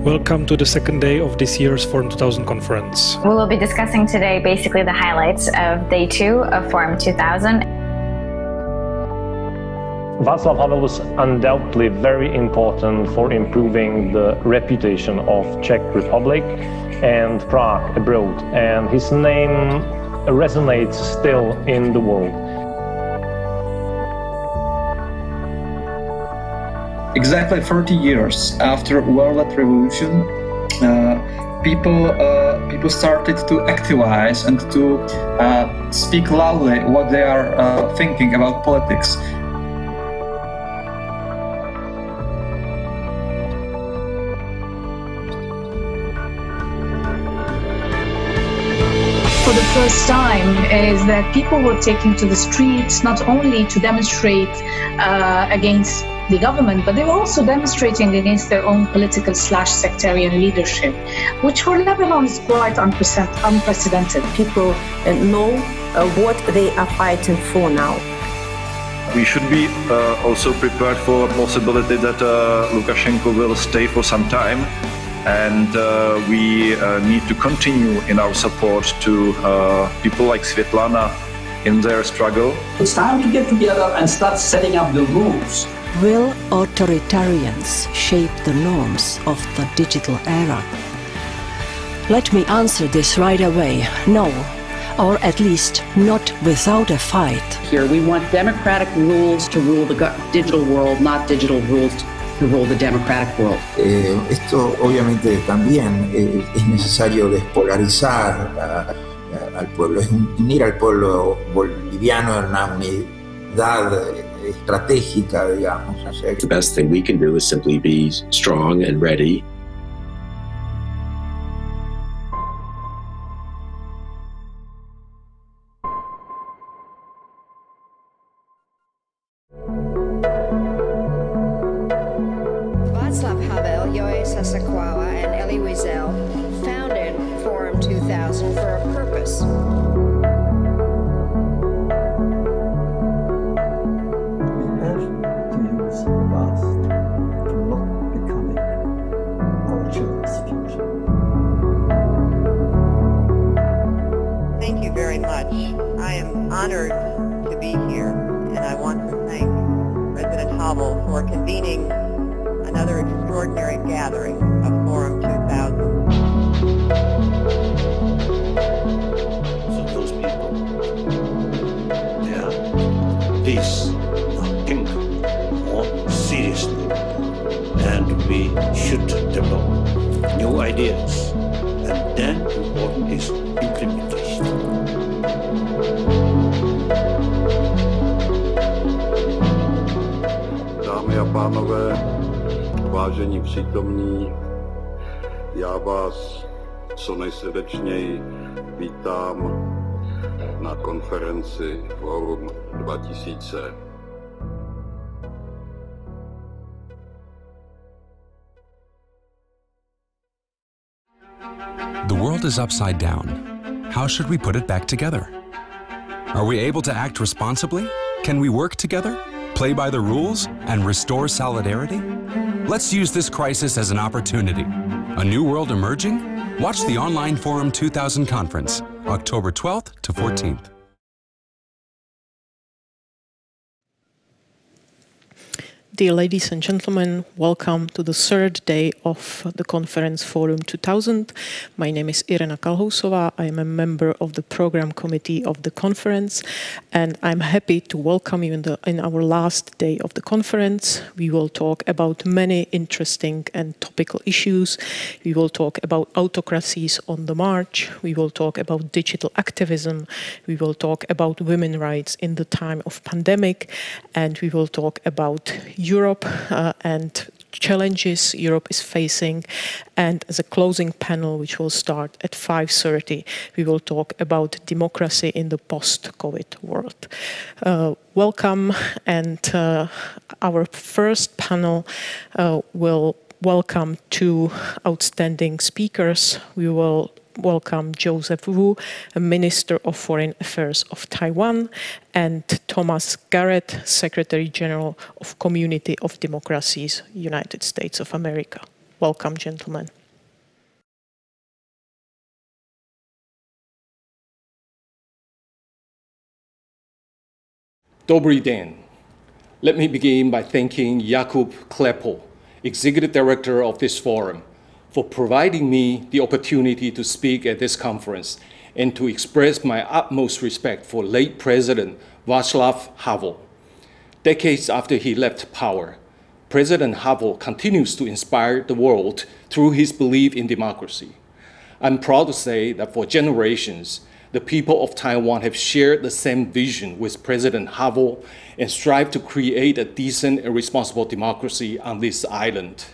Welcome to the second day of this year's Forum 2000 conference. We will be discussing today basically the highlights of Day 2 of Forum 2000. Václav Havel was undoubtedly very important for improving the reputation of Czech Republic and Prague abroad, and his name resonates still in the world. Exactly 30 years after World Revolution, people started to activize and to speak loudly what they are thinking about politics. For the first time is that people were taking to the streets not only to demonstrate against the government, but they were also demonstrating against their own political/sectarian leadership, which for Lebanon is quite unprecedented. People know what they are fighting for now. We should be also prepared for a possibility that Lukashenko will stay for some time, and we need to continue in our support to people like Sviatlana in their struggle. It's time to get together and start setting up the rules. Will authoritarians shape the norms of the digital era? Let me answer this right away. No, or at least not without a fight. Here we want democratic rules to rule the digital world, not digital rules to rule the democratic world. Esto obviamente también es necesario despolarizar al pueblo, es unir al pueblo boliviano en una unidad estratégica, digamos. The best thing we can do is simply be strong and ready. Václav Havel, Jeffrey Sachs, and Elie Wiesel founded Forum 2000 for a purpose. Thank you very much. I am honored to be here, and I want to thank President Havel for convening another extraordinary gathering of Forum 2000. So those people, they are please now think more seriously, and we should develop new ideas, and then important is implementation. Dámy a pánové, vážení přítomní, já vás co nejsrdečněji vítám na konferenci Forum 2000. The world is upside down. How should we put it back together? Are we able to act responsibly? Can we work together, play by the rules, and restore solidarity? Let's use this crisis as an opportunity. A new world emerging? Watch the online Forum 2000 conference, October 12th to 14th. Dear ladies and gentlemen, welcome to the third day of the conference Forum 2000. My name is Irena Kalhousová. I am a member of the program committee of the conference, and I'm happy to welcome you in our last day of the conference. We will talk about many interesting and topical issues. We will talk about autocracies on the march. We will talk about digital activism. We will talk about women's rights in the time of pandemic, and we will talk about Europe and challenges Europe is facing. And as a closing panel, which will start at 5:30, we will talk about democracy in the post-COVID world. Welcome, and our first panel will welcome two outstanding speakers. We will welcome Joseph Wu, a Minister of Foreign Affairs of Taiwan, and Thomas Garrett, Secretary General of Community of Democracies, United States of America. Welcome, gentlemen. Dobry den. Let me begin by thanking Jakub Klepel, Executive Director of this forum, for providing me the opportunity to speak at this conference and to express my utmost respect for late President Václav Havel. Decades after he left power, President Havel continues to inspire the world through his belief in democracy. I'm proud to say that for generations, the people of Taiwan have shared the same vision with President Havel and strive to create a decent and responsible democracy on this island.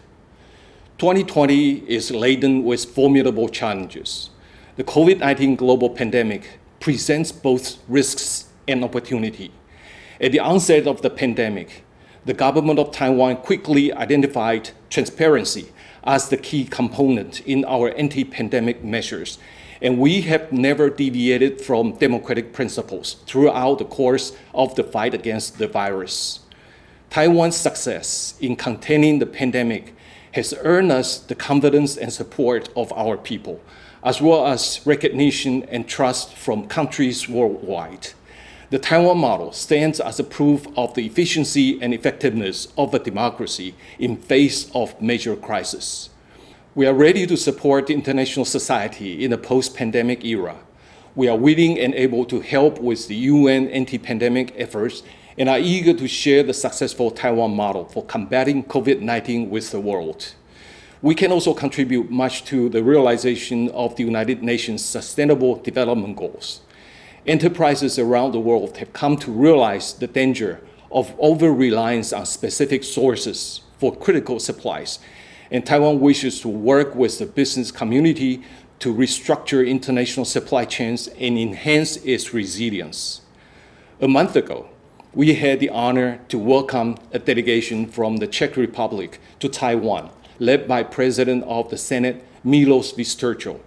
2020 is laden with formidable challenges. The COVID-19 global pandemic presents both risks and opportunity. At the onset of the pandemic, the government of Taiwan quickly identified transparency as the key component in our anti-pandemic measures, and we have never deviated from democratic principles throughout the course of the fight against the virus. Taiwan's success in containing the pandemic has earned us the confidence and support of our people, as well as recognition and trust from countries worldwide. The Taiwan model stands as a proof of the efficiency and effectiveness of a democracy in face of major crises. We are ready to support the international society in the post-pandemic era. We are willing and able to help with the UN anti-pandemic efforts and are eager to share the successful Taiwan model for combating COVID-19 with the world. We can also contribute much to the realization of the United Nations Sustainable Development Goals. Enterprises around the world have come to realize the danger of over-reliance on specific sources for critical supplies, and Taiwan wishes to work with the business community to restructure international supply chains and enhance its resilience. A month ago, we had the honor to welcome a delegation from the Czech Republic to Taiwan, led by President of the Senate, Milos Vystrčil.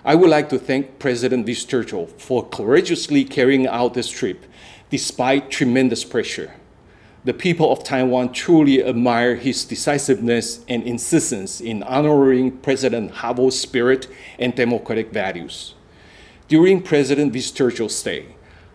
I would like to thank President Vystrčil for courageously carrying out this trip despite tremendous pressure. The people of Taiwan truly admire his decisiveness and insistence in honoring President Havel's spirit and democratic values. During President Vystrčil's stay,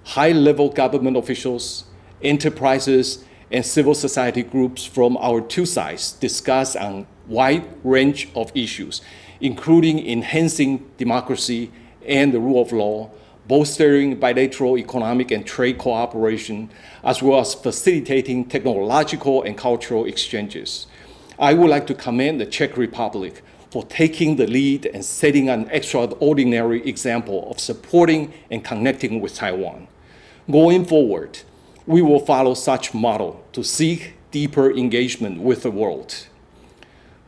high-level government officials, enterprises, and civil society groups from our two sides discussed a wide range of issues, including enhancing democracy and the rule of law, bolstering bilateral economic and trade cooperation, as well as facilitating technological and cultural exchanges. I would like to commend the Czech Republic for taking the lead and setting an extraordinary example of supporting and connecting with Taiwan. Going forward, we will follow such model to seek deeper engagement with the world.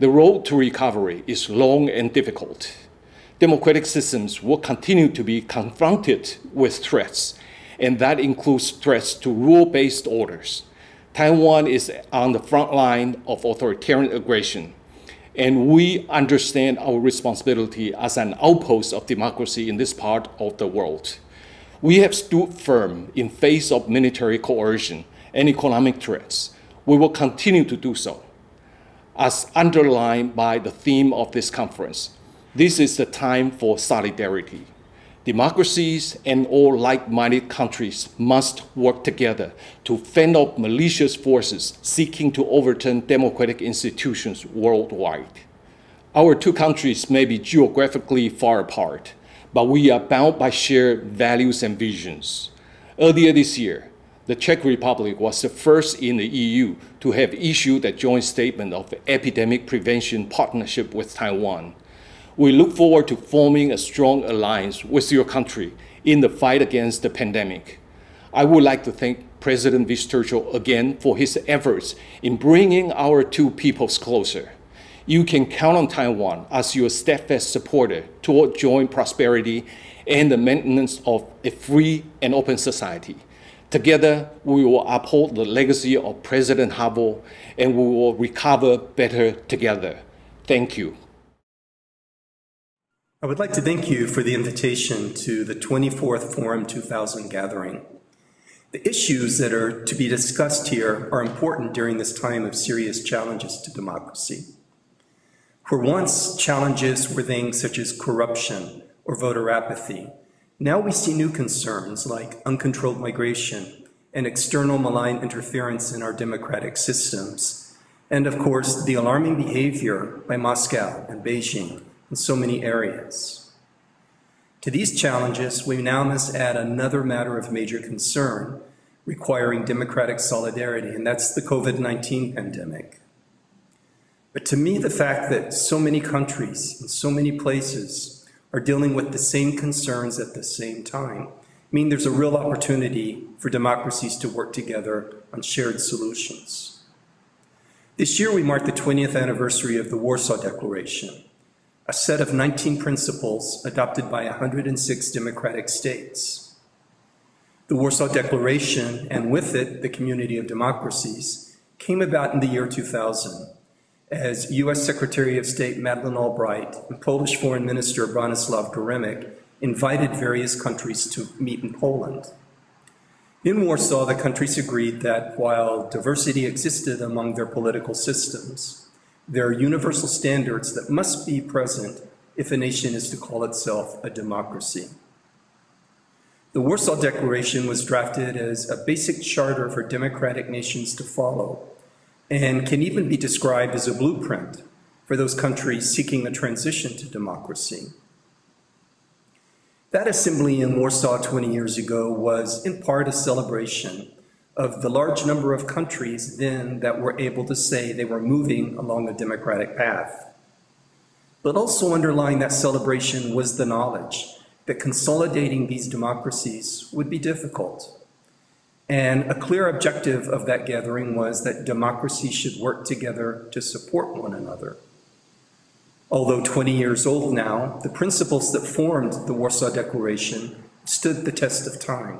The road to recovery is long and difficult. Democratic systems will continue to be confronted with threats, and that includes threats to rule-based orders. Taiwan is on the front line of authoritarian aggression, and we understand our responsibility as an outpost of democracy in this part of the world. We have stood firm in face of military coercion and economic threats. We will continue to do so. As underlined by the theme of this conference, this is the time for solidarity. Democracies and all like-minded countries must work together to fend off malicious forces seeking to overturn democratic institutions worldwide. Our two countries may be geographically far apart, but we are bound by shared values and visions. Earlier this year, the Czech Republic was the first in the EU to have issued a joint statement of epidemic prevention partnership with Taiwan. We look forward to forming a strong alliance with your country in the fight against the pandemic. I would like to thank President Vystrčil again for his efforts in bringing our two peoples closer. You can count on Taiwan as your steadfast supporter toward joint prosperity and the maintenance of a free and open society. Together, we will uphold the legacy of President Havel, and we will recover better together. Thank you. I would like to thank you for the invitation to the 24th Forum 2000 gathering. The issues that are to be discussed here are important during this time of serious challenges to democracy. For once, challenges were things such as corruption or voter apathy. Now we see new concerns like uncontrolled migration and external malign interference in our democratic systems, and of course, the alarming behavior by Moscow and Beijing in so many areas. To these challenges, we now must add another matter of major concern requiring democratic solidarity, and that's the COVID-19 pandemic. But to me, the fact that so many countries in so many places are dealing with the same concerns at the same time mean there's a real opportunity for democracies to work together on shared solutions. This year, we mark the 20th anniversary of the Warsaw Declaration, a set of 19 principles adopted by 106 democratic states. The Warsaw Declaration, and with it, the Community of Democracies, came about in the year 2000 as U.S. Secretary of State Madeleine Albright and Polish Foreign Minister Bronislaw Geremek invited various countries to meet in Poland. In Warsaw, the countries agreed that while diversity existed among their political systems, there are universal standards that must be present if a nation is to call itself a democracy. The Warsaw Declaration was drafted as a basic charter for democratic nations to follow, and can even be described as a blueprint for those countries seeking a transition to democracy. That assembly in Warsaw 20 years ago was in part a celebration of the large number of countries then that were able to say they were moving along a democratic path. But also underlying that celebration was the knowledge that consolidating these democracies would be difficult. And a clear objective of that gathering was that democracies should work together to support one another. Although 20 years old now, the principles that formed the Warsaw Declaration stood the test of time.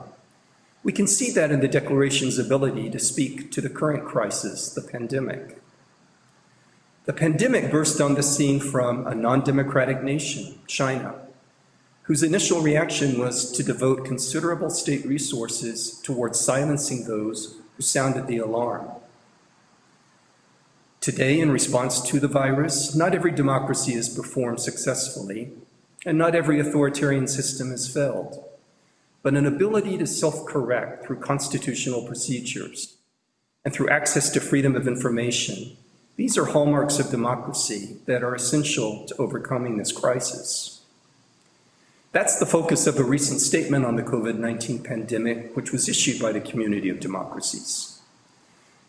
We can see that in the Declaration's ability to speak to the current crisis, the pandemic. The pandemic burst on the scene from a non-democratic nation, China, whose initial reaction was to devote considerable state resources towards silencing those who sounded the alarm. Today, in response to the virus, not every democracy has performed successfully, and not every authoritarian system has failed. But an ability to self-correct through constitutional procedures and through access to freedom of information, these are hallmarks of democracy that are essential to overcoming this crisis. That's the focus of a recent statement on the COVID-19 pandemic, which was issued by the Community of Democracies.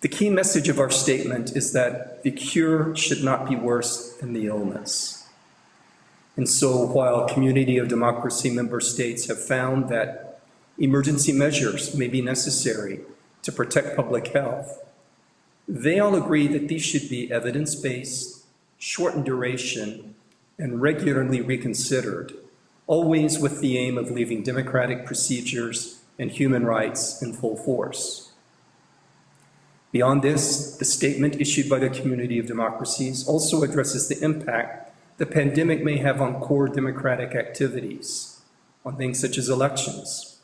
The key message of our statement is that the cure should not be worse than the illness. And so while Community of Democracy member states have found that emergency measures may be necessary to protect public health, they all agree that these should be evidence-based, short in duration, and regularly reconsidered, always with the aim of leaving democratic procedures and human rights in full force. Beyond this, the statement issued by the Community of Democracies also addresses the impact the pandemic may have on core democratic activities, on things such as elections,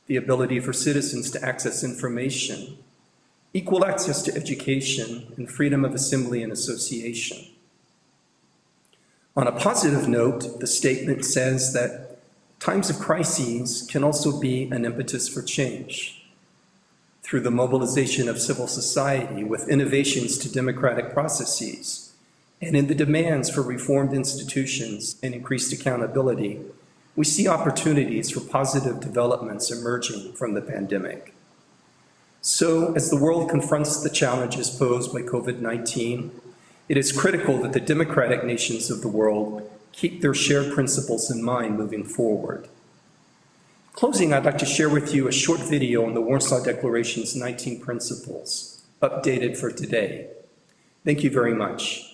the ability for citizens to access information, equal access to education, and freedom of assembly and association. On a positive note, the statement says that times of crises can also be an impetus for change. Through the mobilization of civil society with innovations to democratic processes, and in the demands for reformed institutions and increased accountability, we see opportunities for positive developments emerging from the pandemic. So, as the world confronts the challenges posed by COVID-19, it is critical that the democratic nations of the world keep their shared principles in mind moving forward. In closing, I'd like to share with you a short video on the Warsaw Declaration's 19 principles, updated for today. Thank you very much.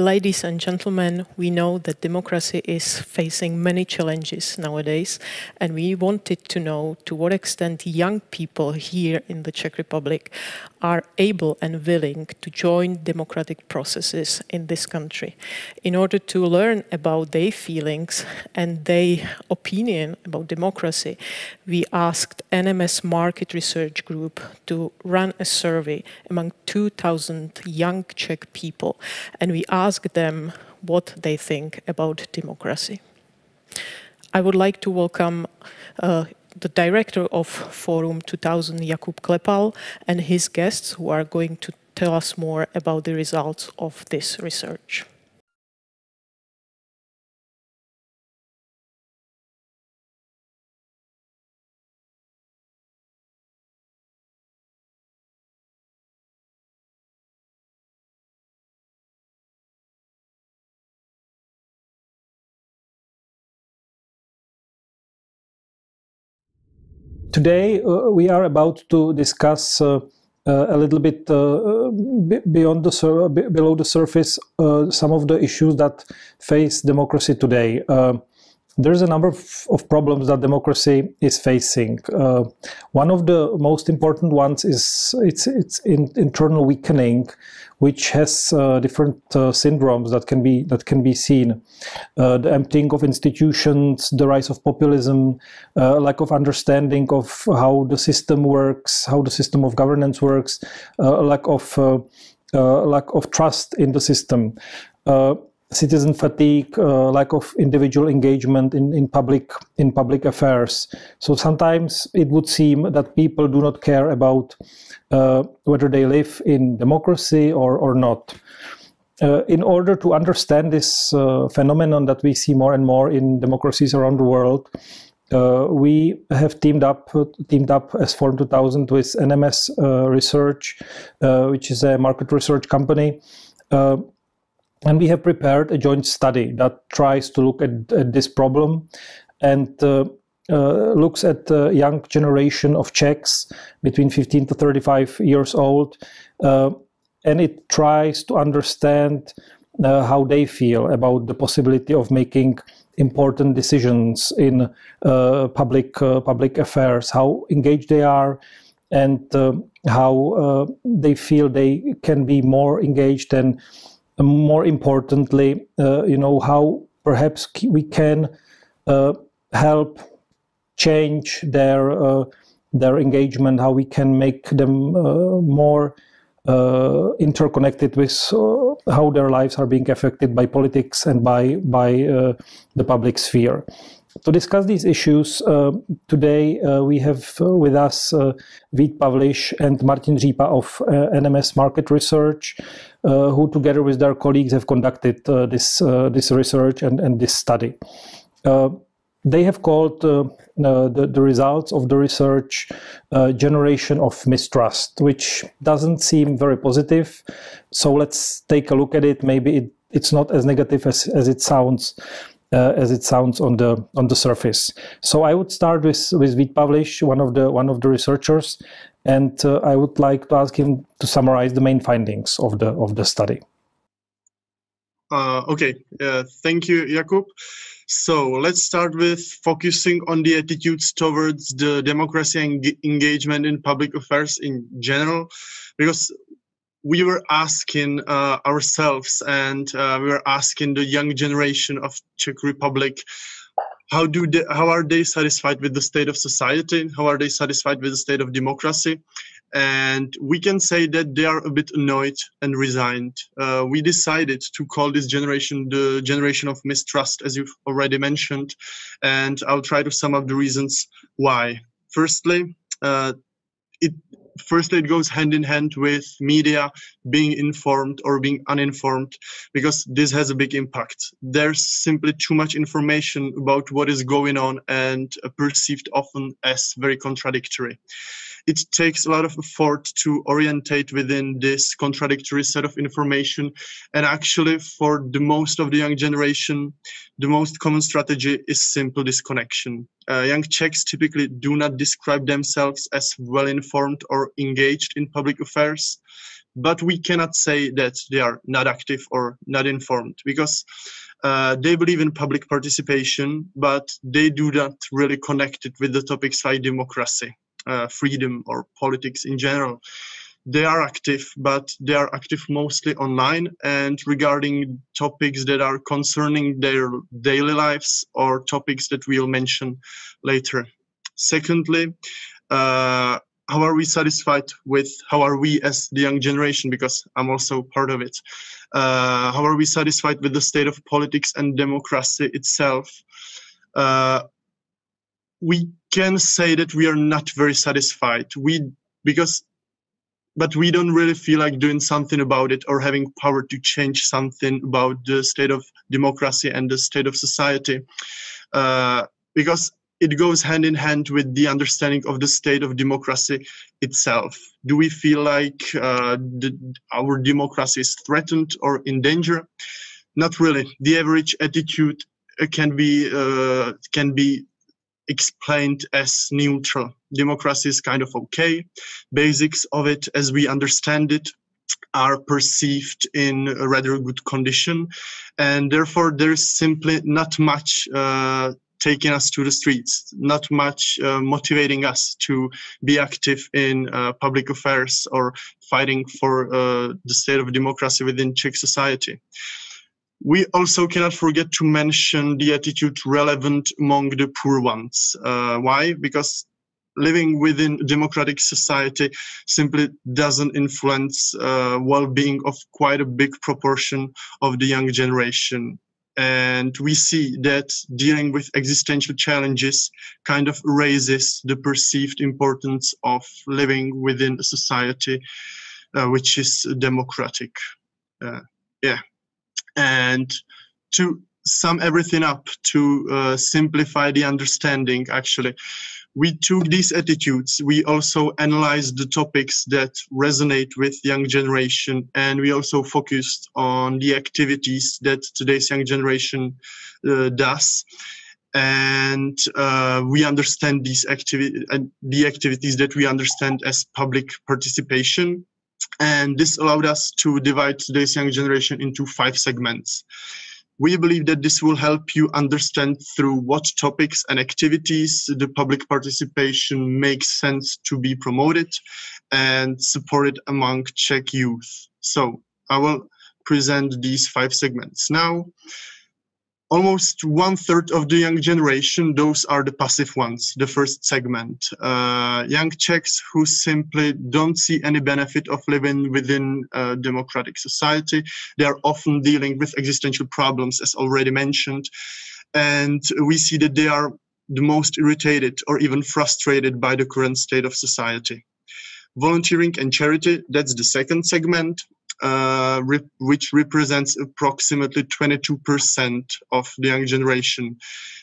ladies and gentlemen, we know that democracy is facing many challenges nowadays, and we wanted to know to what extent young people here in the Czech Republic are able and willing to join democratic processes in this country. In order to learn about their feelings and their opinion about democracy, we asked NMS Market Research Group to run a survey among 2,000 young Czech people, and we asked them what they think about democracy. I would like to welcome the director of Forum 2000, Jakub Klepal, and his guests who are going to tell us more about the results of this research. Today, we are about to discuss a little bit below the surface some of the issues that face democracy today. There's a number of problems that democracy is facing. One of the most important ones is its internal weakening, which has different syndromes that can be seen. The emptying of institutions, the rise of populism, lack of understanding of how the system works, how the system of governance works, lack of trust in the system. Citizen fatigue, lack of individual engagement in public affairs. So sometimes it would seem that people do not care about whether they live in democracy or not. In order to understand this phenomenon that we see more and more in democracies around the world, we have teamed up as Forum 2000 with NMS Research, which is a market research company. And we have prepared a joint study that tries to look at this problem and looks at the young generation of Czechs between 15 to 35 years old. And it tries to understand how they feel about the possibility of making important decisions in public affairs, how engaged they are, and how they feel they can be more engaged, and more importantly, how perhaps we can help change their engagement, how we can make them more interconnected with how their lives are being affected by politics and by the public sphere. To discuss these issues, today we have with us Vít Pavliš and Martin Řípa of NMS Market Research, who together with their colleagues have conducted this research and this study. They have called the results of the research generation of mistrust, which doesn't seem very positive. So let's take a look at it. Maybe it's not as negative as it sounds. On the surface. So I would start with Vít Pavliš, one of the researchers, and I would like to ask him to summarize the main findings of the study. Okay, thank you, Jakub. So let's start with focusing on the attitudes towards the democracy and engagement in public affairs in general, because we were asking ourselves, and we were asking the young generation of Czech Republic, how are they satisfied with the state of society? How are they satisfied with the state of democracy? And we can say that they are a bit annoyed and resigned. We decided to call this generation the generation of mistrust, as you've already mentioned, and I'll try to sum up the reasons why. Firstly, it goes hand in hand with media being informed or being uninformed, because this has a big impact. There's simply too much information about what is going on and perceived often as very contradictory. It takes a lot of effort to orientate within this contradictory set of information. And actually, for the most of the young generation, the most common strategy is simple disconnection. Young Czechs typically do not describe themselves as well-informed or engaged in public affairs. but we cannot say that they are not active or not informed, because they believe in public participation, but they do not really connect it with the topics like democracy, freedom, or politics in general. They are active, but they are active mostly online and regarding topics that are concerning their daily lives or topics that we'll mention later. Secondly, how are we satisfied with, how are we as the young generation, because I'm also part of it, how are we satisfied with the state of politics and democracy itself? We can say that we are not very satisfied. But we don't really feel like doing something about it or having power to change something about the state of democracy and the state of society, because it goes hand in hand with the understanding of the state of democracy itself. Do we feel like our democracy is threatened or in danger? Not really. The average attitude can be explained as neutral. Democracy is kind of okay. Basics of it, as we understand it, are perceived in a rather good condition, and therefore there's simply not much taking us to the streets, not much motivating us to be active in public affairs or fighting for the state of democracy within Czech society. We also cannot forget to mention the attitude relevant among the poor ones. Why? Because living within a democratic society simply doesn't influence well-being of quite a big proportion of the young generation. And we see that dealing with existential challenges kind of raises the perceived importance of living within a society which is democratic. And to sum everything up, to simplify the understanding, actually, we took these attitudes, we also analyzed the topics that resonate with young generation, and we also focused on the activities that today's young generation does. And we understand these the activities that we understand as public participation. And this allowed us to divide today's young generation into 5 segments. We believe that this will help you understand through what topics and activities the public participation makes sense to be promoted and supported among Czech youth. So I will present these 5 segments now. Almost 1/3 of the young generation, those are the passive ones, the first segment. Young Czechs who simply don't see any benefit of living within a democratic society. They are often dealing with existential problems, as already mentioned. And we see that they are the most irritated or even frustrated by the current state of society. Volunteering and charity, that's the second segment. Which represents approximately 22% of the young generation.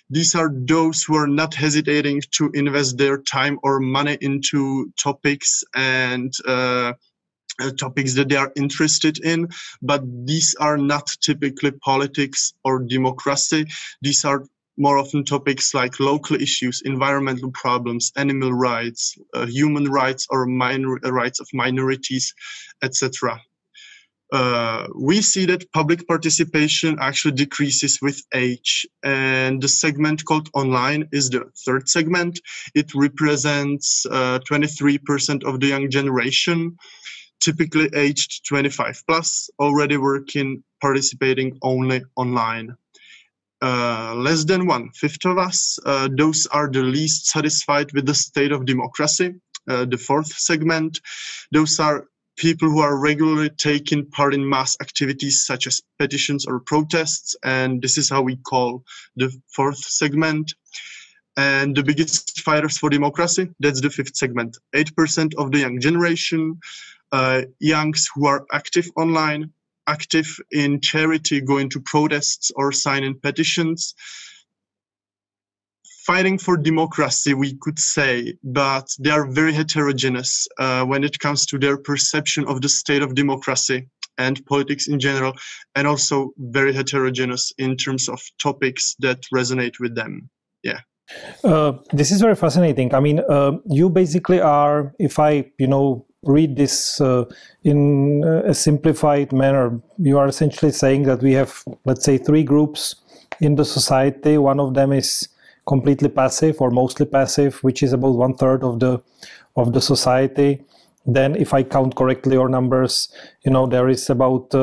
These are those who are not hesitating to invest their time or money into topics and topics that they are interested in, but these are not typically politics or democracy. These are more often topics like local issues, environmental problems, animal rights, human rights or rights of minorities, etc. We see that public participation actually decreases with age, and the segment called online is the third segment. It represents 23% of the young generation, typically aged 25 plus, already participating only online. Less than 1/5 of us, those are the least satisfied with the state of democracy. The fourth segment, those are people who are regularly taking part in mass activities such as petitions or protests, and this is how we call the fourth segment. And the biggest fighters for democracy, that's the fifth segment. 8% of the young generation, youngs who are active online, active in charity, going to protests or signing petitions. Fighting for democracy, we could say, but they are very heterogeneous when it comes to their perception of the state of democracy and politics in general, and also very heterogeneous in terms of topics that resonate with them. Yeah. This is very fascinating. I mean, you basically are, if I, read this in a simplified manner, you are essentially saying that we have, let's say, three groups in the society. One of them is completely passive or mostly passive, which is about 1/3 of the society. Then, if I count correctly your numbers, there is about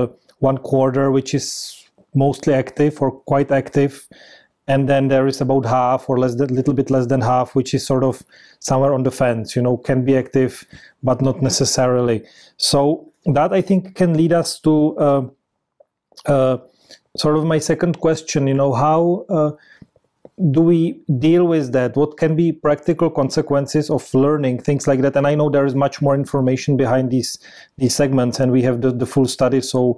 1/4 which is mostly active or quite active, and then there is about half or little bit less than half, which is sort of somewhere on the fence. Can be active, but not necessarily. So that, I think, can lead us to sort of my second question. How do we deal with that? What can be practical consequences of learning things like that? And I know there is much more information behind these segments, and we have the full study, so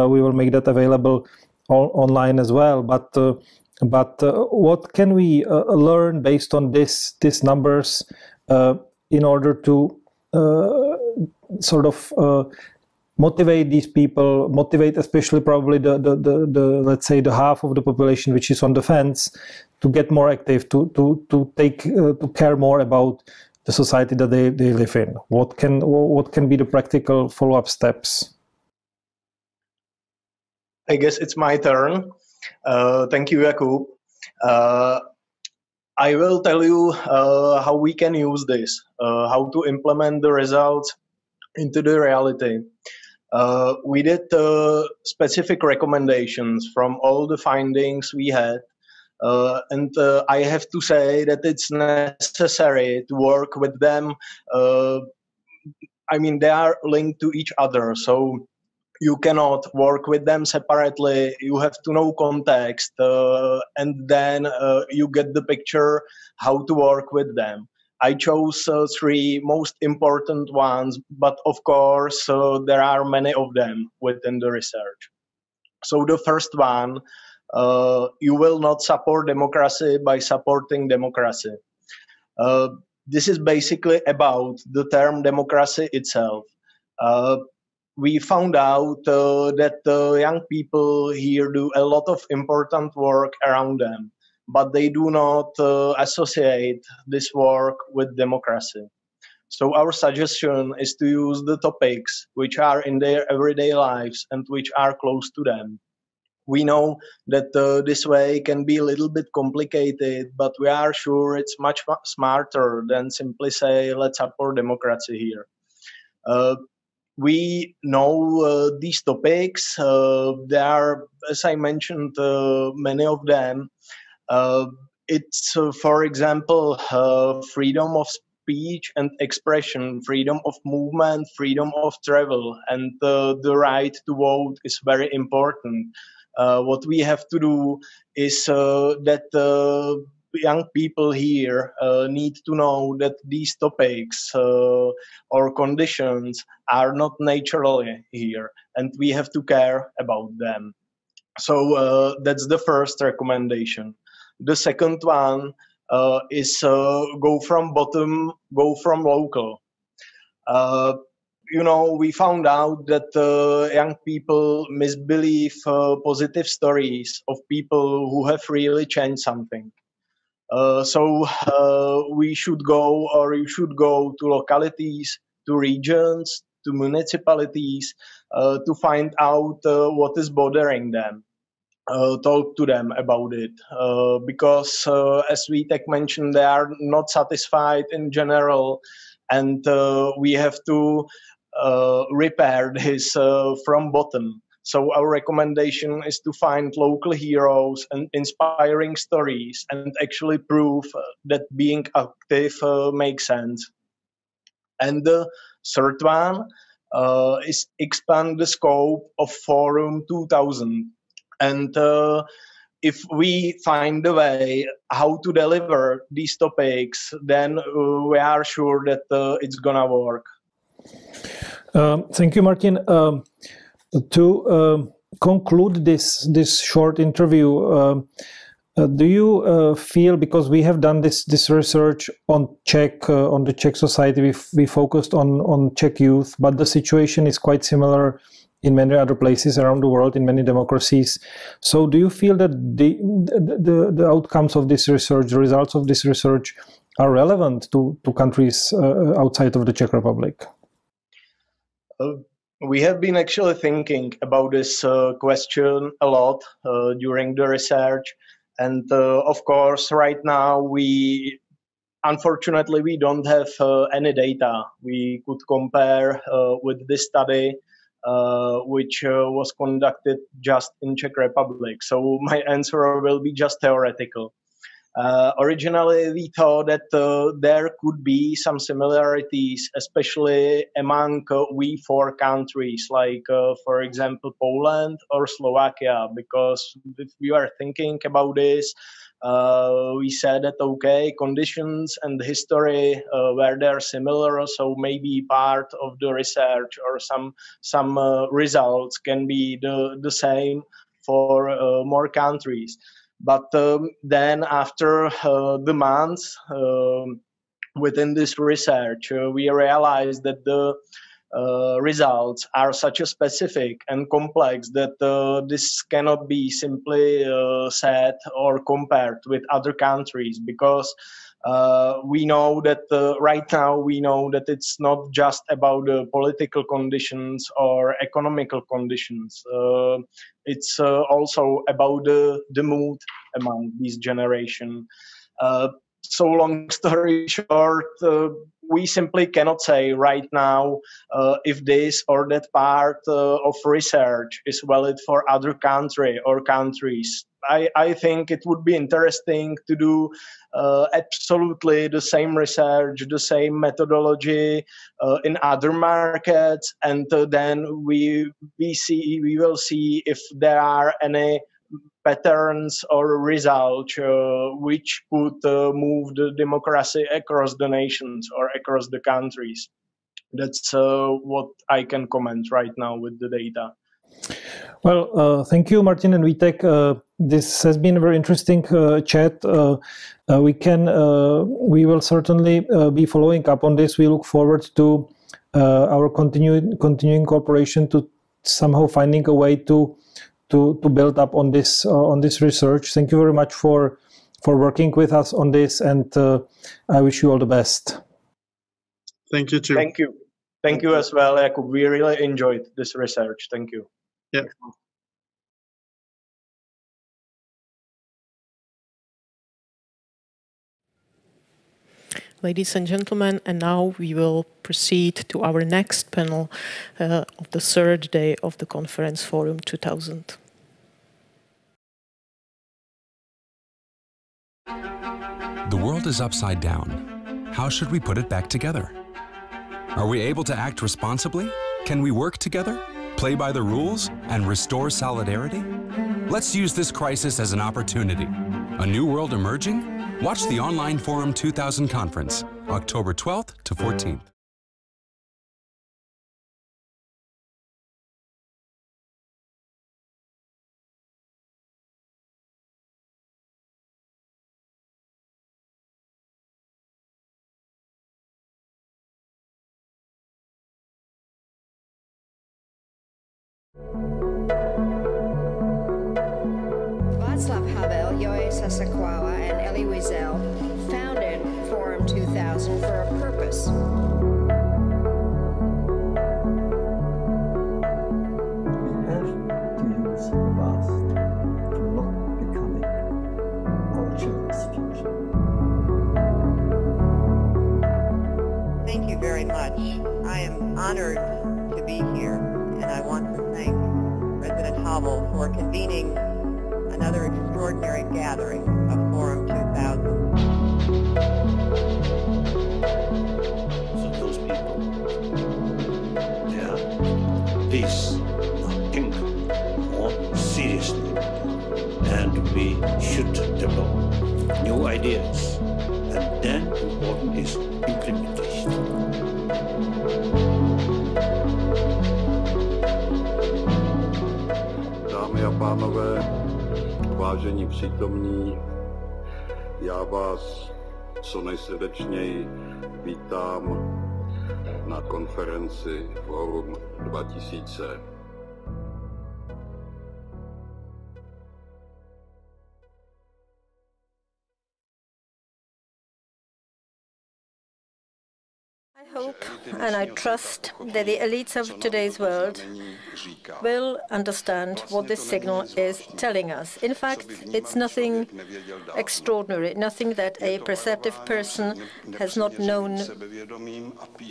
we will make that available online as well. But what can we learn based on these numbers in order to sort of motivate these people, motivate especially probably the let's say the half of the population which is on the fence, to get more active, to care more about the society that they live in? What can be the practical follow-up steps? I guess it's my turn. Thank you, Jakub. I will tell you how we can use this, how to implement the results into the reality. We did specific recommendations from all the findings we had, and I have to say that it's necessary to work with them. I mean, they are linked to each other, so you cannot work with them separately. You have to know context, and then you get the picture how to work with them. I chose three most important ones, but of course there are many of them within the research. So the first one, you will not support democracy by supporting democracy. This is basically about the term democracy itself. We found out that young people here do a lot of important work around them, but they do not associate this work with democracy. So our suggestion is to use the topics which are in their everyday lives and which are close to them. We know that this way can be a little bit complicated, but we are sure it's much smarter than simply say, let's support democracy here. We know these topics. There are, as I mentioned, many of them. It's, for example, freedom of speech and expression, freedom of movement, freedom of travel, and the right to vote is very important. What we have to do is that young people here need to know that these topics or conditions are not naturally here, and we have to care about them. So that's the first recommendation. The second one is go from bottom, go from local. We found out that young people misbelieve positive stories of people who have really changed something. So we should go, or you should go to localities, to regions, to municipalities, to find out what is bothering them. Talk to them about it, because as Vitek mentioned, they are not satisfied in general, and we have to repair this from bottom. So our recommendation is to find local heroes and inspiring stories and actually prove that being active makes sense. And the third one is expand the scope of Forum 2000. And if we find a way how to deliver these topics, then we are sure that it's gonna work. Thank you, Martin. To conclude this short interview, do you feel, because we have done this research on the Czech society, we focused on Czech youth, but the situation is quite similar in many other places around the world, in many democracies. So do you feel that the outcomes of this research, the results of this research, are relevant to countries outside of the Czech Republic? We have been actually thinking about this question a lot during the research, and of course, right now unfortunately we don't have any data we could compare with this study, which was conducted just in Czech Republic. So my answer will be just theoretical. Originally, we thought that there could be some similarities, especially among we four countries, like, for example, Poland or Slovakia, because if we are thinking about this, we said that, okay, conditions and history where they're similar, so maybe part of the research or some results can be the same for more countries. But then after the months within this research, we realized that the results are such a specific and complex that this cannot be simply said or compared with other countries, because we know that right now we know that it's not just about the political conditions or economical conditions. It's also about the mood among this generation. So long story short, we simply cannot say right now if this or that part of research is valid for other country or countries. I think it would be interesting to do absolutely the same research, the same methodology in other markets, and then we will see if there are any patterns or results which could move the democracy across the nations or across the countries. That's what I can comment right now with the data. Well, thank you, Martin and Vitek. This has been a very interesting chat. We will certainly be following up on this. We look forward to our continuing cooperation, to somehow finding a way to build up on this research. Thank you very much for working with us on this, and I wish you all the best. Thank you too. Thank you as well, Jakub. We really enjoyed this research. Thank you. Yeah. Ladies and gentlemen, and now we will proceed to our next panel of the third day of the Conference Forum 2000. The world is upside down. How should we put it back together? Are we able to act responsibly? Can we work together, play by the rules, and restore solidarity? Let's use this crisis as an opportunity. A new world emerging? Watch the online Forum 2000 conference, October 12th to 14th. Sviatlana and Elie Wiesel founded Forum 2000 for a purpose. We have to use the past to not becoming our children's future. Thank you very much. I am honored to be here, and I want to thank President Havel for convening another extraordinary gathering of Forum 2000. So those people, they are please think more seriously, and we should develop new ideas, and then important is implementation. Dámy a pánové, vážení přítomní, já vás co nejsrdečněji vítám na konferenci Forum 2000. I hope and I trust that the elites of today's world will understand what this signal is telling us. In fact, it's nothing extraordinary, nothing that a perceptive person has not known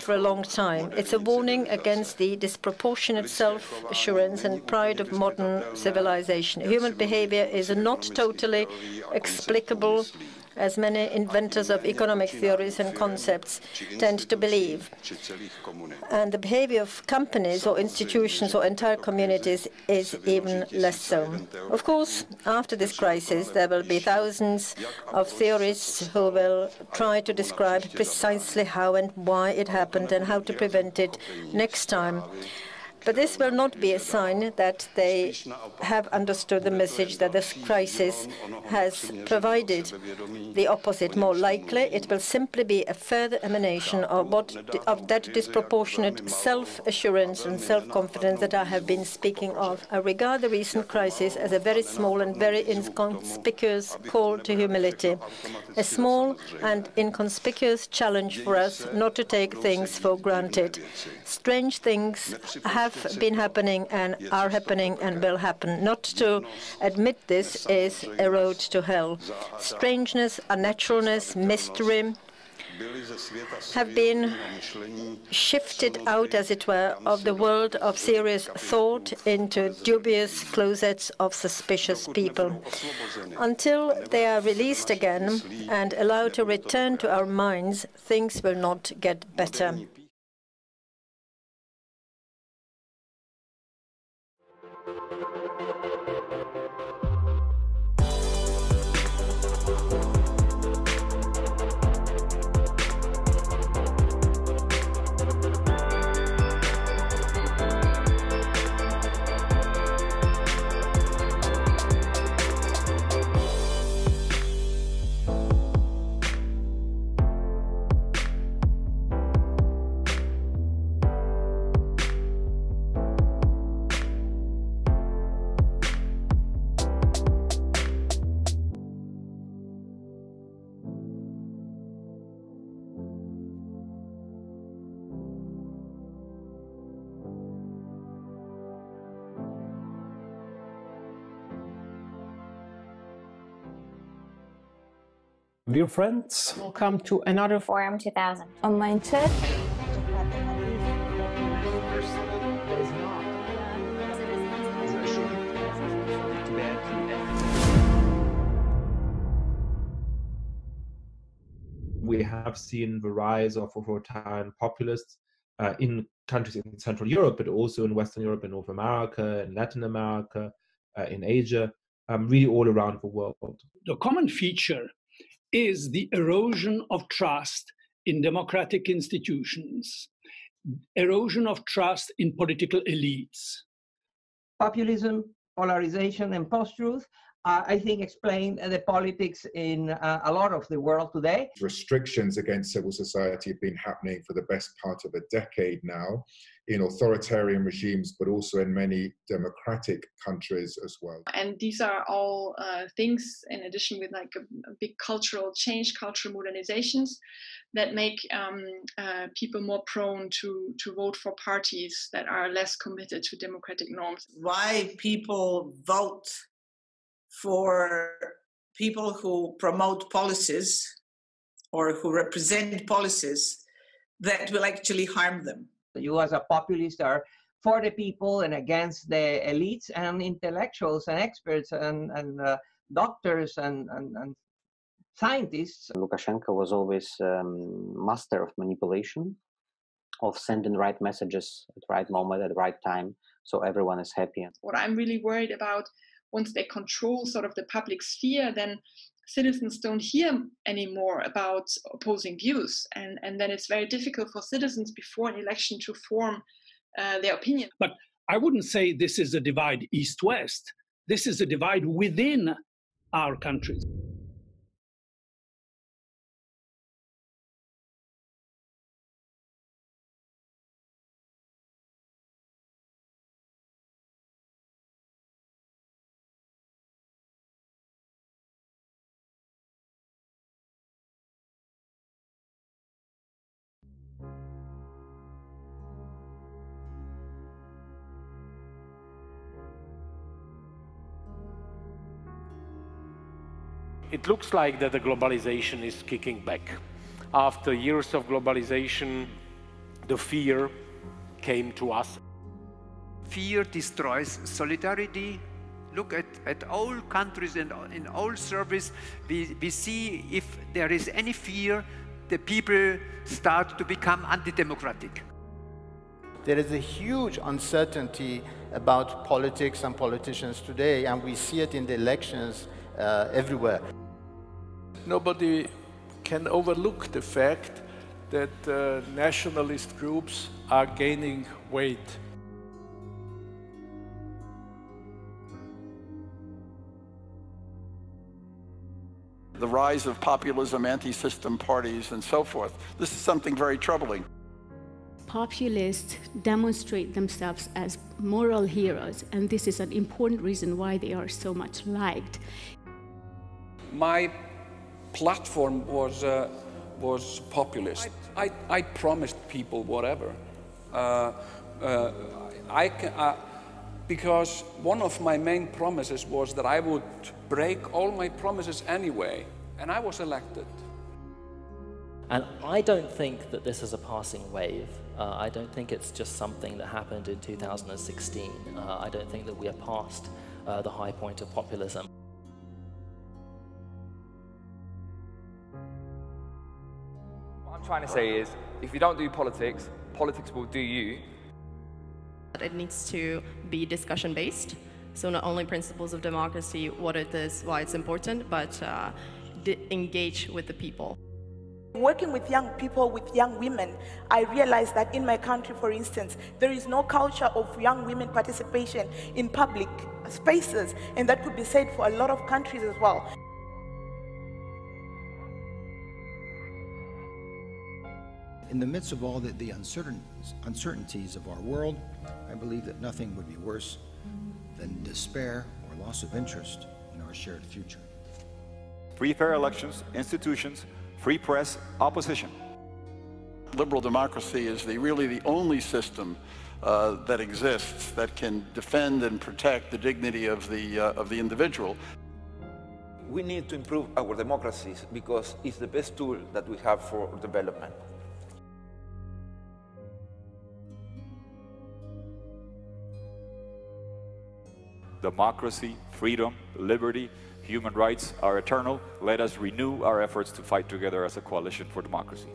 for a long time. It's a warning against the disproportionate self-assurance and pride of modern civilization. Human behavior is not totally explicable, as many inventors of economic theories and concepts tend to believe. And the behavior of companies or institutions or entire communities is even less so. Of course, after this crisis, there will be thousands of theorists who will try to describe precisely how and why it happened and how to prevent it next time. But this will not be a sign that they have understood the message that this crisis has provided. The opposite, more likely, it will simply be a further emanation of that disproportionate self-assurance and self-confidence that I have been speaking of. I regard the recent crisis as a very small and very inconspicuous call to humility, a small and inconspicuous challenge for us not to take things for granted. Strange things have been happening and are happening and will happen. Not to admit this is a road to hell. Strangeness, unnaturalness, mystery have been shifted out, as it were, of the world of serious thought into dubious closets of suspicious people. Until they are released again and allowed to return to our minds, things will not get better. Dear friends, welcome to another Forum 2000 on Mindset. We have seen the rise of authoritarian populists in countries in Central Europe, but also in Western Europe, in North America, in Latin America, in Asia, really all around the world. The common feature is the erosion of trust in democratic institutions, erosion of trust in political elites. Populism, polarization, and post-truth, I think, explain the politics in a lot of the world today. Restrictions against civil society have been happening for the best part of a decade now in authoritarian regimes, but also in many democratic countries as well. And these are all things, in addition with like a big cultural change, cultural modernizations, that make people more prone to vote for parties that are less committed to democratic norms. Why people vote for people who promote policies or who represent policies that will actually harm them. You as a populist are for the people and against the elites and intellectuals and experts and doctors and scientists. Lukashenko was always master of manipulation, of sending right messages at the right moment, at the right time, so everyone is happy. What I'm really worried about, once they control sort of the public sphere, then citizens don't hear anymore about opposing views. And then it's very difficult for citizens before an election to form their opinion. But I wouldn't say this is a divide east-west. This is a divide within our countries. It looks like that the globalization is kicking back. After years of globalization, the fear came to us. Fear destroys solidarity. Look at all countries and in all service, we see if there is any fear, the people start to become anti-democratic. There is a huge uncertainty about politics and politicians today, and we see it in the elections everywhere. Nobody can overlook the fact that nationalist groups are gaining weight. The rise of populism, anti-system parties, and so forth. This is something very troubling. Populists demonstrate themselves as moral heroes, and this is an important reason why they are so much liked. My platform was populist. I promised people whatever. Because one of my main promises was that I would break all my promises anyway, and I was elected. And I don't think that this is a passing wave. I don't think it's just something that happened in 2016. I don't think that we are past the high point of populism. What I'm trying to say is, if you don't do politics, politics will do you. It needs to be discussion-based, so not only principles of democracy, what it is, why it's important, but engage with the people. Working with young people, with young women, I realized that in my country, for instance, there is no culture of young women participation in public spaces, and that could be said for a lot of countries as well. In the midst of all the uncertainties of our world, I believe that nothing would be worse than despair or loss of interest in our shared future. Free, fair elections, institutions, free press, opposition. Liberal democracy is really the only system that exists that can defend and protect the dignity of the individual. We need to improve our democracies because it's the best tool that we have for development. Democracy, freedom, liberty, human rights are eternal. Let us renew our efforts to fight together as a coalition for democracy.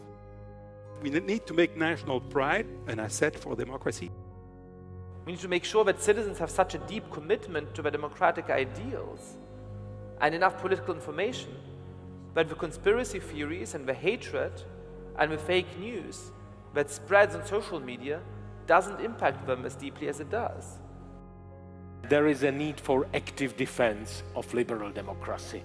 We need to make national pride an asset for democracy. We need to make sure that citizens have such a deep commitment to their democratic ideals and enough political information that the conspiracy theories and the hatred and the fake news that spreads on social media doesn't impact them as deeply as it does. There is a need for active defense of liberal democracy.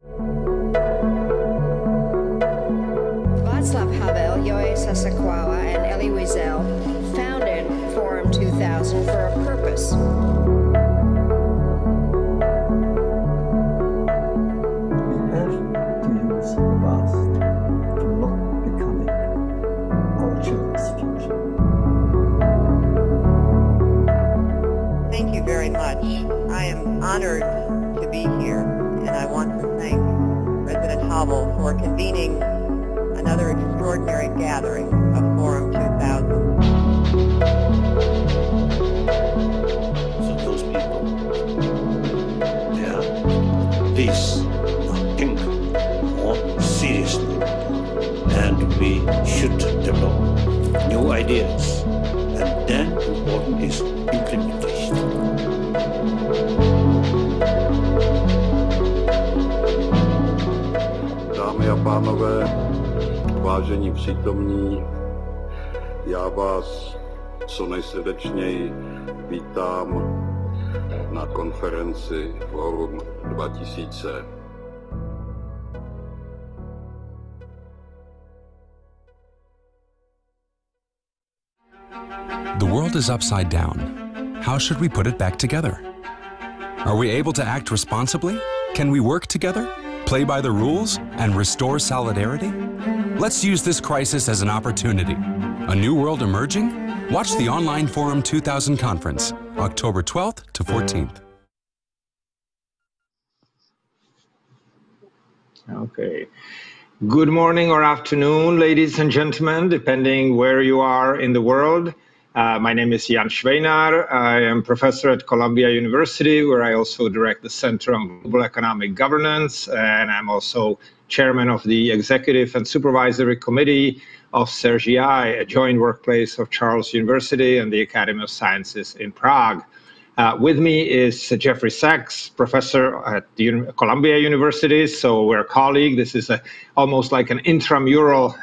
Václav Havel, Joe Sasakawa, and Elie Wiesel founded Forum 2000 for a purpose. We have to use the past to not becoming our children's future. Thank you very much. I am honored to be here, and I want to thank President Havel for convening another extraordinary gathering of Forum 2000. So those people, they are please now think more seriously, and we should develop new ideas, and then important is implementation. Dámy a pánové, vážení přítomní, já vás co nejsrdečněji vítám na konferenci Forum 2000. The world is upside down. How should we put it back together? Are we able to act responsibly? Can we work together, play by the rules, and restore solidarity? Let's use this crisis as an opportunity. A new world emerging? Watch the online Forum 2000 conference, October 12th to 14th. Okay. Good morning or afternoon, ladies and gentlemen, depending where you are in the world. My name is Jan Schweinar. I am professor at Columbia University, where I also direct the Center on Global Economic Governance, and I'm also chairman of the Executive and Supervisory Committee of CERGI, a joint workplace of Charles University and the Academy of Sciences in Prague. With me is Jeffrey Sachs, professor at the Columbia University, so we're a colleague. This is almost like an intramural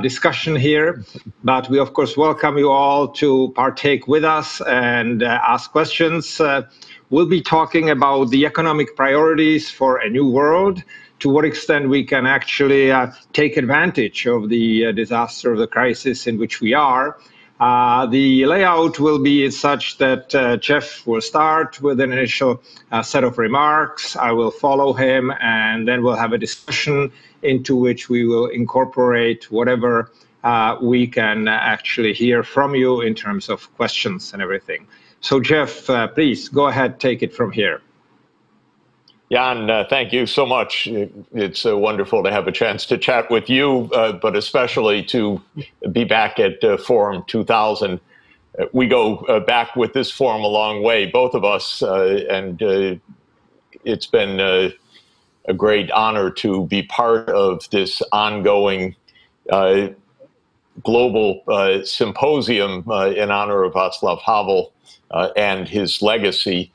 discussion here, but we of course welcome you all to partake with us and ask questions. We'll be talking about the economic priorities for a new world, to what extent we can actually take advantage of the disaster of the crisis in which we are. The layout will be such that Jeff will start with an initial set of remarks. I will follow him, and then we'll have a discussion into which we will incorporate whatever we can actually hear from you in terms of questions and everything. So Jeff, please go ahead, take it from here. Jan, thank you so much. It's wonderful to have a chance to chat with you, but especially to be back at Forum 2000. We go back with this forum a long way, both of us, and it's been a great honor to be part of this ongoing global symposium in honor of Václav Havel and his legacy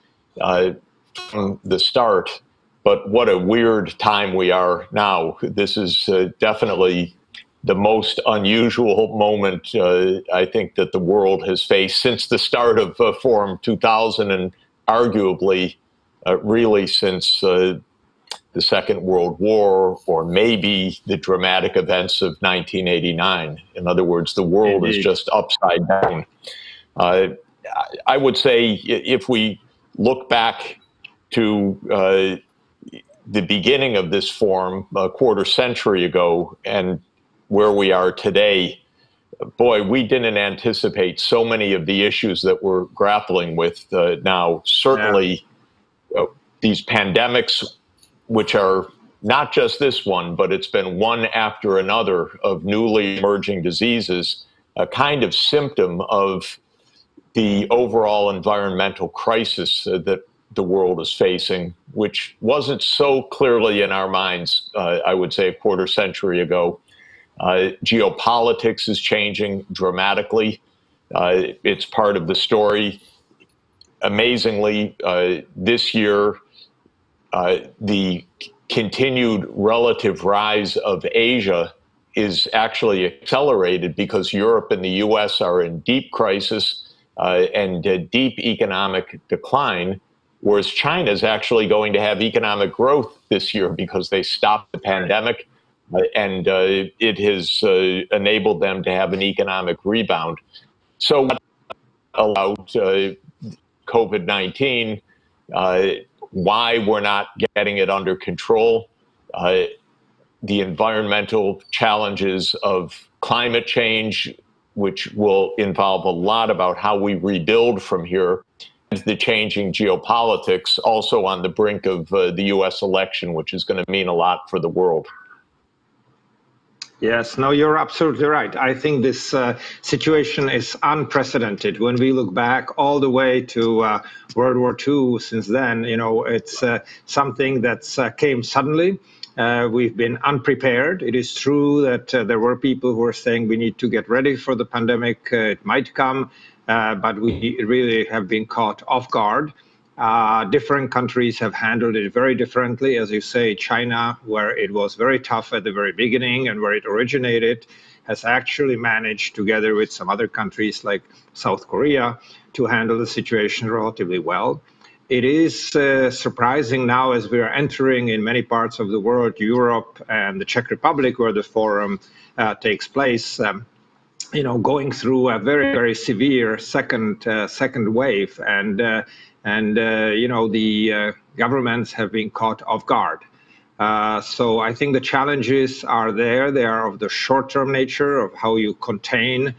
from the start. But what a weird time we are now. This is definitely the most unusual moment I think that the world has faced since the start of Forum 2000, and arguably really since the Second World War, or maybe the dramatic events of 1989. In other words, the world is just upside down. I would say if we look back to the beginning of this forum a quarter century ago and where we are today, boy, we didn't anticipate so many of the issues that we're grappling with now. Certainly, these pandemics, which are not just this one, but it's been one after another of newly emerging diseases, a kind of symptom of the overall environmental crisis that the world is facing, which wasn't so clearly in our minds, I would say, a quarter century ago. Geopolitics is changing dramatically. It's part of the story. Amazingly, this year, the continued relative rise of Asia is actually accelerated because Europe and the US are in deep crisis and deep economic decline. whereas China is actually going to have economic growth this year because they stopped the pandemic, and it has enabled them to have an economic rebound. So what allowed COVID-19, why we're not getting it under control, the environmental challenges of climate change, which will involve a lot about how we rebuild from here, and the changing geopolitics, also on the brink of the US election, which is going to mean a lot for the world. Yes, no, you're absolutely right. I think this situation is unprecedented. When we look back all the way to World War II, since then, you know, it's something that's came suddenly. We've been unprepared. It is true that there were people who were saying we need to get ready for the pandemic. It might come, but we really have been caught off guard. Different countries have handled it very differently. As you say, China, where it was very tough at the very beginning and where it originated, has actually managed, together with some other countries like South Korea, to handle the situation relatively well. It is surprising now, as we are entering in many parts of the world, Europe and the Czech Republic, where the forum takes place, you know, going through a very, very severe second wave, and you know, the governments have been caught off guard. So I think the challenges are there. They are of the short-term nature of how you contain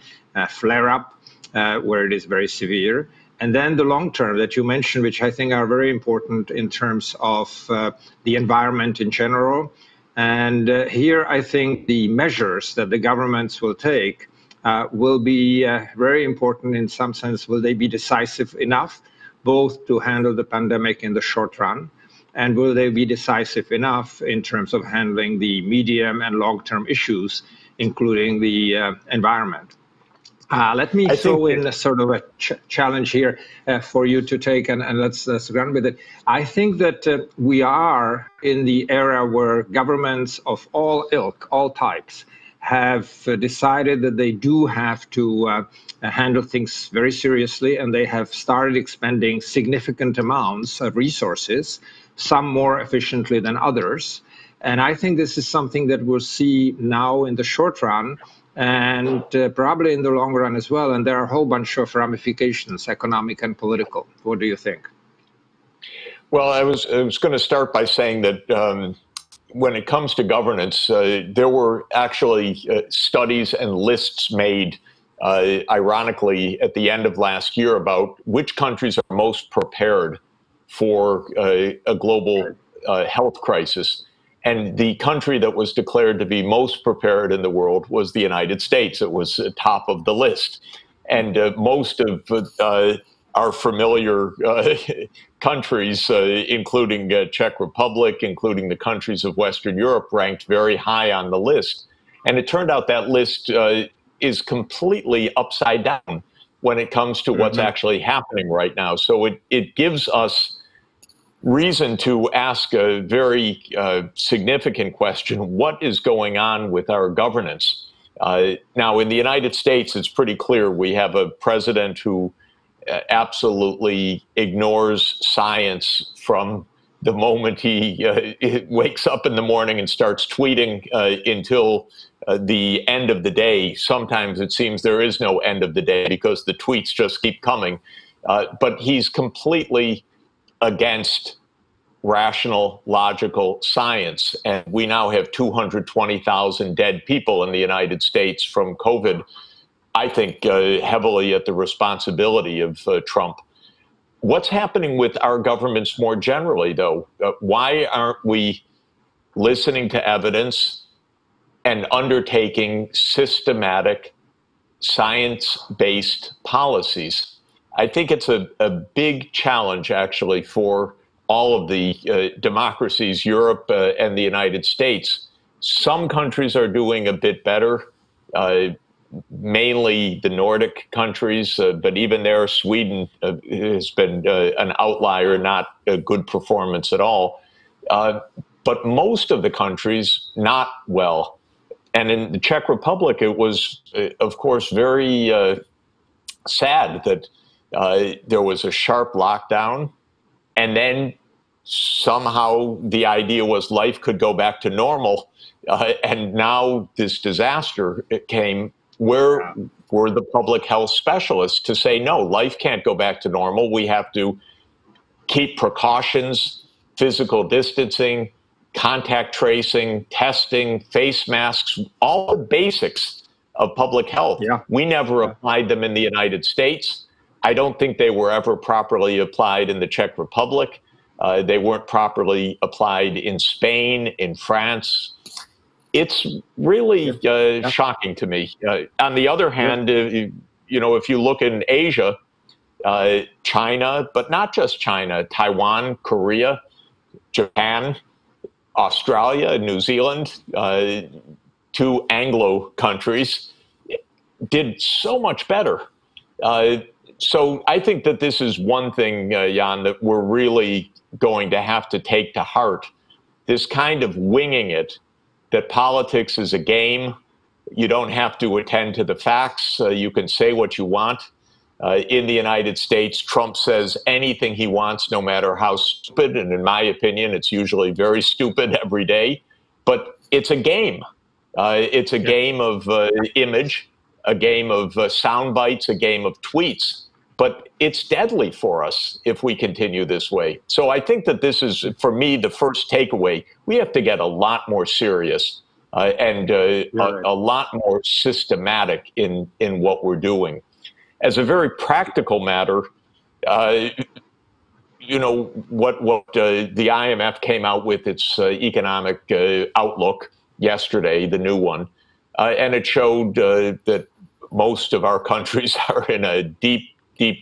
flare-up where it is very severe. And then the long term that you mentioned, which I think are very important in terms of the environment in general. And here I think the measures that the governments will take will be very important in some sense. Will they be decisive enough, both to handle the pandemic in the short run, and will they be decisive enough in terms of handling the medium and long-term issues, including the environment? Let me throw in a sort of a challenge here for you to take, and let's run with it. I think that we are in the era where governments of all ilk, all types, have decided that they do have to handle things very seriously, and they have started expending significant amounts of resources, some more efficiently than others. And I think this is something that we'll see now in the short run, and probably in the long run as well. And there are a whole bunch of ramifications, economic and political. What do you think? Well, I was going to start by saying that when it comes to governance, there were actually studies and lists made, ironically, at the end of last year about which countries are most prepared for a global health crisis. And the country that was declared to be most prepared in the world was the United States. It was top of the list. And most of our familiar countries, including Czech Republic, including the countries of Western Europe, ranked very high on the list. And it turned out that list is completely upside down when it comes to what's actually happening right now. So it gives us reason to ask a very significant question: what is going on with our governance? Now, in the United States, it's pretty clear we have a president who absolutely ignores science from the moment he wakes up in the morning and starts tweeting until the end of the day. Sometimes it seems there is no end of the day because the tweets just keep coming. But he's completely against rational, logical science. And we now have 220,000 dead people in the United States from COVID, I think heavily at the responsibility of Trump. What's happening with our governments more generally, though? Why aren't we listening to evidence and undertaking systematic, science-based policies? I think it's a big challenge, actually, for all of the democracies, Europe and the United States. Some countries are doing a bit better, mainly the Nordic countries, but even there, Sweden has been an outlier, not a good performance at all. But most of the countries, not well. And in the Czech Republic, it was, of course, very sad that there was a sharp lockdown. and then somehow the idea was life could go back to normal, and now this disaster came. Where were the public health specialists to say, no, life can't go back to normal? We have to keep precautions, physical distancing, contact tracing, testing, face masks, all the basics of public health. We never applied them in the United States. I don't think they were ever properly applied in the Czech Republic. They weren't properly applied in Spain, in France. It's really shocking to me. On the other hand, you know, if you look in Asia, China, but not just China, Taiwan, Korea, Japan, Australia, New Zealand, 2 Anglo countries, did so much better. So I think that this is one thing, Jan, that we're really going to have to take to heart. This kind of winging it, that politics is a game. You don't have to attend to the facts. You can say what you want. In the United States, Trump says anything he wants, no matter how stupid. And in my opinion, it's usually very stupid every day. But it's a game. It's a game of image, a game of sound bites, a game of tweets. But it's deadly for us if we continue this way. So I think that this is, for me, the first takeaway. We have to get a lot more serious and a lot more systematic in what we're doing. As a very practical matter, you know, what the IMF came out with its economic outlook yesterday, the new one, and it showed that most of our countries are in a deep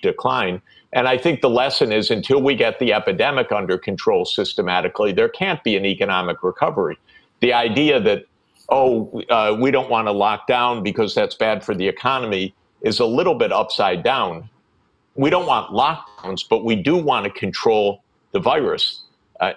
decline. And I think the lesson is, until we get the epidemic under control systematically, there can't be an economic recovery. The idea that, we don't want to lock down because that's bad for the economy is a little bit upside down. We don't want lockdowns, but we do want to control the virus.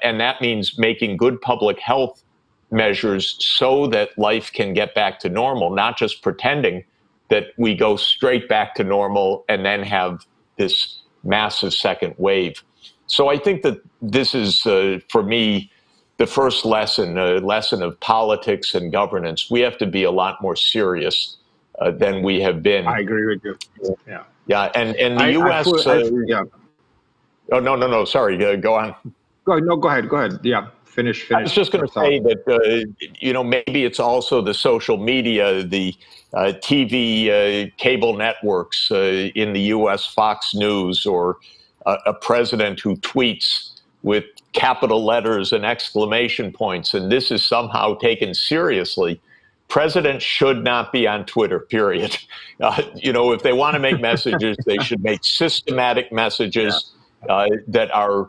And that means making good public health measures so that life can get back to normal, not just pretending that we go straight back to normal and then have this massive second wave. So I think that this is, for me, the first lesson, a lesson of politics and governance. We have to be a lot more serious than we have been. I agree with you. Yeah, and the U.S. Oh, no, sorry, go on. Go ahead. Yeah, finish. I was just going to say that, you know, maybe it's also the social media, the TV cable networks in the U.S., Fox News, or a president who tweets with capital letters and exclamation points, and this is somehow taken seriously. Presidents should not be on Twitter, period. You know, if they want to make messages, they should make systematic messages that are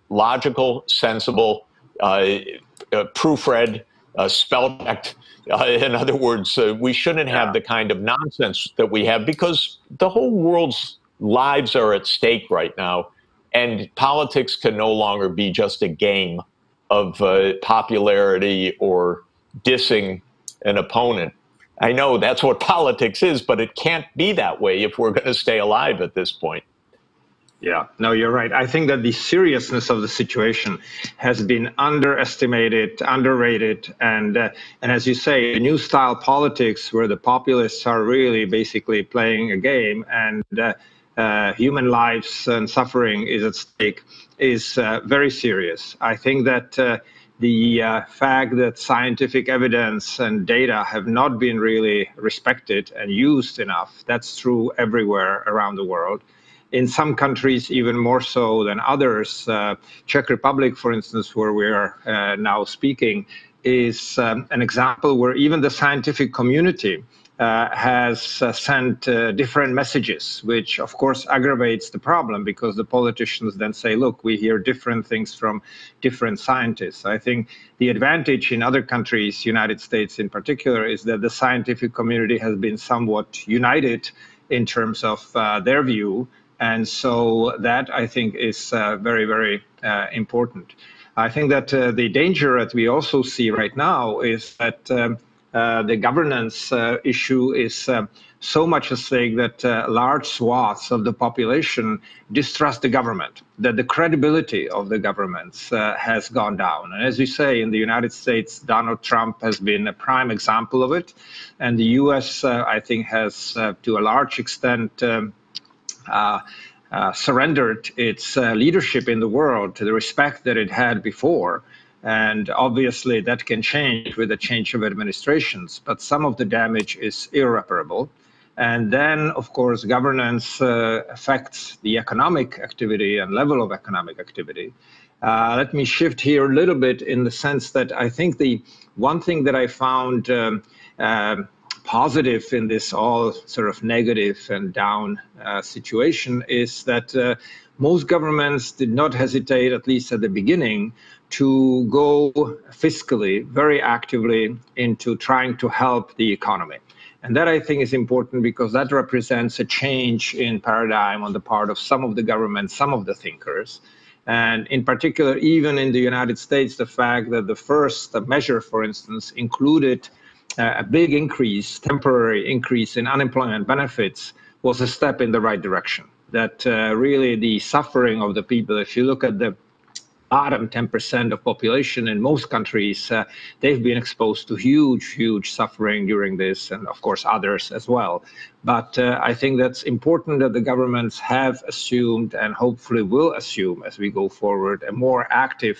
logical, sensible, proofread, spell checked. In other words, we shouldn't have the kind of nonsense that we have, because the whole world's lives are at stake right now. And politics can no longer be just a game of popularity or dissing an opponent. I know that's what politics is, but it can't be that way if we're going to stay alive at this point. Yeah, no, you're right. I think that the seriousness of the situation has been underestimated, underrated, and as you say, a new style politics where the populists are really basically playing a game, and human lives and suffering is at stake, is very serious. I think that the fact that scientific evidence and data have not been really respected and used enough, that's true everywhere around the world. In some countries, even more so than others. Czech Republic, for instance, where we are now speaking, is an example where even the scientific community has sent different messages, which of course aggravates the problem, because the politicians then say, look, we hear different things from different scientists. I think the advantage in other countries, United States in particular, is that the scientific community has been somewhat united in terms of their view. And so that, I think, is very, very important. I think that the danger that we also see right now is that the governance issue is so much a thing that large swaths of the population distrust the government, that the credibility of the governments has gone down. And as you say, in the United States, Donald Trump has been a prime example of it. And the US, I think, has to a large extent surrendered its leadership in the world to the respect that it had before. And obviously that can change with the change of administrations, but some of the damage is irreparable. And then, of course, governance affects the economic activity and level of economic activity. Let me shift here a little bit in the sense that I think the one thing that I found positive in this all sort of negative and down situation is that most governments did not hesitate, at least at the beginning, to go fiscally very actively into trying to help the economy. And that, I think, is important because that represents a change in paradigm on the part of some of the governments, some of the thinkers. And in particular, even in the United States, the fact that the first measure, for instance, included a big increase, temporary increase in unemployment benefits was a step in the right direction. That really the suffering of the people, if you look at the bottom 10% of population in most countries, they've been exposed to huge suffering during this, and of course others as well. But I think that's important that the governments have assumed and hopefully will assume as we go forward a more active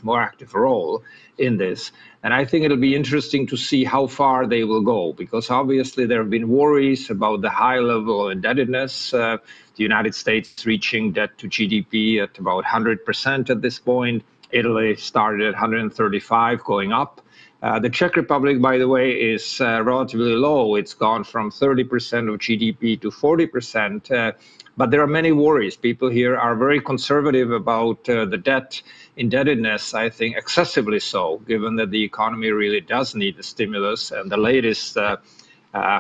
more active role in this. And I think it'll be interesting to see how far they will go, because obviously there have been worries about the high level of indebtedness. The United States reaching debt to GDP at about 100% at this point. Italy started at 135, going up. The Czech Republic, by the way, is relatively low. It's gone from 30% of GDP to 40%. But there are many worries. People here are very conservative about the debt indebtedness, I think excessively so, given that the economy really does need the stimulus. And the latest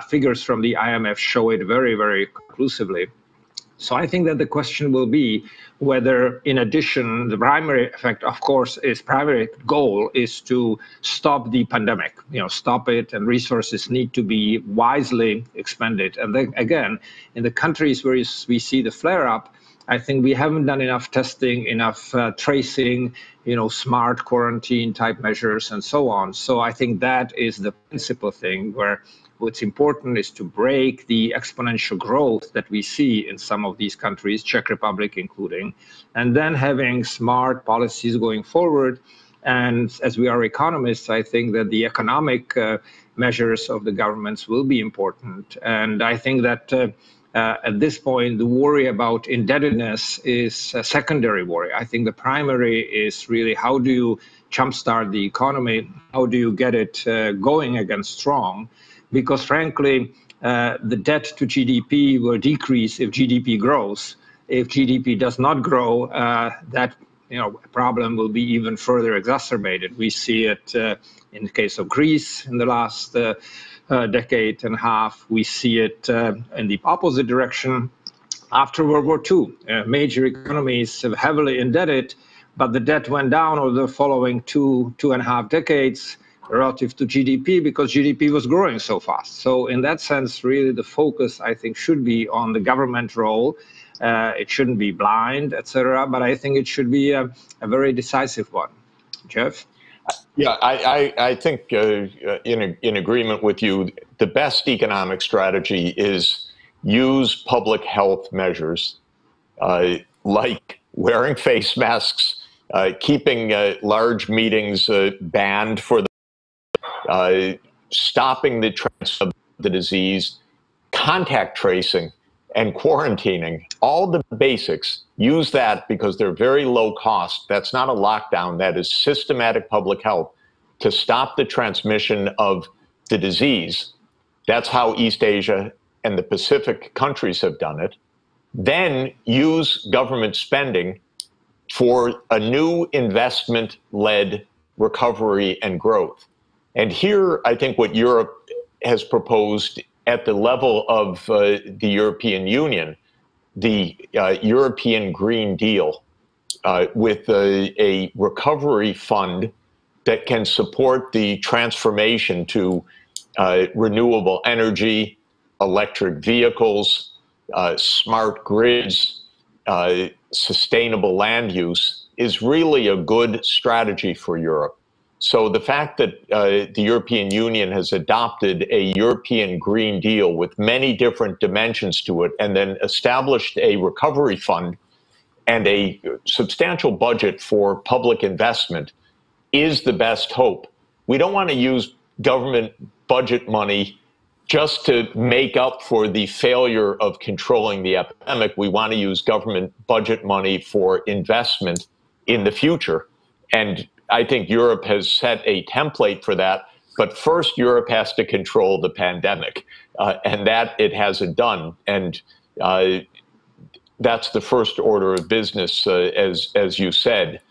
figures from the IMF show it very conclusively. So I think that the question will be whether, in addition, the primary effect, of course, primary goal is to stop the pandemic, stop it, and resources need to be wisely expended. And then again, in the countries where we see the flare-up, I think we haven't done enough testing, enough tracing, smart quarantine type measures and so on. So I think that is the principal thing where what's important is to break the exponential growth that we see in some of these countries, Czech Republic including, and then having smart policies going forward. And as we are economists, I think that the economic measures of the governments will be important. And I think that at this point, the worry about indebtedness is a secondary worry. I think the primary is really how do you jumpstart the economy? How do you get it going again strong? Because frankly, the debt to GDP will decrease if GDP grows. If GDP does not grow, that problem will be even further exacerbated. We see it in the case of Greece in the last decade and a half. We see it in the opposite direction after World War II. Major economies have heavily indebted, but the debt went down over the following two and a half decades relative to GDP because GDP was growing so fast. So in that sense, really the focus, I think, should be on the government role. It shouldn't be blind, etc. But I think it should be a very decisive one. Jeff? Yeah, I think in agreement with you, the best economic strategy is use public health measures like wearing face masks, keeping large meetings banned for stopping the transmission of the disease, contact tracing, and quarantining, all the basics. Use that because they're very low cost. That's not a lockdown. That is systematic public health to stop the transmission of the disease. That's how East Asia and the Pacific countries have done it. Then use government spending for a new investment-led recovery and growth. And here, I think what Europe has proposed at the level of the European Union, the European Green Deal, with a recovery fund that can support the transformation to renewable energy, electric vehicles, smart grids, sustainable land use is really a good strategy for Europe. So the fact that the European Union has adopted a European Green Deal with many different dimensions to it, and then established a recovery fund and a substantial budget for public investment, is the best hope. We don't want to use government budget money just to make up for the failure of controlling the epidemic. We want to use government budget money for investment in the future. And I think Europe has set a template for that. But first, Europe has to control the pandemic, and that it hasn't done. And that's the first order of business, as you said.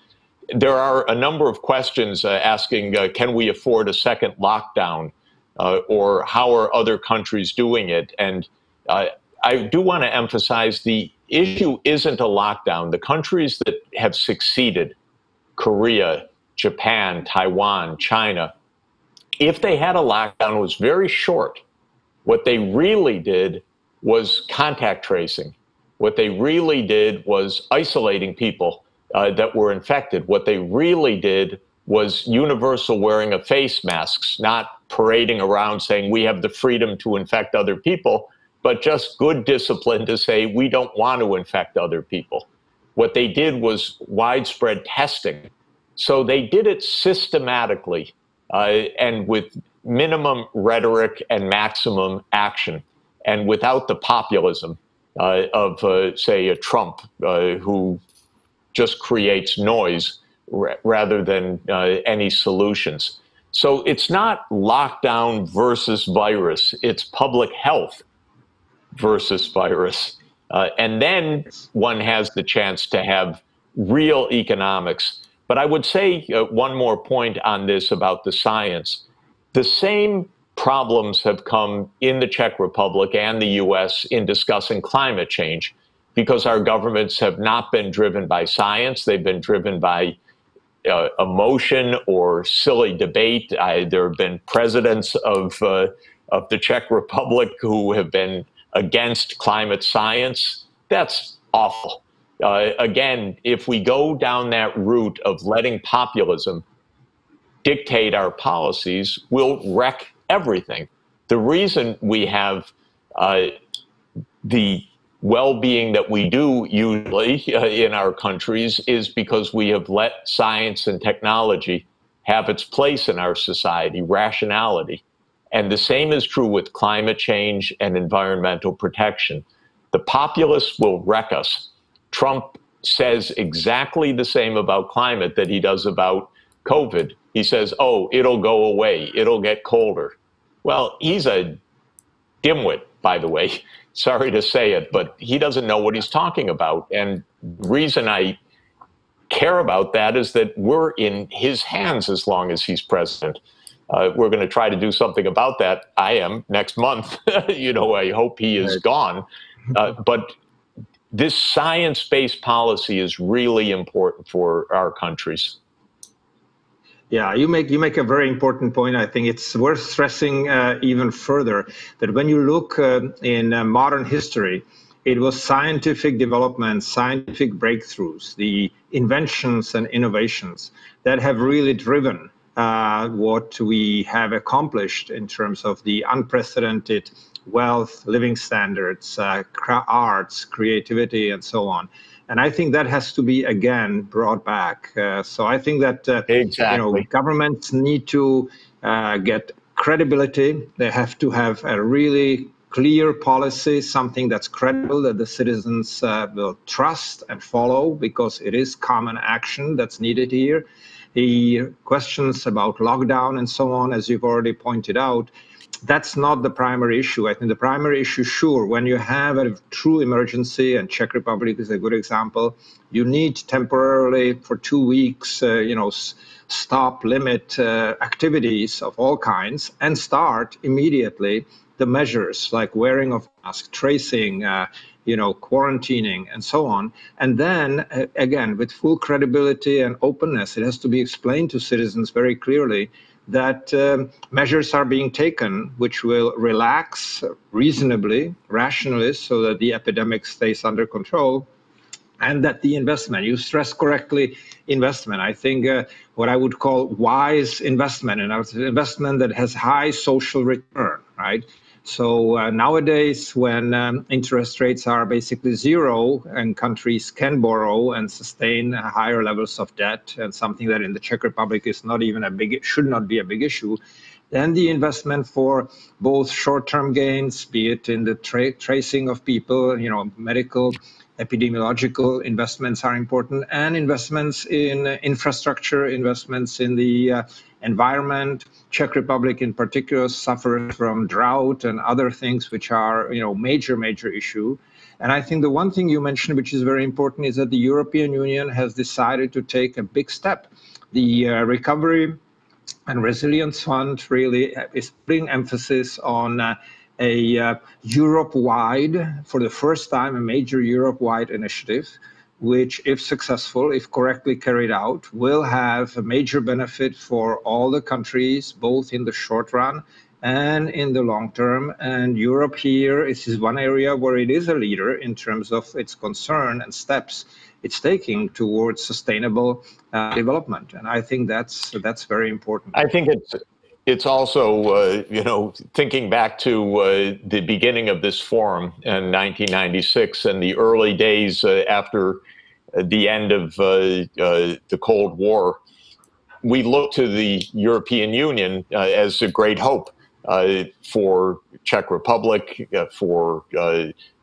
There are a number of questions asking, can we afford a second lockdown? Or how are other countries doing it? And I do want to emphasize the issue isn't a lockdown. The countries that have succeeded, Korea, Japan, Taiwan, China, if they had a lockdown, it was very short. What they really did was contact tracing. What they really did was isolating people that were infected. What they really did was universal wearing of face masks, not parading around saying we have the freedom to infect other people, but just good discipline to say we don't want to infect other people. What they did was widespread testing. So they did it systematically and with minimum rhetoric and maximum action, and without the populism of, say, a Trump who just creates noise rather than any solutions. So it's not lockdown versus virus, it's public health versus virus. And then one has the chance to have real economics. But I would say one more point on this about the science. The same problems have come in the Czech Republic and the US in discussing climate change, because our governments have not been driven by science. They've been driven by emotion or silly debate. There have been presidents of the Czech Republic who have been against climate science. That's awful. Again, if we go down that route of letting populism dictate our policies, we'll wreck everything. The reason we have the well-being that we do usually in our countries is because we have let science and technology have its place in our society, rationality. And the same is true with climate change and environmental protection. The populists will wreck us. Trump says exactly the same about climate that he does about COVID. He says, oh, it'll go away, it'll get colder. Well, he's a dimwit, by the way. Sorry to say it, but he doesn't know what he's talking about. And the reason I care about that is that we're in his hands as long as he's president. We're going to try to do something about that. I am next month. I hope he is gone. But this science-based policy is really important for our countries. Yeah, you make a very important point. I think it's worth stressing even further that when you look in modern history, it was scientific development, scientific breakthroughs, the inventions and innovations that have really driven what we have accomplished in terms of the unprecedented wealth, living standards, arts, creativity, and so on. And I think that has to be, again, brought back. So I think that governments need to get credibility. They have to have a really clear policy, something that's credible, that the citizens will trust and follow, because it is common action that's needed here. The questions about lockdown and so on, as you've already pointed out, that's not the primary issue. I think the primary issue, sure, when you have a true emergency, and Czech Republic is a good example, you need temporarily for 2 weeks, stop, limit activities of all kinds, and start immediately the measures like wearing of masks, tracing, quarantining and so on. And then, again, with full credibility and openness, it has to be explained to citizens very clearly that measures are being taken which will relax reasonably, rationally, so that the epidemic stays under control, and that the investment, you stress correctly, investment, I think what I would call wise investment, and investment that has high social return, right? So nowadays, when interest rates are basically zero and countries can borrow and sustain higher levels of debt, and something that in the Czech Republic is not even should not be a big issue, then the investment for both short-term gains, be it in the tracing of people, medical, epidemiological investments are important, and investments in infrastructure, investments in the environment. Czech Republic in particular suffers from drought and other things which are, major issue. And I think the one thing you mentioned, which is very important, is that the European Union has decided to take a big step. The Recovery and Resilience Fund really is putting emphasis on a Europe-wide, for the first time, a major Europe-wide initiative, which, if successful, if correctly carried out, will have a major benefit for all the countries, both in the short run and in the long term. And Europe here is one area where it is a leader in terms of its concern and steps it's taking towards sustainable development. And I think that's very important. I think it's also, thinking back to the beginning of this forum in 1996 and the early days after the end of the Cold War, we look to the European Union as a great hope for Czech Republic, for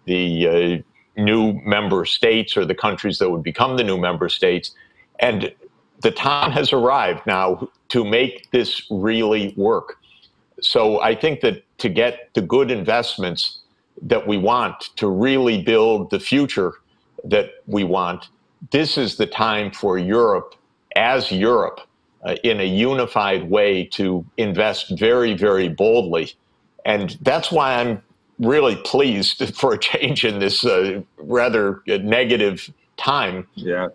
the new member states or the countries that would become the new member states. And the time has arrived now to make this really work. So I think that to get the good investments that we want to really build the future that we want, this is the time for Europe as Europe in a unified way to invest very, very boldly. And that's why I'm really pleased for a change in this rather negative time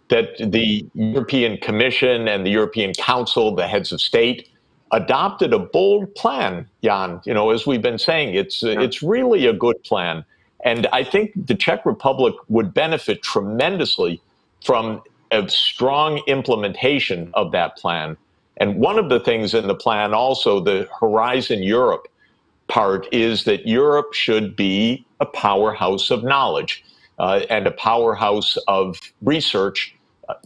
that the European Commission and the European Council, the heads of state, adopted a bold plan, Jan. As we've been saying, it's really a good plan. And I think the Czech Republic would benefit tremendously from a strong implementation of that plan. And one of the things in the plan also, the Horizon Europe part, is that Europe should be a powerhouse of knowledge and a powerhouse of research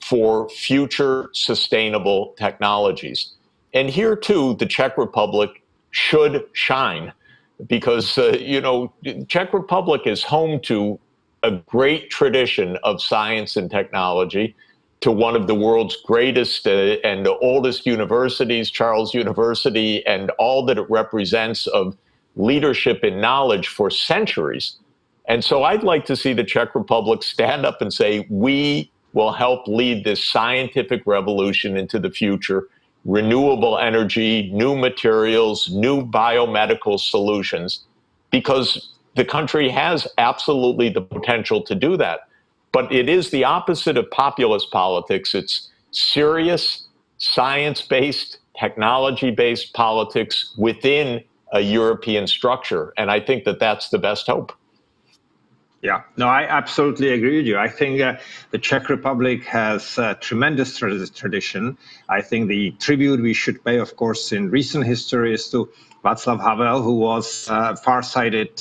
for future sustainable technologies. And here, too, the Czech Republic should shine because, Czech Republic is home to a great tradition of science and technology, to one of the world's greatest and oldest universities, Charles University, and all that it represents of leadership in knowledge for centuries. And so I'd like to see the Czech Republic stand up and say, we will help lead this scientific revolution into the future, renewable energy, new materials, new biomedical solutions, because the country has absolutely the potential to do that. But it is the opposite of populist politics. It's serious, science-based, technology-based politics within a European structure. And I think that that's the best hope. Yeah, no, I absolutely agree with you. I think the Czech Republic has tremendous tradition. I think the tribute we should pay, of course, in recent history is to Václav Havel, who was a far-sighted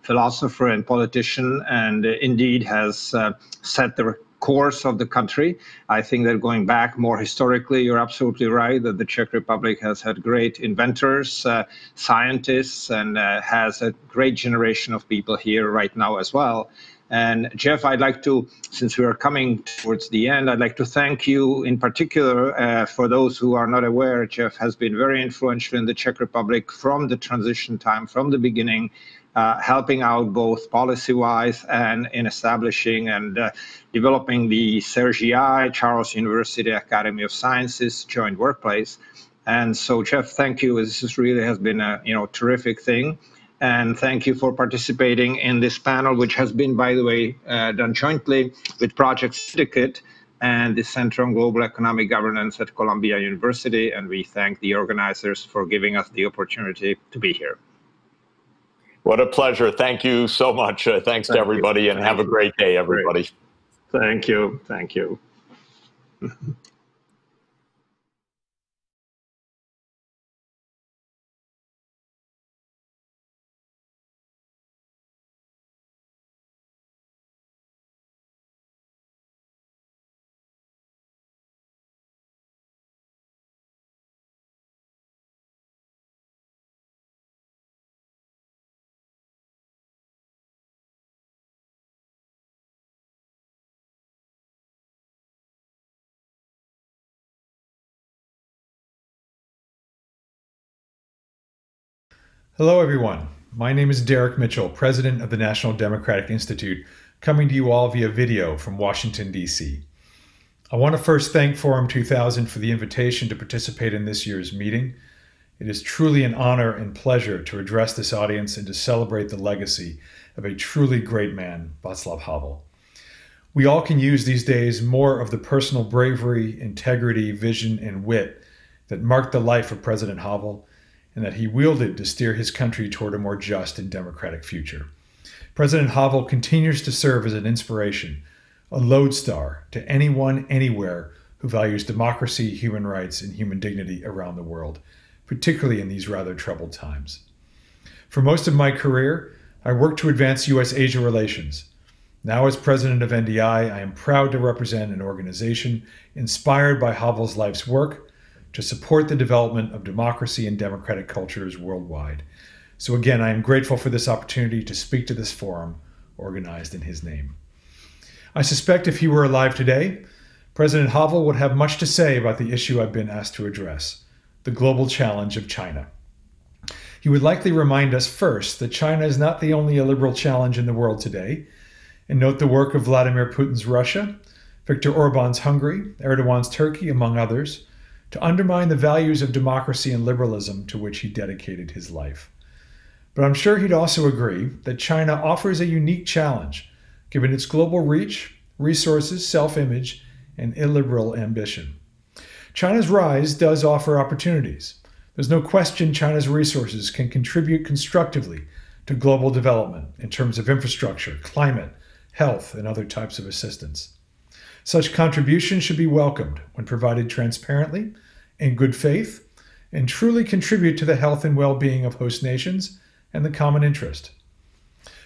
philosopher and politician, and indeed has set the course of the country. I think that going back more historically, you're absolutely right that the Czech Republic has had great inventors, scientists, and has a great generation of people here right now as well. And Jeff, I'd like to, since we are coming towards the end, I'd like to thank you in particular. For those who are not aware, Jeff has been very influential in the Czech Republic from the transition time, from the beginning, helping out both policy-wise and in establishing and developing the CERGI, Charles University Academy of Sciences joint workplace. And so, Jeff, thank you. This really has been a terrific thing. and thank you for participating in this panel, which has been, by the way, done jointly with Project Syndicate and the Center on Global Economic Governance at Columbia University, and we thank the organizers for giving us the opportunity to be here. What a pleasure. Thank you so much. Thanks to everybody, and have a great day, everybody. Thank you. Thank you. Hello, everyone. My name is Derek Mitchell, president of the National Democratic Institute, coming to you all via video from Washington, D.C. I want to first thank Forum 2000 for the invitation to participate in this year's meeting. It is truly an honor and pleasure to address this audience and to celebrate the legacy of a truly great man, Václav Havel. We all can use these days more of the personal bravery, integrity, vision, and wit that marked the life of President Havel, and that he wielded to steer his country toward a more just and democratic future. President Havel continues to serve as an inspiration, a lodestar to anyone, anywhere who values democracy, human rights, and human dignity around the world, particularly in these rather troubled times. For most of my career, I worked to advance U.S.-Asia relations. Now as president of NDI, I am proud to represent an organization inspired by Havel's life's work to support the development of democracy and democratic cultures worldwide. So again, I am grateful for this opportunity to speak to this forum organized in his name. I suspect if he were alive today, President Havel would have much to say about the issue I've been asked to address, the global challenge of China. He would likely remind us first that China is not the only illiberal challenge in the world today, and note the work of Vladimir Putin's Russia, Viktor Orban's Hungary, Erdogan's Turkey, among others, to undermine the values of democracy and liberalism to which he dedicated his life. But I'm sure he'd also agree that China offers a unique challenge, given its global reach, resources, self-image, and illiberal ambition. China's rise does offer opportunities. There's no question China's resources can contribute constructively to global development in terms of infrastructure, climate, health, and other types of assistance. Such contributions should be welcomed when provided transparently, in good faith, and truly contribute to the health and well-being of host nations and the common interest.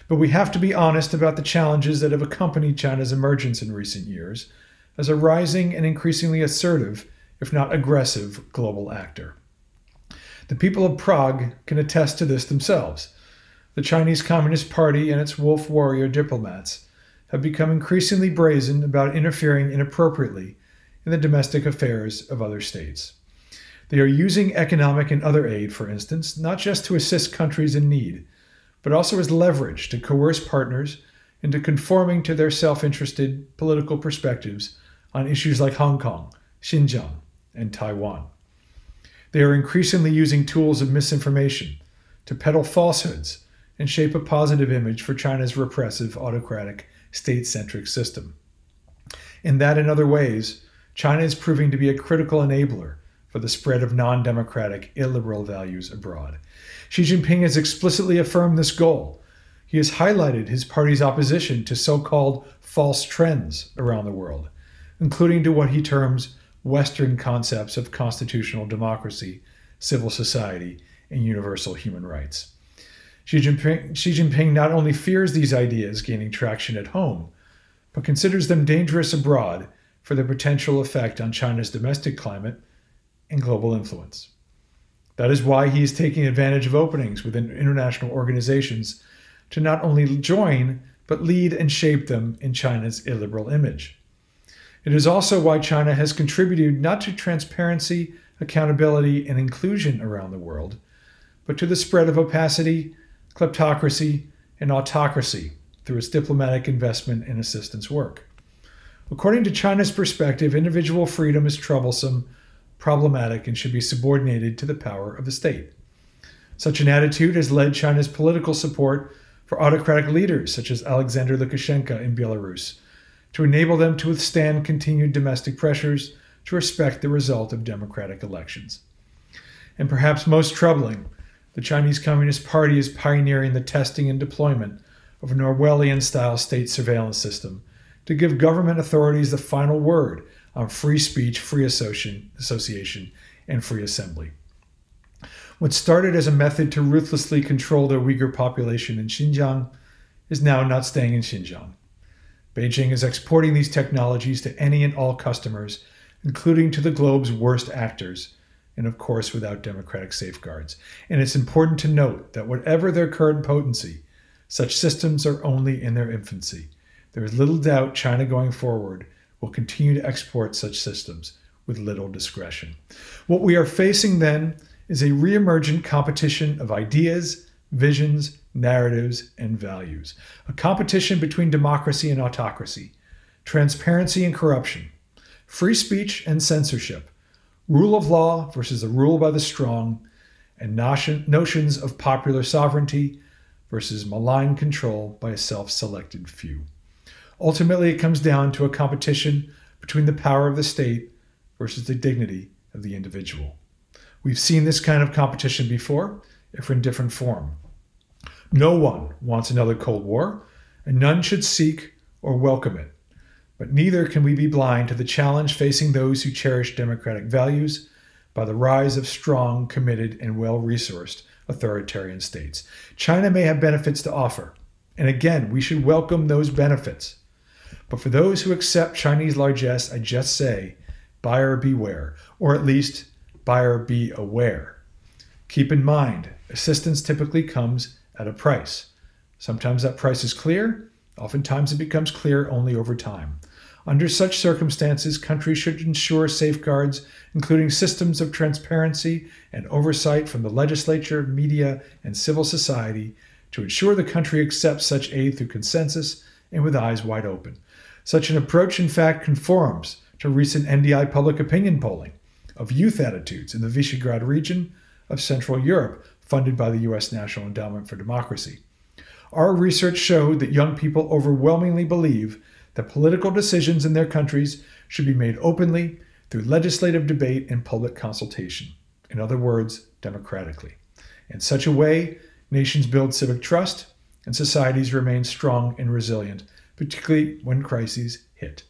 But we have to be honest about the challenges that have accompanied China's emergence in recent years as a rising and increasingly assertive, if not aggressive, global actor. The people of Prague can attest to this themselves. The Chinese Communist Party and its wolf warrior diplomats have become increasingly brazen about interfering inappropriately in the domestic affairs of other states. They are using economic and other aid, for instance, not just to assist countries in need, but also as leverage to coerce partners into conforming to their self-interested political perspectives on issues like Hong Kong, Xinjiang, and Taiwan. They are increasingly using tools of misinformation to peddle falsehoods and shape a positive image for China's repressive, autocratic, state-centric system. In that and other ways, China is proving to be a critical enabler for the spread of non-democratic, illiberal values abroad. Xi Jinping has explicitly affirmed this goal. He has highlighted his party's opposition to so-called false trends around the world, including to what he terms Western concepts of constitutional democracy, civil society, and universal human rights. Xi Jinping not only fears these ideas gaining traction at home, but considers them dangerous abroad for their potential effect on China's domestic climate and global influence. That is why he is taking advantage of openings within international organizations to not only join, but lead and shape them in China's illiberal image. It is also why China has contributed not to transparency, accountability, and inclusion around the world, but to the spread of opacity, kleptocracy, and autocracy through its diplomatic investment and assistance work. According to China's perspective, individual freedom is troublesome, problematic, and should be subordinated to the power of the state. Such an attitude has led China's political support for autocratic leaders such as Alexander Lukashenko in Belarus, to enable them to withstand continued domestic pressures to respect the result of democratic elections. And perhaps most troubling, the Chinese Communist Party is pioneering the testing and deployment of an Orwellian-style state surveillance system to give government authorities the final word on free speech, free association, and free assembly. What started as a method to ruthlessly control the Uyghur population in Xinjiang is now not staying in Xinjiang. Beijing is exporting these technologies to any and all customers, including to the globe's worst actors, and of course without democratic safeguards. And it's important to note that whatever their current potency, such systems are only in their infancy. There is little doubt China going forward will continue to export such systems with little discretion. What we are facing then is a reemergent competition of ideas, visions, narratives, and values. A competition between democracy and autocracy, transparency and corruption, free speech and censorship, rule of law versus the rule by the strong, and notions of popular sovereignty versus malign control by a self-selected few. Ultimately, it comes down to a competition between the power of the state versus the dignity of the individual. We've seen this kind of competition before, if in different form. No one wants another Cold War, and none should seek or welcome it. But neither can we be blind to the challenge facing those who cherish democratic values by the rise of strong, committed, and well-resourced authoritarian states. China may have benefits to offer, and again, we should welcome those benefits. But for those who accept Chinese largesse, I just say, buyer beware, or at least buyer be aware. Keep in mind, assistance typically comes at a price. Sometimes that price is clear, oftentimes it becomes clear only over time. Under such circumstances, countries should ensure safeguards, including systems of transparency and oversight from the legislature, media, and civil society, to ensure the country accepts such aid through consensus and with eyes wide open. Such an approach, in fact, conforms to recent NDI public opinion polling of youth attitudes in the Visegrad region of Central Europe, funded by the U.S. National Endowment for Democracy. Our research showed that young people overwhelmingly believe that political decisions in their countries should be made openly through legislative debate and public consultation. In other words, democratically. In such a way, nations build civic trust and societies remain strong and resilient, particularly when crises hit.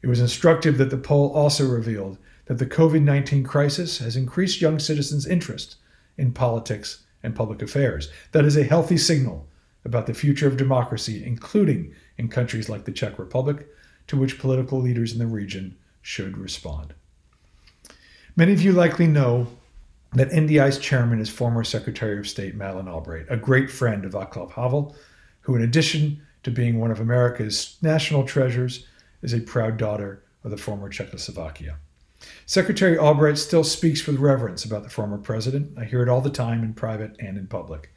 It was instructive that the poll also revealed that the COVID-19 crisis has increased young citizens' interest in politics and public affairs. That is a healthy signal about the future of democracy, including in countries like the Czech Republic, to which political leaders in the region should respond. Many of you likely know that NDI's chairman is former Secretary of State Madeleine Albright, a great friend of Václav Havel, who in addition to being one of America's national treasures, is a proud daughter of the former Czechoslovakia. Secretary Albright still speaks with reverence about the former president. I hear it all the time in private and in public.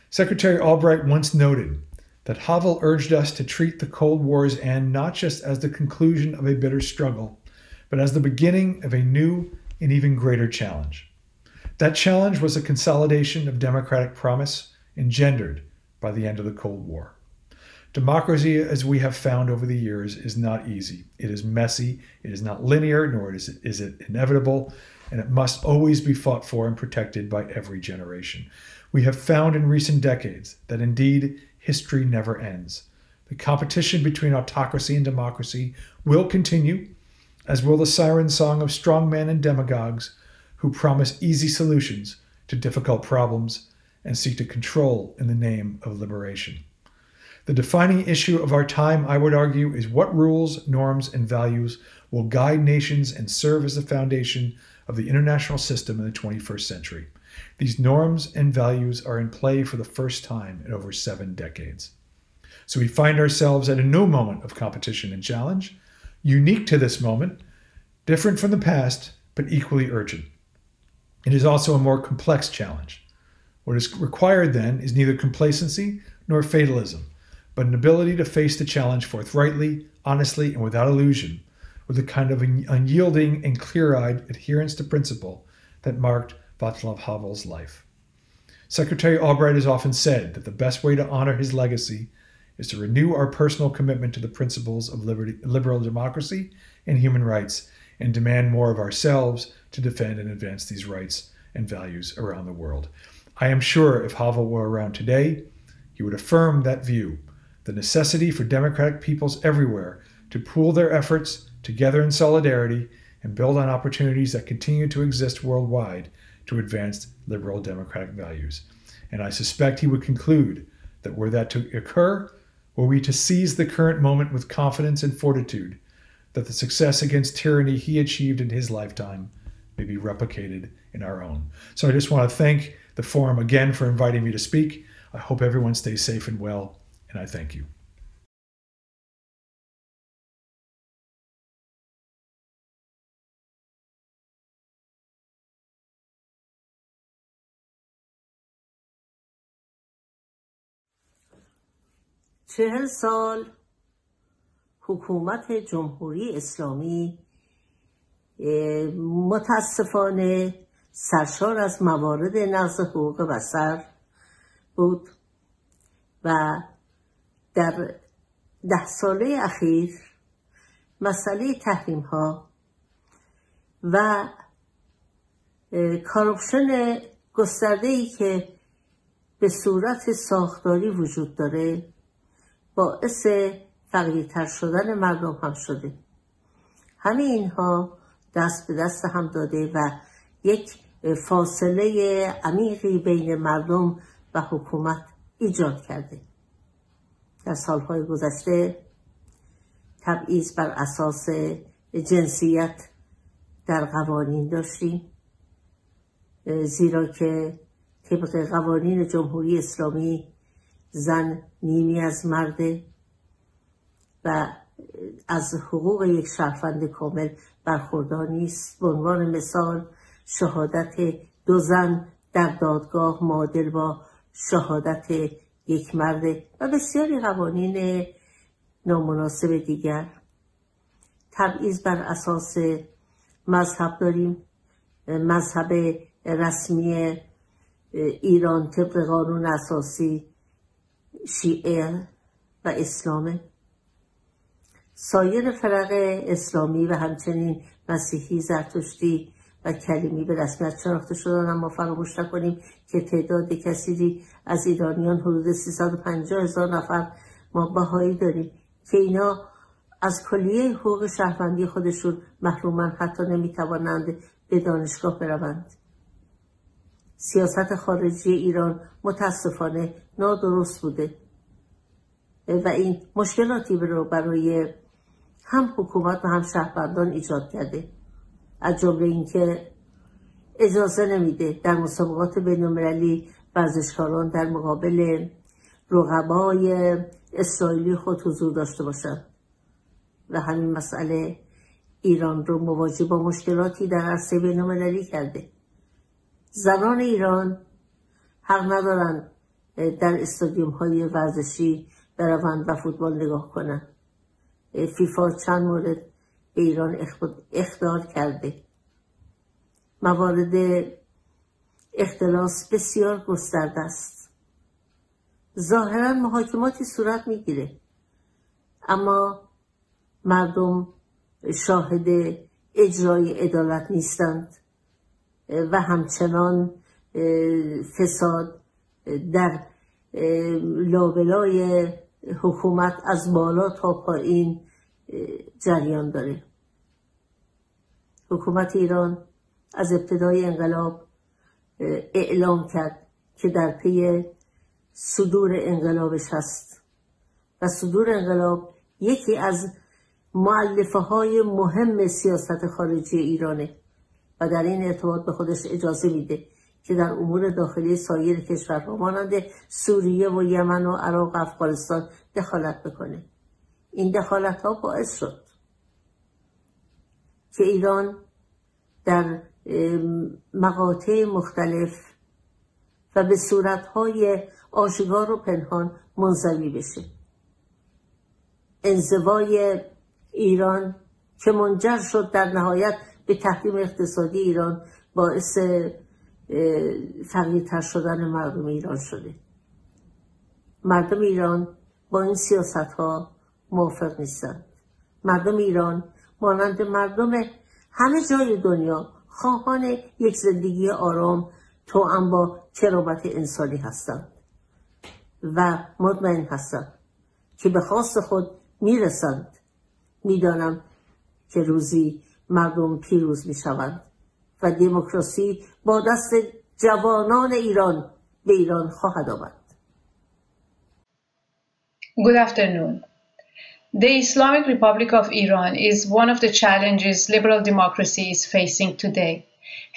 Secretary Albright once noted that Havel urged us to treat the Cold War's end not just as the conclusion of a bitter struggle, but as the beginning of a new and even greater challenge. That challenge was a consolidation of democratic promise engendered by the end of the Cold War. Democracy, as we have found over the years, is not easy. It is messy, it is not linear, nor is it inevitable, and it must always be fought for and protected by every generation. We have found in recent decades that indeed history never ends. The competition between autocracy and democracy will continue, as will the siren song of strongmen and demagogues who promise easy solutions to difficult problems and seek to control in the name of liberation. The defining issue of our time, I would argue, is what rules, norms, and values will guide nations and serve as the foundation of the international system in the 21st century. These norms and values are in play for the first time in over 7 decades. So we find ourselves at a new moment of competition and challenge, unique to this moment, different from the past, but equally urgent. It is also a more complex challenge. What is required then is neither complacency nor fatalism, but an ability to face the challenge forthrightly, honestly, and without illusion, with the kind of unyielding and clear-eyed adherence to principle that marked Václav Havel's life. Secretary Albright has often said that the best way to honor his legacy is to renew our personal commitment to the principles of liberal democracy and human rights, and demand more of ourselves to defend and advance these rights and values around the world. I am sure if Havel were around today, he would affirm that view, the necessity for democratic peoples everywhere to pool their efforts together in solidarity and build on opportunities that continue to exist worldwide to advance liberal democratic values. And I suspect he would conclude that were that to occur, were we to seize the current moment with confidence and fortitude, that the success against tyranny he achieved in his lifetime may be replicated in our own. So I just want to thank the forum again for inviting me to speak. I hope everyone stays safe and well, and I thank you. چهل سال حکومت جمهوری اسلامی متاسفانه سرشار از موارد نقض حقوق بشر بود و در 10 ساله اخیر مسئله تحریم ها و کارپشن گسترده‌ای که به صورت ساختاری وجود داره باعث فقیرتر شدن مردم هم شده. همه اینها دست به دست هم داده و یک فاصله عمیقی بین مردم و حکومت ایجاد کرده. در سالهای گذشته تبعیض بر اساس جنسیت در قوانین داشتیم، زیرا که طبق قوانین جمهوری اسلامی زن نیمی از مرده و از حقوق یک شهروند کامل برخوردار نیست. به عنوان مثال شهادت 2 زن در دادگاه معادل با شهادت یک مرد و بسیاری قوانین نامناسب دیگر. تبعیض بر اساس مذهب داریم. مذهب رسمی ایران طبق قانون اساسی شیعه و اسلامه. سایر فرق اسلامی و همچنین مسیحی، زرتشتی و کلیمی به رسمیت شناخته شدن، اما فراموش نکنیم که تعداد کثیری از ایرانیان حدود 350,000 نفر ما بهایی داریم که اینا از کلیه حقوق شهروندی خودشون محرومن، حتی نمیتوانند به دانشگاه بروند. سیاست خارجی ایران متاسفانه نادرست بوده و این مشکلاتی رو برای هم حکومت و هم شهروندان ایجاد کرده، از جمله اینکه اجازه نمیده در مسابقات بین‌المللی ورزشکاران در مقابل رقبای اسرائیلی خود حضور داشته باشند و همین مسئله ایران رو مواجه با مشکلاتی در عرصه بین‌المللی کرده. زنان ایران حق ندارن در استادیوم های ورزشی بروند و فوتبال نگاه کنند. فیفا چند مورد به ایران اخطار کرده. موارد اختلاس بسیار گسترده است. ظاهرا محاکماتی صورت میگیره، اما مردم شاهد اجرای عدالت نیستند و همچنان فساد در لابلای حکومت از بالا تا پایین جریان داره. حکومت ایران از ابتدای انقلاب اعلام کرد که در پی صدور انقلابش هست و صدور انقلاب یکی از مؤلفه های مهم سیاست خارجی ایرانه و در این ارتباط به خودش اجازه میده که در امور داخلی سایر کشورها مانند سوریه و یمن و عراق و افغانستان دخالت بکنه. این دخالت ها باعث شد که ایران در مقاطع مختلف و به صورتهای آشکار و پنهان منزوی بشه. انزوای ایران که منجر شد در نهایت به تحریم اقتصادی ایران باعث فقیرتر شدن مردم ایران شده. مردم ایران با این سیاست ها موافق نیستند. مردم ایران مانند مردم همه جای دنیا خواهان یک زندگی آرام توأم با کرامت انسانی هستند و مطمئن هستند که به خواست خود میرسند. میدانم که روزی مردم پیروز میشوند و دموکراسی با دست جوانان ایران به ایران خواهد آمد. Good afternoon. The Islamic Republic of Iran is one of the challenges liberal democracy is facing today.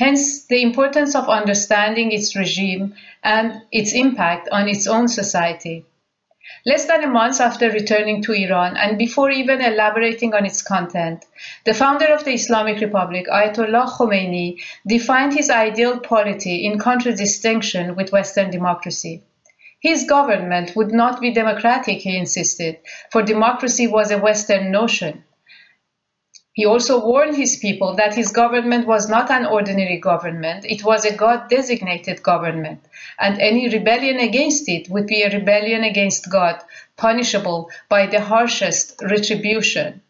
Hence, the importance of understanding its regime and its impact on its own society. Less than a month after returning to Iran, and before even elaborating on its content, the founder of the Islamic Republic, Ayatollah Khomeini, defined his ideal polity in contradistinction with Western democracy. His government would not be democratic, he insisted, for democracy was a Western notion. He also warned his people that his government was not an ordinary government, it was a God-designated government, and any rebellion against it would be a rebellion against God, punishable by the harshest retribution.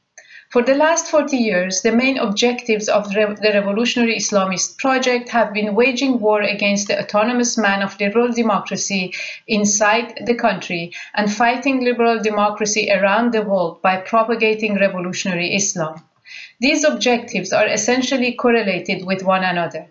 For the last 40 years, the main objectives of the revolutionary Islamist project have been waging war against the autonomous man of liberal democracy inside the country and fighting liberal democracy around the world by propagating revolutionary Islam. These objectives are essentially correlated with one another.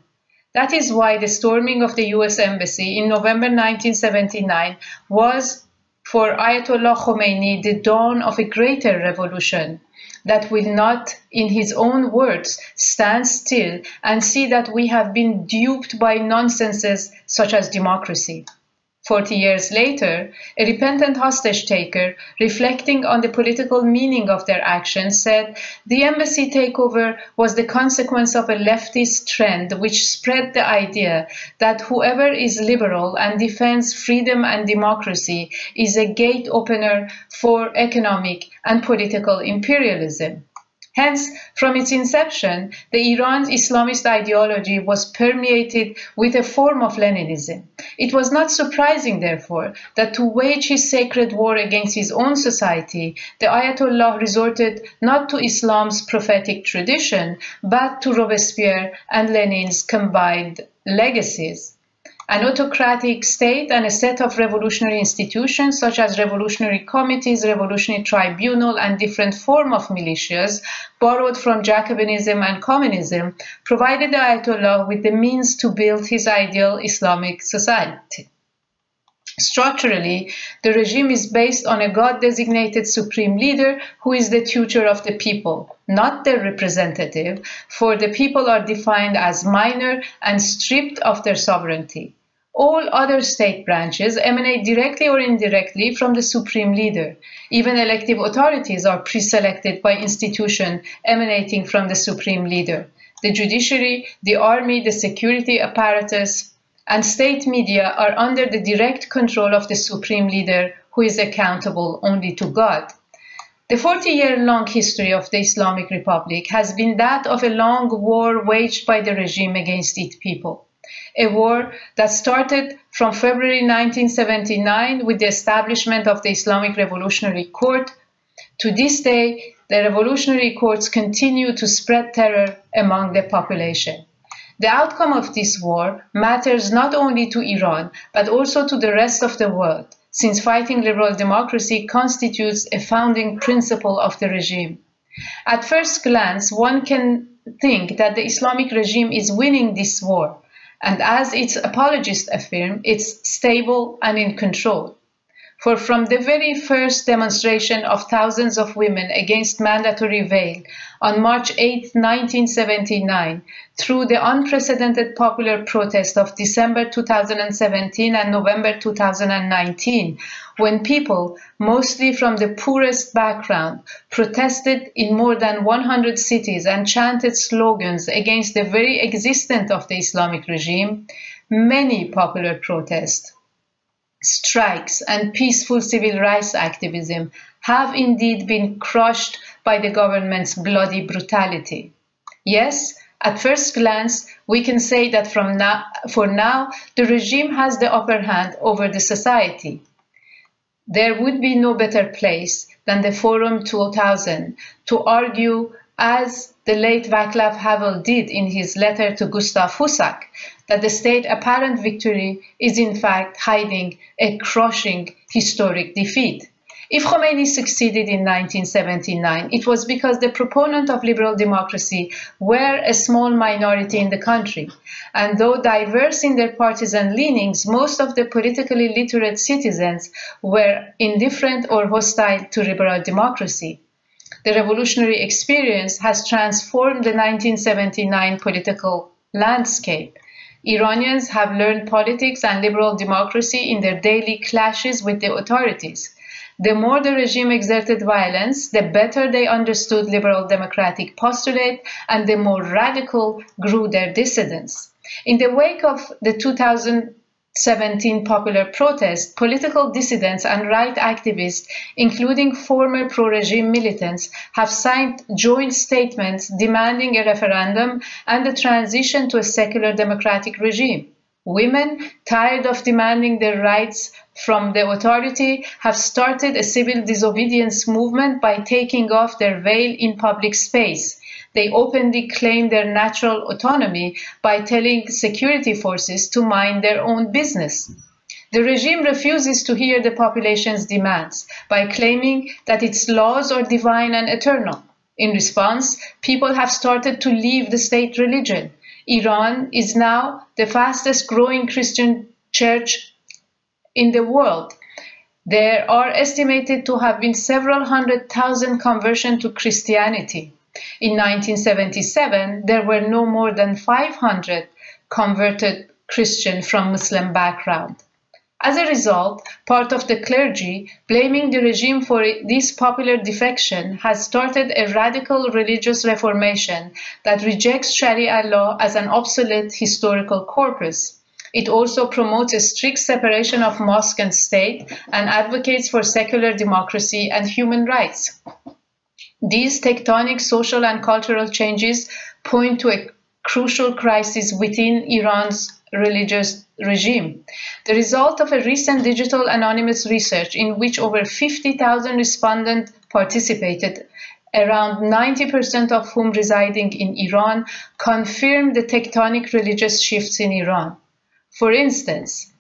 That is why the storming of the US Embassy in November 1979 was, for Ayatollah Khomeini, the dawn of a greater revolution that will not, in his own words, stand still and see that we have been duped by nonsenses such as democracy. 40 years later, a repentant hostage-taker, reflecting on the political meaning of their actions, said, "The embassy takeover was the consequence of a leftist trend which spread the idea that whoever is liberal and defends freedom and democracy is a gate opener for economic and political imperialism." Hence, from its inception, the Iran's Islamist ideology was permeated with a form of Leninism. It was not surprising, therefore, that to wage his sacred war against his own society, the Ayatollah resorted not to Islam's prophetic tradition, but to Robespierre and Lenin's combined legacies. An autocratic state and a set of revolutionary institutions such as revolutionary committees, revolutionary tribunal, and different forms of militias borrowed from Jacobinism and communism provided the Ayatollah with the means to build his ideal Islamic society. Structurally, the regime is based on a God-designated supreme leader who is the tutor of the people, not their representative, for the people are defined as minor and stripped of their sovereignty. All other state branches emanate directly or indirectly from the supreme leader. Even elective authorities are pre-selected by institutions emanating from the supreme leader. The judiciary, the army, the security apparatus, and state media are under the direct control of the supreme leader, who is accountable only to God. The 40-year-long history of the Islamic Republic has been that of a long war waged by the regime against its people. A war that started from February 1979 with the establishment of the Islamic Revolutionary Court. To this day, the revolutionary courts continue to spread terror among the population. The outcome of this war matters not only to Iran, but also to the rest of the world, since fighting liberal democracy constitutes a founding principle of the regime. At first glance, one can think that the Islamic regime is winning this war, and as its apologists affirm, it's stable and in control. For from the very first demonstration of thousands of women against mandatory veil on March 8, 1979, through the unprecedented popular protest of December 2017 and November 2019, when people, mostly from the poorest background, protested in more than 100 cities and chanted slogans against the very existence of the Islamic regime, many popular protests, strikes, and peaceful civil rights activism have indeed been crushed by the government's bloody brutality. Yes, At first glance, we can say that for now, the regime has the upper hand over the society. There would be no better place than the Forum 2000 to argue, as the late Václav Havel did in his letter to Gustav Husak, that the state apparent victory is in fact hiding a crushing historic defeat. If Khomeini succeeded in 1979, it was because the proponents of liberal democracy were a small minority in the country. And though diverse in their partisan leanings, most of the politically literate citizens were indifferent or hostile to liberal democracy. The revolutionary experience has transformed the 1979 political landscape. Iranians have learned politics and liberal democracy in their daily clashes with the authorities. The more the regime exerted violence, the better they understood liberal democratic postulate, and the more radical grew their dissidence. In the wake of the 2017 popular protest, political dissidents and right activists, including former pro-regime militants, have signed joint statements demanding a referendum and the transition to a secular democratic regime. Women, tired of demanding their rights from the authority, have started a civil disobedience movement by taking off their veil in public space. They openly claim their natural autonomy by telling security forces to mind their own business. The regime refuses to hear the population's demands by claiming that its laws are divine and eternal. In response, people have started to leave the state religion. Iran is now the fastest growing Christian church in the world. There are estimated to have been several 100,000 conversions to Christianity. In 1977, there were no more than 500 converted Christians from Muslim background. As a result, part of the clergy, blaming the regime for this popular defection, has started a radical religious reformation that rejects Sharia law as an obsolete historical corpus. It also promotes a strict separation of mosque and state and advocates for secular democracy and human rights. These tectonic social and cultural changes point to a crucial crisis within Iran's religious regime. The result of a recent digital anonymous research in which over 50,000 respondents participated, around 90% of whom residing in Iran, confirmed the tectonic religious shifts in Iran. For instance,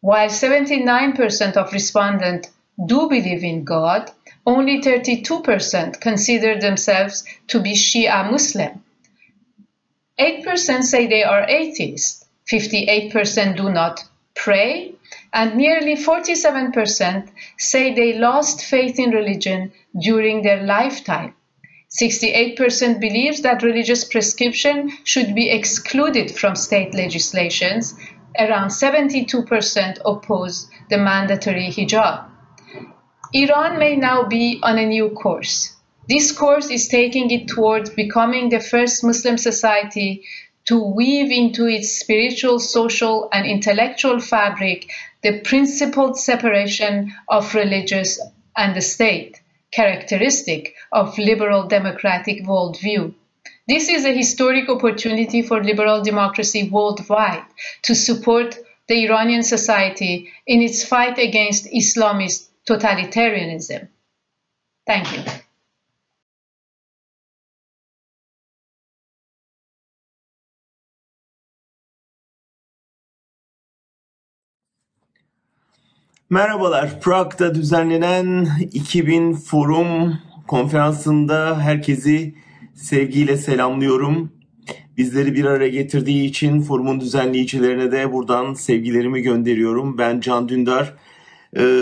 while 79% of respondents do believe in God, only 32% consider themselves to be Shia Muslim. 8% say they are atheists. 58% do not pray, and nearly 47% say they lost faith in religion during their lifetime. 68% believes that religious prescription should be excluded from state legislations. Around 72% oppose the mandatory hijab. Iran may now be on a new course. This course is taking it towards becoming the first Muslim society to weave into its spiritual, social, and intellectual fabric the principled separation of religious and the state, characteristic of liberal democratic worldview. This is a historic opportunity for liberal democracy worldwide to support the Iranian society in its fight against Islamist totalitarianism. Thank you. Merhabalar, Prag'da düzenlenen 2000 Forum konferansında herkesi sevgiyle selamlıyorum. Bizleri bir araya getirdiği için forumun düzenleyicilerine de buradan sevgilerimi gönderiyorum. Ben Can Dündar,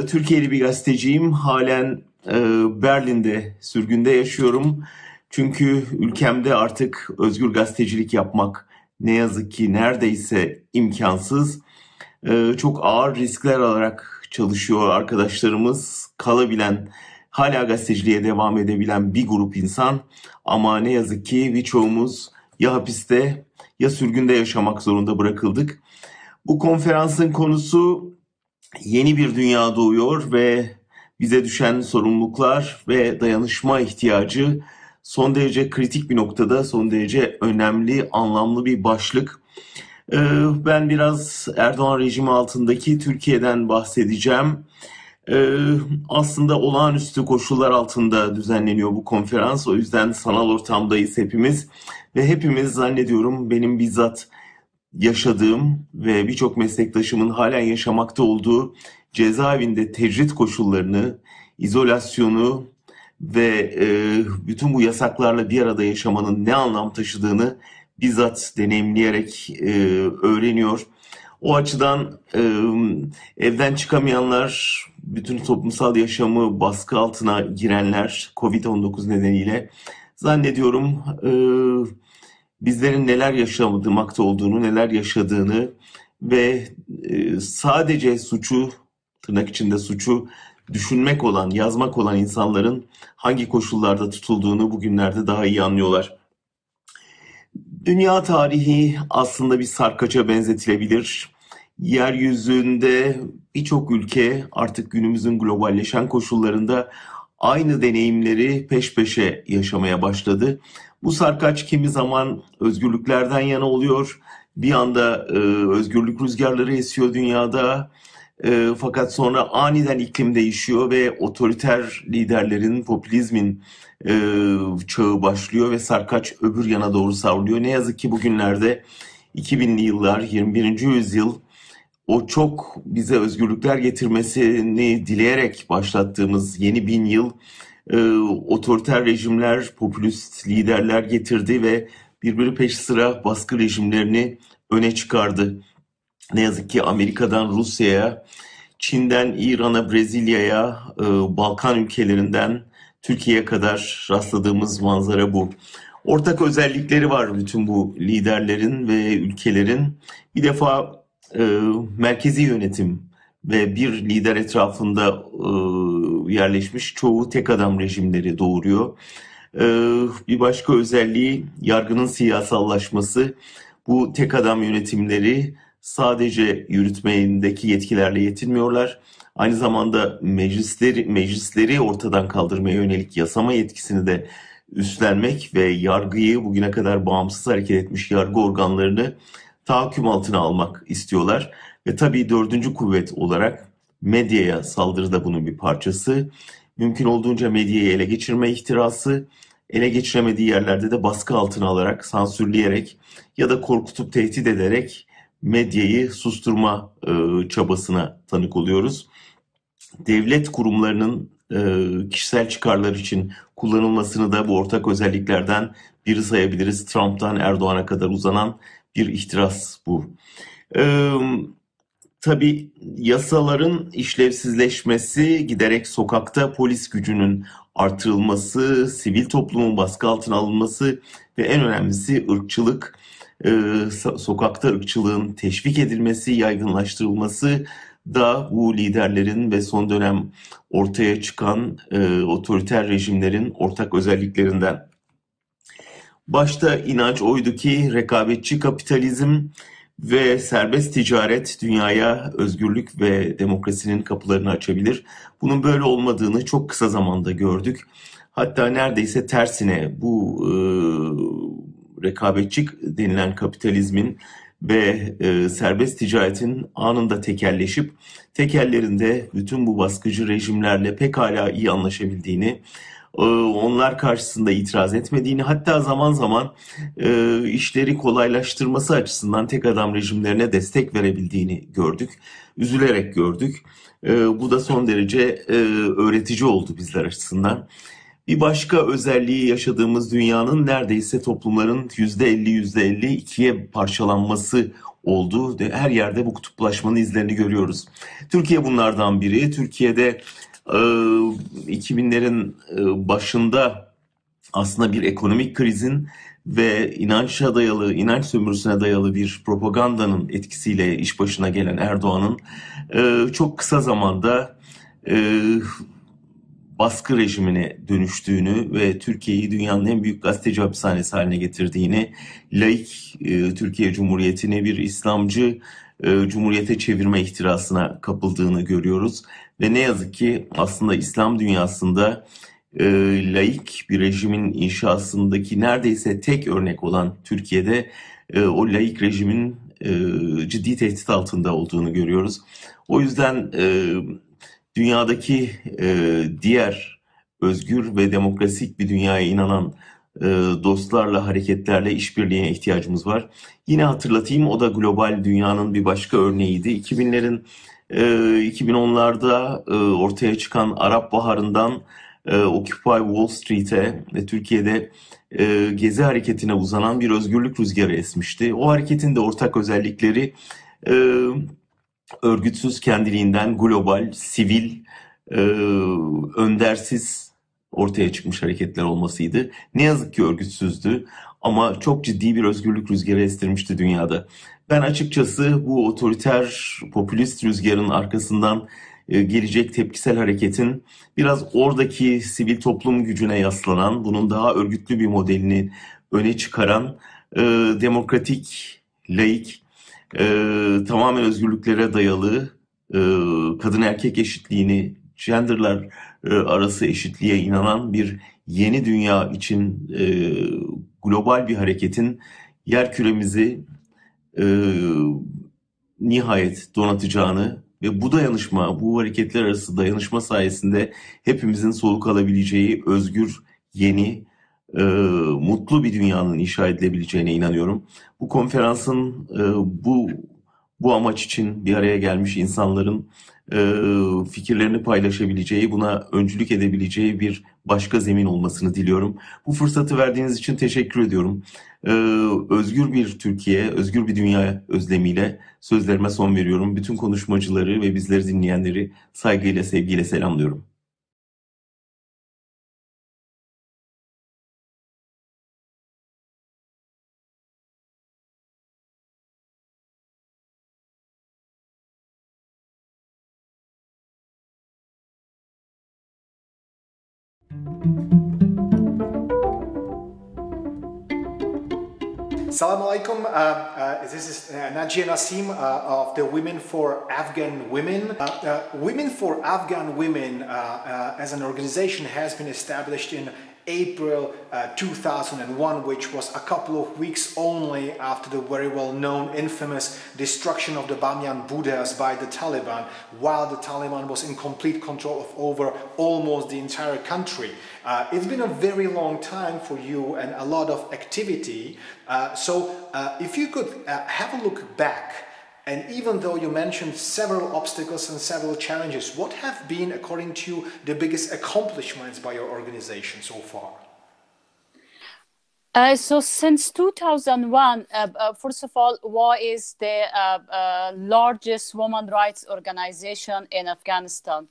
Türkiye'li bir gazeteciyim. Halen Berlin'de sürgünde yaşıyorum. Çünkü ülkemde artık özgür gazetecilik yapmak ne yazık ki neredeyse imkansız. Çok ağır riskler alarak çalışıyor arkadaşlarımız, kalabilen, hala gazeteciliğe devam edebilen bir grup insan. Ama ne yazık ki birçoğumuz ya hapiste ya sürgünde yaşamak zorunda bırakıldık. Bu konferansın konusu yeni bir dünya doğuyor ve bize düşen sorumluluklar ve dayanışma ihtiyacı son derece kritik bir noktada, son derece önemli, anlamlı bir başlık. Ben biraz Erdoğan rejimi altındaki Türkiye'den bahsedeceğim. Aslında olağanüstü koşullar altında düzenleniyor bu konferans. O yüzden sanal ortamdayız hepimiz. Ve hepimiz zannediyorum benim bizzat yaşadığım ve birçok meslektaşımın halen yaşamakta olduğu cezaevinde tecrit koşullarını, izolasyonu ve bütün bu yasaklarla bir arada yaşamanın ne anlam taşıdığını bizzat deneyimleyerek öğreniyor. O açıdan evden çıkamayanlar, bütün toplumsal yaşamı baskı altına girenler Covid-19 nedeniyle zannediyorum bizlerin neler yaşamakta olduğunu, neler yaşadığını ve sadece suçu, tırnak içinde suçu düşünmek olan, yazmak olan insanların hangi koşullarda tutulduğunu bugünlerde daha iyi anlıyorlar. Dünya tarihi aslında bir sarkaça benzetilebilir. Yeryüzünde birçok ülke artık günümüzün globalleşen koşullarında aynı deneyimleri peş peşe yaşamaya başladı. Bu sarkaç kimi zaman özgürlüklerden yana oluyor. Bir anda özgürlük rüzgarları esiyor dünyada. Fakat sonra aniden iklim değişiyor ve otoriter liderlerin, popülizmin çağı başlıyor ve sarkaç öbür yana doğru savruluyor. Ne yazık ki bugünlerde 2000'li yıllar, 21. yüzyıl o çok bize özgürlükler getirmesini dileyerek başlattığımız yeni 1000 yıl otoriter rejimler, popülist liderler getirdi ve birbiri peş sıra baskı rejimlerini öne çıkardı. Ne yazık ki Amerika'dan Rusya'ya, Çin'den İran'a, Brezilya'ya, Balkan ülkelerinden Türkiye'ye kadar rastladığımız manzara bu. Ortak özellikleri var bütün bu liderlerin ve ülkelerin. Bir defa merkezi yönetim ve bir lider etrafında yerleşmiş çoğu tek adam rejimleri doğuruyor. Bir başka özelliği yargının siyasallaşması. Bu tek adam yönetimleri sadece yürütmeyindeki yetkilerle yetinmiyorlar. Aynı zamanda meclisleri ortadan kaldırmaya yönelik yasama yetkisini de üstlenmek ve yargıyı, bugüne kadar bağımsız hareket etmiş yargı organlarını tahakküm altına almak istiyorlar. Ve tabii dördüncü kuvvet olarak medyaya saldırı da bunun bir parçası. Mümkün olduğunca medyayı ele geçirme ihtirası, ele geçiremediği yerlerde de baskı altına alarak, sansürleyerek ya da korkutup tehdit ederek medyayı susturma çabasına tanık oluyoruz. Devlet kurumlarının kişisel çıkarlar için kullanılmasını da bu ortak özelliklerden biri sayabiliriz. Trump'tan Erdoğan'a kadar uzanan bir ihtiras bu. Tabii yasaların işlevsizleşmesi, giderek sokakta polis gücünün artırılması, sivil toplumun baskı altına alınması ve en önemlisi ırkçılık, sokakta ırkçılığın teşvik edilmesi, yaygınlaştırılması da bu liderlerin ve son dönem ortaya çıkan otoriter rejimlerin ortak özelliklerinden. Başta inanç oydu ki rekabetçi kapitalizm ve serbest ticaret dünyaya özgürlük ve demokrasinin kapılarını açabilir. Bunun böyle olmadığını çok kısa zamanda gördük. Hatta neredeyse tersine bu rekabetçi denilen kapitalizmin ve serbest ticaretin anında tekelleşip tekellerinde bütün bu baskıcı rejimlerle pekala iyi anlaşabildiğini, onlar karşısında itiraz etmediğini, hatta zaman zaman işleri kolaylaştırması açısından tek adam rejimlerine destek verebildiğini gördük. Üzülerek gördük. Bu da son derece öğretici oldu bizler açısından. Bir başka özelliği yaşadığımız dünyanın neredeyse toplumların %50 ikiye parçalanması oldu. Her yerde bu kutuplaşmanın izlerini görüyoruz. Türkiye bunlardan biri. Türkiye'de 2000'lerin başında aslında bir ekonomik krizin ve inanç sömürüsüne dayalı bir propagandanın etkisiyle iş başına gelen Erdoğan'ın çok kısa zamanda baskı rejimine dönüştüğünü ve Türkiye'yi dünyanın en büyük gazeteci hapishanesi haline getirdiğini, laik Türkiye Cumhuriyeti'ni bir İslamcı cumhuriyete çevirme ihtirasına kapıldığını görüyoruz. Ve ne yazık ki aslında İslam dünyasında laik bir rejimin inşasındaki neredeyse tek örnek olan Türkiye'de o laik rejimin ciddi tehdit altında olduğunu görüyoruz. O yüzden dünyadaki diğer özgür ve demokratik bir dünyaya inanan dostlarla, hareketlerle işbirliğine ihtiyacımız var. Yine hatırlatayım, o da global dünyanın bir başka örneğiydi. 2010'larda ortaya çıkan Arap Baharı'ndan Occupy Wall Street'e ve Türkiye'de Gezi hareketine uzanan bir özgürlük rüzgarı esmişti. O hareketin de ortak özellikleri örgütsüz kendiliğinden global, sivil, öndersiz ortaya çıkmış hareketler olmasıydı. Ne yazık ki örgütsüzdü ama çok ciddi bir özgürlük rüzgarı estirmişti dünyada. Ben açıkçası bu otoriter, popülist rüzgarın arkasından gelecek tepkisel hareketin biraz oradaki sivil toplum gücüne yaslanan, bunun daha örgütlü bir modelini öne çıkaran, demokratik, laik, tamamen özgürlüklere dayalı, kadın erkek eşitliğini, genderlar arası eşitliğe inanan bir yeni dünya için global bir hareketin yerküremizi nihayet donatacağını ve bu dayanışma, bu hareketler arası dayanışma sayesinde hepimizin soluk alabileceği özgür, yeni, mutlu bir dünyanın inşa edilebileceğine inanıyorum. Bu konferansın bu amaç için bir araya gelmiş insanların fikirlerini paylaşabileceği, buna öncülük edebileceği bir başka zemin olmasını diliyorum. Bu fırsatı verdiğiniz için teşekkür ediyorum. Özgür bir Türkiye, özgür bir dünya özlemiyle sözlerime son veriyorum. Bütün konuşmacıları ve bizleri dinleyenleri saygıyla, sevgiyle selamlıyorum. Assalamu alaikum. This is Najia Nassim of the Women for Afghan Women. Women for Afghan Women as an organization has been established in April 2001, which was a couple of weeks only after the very well-known infamous destruction of the Bamyan Buddhas by the Taliban, while the Taliban was in complete control of over almost the entire country. It's been a very long time for you and a lot of activity. So if you could have a look back, and even though you mentioned several obstacles and several challenges, what have been, according to you, the biggest accomplishments by your organization so far? So since 2001, first of all, WA is the largest women's rights organization in Afghanistan.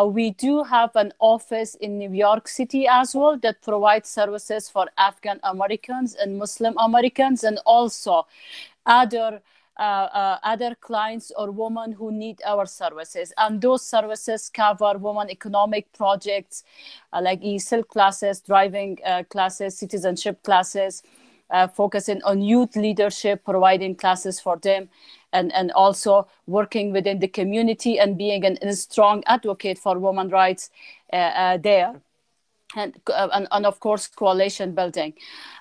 We do have an office in New York City as well that provides services for Afghan Americans and Muslim Americans, and also other clients or women who need our services. And those services cover women economic projects like ESL classes, driving classes, citizenship classes, focusing on youth leadership, providing classes for them, and also working within the community and being a strong advocate for women's rights there. And of course, coalition building.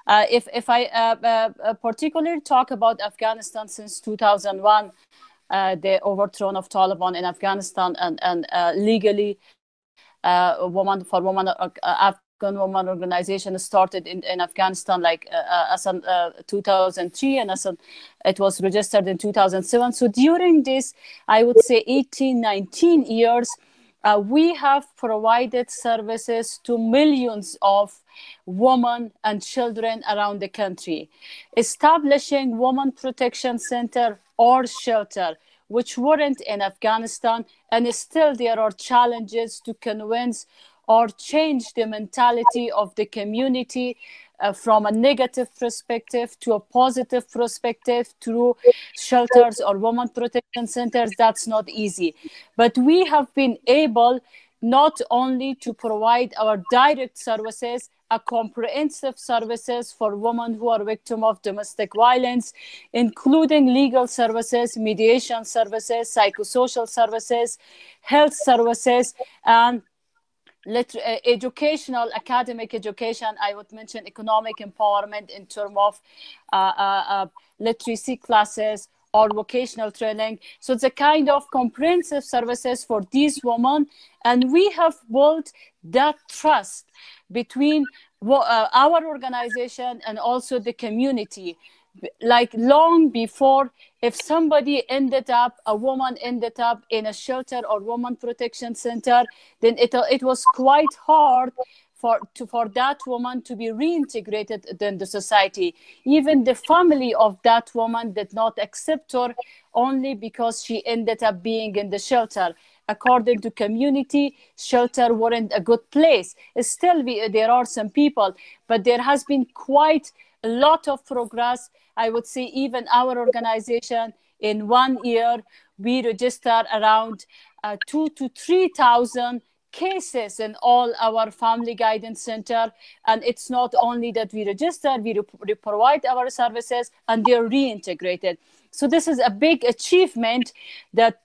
If I particularly talk about Afghanistan since 2001, the overthrow of Taliban in Afghanistan, and legally, Afghan Women Organization started in Afghanistan like as in 2003, and it was registered in 2007. So during this, I would say 18, 19 years, we have provided services to millions of women and children around the country, establishing women protection center or shelter, which weren't in Afghanistan, and still there are challenges to convince or change the mentality of the community from a negative perspective to a positive perspective through shelters or women protection centers. That's not easy. But we have been able not only to provide our direct services, a comprehensive services for women who are victims of domestic violence, including legal services, mediation services, psychosocial services, health services, and educational, academic education. I would mention economic empowerment in terms of literacy classes or vocational training. So it's a kind of comprehensive services for these women. And we have built that trust between our organization and also the community. Like long before, if somebody a woman ended up in a shelter or woman protection center, then it was quite hard for that woman to be reintegrated in the society. Even the family of that woman did not accept her only because she ended up being in the shelter. According to community, shelter weren't a good place. Still, there are some people, but there has been quite a lot of progress. I would say even our organization, in 1 year, we registered around 2,000 to 3,000 cases in all our family guidance center. And it's not only that we register, we provide our services and they're reintegrated. So this is a big achievement that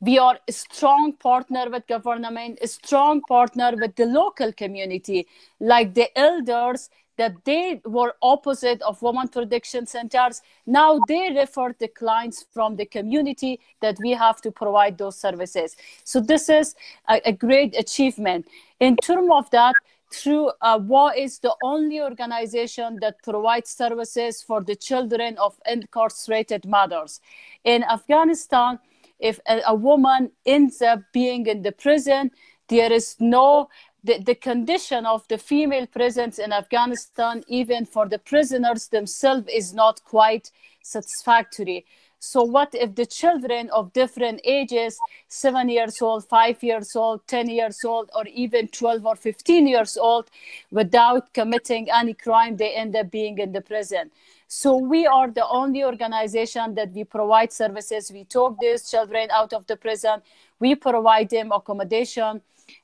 we are a strong partner with government, a strong partner with the local community, like the elders that they were opposite of women protection centers. Now they refer the clients from the community that we have to provide those services. So this is a great achievement. In terms of that, through WA is the only organization that provides services for the children of incarcerated mothers. In Afghanistan, if a woman ends up being in the prison, there is no, the condition of the female prisons in Afghanistan, even for the prisoners themselves, is not quite satisfactory. So what if the children of different ages, 7 years old, 5 years old, 10 years old, or even 12 or 15 years old, without committing any crime, they end up being in the prison? So we are the only organization that we provide services. We took these children out of the prison. We provide them accommodation,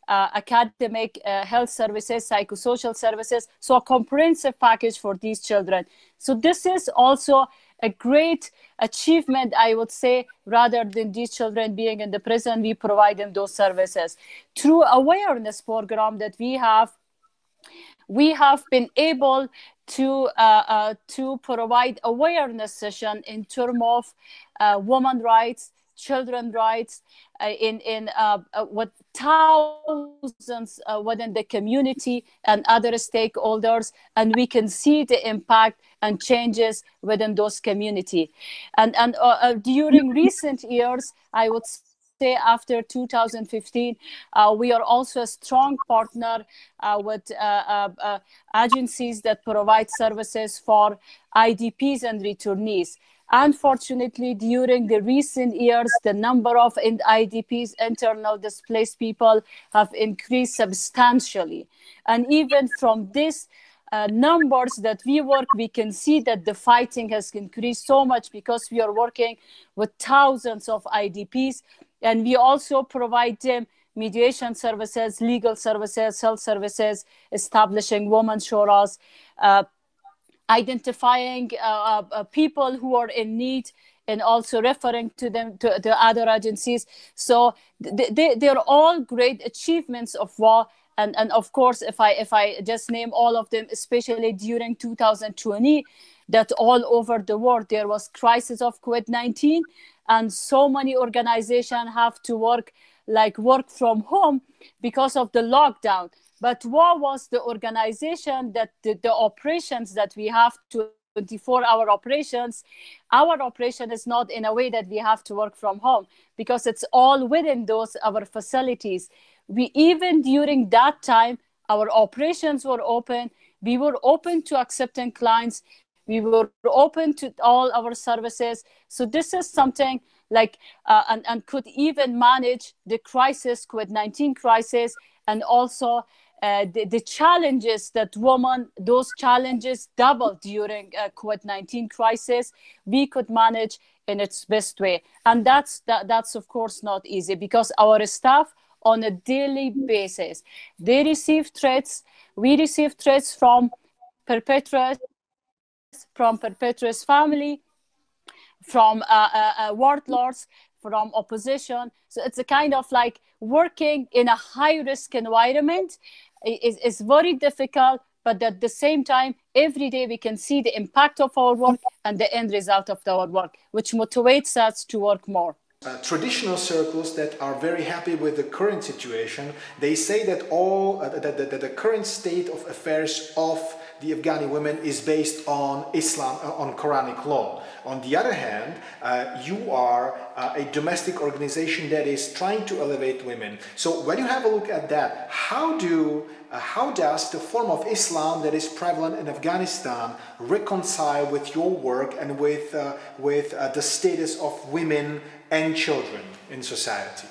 academic, health services, psychosocial services. So a comprehensive package for these children. So this is also a great achievement, I would say. Rather than these children being in the prison, we provide them those services. Through awareness program that we have been able to provide awareness session in terms of women rights, children rights, with thousands within the community and other stakeholders, and we can see the impact and changes within those community. And during recent years, I would say after 2015, we are also a strong partner with agencies that provide services for IDPs and returnees. Unfortunately, during the recent years, the number of IDPs, internal displaced people, have increased substantially. And even from this numbers that we work, we can see that the fighting has increased so much because we are working with thousands of IDPs. And we also provide them mediation services, legal services, health services, establishing women shuras, identifying people who are in need, and also referring to them to other agencies. So they're all great achievements of WA. And of course, if I just name all of them, especially during 2020, that all over the world there was crisis of COVID-19, and so many organizations have to work from home because of the lockdown. But WA was the organization that the operations that we have, 24-hour operations, our operation is not in a way that we have to work from home, because it's all within our facilities. We, even during that time, our operations were open. We were open to accepting clients. We were open to all our services. So this is something and could even manage the crisis, COVID-19 crisis, and also the challenges that those challenges doubled during COVID-19 crisis, we could manage in its best way. And that's of course not easy, because our staff on a daily basis, they receive threats. We receive threats from perpetrators, family, from warlords, from opposition. So it's a kind of like working in a high-risk environment is very difficult, but at the same time, every day we can see the impact of our work and the end result of our work, which motivates us to work more. Traditional circles that are very happy with the current situation, they say that that the current state of affairs of the Afghani women is based on Islam, on Quranic law. On the other hand, you are a domestic organization that is trying to elevate women. So when you have a look at that, how does the form of Islam that is prevalent in Afghanistan reconcile with your work and with the status of women and children in society?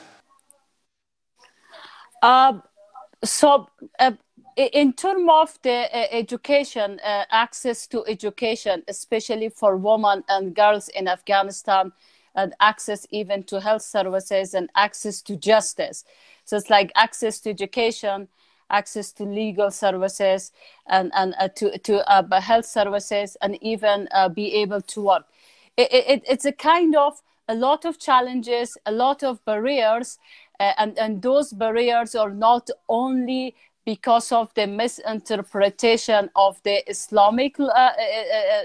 In terms of the education, access to education, especially for women and girls in Afghanistan, and access even to health services and access to justice. So it's like access to education, access to legal services, and to health services, and even be able to work. It's a kind of a lot of challenges, a lot of barriers, and those barriers are not only because of the misinterpretation of the Islamic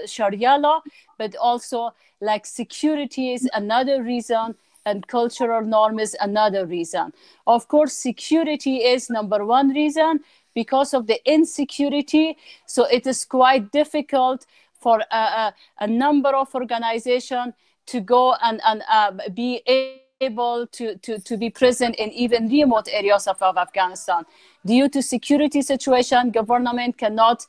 Sharia law, but also like security is another reason, and cultural norm is another reason. Of course, security is number one reason because of the insecurity. So it is quite difficult for a number of organizations to go and be able to be present in even remote areas of Afghanistan. Due to security situation, government cannot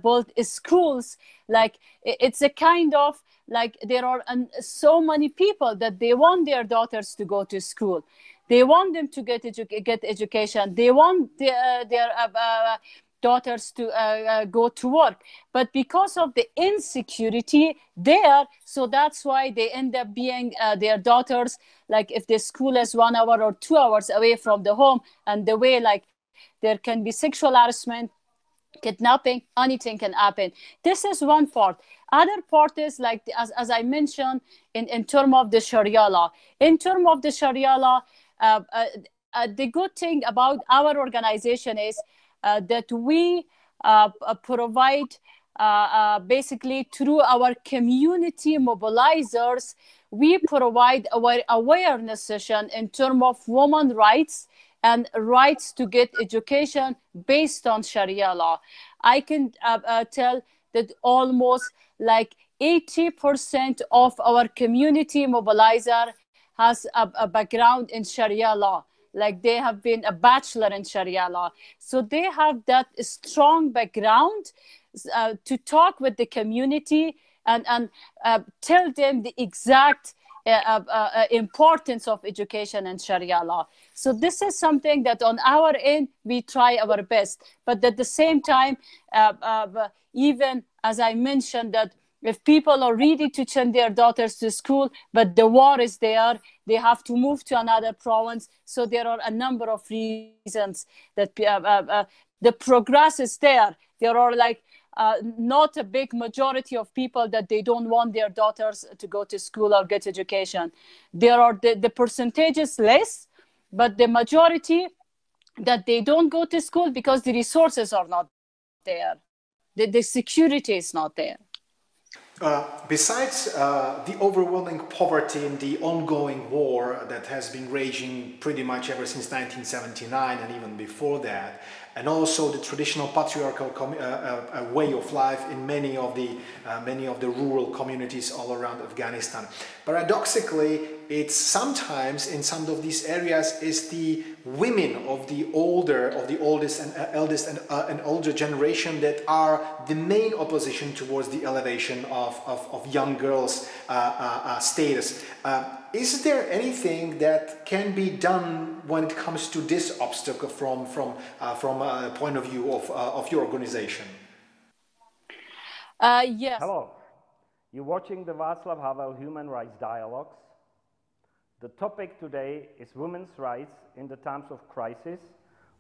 build schools. Like it's a kind of like there are so many people that they want their daughters to go to school. They want them to get education. They want their daughters to go to work. But because of the insecurity there, so that's why they end up being their daughters, like if the school is 1 hour or 2 hours away from the home, and the way like there can be sexual harassment, kidnapping, anything can happen. This is one part. Other part is like, as I mentioned, in terms of the Sharia law. In terms of the Sharia law, the good thing about our organization is that we provide basically through our community mobilizers, we provide our awareness session in terms of women's rights and rights to get education based on Sharia law. I can tell that almost like 80% of our community mobilizer has a background in Sharia law. Like they have been a bachelor in Sharia law. So they have that strong background to talk with the community and tell them the exact importance of education and Sharia law. So this is something that on our end, we try our best. But at the same time, even as I mentioned, that if people are ready to send their daughters to school, but the war is there, they have to move to another province. So there are a number of reasons that the progress is there. There are like not a big majority of people that they don't want their daughters to go to school or get education. There are the percentages less, but the majority that they don't go to school because the resources are not there. The security is not there. Besides the overwhelming poverty and the ongoing war that has been raging pretty much ever since 1979 and even before that, and also the traditional patriarchal way of life in many of the rural communities all around Afghanistan. Paradoxically, it's sometimes in some of these areas is the women of the oldest and eldest and older generation that are the main opposition towards the elevation of young girls' status. Is there anything that can be done when it comes to this obstacle from a point of view of your organization? Yes. Hello. You're watching the Václav Havel Human Rights Dialogues. The topic today is women's rights in the times of crisis,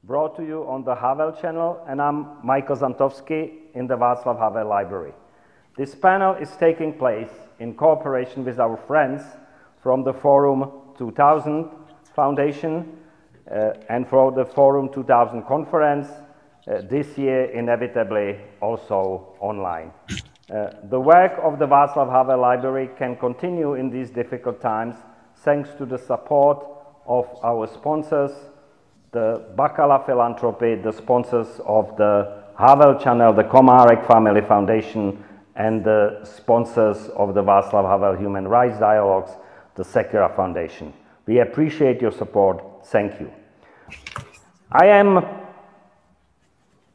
brought to you on the Havel channel, and I'm Michael Zantowski in the Václav Havel Library. This panel is taking place in cooperation with our friends from the Forum 2000 Foundation and for the Forum 2000 conference, this year inevitably also online. The work of the Václav Havel Library can continue in these difficult times thanks to the support of our sponsors, the Bakala Philanthropy, the sponsors of the Havel Channel, the Komarek Family Foundation, and the sponsors of the Václav Havel Human Rights Dialogues, the Sekera Foundation. We appreciate your support. Thank you. I am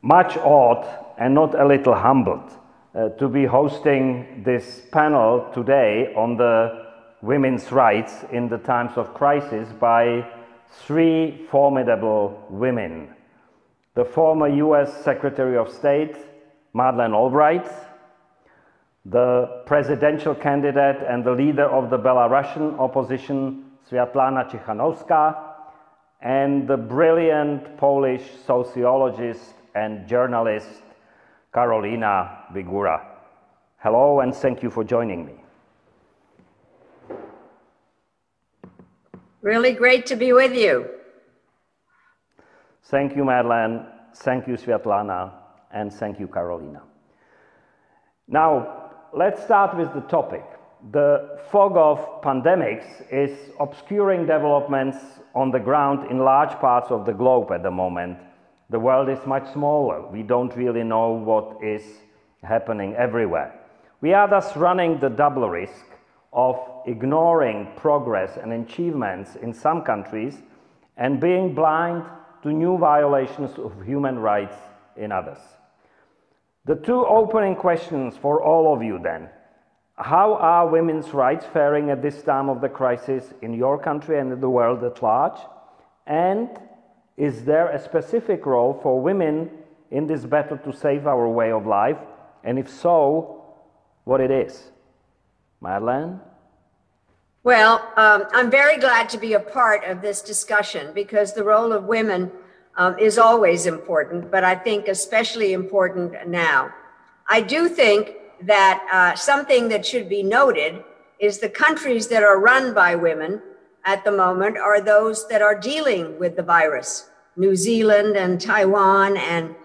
much awed and not a little humbled to be hosting this panel today on the women's rights in the times of crisis by three formidable women. The former US Secretary of State, Madeleine Albright, the presidential candidate and the leader of the Belarusian opposition, Sviatlana Tsikhanouskaya, and the brilliant Polish sociologist and journalist, Karolina Wigura. Hello and thank you for joining me. Really great to be with you. Thank you, Madeleine. Thank you, Sviatlana. And thank you, Karolina. Now, let's start with the topic. The fog of pandemics is obscuring developments on the ground in large parts of the globe at the moment. The world is much smaller. We don't really know what is happening everywhere. We are thus running the double risk of ignoring progress and achievements in some countries and being blind to new violations of human rights in others. The two opening questions for all of you then. How are women's rights faring at this time of the crisis in your country and in the world at large? And is there a specific role for women in this battle to save our way of life? And if so, what it is? Madeleine? Well, I'm very glad to be a part of this discussion because the role of women is always important, but I think especially important now. I do think that something that should be noted is the countries that are run by women at the moment are those that are dealing with the virus. New Zealand and Taiwan and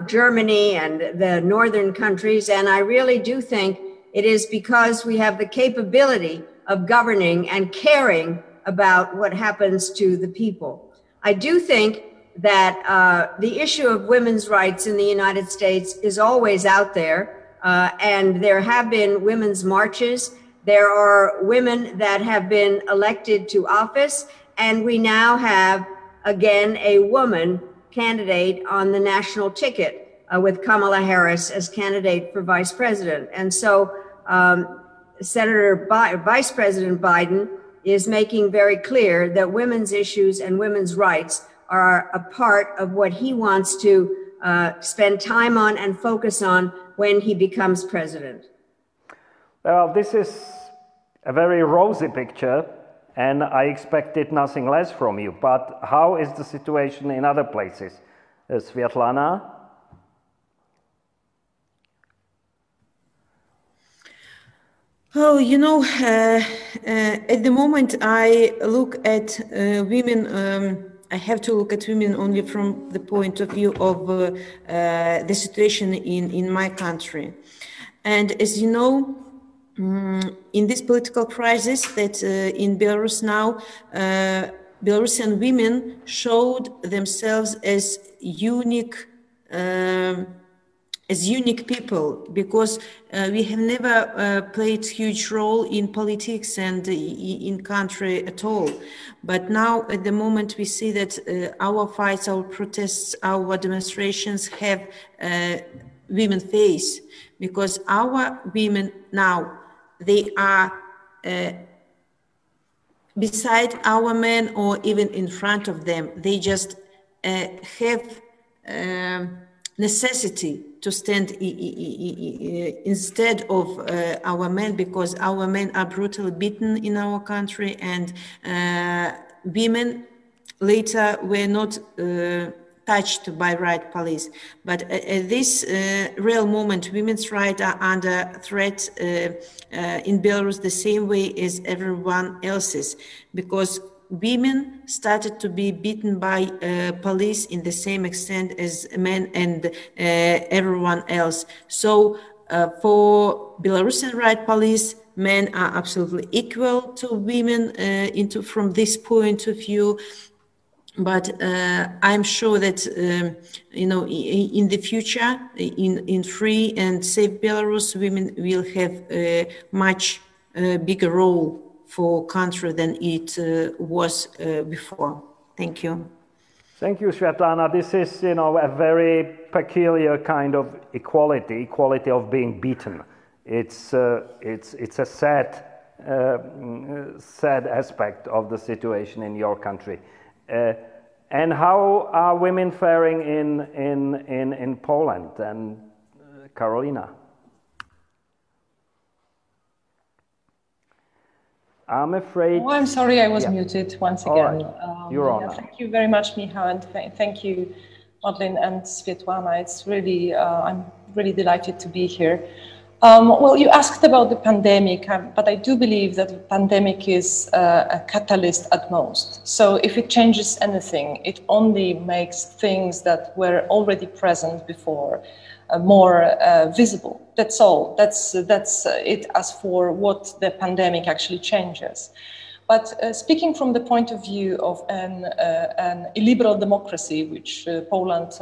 Germany and the northern countries. And I really do think it is because we have the capability of governing and caring about what happens to the people. I do think that the issue of women's rights in the United States is always out there. And there have been women's marches. There are women that have been elected to office. And we now have, again, a woman candidate on the national ticket with Kamala Harris as candidate for vice president. And so Vice President Biden is making very clear that women's issues and women's rights are a part of what he wants to spend time on and focus on when he becomes president. Well, this is a very rosy picture, and I expected nothing less from you. But how is the situation in other places? Sviatlana? Oh, at the moment I look at women, I have to look at women only from the point of view of the situation in my country. And as you know, in this political crisis that in Belarus now, Belarusian women showed themselves as unique people, because we have never played huge role in politics and in country at all. But now at the moment we see that our fights, our protests, our demonstrations have women face, because our women now, they are beside our men or even in front of them. They just have necessity to stand instead of our men, because our men are brutally beaten in our country, and women later were not touched by riot police. But at this real moment, women's rights are under threat in Belarus the same way as everyone else's, because women started to be beaten by police in the same extent as men and everyone else. So for Belarusian riot police, men are absolutely equal to women from this point of view. But I'm sure that in the future, in free and safe Belarus, women will have a much bigger role for country than it was before. Thank you. Thank you, Sviatlana. This is, a very peculiar kind of equality of being beaten. It's a sad aspect of the situation in your country. And how are women faring in Poland and Karolina? I'm afraid... Oh, I'm sorry, I was muted once again. Right. You're on now. Thank you very much, Michał, and thank you, Madeleine and Sviatlana. It's really, I'm really delighted to be here. Well, you asked about the pandemic, but I do believe that the pandemic is a catalyst at most. So if it changes anything, it only makes things that were already present before more visible. That's all. That's it as for what the pandemic actually changes. But speaking from the point of view of an illiberal democracy, which Poland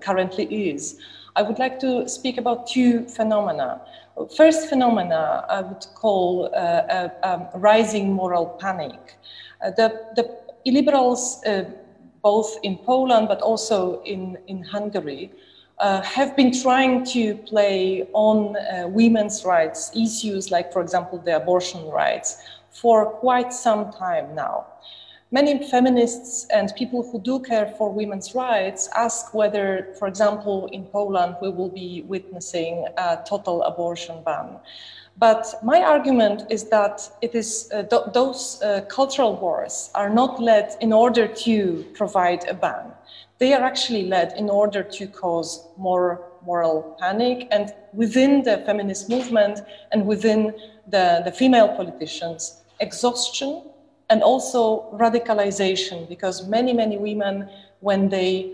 currently is, I would like to speak about two phenomena. First phenomena I would call a rising moral panic. The illiberals, both in Poland but also in Hungary, have been trying to play on women's rights issues, like, for example, the abortion rights, for quite some time now. Many feminists and people who do care for women's rights ask whether, for example, in Poland, we will be witnessing a total abortion ban. But my argument is that it is those cultural wars are not led in order to provide a ban. They are actually led in order to cause more moral panic, and within the feminist movement and within the female politicians, exhaustion and also radicalization, because many women, when they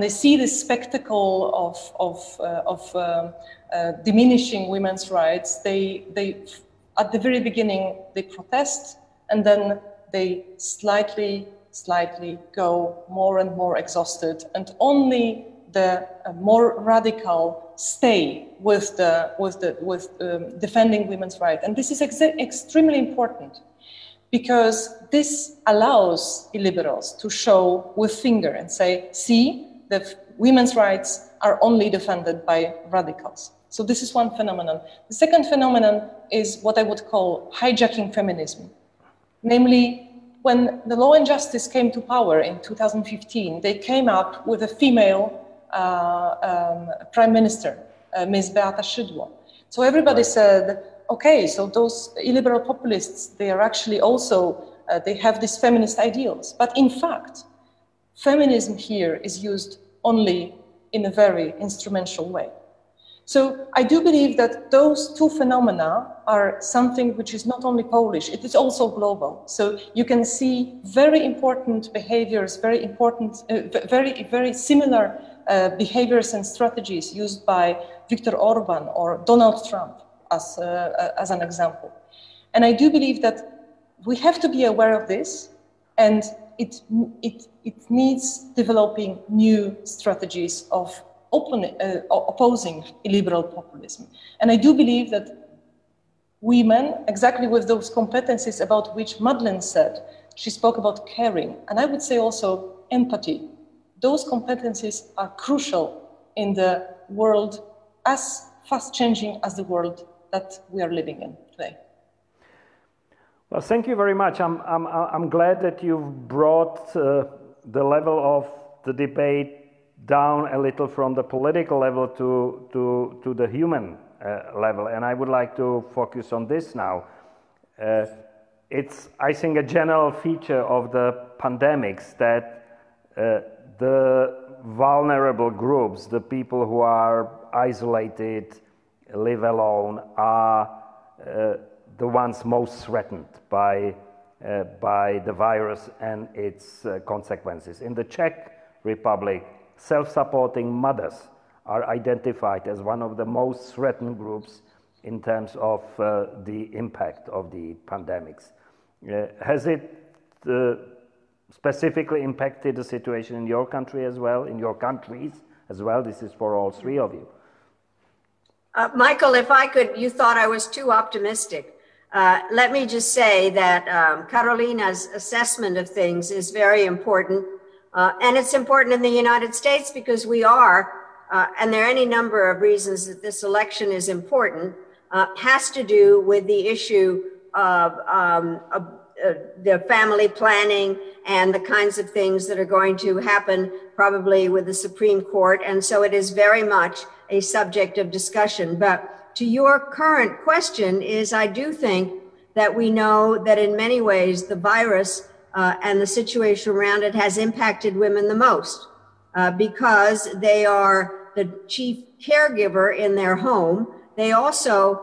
see this spectacle of diminishing women's rights, they at the very beginning they protest, and then they slightly go more and more exhausted, and only the more radical stay with defending women's rights. And this is extremely important, because this allows illiberals to show with finger and say, see, the women's rights are only defended by radicals. So this is one phenomenon. The second phenomenon is what I would call hijacking feminism. Namely, when the Law and Justice came to power in 2015, they came up with a female prime minister, Ms. Beata Szydło. So everybody said, okay, so those illiberal populists, they are actually also, they have these feminist ideals. But in fact, feminism here is used only in a very instrumental way. So I do believe that those two phenomena are something which is not only Polish, it is also global. So you can see very important behaviors, very important, very similar behaviors and strategies used by Viktor Orban or Donald Trump as an example. And I do believe that we have to be aware of this, and it needs developing new strategies of opposing illiberal populism. And I do believe that women, exactly with those competencies about which Madeleine said, she spoke about caring, and I would say also empathy. Those competencies are crucial in the world as fast changing as the world that we are living in today. Well, thank you very much. I'm glad that you've brought the level of the debate down a little from the political level to the human level, and I would like to focus on this now. It's, I think, a general feature of the pandemics that the vulnerable groups, the people who are isolated, live alone, are the ones most threatened by the virus and its consequences. In the Czech Republic, self-supporting mothers are identified as one of the most threatened groups in terms of the impact of the pandemics. Has it specifically impacted the situation in your country as well, in your countries as well? This is for all three of you. Michael, if I could, you thought I was too optimistic. Let me just say that Carolina's assessment of things is very important. And it's important in the United States because we are, and there are any number of reasons that this election is important, has to do with the issue of the family planning and the kinds of things that are going to happen probably with the Supreme Court. And so it is very much a subject of discussion. But to your current question is, I do think that we know that in many ways the virus and the situation around it has impacted women the most because they are the chief caregiver in their home. They also,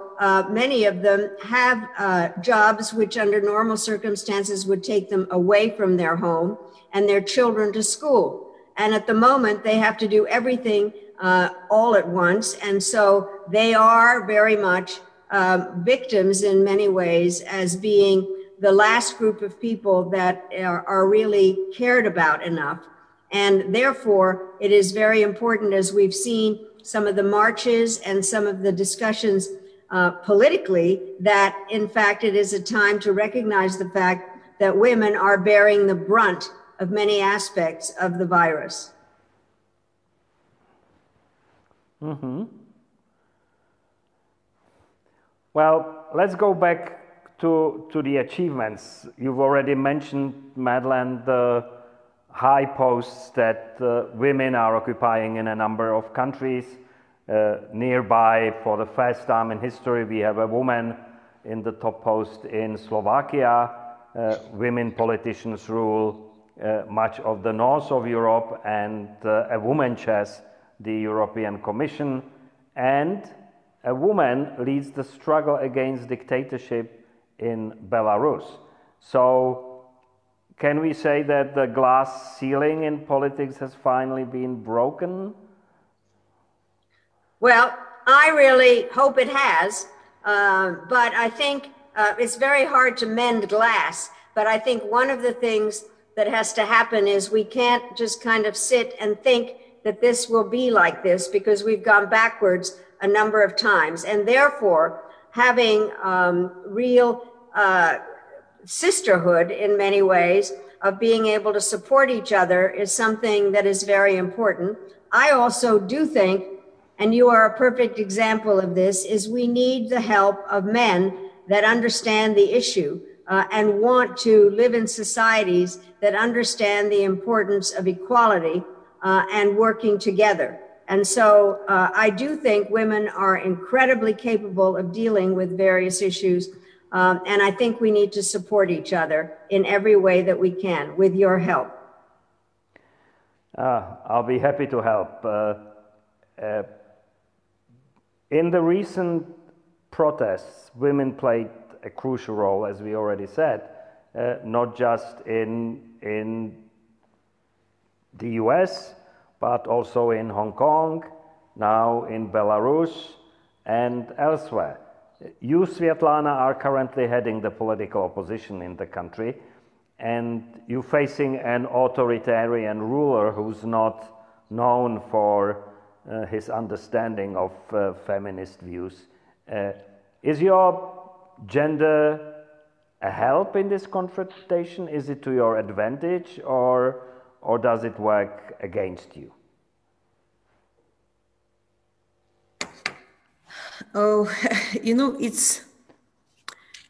many of them have jobs which under normal circumstances would take them away from their home and their children to school. And at the moment, they have to do everything all at once. And so they are very much victims in many ways as being the last group of people that are really cared about enough. And therefore, it is very important, as we've seen some of the marches and some of the discussions politically, that in fact it is a time to recognize the fact that women are bearing the brunt of many aspects of the virus. Mm-hmm. Well, let's go back to the achievements. You've already mentioned, Madeleine, the high posts that women are occupying in a number of countries. Nearby, for the first time in history, we have a woman in the top post in Slovakia. Women politicians rule much of the north of Europe, and a woman chairs the European Commission, and a woman leads the struggle against dictatorship in Belarus. So can we say that the glass ceiling in politics has finally been broken? Well, I really hope it has, but I think it's very hard to mend glass. But I think one of the things that has to happen is we can't just kind of sit and think that this will be like this, because we've gone backwards a number of times. And therefore, having real sisterhood in many ways of being able to support each other is something that is very important. I also do think, and you are a perfect example of this, is we need the help of men that understand the issue and want to live in societies that understand the importance of equality and working together. And so I do think women are incredibly capable of dealing with various issues. And I think we need to support each other in every way that we can with your help. I'll be happy to help. In the recent protests, women played a crucial role, as we already said, not just in the US, but also in Hong Kong, now in Belarus, and elsewhere. You, Sviatlana, are currently heading the political opposition in the country, and you're facing an authoritarian ruler who's not known for his understanding of feminist views. Is your gender a help in this confrontation? Is it to your advantage, or does it work against you? Oh, you know, it's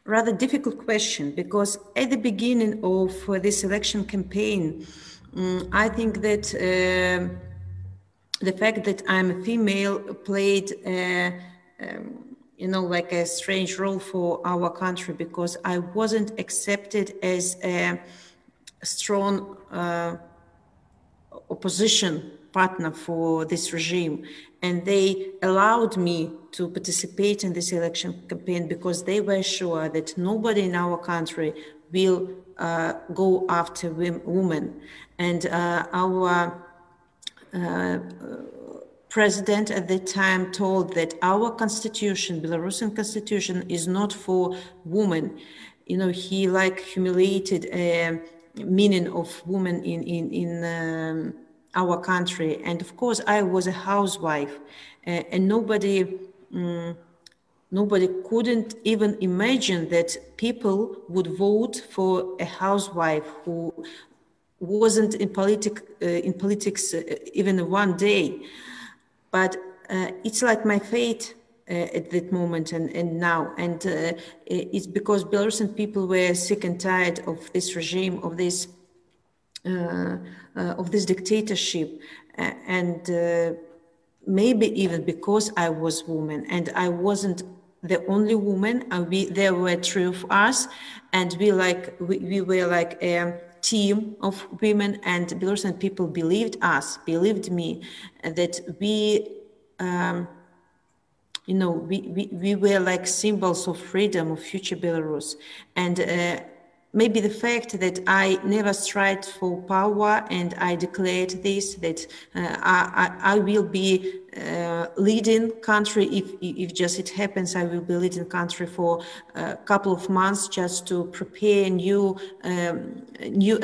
a rather difficult question, because at the beginning of this election campaign, I think that the fact that I'm a female played, you know, like a strange role for our country, because I wasn't accepted as a strong opposition partner for this regime. And they allowed me to participate in this election campaign because they were sure that nobody in our country will go after women. And our president at the time told that our constitution, Belarusian constitution, is not for women. You know, he like humiliated meaning of woman in our country. And of course, I was a housewife, and nobody couldn't even imagine that people would vote for a housewife who wasn't in politics even one day. But it's like my fate at that moment and now. And it's because Belarusian people were sick and tired of this regime, of this dictatorship. And maybe even because I was woman, and I wasn't the only woman. There were three of us, and we were like a team of women, and Belarusian people believed us, believed me, that we were like symbols of freedom, of future Belarus. And maybe the fact that I never strived for power, and I declared this, that I will be leading country, if just it happens, I will be leading country for a couple of months just to prepare new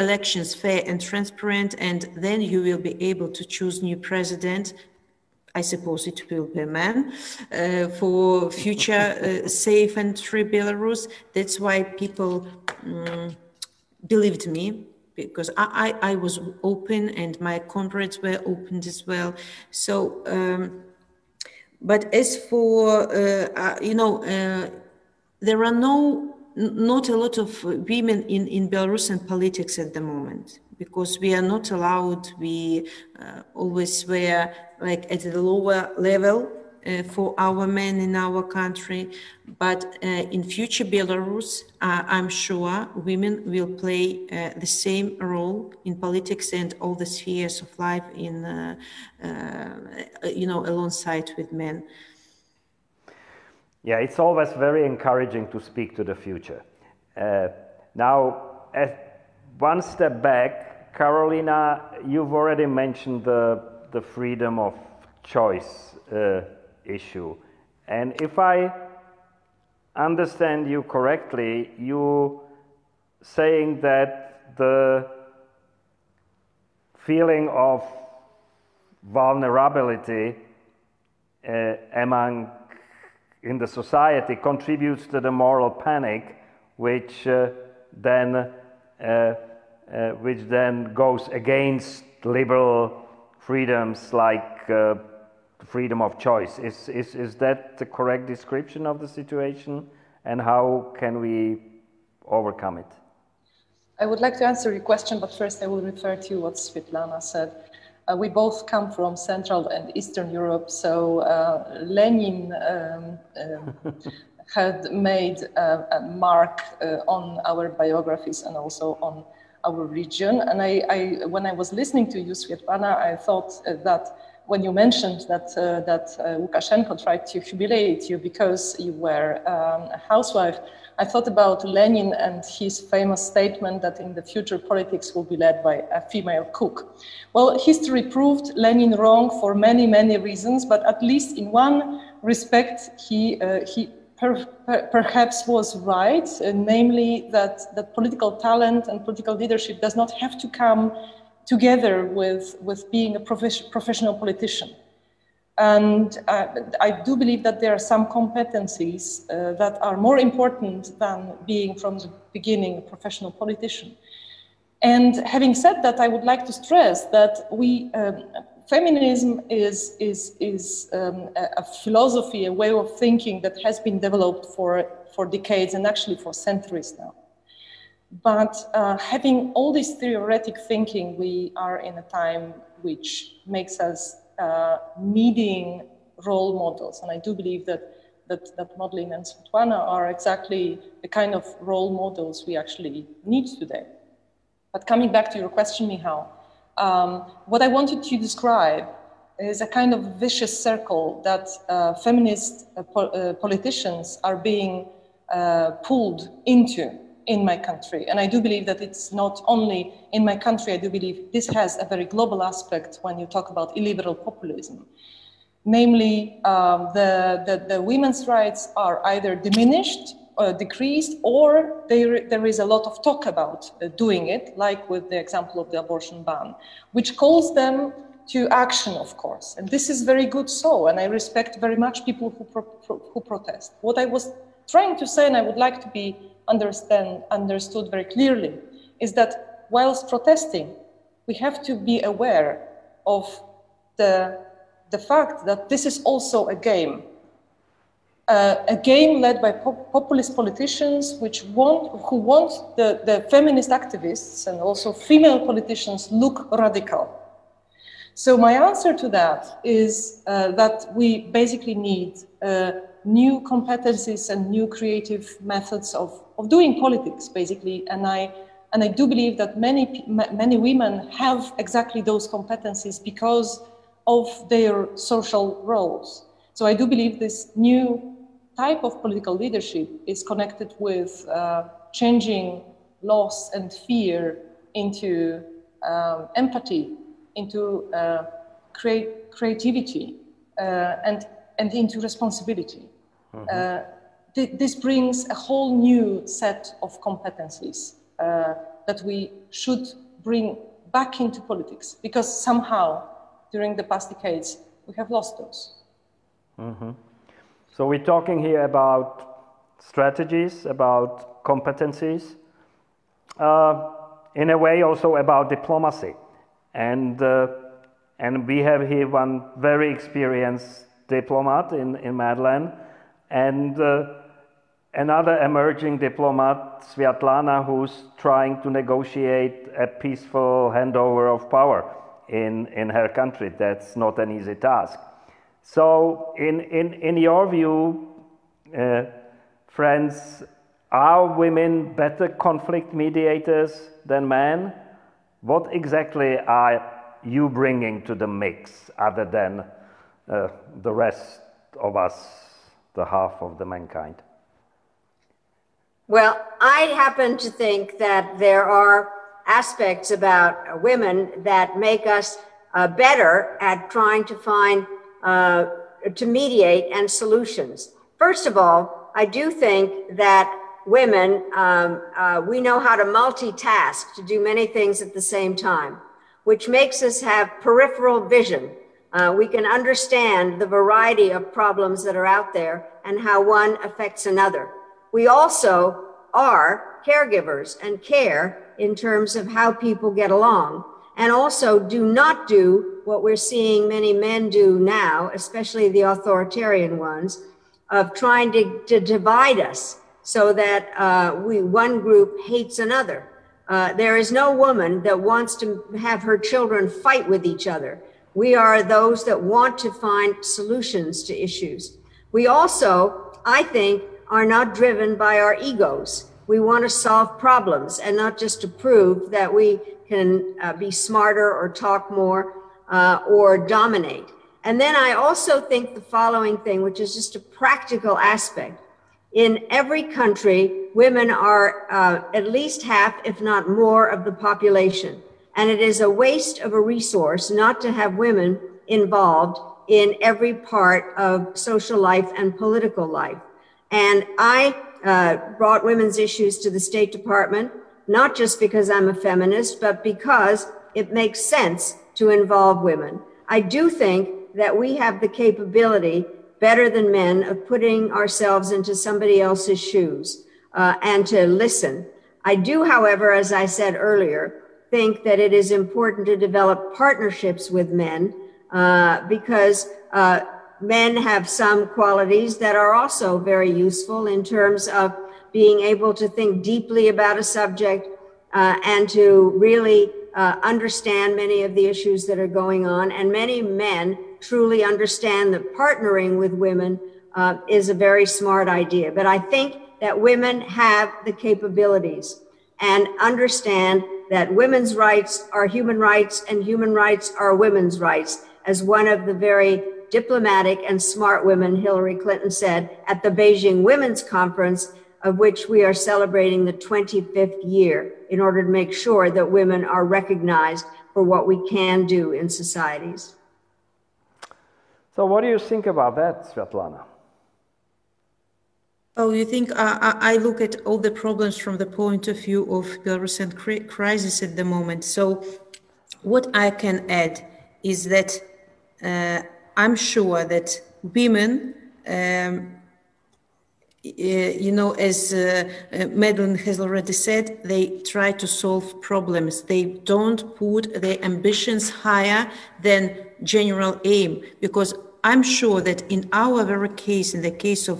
elections, fair and transparent, and then you will be able to choose new president. I suppose it will be a man, for future safe and free Belarus. That's why people believed me, because I was open and my comrades were open as well. So, but as for, there are not a lot of women in Belarusian politics at the moment, because we are not allowed. We always were like at the lower level for our men in our country. But in future Belarus, I'm sure women will play the same role in politics and all the spheres of life alongside with men. Yeah, it's always very encouraging to speak to the future. Now, one step back, Carolina, you've already mentioned the freedom of choice issue. And if I understand you correctly, you saying that the feeling of vulnerability in the society contributes to the moral panic, which then goes against liberal freedoms like freedom of choice. Is that the correct description of the situation, and how can we overcome it? I would like to answer your question, but first I will refer to what Sviatlana said. We both come from Central and Eastern Europe, so Lenin had made a mark on our biographies and also on our region. And when I was listening to you, Sviatlana, I thought that when you mentioned that Lukashenko tried to humiliate you because you were a housewife, I thought about Lenin and his famous statement that in the future politics will be led by a female cook. Well, history proved Lenin wrong for many, many reasons, but at least in one respect, he perhaps was right, namely that political talent and political leadership does not have to come together with being a professional politician. And I do believe that there are some competencies that are more important than being from the beginning a professional politician. And having said that, I would like to stress that feminism is a philosophy, a way of thinking that has been developed for decades and actually for centuries now. But having all this theoretic thinking, we are in a time which makes us needing role models. And I do believe that Madeleine and Sviatlana are exactly the kind of role models we actually need today. But coming back to your question, Michał, What I wanted to describe is a kind of vicious circle that feminist politicians are being pulled into in my country. And I do believe that it's not only in my country, I do believe this has a very global aspect when you talk about illiberal populism. Namely, the women's rights are either diminished, decreased, or there is a lot of talk about doing it, like with the example of the abortion ban, which calls them to action, of course. And this is very good so, and I respect very much people who protest. What I was trying to say, and I would like to be understood very clearly, is that whilst protesting, we have to be aware of the fact that this is also a game led by populist politicians who want the feminist activists and also female politicians look radical. So my answer to that is that we basically need new competencies and new creative methods of doing politics, basically. And I do believe that many women have exactly those competencies because of their social roles. So I do believe this new type of political leadership is connected with changing loss and fear into empathy, into creativity, and into responsibility. This brings a whole new set of competencies that we should bring back into politics, because somehow during the past decades we have lost those. So we're talking here about strategies, about competencies, in a way also about diplomacy. And we have here one very experienced diplomat in Madeleine, and another emerging diplomat, Sviatlana, who's trying to negotiate a peaceful handover of power in her country. That's not an easy task. So in your view, friends, are women better conflict mediators than men? What exactly are you bringing to the mix other than the rest of us, the half of the mankind? Well, I happen to think that there are aspects about women that make us better at trying to find, to mediate and solutions. First of all, I do think that women, we know how to multitask, to do many things at the same time, which makes us have peripheral vision. We can understand the variety of problems that are out there and how one affects another. We also are caregivers and care in terms of how people get along, and also do not do what we're seeing many men do now, especially the authoritarian ones, of trying to divide us so that one group hates another. There is no woman that wants to have her children fight with each other. We are those that want to find solutions to issues. We also, I think, are not driven by our egos. We want to solve problems and not just to prove that we can be smarter or talk more or dominate. And then I also think the following thing, which is just a practical aspect. In every country, women are at least half, if not more, of the population. And it is a waste of a resource not to have women involved in every part of social life and political life. And I brought women's issues to the State Department, not just because I'm a feminist, but because it makes sense to involve women. I do think that we have the capability, better than men, of putting ourselves into somebody else's shoes and to listen. I do, however, as I said earlier, think that it is important to develop partnerships with men because men have some qualities that are also very useful in terms of being able to think deeply about a subject and to really understand many of the issues that are going on. And many men truly understand that partnering with women is a very smart idea. But I think that women have the capabilities. and understand that women's rights are human rights and human rights are women's rights, as one of the very diplomatic and smart women, Hillary Clinton, said at the Beijing Women's Conference, of which we are celebrating the 25th year, in order to make sure that women are recognized for what we can do in societies. So what do you think about that, Sviatlana? Oh, you think I look at all the problems from the point of view of Belarusian crisis at the moment. So what I can add is that I'm sure that women, you know, as Madeleine has already said, they try to solve problems. They don't put their ambitions higher than general aim, because I'm sure that in our very case, in the case of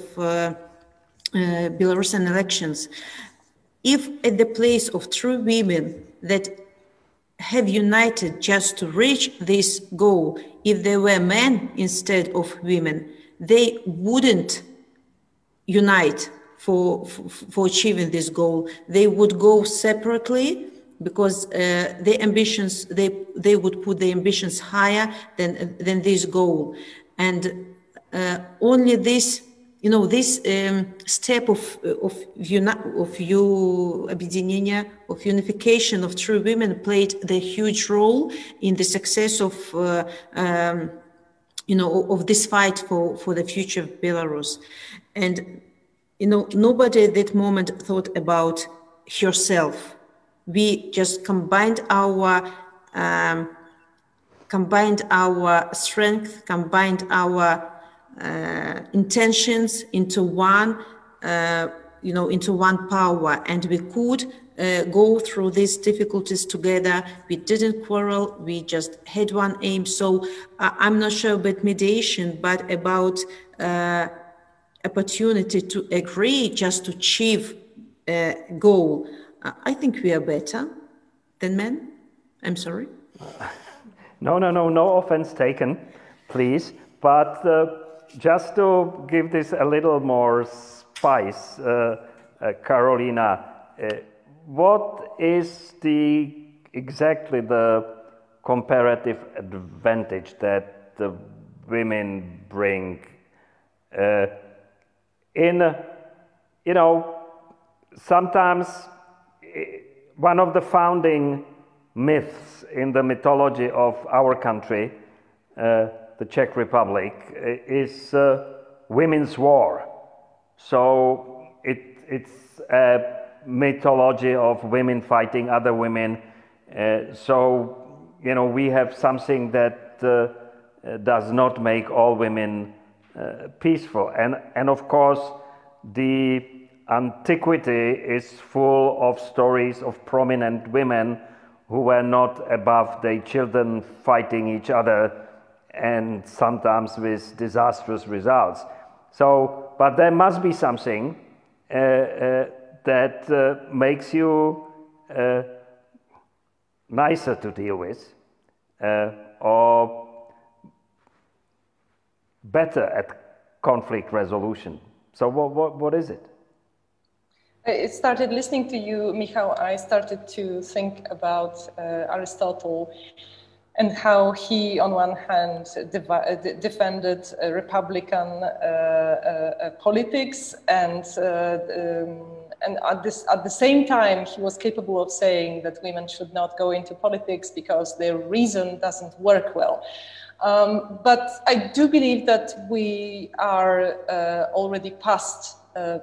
Belarusian elections, if at the place of true women that have united just to reach this goal, if there were men instead of women, they wouldn't unite for achieving this goal. They would go separately because their ambitions, they would put their ambitions higher than this goal. And only this, you know, this step of unification of true women played the huge role in the success of, you know, of this fight for the future of Belarus. And, you know, nobody at that moment thought about herself. We just combined our strength, combined our intentions into one, you know, into one power, and we could go through these difficulties together. We didn't quarrel, we just had one aim. So I'm not sure about mediation, but about opportunity to agree just to achieve a goal. I think we are better than men. I'm sorry. No offense taken, please. But just to give this a little more spice, Carolina, what is exactly the comparative advantage that the women bring you know, sometimes one of the founding myths in the mythology of our country, the Czech Republic, is women's war. So it's a mythology of women fighting other women. So, you know, we have something that does not make all women peaceful. And of course, the antiquity is full of stories of prominent women who were not above their children fighting each other, and sometimes with disastrous results. So, but there must be something that makes you nicer to deal with, or better at conflict resolution. So what is it? I started listening to you, Michał. I started to think about Aristotle and how he, on one hand, defended Republican politics, and at the same time, he was capable of saying that women should not go into politics because their reason doesn't work well. But I do believe that we are already past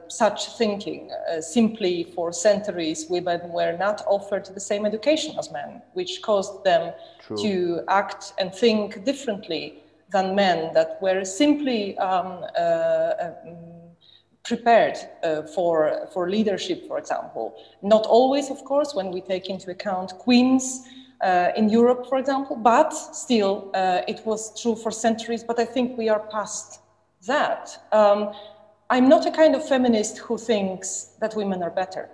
such thinking. Simply for centuries, women were not offered the same education as men, which caused them to act and think differently than men that were simply prepared for leadership, for example. Not always, of course, when we take into account queens in Europe, for example, but still it was true for centuries. But I think we are past that. I'm not a kind of feminist who thinks that women are better.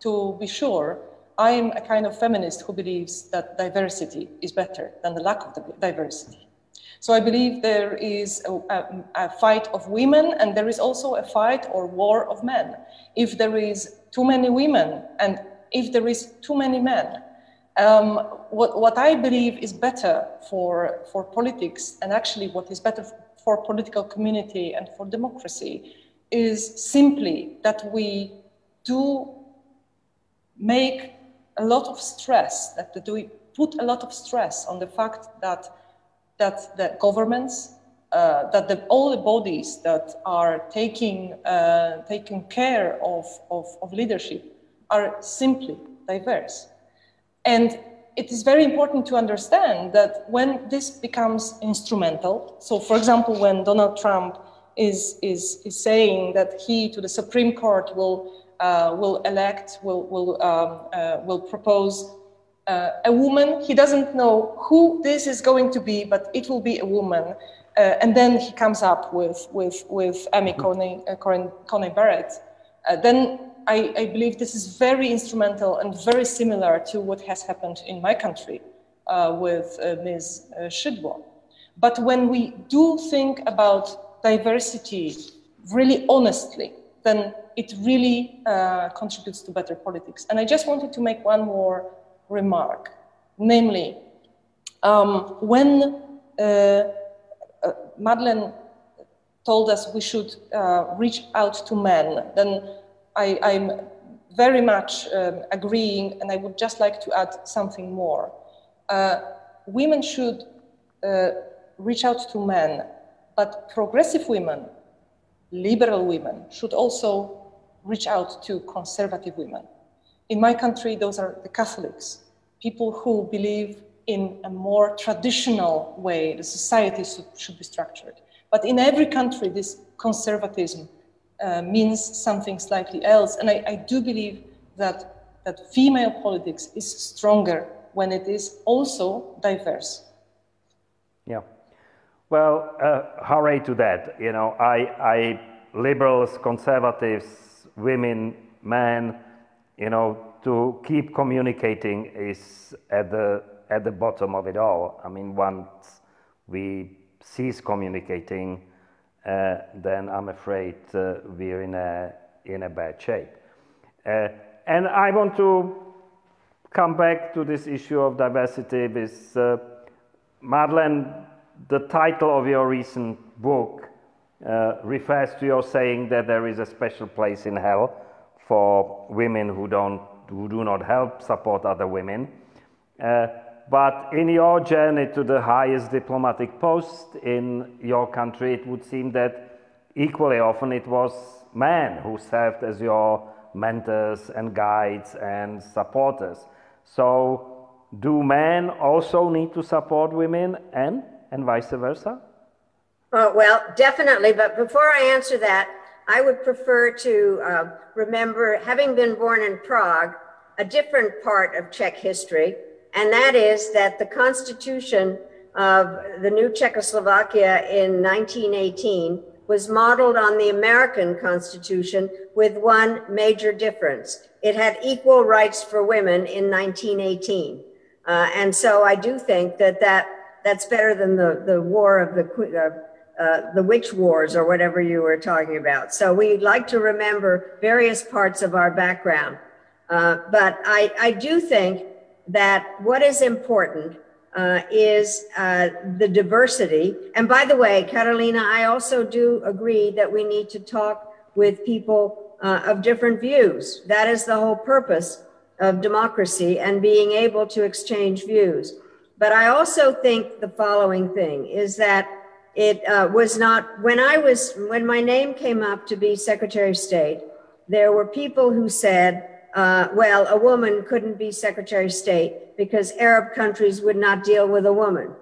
To be sure, I'm a kind of feminist who believes that diversity is better than the lack of diversity. So I believe there is a fight of women, and there is also a fight or war of men. If there is too many women, and if there is too many men. What I believe is better for politics, and actually what is better for political community and for democracy, is simply that we do make a lot of stress, that we put a lot of stress on the fact that the governments, all the bodies that are taking care of leadership are simply diverse. And it is very important to understand that when this becomes instrumental, so for example, when Donald Trump is saying that he to the Supreme Court will propose a woman, he doesn't know who this is going to be, but it will be a woman. And then he comes up with Amy Coney Barrett. Then I believe this is very instrumental and very similar to what has happened in my country with Ms. Szydło. But when we do think about diversity really honestly, then it really contributes to better politics. And I just wanted to make one more remark, namely, when Madeleine told us we should reach out to men, then I'm very much agreeing, and I would just like to add something more. Women should reach out to men, but progressive women, liberal women, should also reach out to conservative women. In my country, those are the Catholics, people who believe in a more traditional way the society should be structured. But in every country, this conservatism means something slightly else. And I do believe that female politics is stronger when it is also diverse. Yeah. Well, hooray to that. You know, I liberals, conservatives, women, men, you know, to keep communicating is at the bottom of it all. I mean, once we cease communicating, then I'm afraid we're in a bad shape. And I want to come back to this issue of diversity with Madeleine. The title of your recent book refers to your saying that there is a special place in hell for women who do not help support other women. But in your journey to the highest diplomatic post in your country, it would seem that equally often it was men who served as your mentors and guides and supporters. So do men also need to support women and vice versa? Well, definitely. But before I answer that, I would prefer to remember, having been born in Prague, a different part of Czech history, and that is that the constitution of the new Czechoslovakia in 1918 was modeled on the American Constitution with one major difference. It had equal rights for women in 1918. And so I do think that's better than the war of the witch wars or whatever you were talking about. So we'd like to remember various parts of our background. But I do think that what is important is the diversity. And by the way, Carolina, I also do agree that we need to talk with people of different views. That is the whole purpose of democracy and being able to exchange views. But I also think the following thing is that it was not, when my name came up to be Secretary of State, there were people who said, well, a woman couldn't be Secretary of State because Arab countries would not deal with a woman.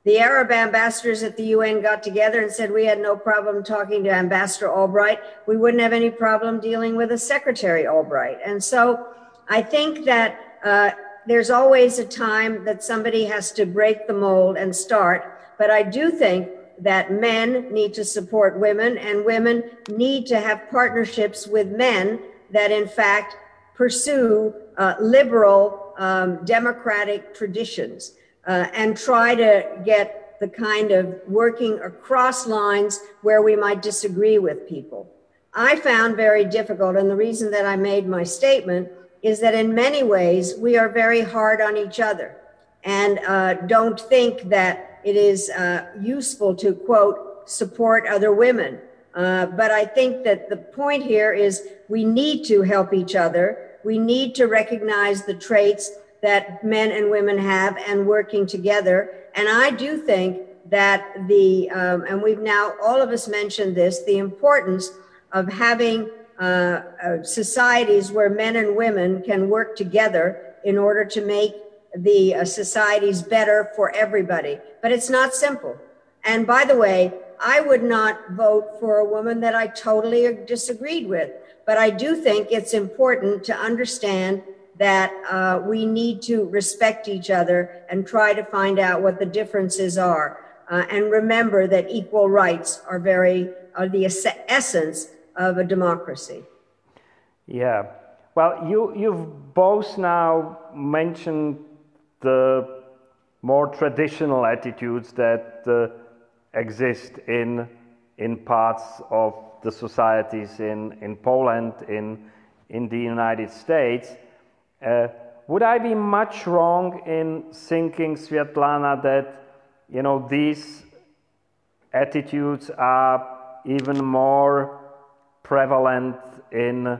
The Arab ambassadors at the UN got together and said we had no problem talking to Ambassador Albright. We wouldn't have any problem dealing with a Secretary Albright. And so I think that there's always a time that somebody has to break the mold and start. But I do think that men need to support women and women need to have partnerships with men that in fact pursue liberal democratic traditions and try to get the kind of working across lines where we might disagree with people. I found very difficult, and the reason that I made my statement is that in many ways we are very hard on each other and don't think that it is useful to, quote, support other women. But I think that the point here is we need to help each other. We need to recognize the traits that men and women have and working together. And I do think that and we've now, all of us mentioned this, the importance of having societies where men and women can work together in order to make the societies better for everybody. But it's not simple. And by the way, I would not vote for a woman that I totally disagreed with, but I do think it's important to understand that we need to respect each other and try to find out what the differences are. And remember that equal rights are the essence of a democracy. Yeah, well, you've both now mentioned the more traditional attitudes that exist in parts of the societies in Poland, in the United States. Would I be much wrong in thinking, Sviatlana, that these attitudes are even more prevalent in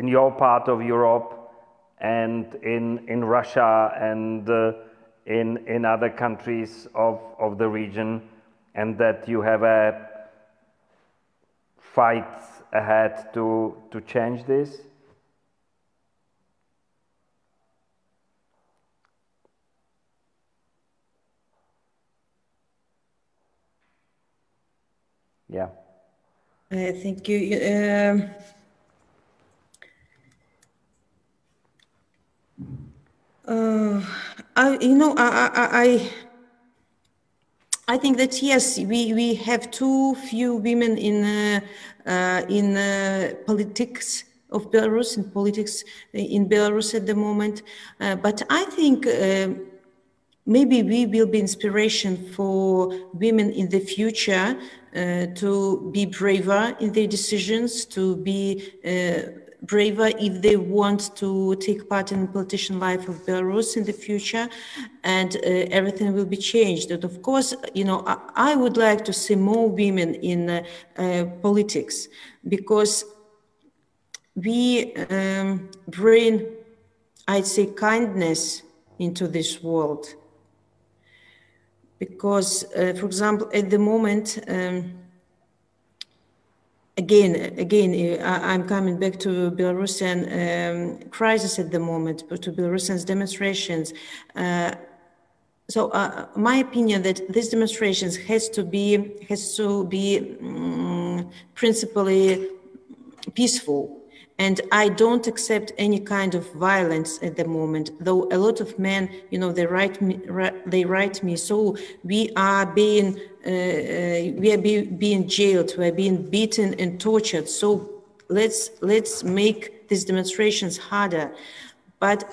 your part of Europe and in Russia and in other countries of the region, and that you have a fight ahead to change this? Yeah. Thank you. I think that yes, we have too few women in politics of Belarus, in politics in Belarus at the moment. But I think maybe we will be inspiration for women in the future to be braver in their decisions, to be braver if they want to take part in the politician life of Belarus in the future, and everything will be changed. And of course, I would like to see more women in politics, because we bring, I'd say, kindness into this world. Because, for example, at the moment, again, I'm coming back to Belarusian crisis at the moment, but to Belarusian demonstrations. So my opinion that these demonstrations has to be principally peaceful. And I don't accept any kind of violence at the moment, though a lot of men, they write me. So we are being jailed, we are being beaten and tortured. So let's make these demonstrations harder. But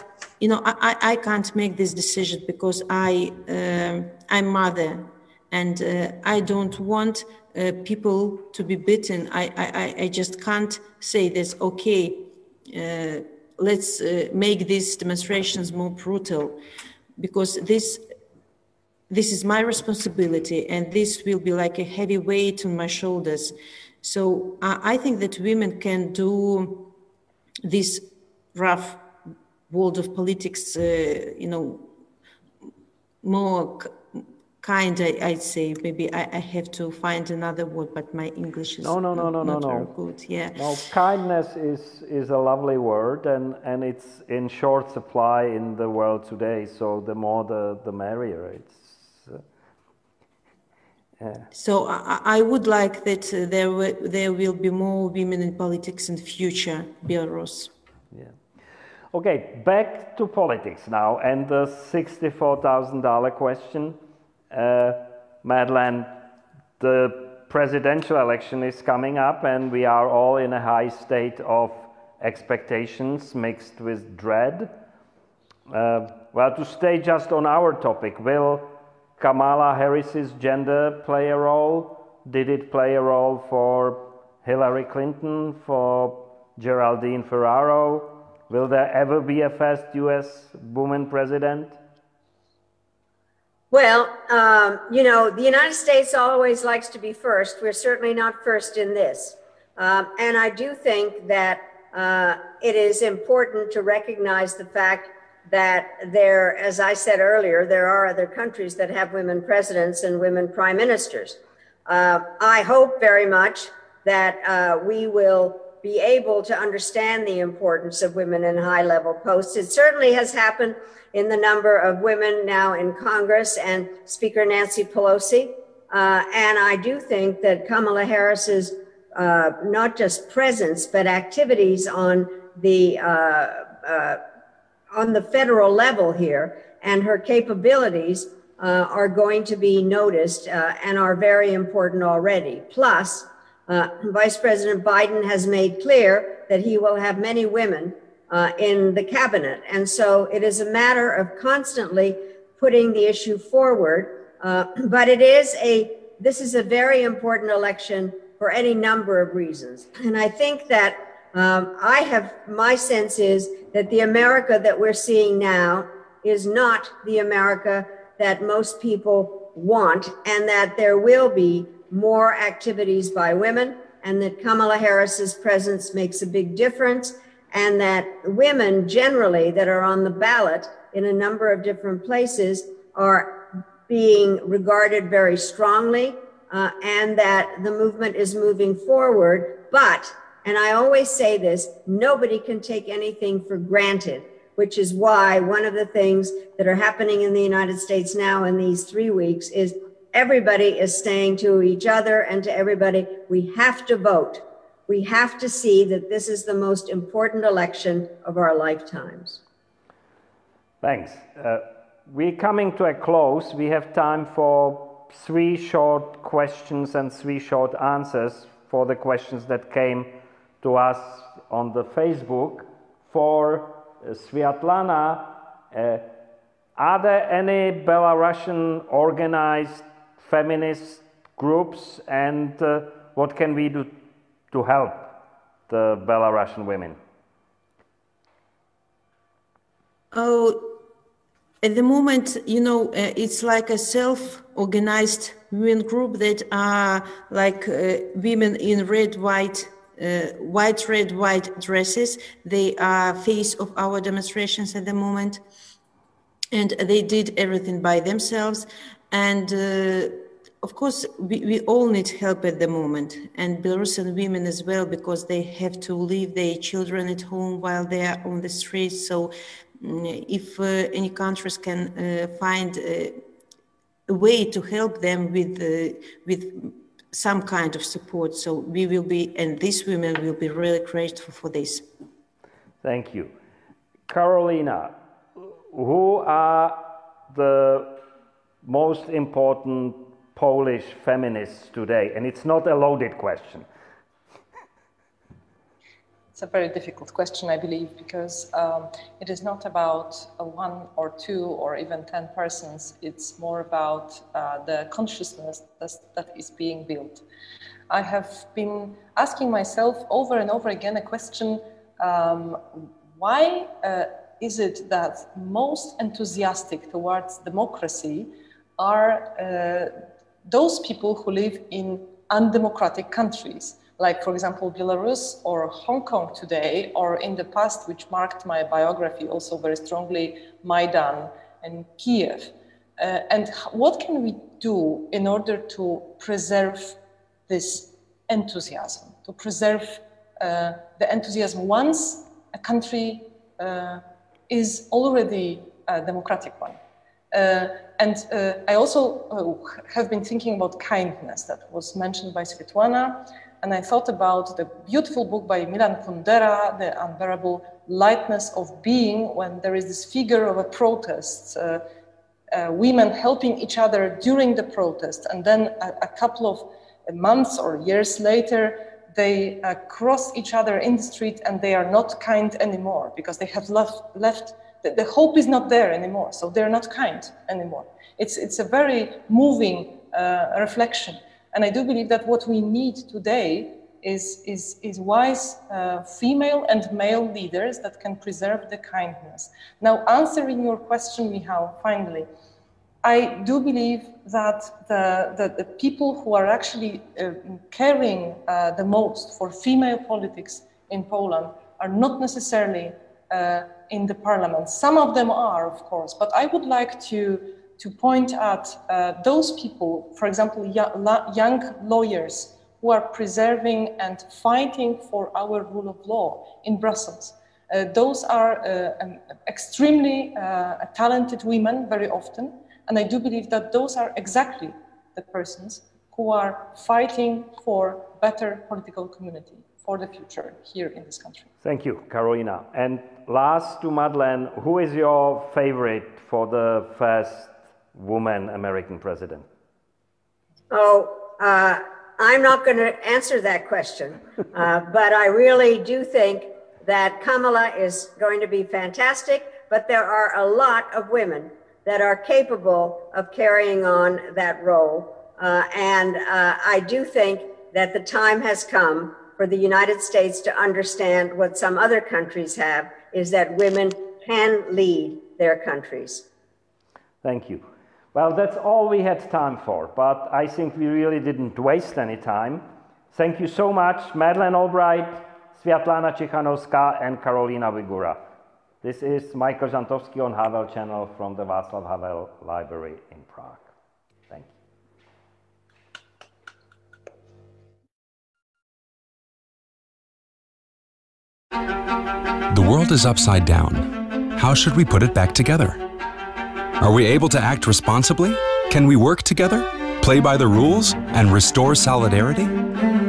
I can't make this decision because I'm mother, and I don't want people to be beaten. I just can't say this, okay, let's make these demonstrations more brutal, because this is my responsibility, and this will be like a heavy weight on my shoulders. So I think that women can do this rough world of politics, more kind, I'd say. Maybe I have to find another word, but my English is not very good. Yeah. No, kindness is a lovely word, and it's in short supply in the world today. So the more the merrier. So I would like that there will be more women in politics in future, Belarus. Yeah. Okay, back to politics now, and the $64,000 question. Madeleine, the presidential election is coming up, and we are all in a high state of expectations mixed with dread. Well, to stay just on our topic, will Kamala Harris's gender play a role? Did it play a role for Hillary Clinton, for Geraldine Ferraro? Will there ever be a first US woman president? Well, you know, the United States always likes to be first. We're certainly not first in this. And I do think that it is important to recognize the fact that there, as I said earlier, there are other countries that have women presidents and women prime ministers. I hope very much that we will be able to understand the importance of women in high-level posts. It certainly has happened in the number of women now in Congress and Speaker Nancy Pelosi. And I do think that Kamala Harris's not just presence, but activities on the federal level here and her capabilities are going to be noticed and are very important already. Plus, Vice President Biden has made clear that he will have many women in the cabinet. And so it is a matter of constantly putting the issue forward. But this is a very important election for any number of reasons. And I think that my sense is that the America that we're seeing now is not the America that most people want, and that there will be more activities by women, and that Kamala Harris's presence makes a big difference, and that women generally that are on the ballot in a number of different places are being regarded very strongly, and that the movement is moving forward. But, and I always say this, nobody can take anything for granted, which is why one of the things that are happening in the United States now in these 3 weeks is everybody is saying to each other and to everybody, we have to vote. We have to see that this is the most important election of our lifetimes. Thanks. We're coming to a close. We have time for 3 short questions and 3 short answers for the questions that came to us on the Facebook. For Sviatlana, are there any Belarusian organized feminist groups, and what can we do to help the Belarusian women? Oh, at the moment, you know, it's like a self-organized women group that are like women in red, white dresses. They are face of our demonstrations at the moment, and they did everything by themselves. And of course, we all need help at the moment, and Belarusian women as well, because they have to leave their children at home while they are on the streets. So if any countries can find a way to help them with some kind of support, so we will be, and these women will be really grateful for this. Thank you. Carolina, who are the most important Polish feminists today? And it's not a loaded question. It's a very difficult question, I believe, because it is not about 1 or 2 or even 10 persons. It's more about the consciousness that is being built. I have been asking myself over and over again a question, why is it that most enthusiastic towards democracy are those people who live in undemocratic countries, like, for example, Belarus or Hong Kong today, or in the past, which marked my biography also very strongly, Maidan and Kiev. And what can we do in order to preserve this enthusiasm, to preserve the enthusiasm once a country is already a democratic one? And I also have been thinking about kindness that was mentioned by Sviatlana, and I thought about the beautiful book by Milan Kundera, The Unbearable Lightness of Being, when there is this figure of a protest, women helping each other during the protest, and then a couple of months or years later, they cross each other in the street and they are not kind anymore because they have left the hope is not there anymore, so they're not kind anymore. It's a very moving reflection. And I do believe that what we need today is wise female and male leaders that can preserve the kindness. Now, answering your question, Michał, finally, I do believe that the people who are actually caring the most for female politics in Poland are not necessarily in the parliament. Some of them are, of course, but I would like to point at those people, for example, young lawyers who are preserving and fighting for our rule of law in Brussels. Those are extremely talented women very often, and I do believe that those are exactly the persons who are fighting for better political community for the future here in this country. Thank you, Karolina. And last to Madeleine, who is your favorite for the first woman American president? I'm not going to answer that question, but I really do think that Kamala is going to be fantastic, but there are a lot of women that are capable of carrying on that role. And I do think that the time has come for the United States to understand what some other countries have, is that women can lead their countries. Thank you. Well, that's all we had time for, but I think we really didn't waste any time. Thank you so much, Madeleine Albright, Sviatlana Tsikhanouskaya, and Karolina Wygura. This is Michael Żantowski on Havel channel from the Václav Havel Library in Prague. Thank you. The world is upside down. How should we put it back together? Are we able to act responsibly? Can we work together, play by the rules, and restore solidarity?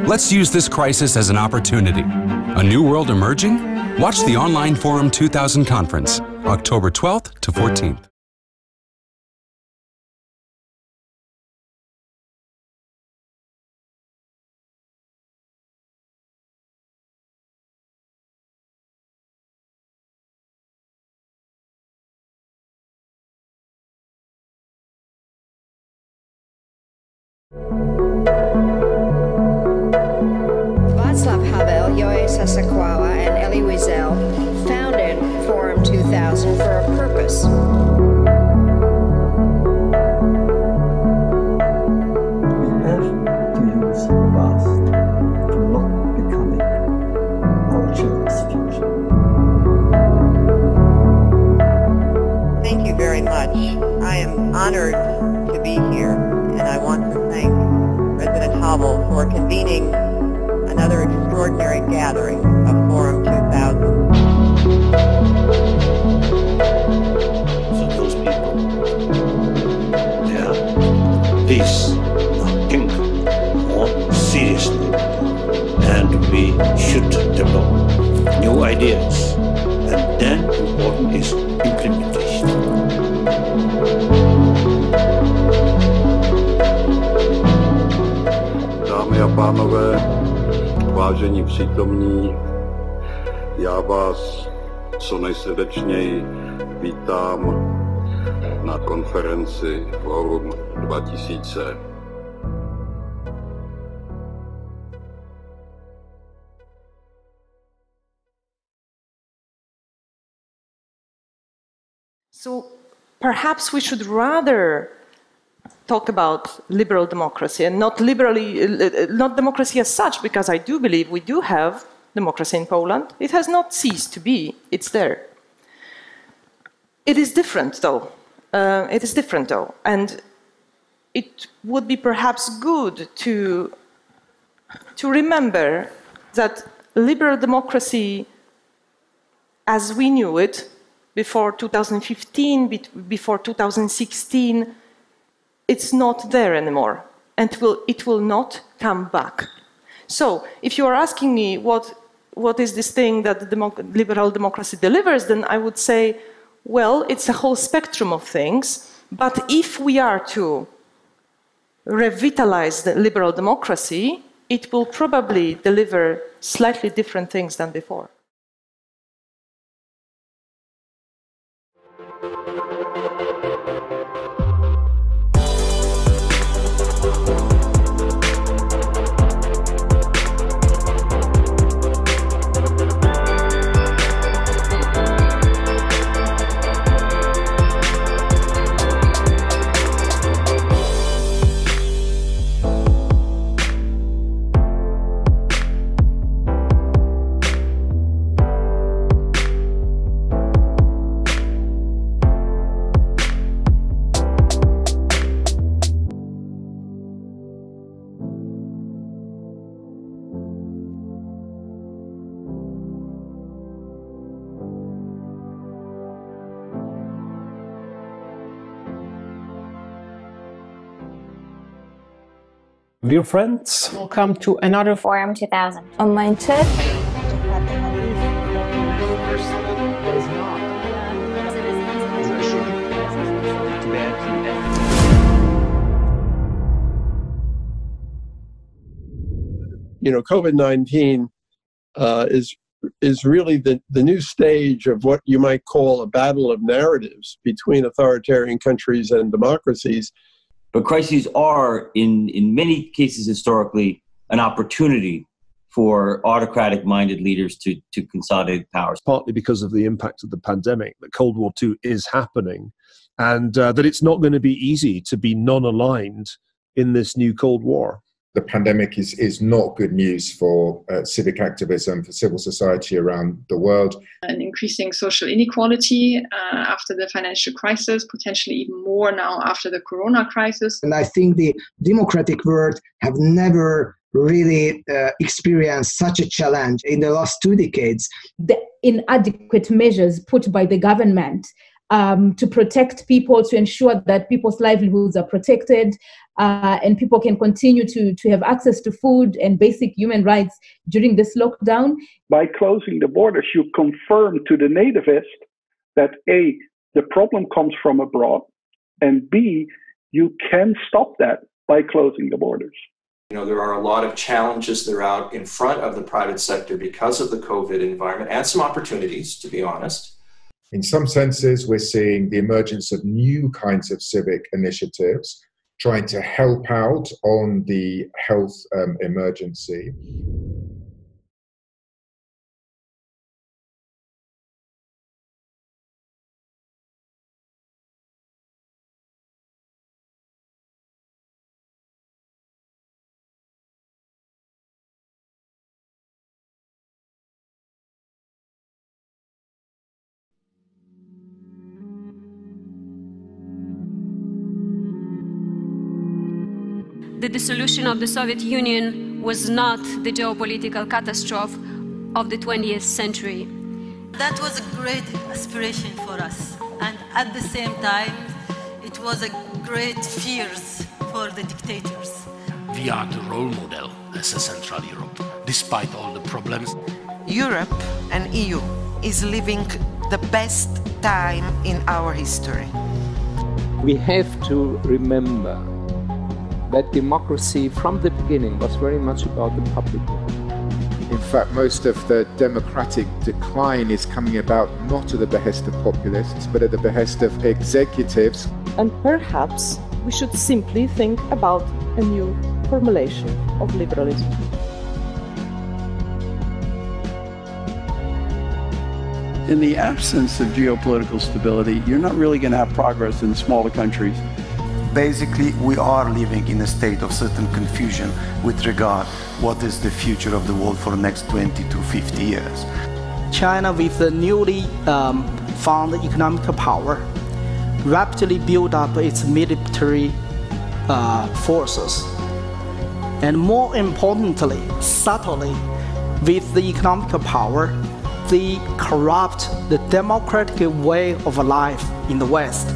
Let's use this crisis as an opportunity. A new world emerging? Watch the online Forum 2000 conference, October 12th to 14th. Václav Havel, Jeffrey Sachs, and Elie Wiesel founded Forum 2000 for a purpose. We have to use the past to not becoming our children's future. Thank you very much. I am honored to be here, and I want to thank President Havel for convening another extraordinary gathering of Forum 2000. So those people, they are this now think more seriously, and we should develop new ideas, and then important is implementation. Dámy a pánové, vážení přítomní, já vás co nejsrdečněji vítám na konferenci Forum 2000. So perhaps we should rather talk about liberal democracy and not democracy as such, because I do believe we do have democracy in Poland. It has not ceased to be, it's there. It is different though. And it would be perhaps good to remember that liberal democracy as we knew it before 2015, before 2016, it's not there anymore, and it will not come back. So, if you are asking me what is this thing that liberal democracy delivers, then I would say, well, it's a whole spectrum of things, but if we are to revitalize the liberal democracy, it will probably deliver slightly different things than before. Dear friends, welcome to another Forum 2000 on Mindset. You know, COVID-19 is really the new stage of what you might call a battle of narratives between authoritarian countries and democracies. But crises are, in many cases historically, an opportunity for autocratic-minded leaders to consolidate powers. Partly because of the impact of the pandemic, that Cold War II is happening, and that it's not going to be easy to be non-aligned in this new Cold War. The pandemic is not good news for civic activism, for civil society around the world. An increasing social inequality after the financial crisis, potentially even more now after the corona crisis. And I think the democratic world have never really experienced such a challenge in the last 2 decades. The inadequate measures put by the government to protect people, to ensure that people's livelihoods are protected, and people can continue to have access to food and basic human rights during this lockdown. By closing the borders, you confirm to the nativist that A, the problem comes from abroad, and B, you can stop that by closing the borders. You know, there are a lot of challenges that are out in front of the private sector because of the COVID environment, and some opportunities, to be honest. In some senses, we're seeing the emergence of new kinds of civic initiatives, trying to help out on the health emergency. The dissolution of the Soviet Union was not the geopolitical catastrophe of the 20th century. That was a great aspiration for us, and at the same time, it was a great fears for the dictators. We are the role model as a Central Europe, despite all the problems. Europe and EU is living the best time in our history. We have to remember that democracy from the beginning was very much about the public. In fact, most of the democratic decline is coming about not at the behest of populists, but at the behest of executives. And perhaps we should simply think about a new formulation of liberalism. In the absence of geopolitical stability, you're not really going to have progress in smaller countries. Basically, we are living in a state of certain confusion with regard what is the future of the world for the next 20 to 50 years. China, with the newly found economic power, rapidly built up its military forces. And more importantly, subtly, with the economic power, they corrupt the democratic way of life in the West.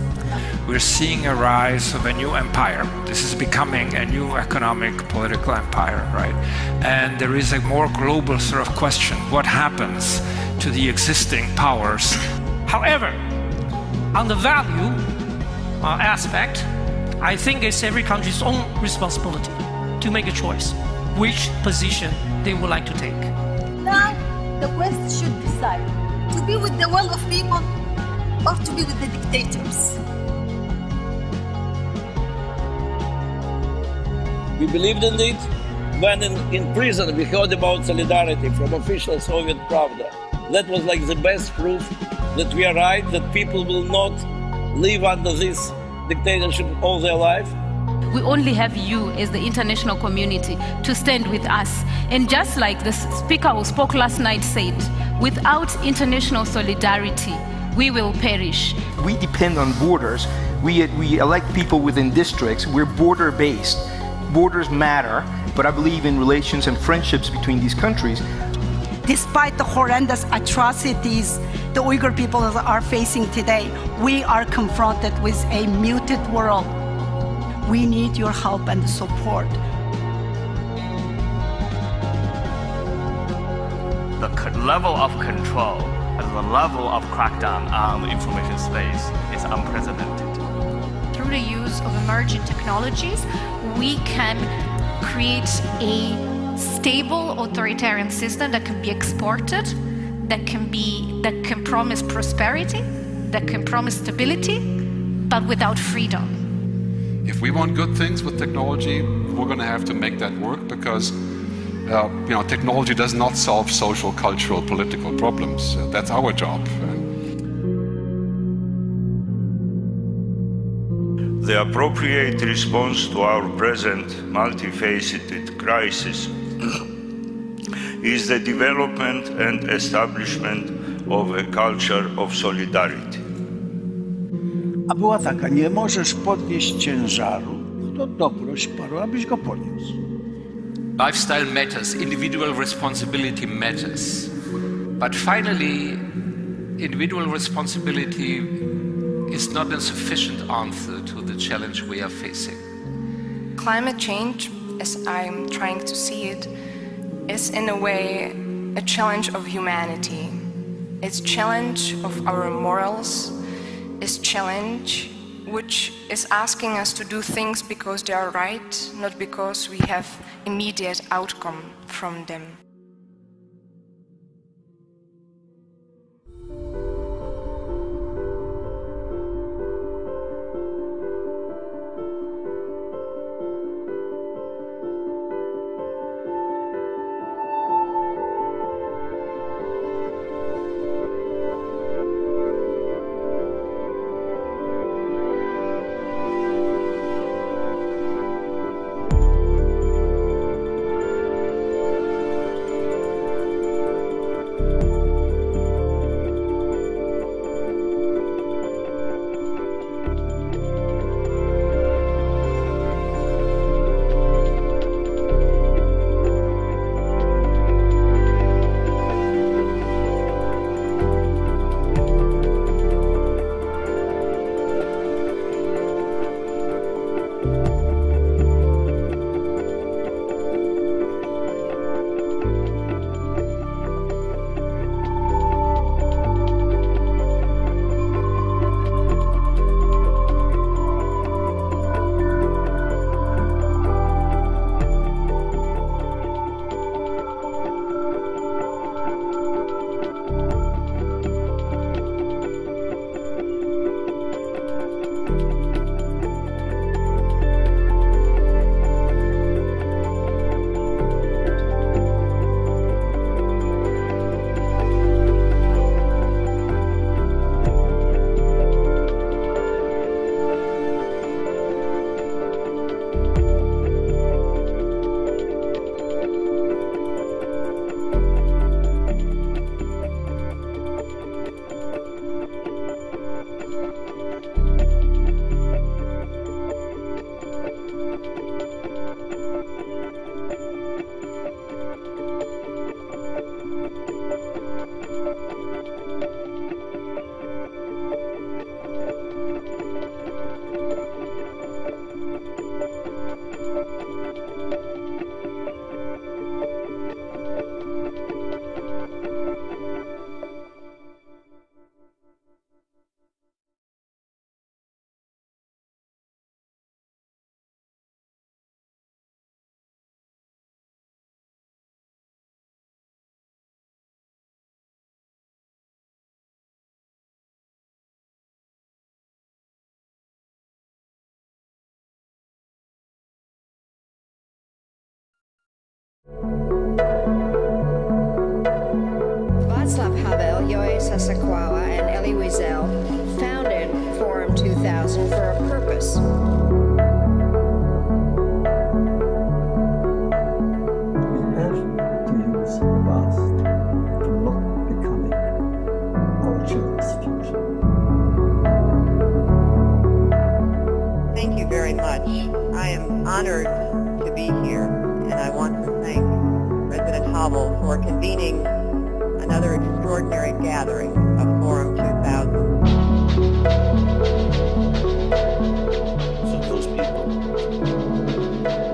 We're seeing a rise of a new empire. This is becoming a new economic, political empire, right? And there is a more global sort of question, what happens to the existing powers? However, on the value aspect, I think it's every country's own responsibility to make a choice, which position they would like to take. Now, the West should decide to be with the will of people or to be with the dictators. We believed in it when in prison we heard about solidarity from official Soviet Pravda. That was like the best proof that we are right, that people will not live under this dictatorship all their life. We only have you as the international community to stand with us. And just like the speaker who spoke last night said, without international solidarity, we will perish. We depend on borders. We elect people within districts. We're border-based. Borders matter, but I believe in relations and friendships between these countries. Despite the horrendous atrocities the Uyghur people are facing today, we are confronted with a muted world. We need your help and support. level of control and the level of crackdown on the information space is unprecedented. Through the use of emerging technologies, we can create a stable authoritarian system that can be exported, that can promise prosperity, that can promise stability, but without freedom. If we want good things with technology, we're going to have to make that work, because technology does not solve social, cultural, political problems. That's our job. The appropriate response to our present multifaceted crisis is the development and establishment of a culture of solidarity. A była taka: nie możesz podnieść ciężaru, to doproś paru, abyś go podniósł. Lifestyle matters, individual responsibility matters. But finally, individual responsibility is not a sufficient answer to the challenge we are facing. Climate change, as I'm trying to see it, is in a way a challenge of humanity. It's a challenge of our morals. It's a challenge which is asking us to do things because they are right, not because we have immediate outcome from them. Václav Havel, Joe Sasakwawa, and Elie Wiesel founded Forum 2000 for a purpose. We have to use the past to not becoming our children's future. Thank you very much. I am honored to be here, and I want to thank President Havel for convening another extraordinary gathering of Forum 2000. So those people,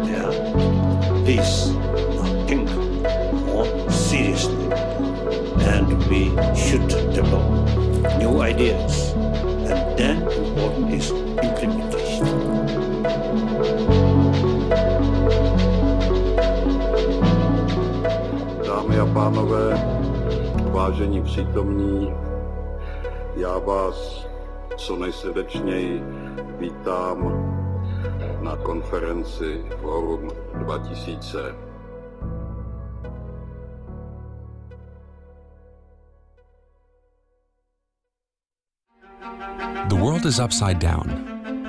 their peace, our kingdom, more seriously should develop new ideas, and then important is implementation. Dámy a pánové, vážení přítomní, já vás co nejsrdečněji vítám na konferenci Forum 2000. The world is upside down.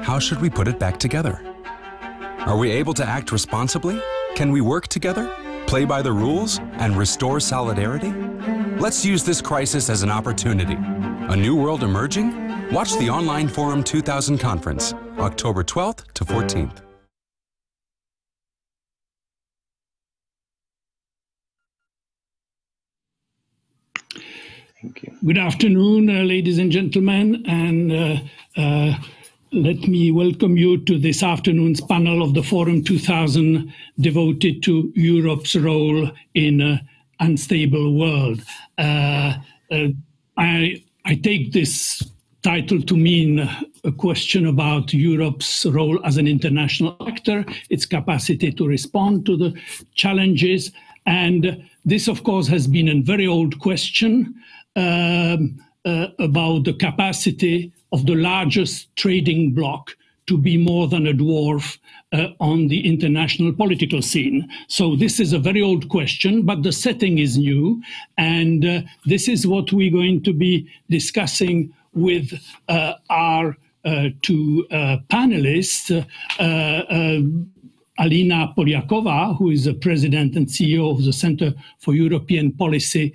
How should we put it back together? Are we able to act responsibly? Can we work together, play by the rules, and restore solidarity? Let's use this crisis as an opportunity. A new world emerging? Watch the online Forum 2000 conference, October 12th to 14th. Thank you. Good afternoon, ladies and gentlemen, and let me welcome you to this afternoon's panel of the Forum 2000 devoted to Europe's role in an unstable world. I take this title to mean a question about Europe's role as an international actor, its capacity to respond to the challenges. And this, of course, has been a very old question about the capacity of the largest trading bloc to be more than a dwarf on the international political scene. So this is a very old question, but the setting is new. And this is what we're going to be discussing with our two panelists, Alina Polyakova, who is the president and CEO of the Center for European Policy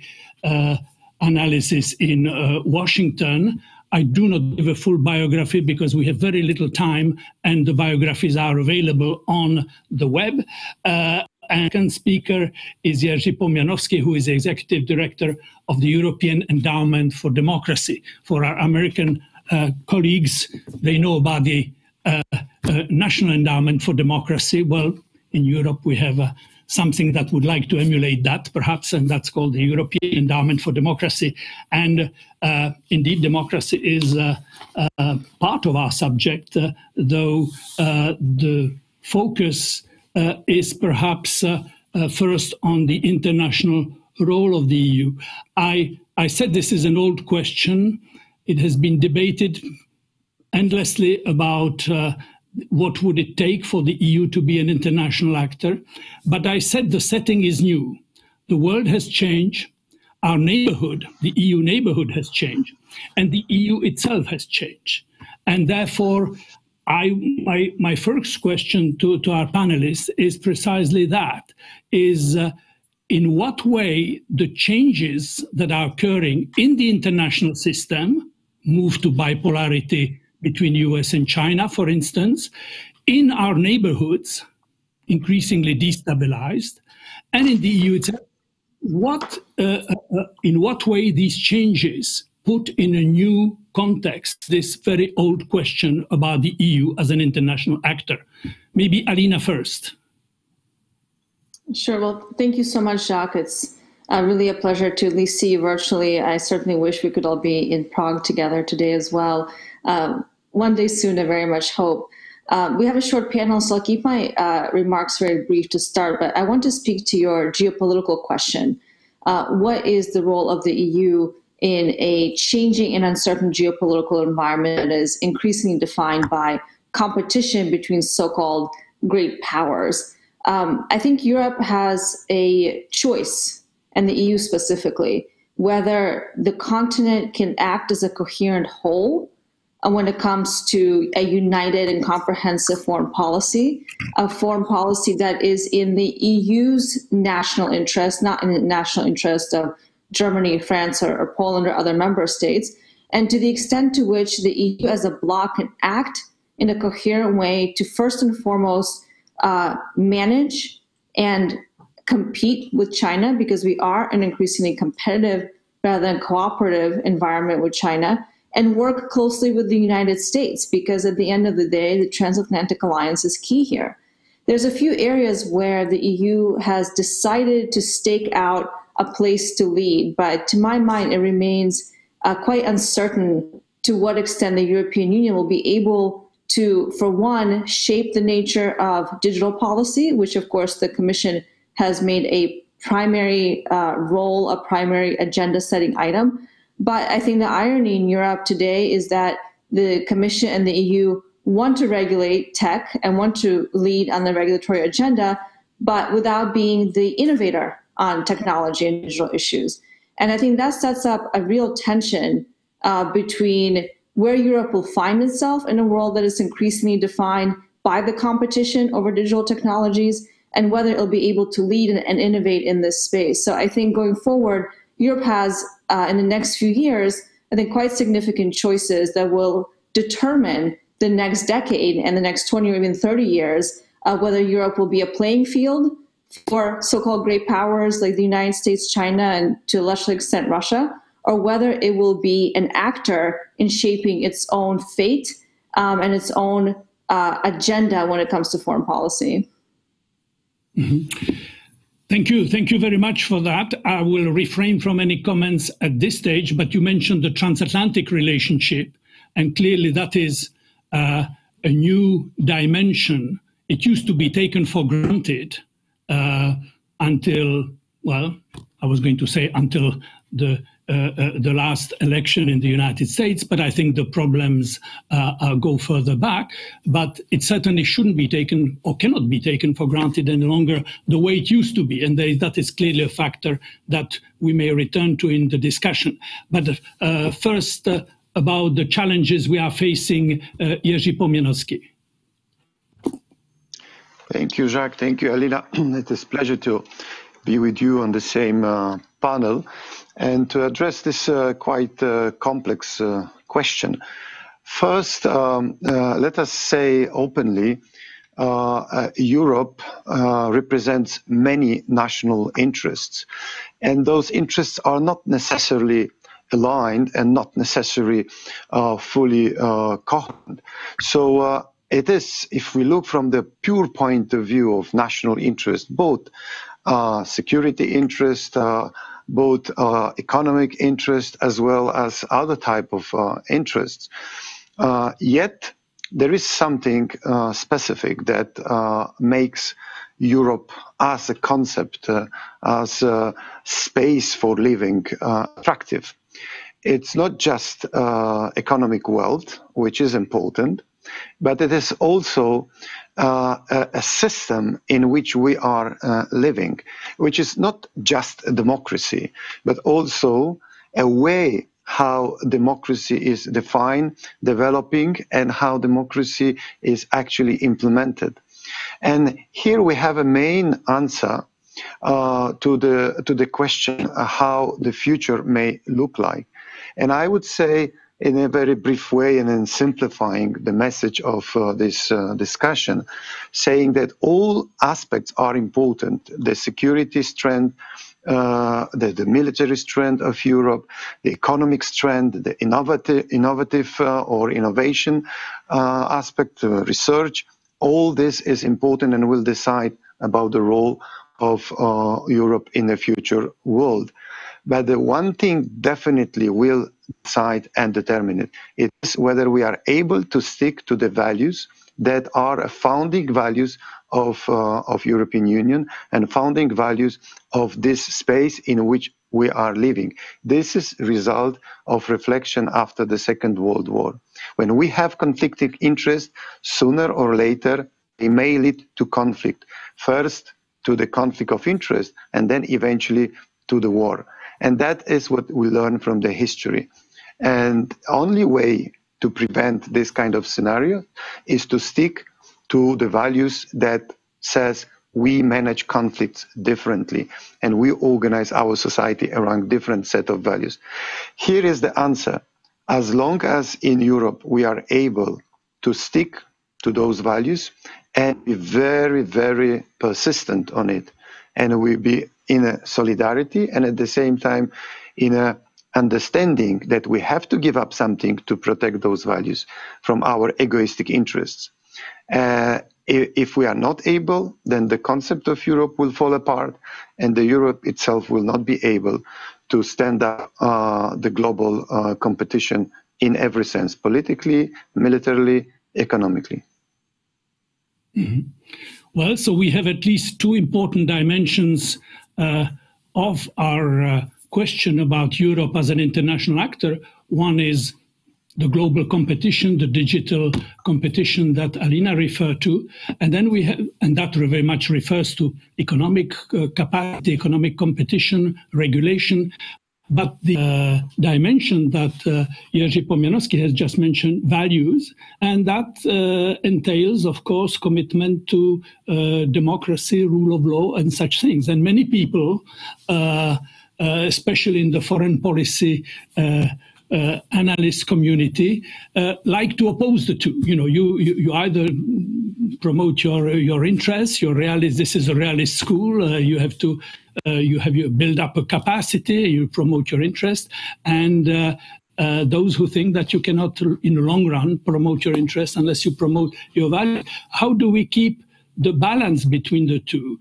Analysis in Washington. I do not give a full biography because we have very little time and the biographies are available on the web. And second speaker is Jerzy Pomianowski, who is the executive director of the European Endowment for Democracy. For our American colleagues, they know about the National Endowment for Democracy. Well, in Europe, we have something that would like to emulate that, perhaps, and that's called the European Endowment for Democracy. And indeed, democracy is part of our subject, though the focus is perhaps first on the international role of the EU. I said this is an old question. It has been debated endlessly about what would it take for the EU to be an international actor. But I said the setting is new. The world has changed. Our neighborhood, the EU neighborhood has changed. And the EU itself has changed. And therefore, my first question to our panelists is precisely that, is in what way the changes that are occurring in the international system, move to bipolarity between US and China, for instance, in our neighborhoods, increasingly destabilized, and in the EU itself, in what way these changes put in a new context this very old question about the EU as an international actor. Maybe Alina first. Sure. Well, thank you so much, Jacques. It's really a pleasure to at least see you virtually. I certainly wish we could all be in Prague together today as well. One day soon, I very much hope. We have a short panel, so I'll keep my remarks very brief to start, but I want to speak to your geopolitical question. What is the role of the EU in a changing and uncertain geopolitical environment that is increasingly defined by competition between so-called great powers? I think Europe has a choice, and the EU specifically, whether the continent can act as a coherent whole when it comes to a united and comprehensive foreign policy, a foreign policy that is in the EU's national interest, not in the national interest of Germany, France, or Poland or other member states, and to the extent to which the EU as a bloc can act in a coherent way to first and foremost manage and compete with China, because we are an increasingly competitive rather than cooperative environment with China, and work closely with the United States, because at the end of the day, the transatlantic alliance is key here. There's a few areas where the EU has decided to stake out a place to lead. But to my mind, it remains quite uncertain to what extent the European Union will be able to, for one, shape the nature of digital policy, which of course the Commission has made a primary role, a primary agenda setting item. But I think the irony in Europe today is that the Commission and the EU want to regulate tech and want to lead on the regulatory agenda, but without being the innovator on technology and digital issues. And I think that sets up a real tension between where Europe will find itself in a world that is increasingly defined by the competition over digital technologies and whether it'll be able to lead and innovate in this space. So I think going forward, Europe has, in the next few years, I think quite significant choices that will determine the next decade and the next 20 or even 30 years, whether Europe will be a playing field for so-called great powers like the United States, China, and to a lesser extent Russia, or whether it will be an actor in shaping its own fate and its own agenda when it comes to foreign policy. Mm-hmm. Thank you. Thank you very much for that. I will refrain from any comments at this stage, but you mentioned the transatlantic relationship, and clearly that is a new dimension. It used to be taken for granted until, well, I was going to say until the last election in the United States, but I think the problems go further back. But it certainly shouldn't be taken or cannot be taken for granted any longer the way it used to be. And that is clearly a factor that we may return to in the discussion. But first, about the challenges we are facing, Jerzy Pomianowski. Thank you, Jacques. Thank you, Alina. It is a pleasure to be with you on the same panel and to address this quite complex question. First, let us say openly, Europe represents many national interests, and those interests are not necessarily aligned and not necessarily fully coherent. So it is, if we look from the pure point of view of national interest, both security interest, both economic interest, as well as other type of interests. Yet there is something specific that makes Europe as a concept, as a space for living, attractive. It's not just economic wealth, which is important, but it is also a system in which we are living, which is not just a democracy, but also a way how democracy is defined, developing, and how democracy is actually implemented. And here we have a main answer to the question how the future may look like. And I would say, in a very brief way and in simplifying the message of this discussion, saying that all aspects are important: the security strength, the military strength of Europe, the economic strength, the innovative or innovation aspect, research. All this is important and will decide about the role of Europe in the future world. But the one thing definitely will decide and determine it. It is whether we are able to stick to the values that are founding values of European Union and founding values of this space in which we are living. This is a result of reflection after the Second World War. When we have conflicting interests, sooner or later, they may lead to conflict. First, to the conflict of interest, and then eventually to the war. And that is what we learn from the history. And the only way to prevent this kind of scenario is to stick to the values that says we manage conflicts differently and we organize our society around different set of values. Here is the answer. As long as in Europe we are able to stick to those values and be very, very persistent on it, and we be in a solidarity and at the same time in a understanding that we have to give up something to protect those values from our egoistic interests. If we are not able, then the concept of Europe will fall apart, and the Europe itself will not be able to stand up the global competition in every sense, politically, militarily, economically. Mm-hmm. Well, so we have at least two important dimensions of our question about Europe as an international actor. One is the global competition, the digital competition that Alina referred to. And then we have, and that very much refers to economic capacity, economic competition, regulation. But the dimension that Jerzy Pomianowski has just mentioned, values, and that entails, of course, commitment to democracy, rule of law, and such things. And many people, especially in the foreign policy analyst community, like to oppose the two. You know, you either promote your interests, your realist. This is a realist school. You have to you build up a capacity. You promote your interest, and those who think that you cannot, in the long run, promote your interest unless you promote your value. How do we keep the balance between the two?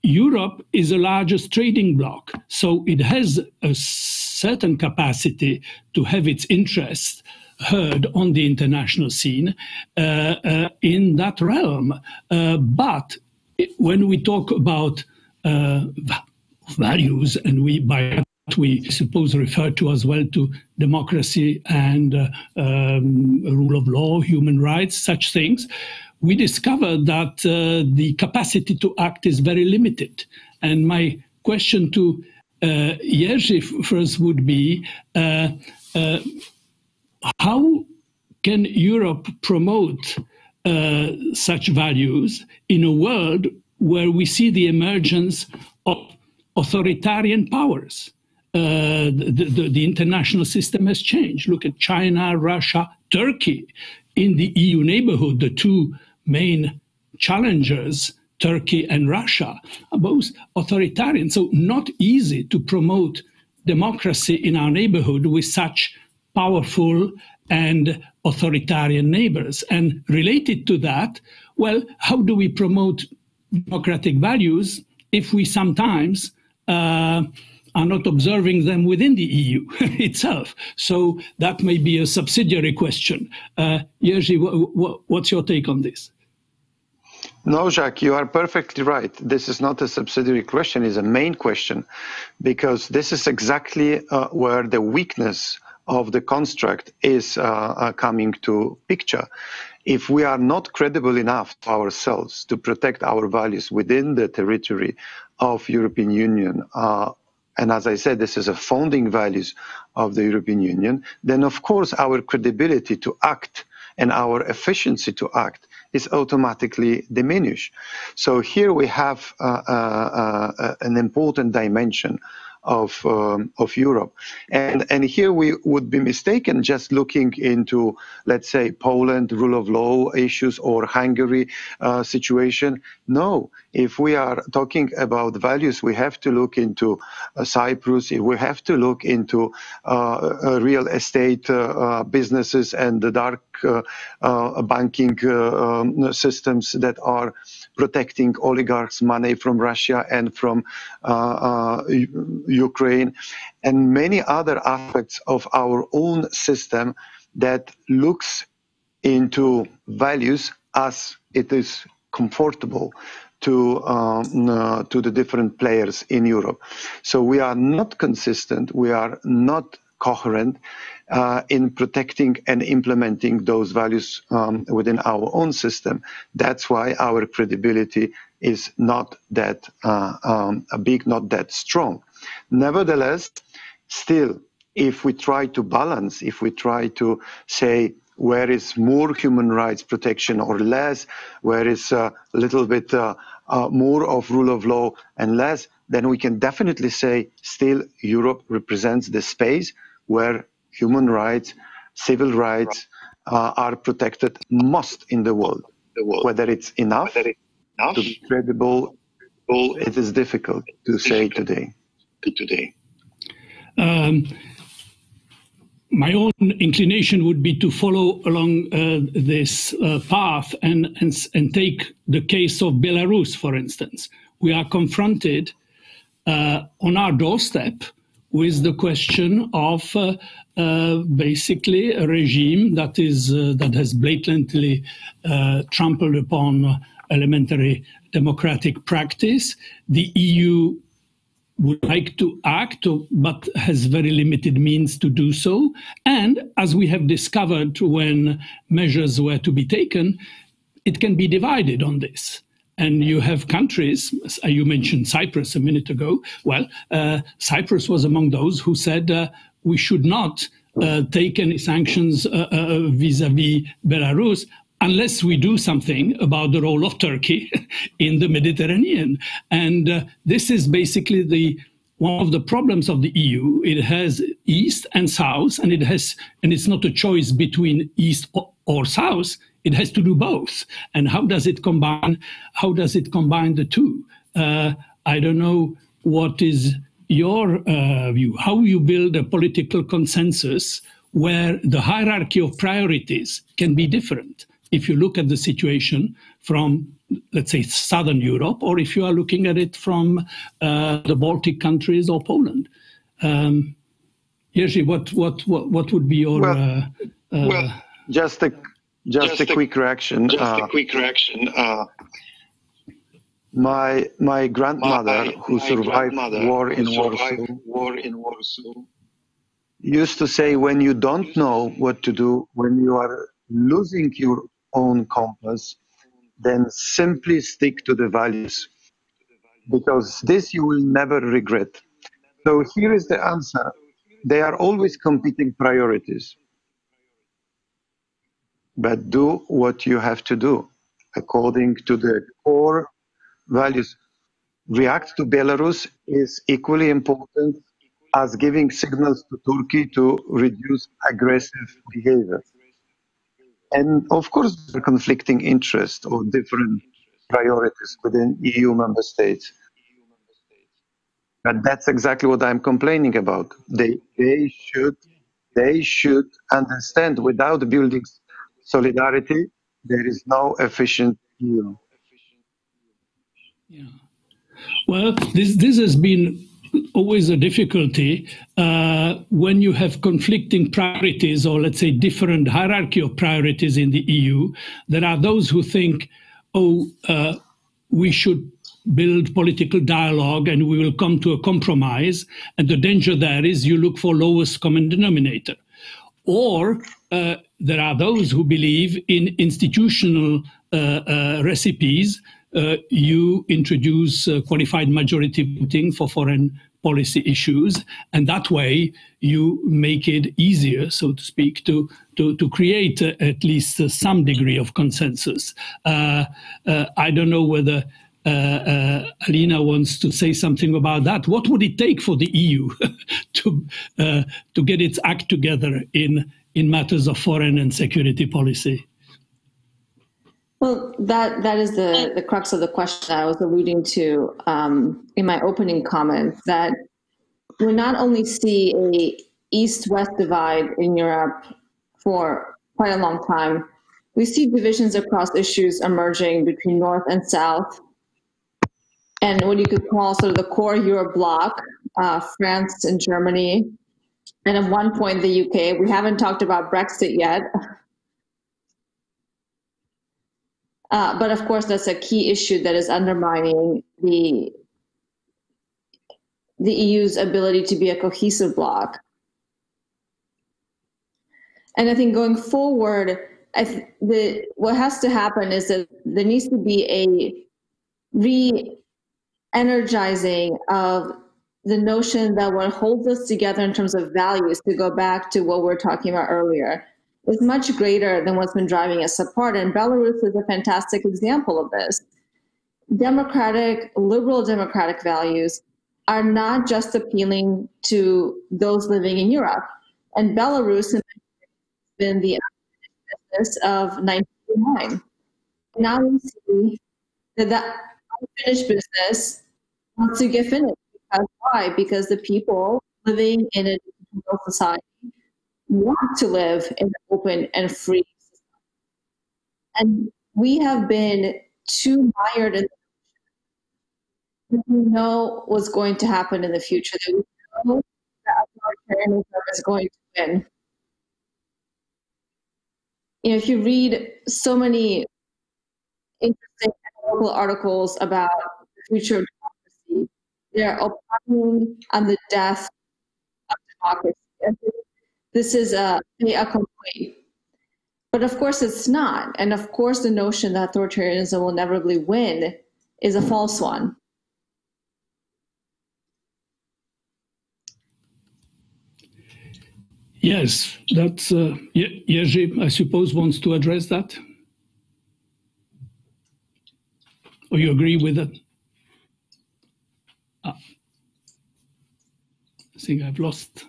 Europe is the largest trading bloc, so it has a certain capacity to have its interests heard on the international scene in that realm. But when we talk about values, and by that we suppose refer to as well to democracy and rule of law, human rights, such things, we discovered that the capacity to act is very limited. And my question to Jerzy first would be, how can Europe promote such values in a world where we see the emergence of authoritarian powers? The international system has changed. Look at China, Russia, Turkey. In the EU neighborhood, the two main challengers, Turkey and Russia, are both authoritarian. So not easy to promote democracy in our neighborhood with such powerful and authoritarian neighbors. And related to that, well, how do we promote democratic values if we sometimes are not observing them within the EU itself? So that may be a subsidiary question. Jerzy, what's your take on this? No, Jacques, you are perfectly right. This is not a subsidiary question, it's a main question, because this is exactly where the weakness of the construct is coming to picture. If we are not credible enough to ourselves to protect our values within the territory of European Union, and as I said, this is a founding values of the European Union, then of course our credibility to act and our efficiency to act is automatically diminished. So here we have an important dimension of Europe. And here we would be mistaken just looking into, let's say, Poland, rule of law issues, or Hungary situation. No, if we are talking about values, we have to look into Cyprus, we have to look into real estate businesses and the dark banking systems that are protecting oligarchs' money from Russia and from Ukraine, and many other aspects of our own system that looks into values as it is comfortable to the different players in Europe. So we are not consistent, we are not coherent in protecting and implementing those values within our own system. That's why our credibility is not that big, not that strong. Nevertheless, still, if we try to balance, if we try to say where is more human rights protection or less, where is a little bit more of rule of law and less, then we can definitely say still Europe represents the space where human rights, civil rights are protected most in the world. Whether it's enough to be credible, it is difficult to say today. my own inclination would be to follow along this path and take the case of Belarus, for instance. We are confronted on our doorstep with the question of basically a regime that has blatantly trampled upon elementary democratic practice. The EU would like to act, but has very limited means to do so. And as we have discovered when measures were to be taken, it can be divided on this. And you have countries, you mentioned Cyprus a minute ago. Well, Cyprus was among those who said we should not take any sanctions vis-à-vis Belarus unless we do something about the role of Turkey in the Mediterranean. And this is basically one of the problems of the EU. It has East and South, and it's not a choice between East or South. It has to do both. And how does it combine the two? I don't know what is your view, how you build a political consensus where the hierarchy of priorities can be different. If you look at the situation from, let's say, Southern Europe, or if you are looking at it from the Baltic countries or Poland. Jerzy, what would be your... Just a quick reaction. My grandmother, who survived war in Warsaw, used to say, when you don't know what to do, when you are losing your own compass, then simply stick to the values, because this you will never regret. So here is the answer. They are always competing priorities. But do what you have to do according to the core values. React to Belarus is equally important as giving signals to Turkey to reduce aggressive behavior. And of course, there are conflicting interests or different priorities within EU member states. But that's exactly what I'm complaining about. They should understand, without building solidarity, there is no efficient EU. Yeah. Well, this has been always a difficulty when you have conflicting priorities, or let's say different hierarchy of priorities in the EU. There are those who think, we should build political dialogue and we will come to a compromise. And the danger there is you look for lowest common denominator. Or there are those who believe in institutional recipes. You introduce qualified majority voting for foreign policy issues, and that way you make it easier, so to speak, to create at least some degree of consensus. I don't know whether Alina wants to say something about that. What would it take for the EU to get its act together in matters of foreign and security policy? Well, that is the crux of the question I was alluding to in my opening comments, that we not only see a East-West divide in Europe for quite a long time, we see divisions across issues emerging between North and South, and what you could call sort of the core Europe bloc, France and Germany, and at one point the UK. We haven't talked about Brexit yet. But of course, that's a key issue that is undermining the EU's ability to be a cohesive bloc. And I think going forward, what has to happen is that there needs to be a re-energizing of the notion that what holds us together in terms of values, to go back to what we were talking about earlier, is much greater than what's been driving us apart. And Belarus is a fantastic example of this. Liberal democratic values are not just appealing to those living in Europe. And Belarus has been the business of 1989. Now we see that unfinished business wants to get finished. Because why? Because the people living in a digital society want to live in an open and free system. And we have been too mired in we know what's going to happen in the future, that we know that authoritarianism is going to win. You know, if you read so many interesting local articles about the future of democracy, they're opining on the death of democracy. This is a fait accompli. But of course it's not. And of course the notion that authoritarianism will inevitably win is a false one. Yes, that's Jerzy, I suppose, wants to address that. Or you agree with it? I think I've lost.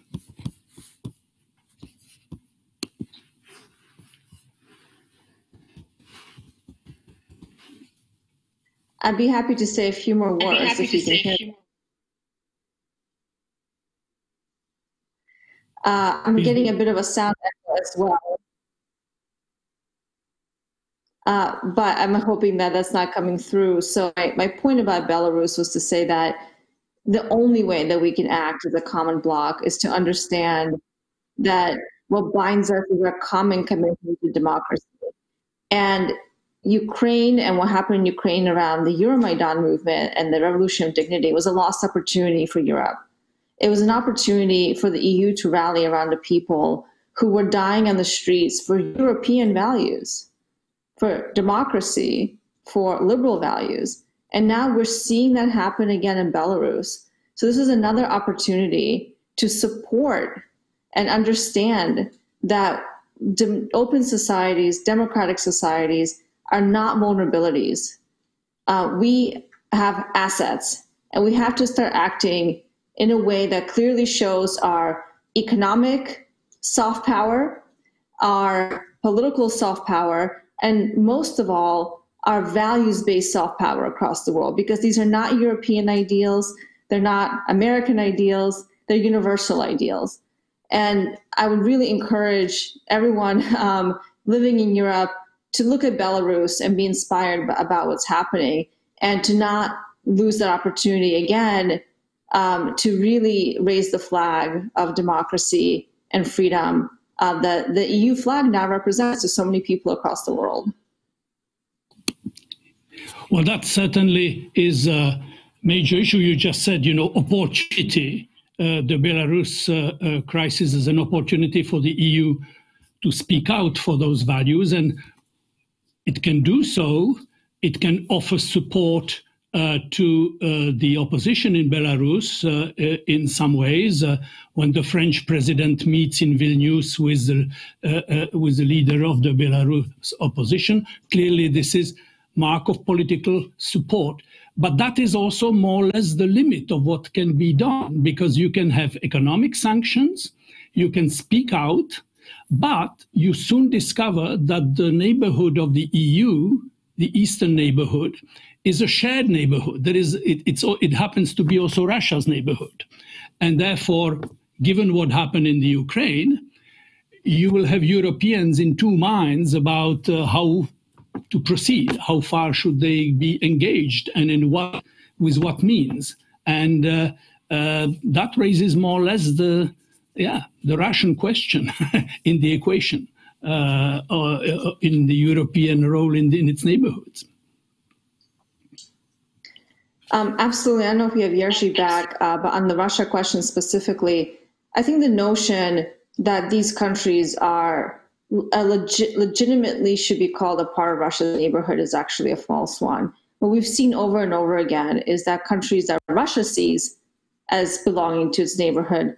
I'd be happy to say a few more words if you can hear. I'm getting a bit of a sound echo as well. But I'm hoping that that's not coming through. So my point about Belarus was to say that the only way that we can act as a common bloc is to understand that what binds us is our common commitment to democracy. And Ukraine and what happened in Ukraine around the Euromaidan movement and the Revolution of Dignity was a lost opportunity for Europe. It was an opportunity for the EU to rally around the people who were dying on the streets for European values, for democracy, for liberal values. And now we're seeing that happen again in Belarus. So this is another opportunity to support and understand that open societies, democratic societies are not vulnerabilities. We have assets, and we have to start acting in a way that clearly shows our economic soft power, our political soft power, and most of all, our values-based soft power across the world, because these are not European ideals, they're not American ideals, they're universal ideals. And I would really encourage everyone living in Europe to look at Belarus and be inspired about what's happening, and to not lose that opportunity again to really raise the flag of democracy and freedom that the EU flag now represents to so many people across the world. Well, that certainly is a major issue. You just said, opportunity. The Belarus crisis is an opportunity for the EU to speak out for those values, and it can do so. It can offer support to the opposition in Belarus in some ways. When the French president meets in Vilnius with the leader of the Belarus opposition, clearly this is mark of political support. But that is also more or less the limit of what can be done, because you can have economic sanctions, you can speak out, but you soon discover that the neighborhood of the EU, the eastern neighborhood, is a shared neighborhood. It happens to be also Russia's neighborhood. And therefore, given what happened in the Ukraine, you will have Europeans in two minds about how to proceed, how far should they be engaged, and with what means. And that raises more or less the Russian question in the equation, or in the European role in its neighborhoods. Absolutely. I don't know if we have Jerzy back, but on the Russia question specifically, I think the notion that these countries are legitimately should be called a part of Russia's neighborhood is actually a false one. What we've seen over and over again is that countries that Russia sees as belonging to its neighborhood,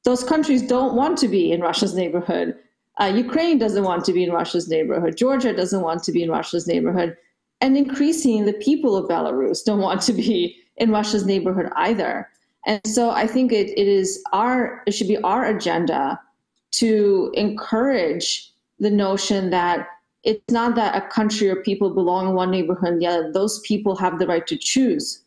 those countries don't want to be in Russia's neighborhood. Ukraine doesn't want to be in Russia's neighborhood. Georgia doesn't want to be in Russia's neighborhood. And increasingly, the people of Belarus don't want to be in Russia's neighborhood either. And so I think it should be our agenda to encourage the notion that it's not that a country or people belong in one neighborhood and the other. Those people have the right to choose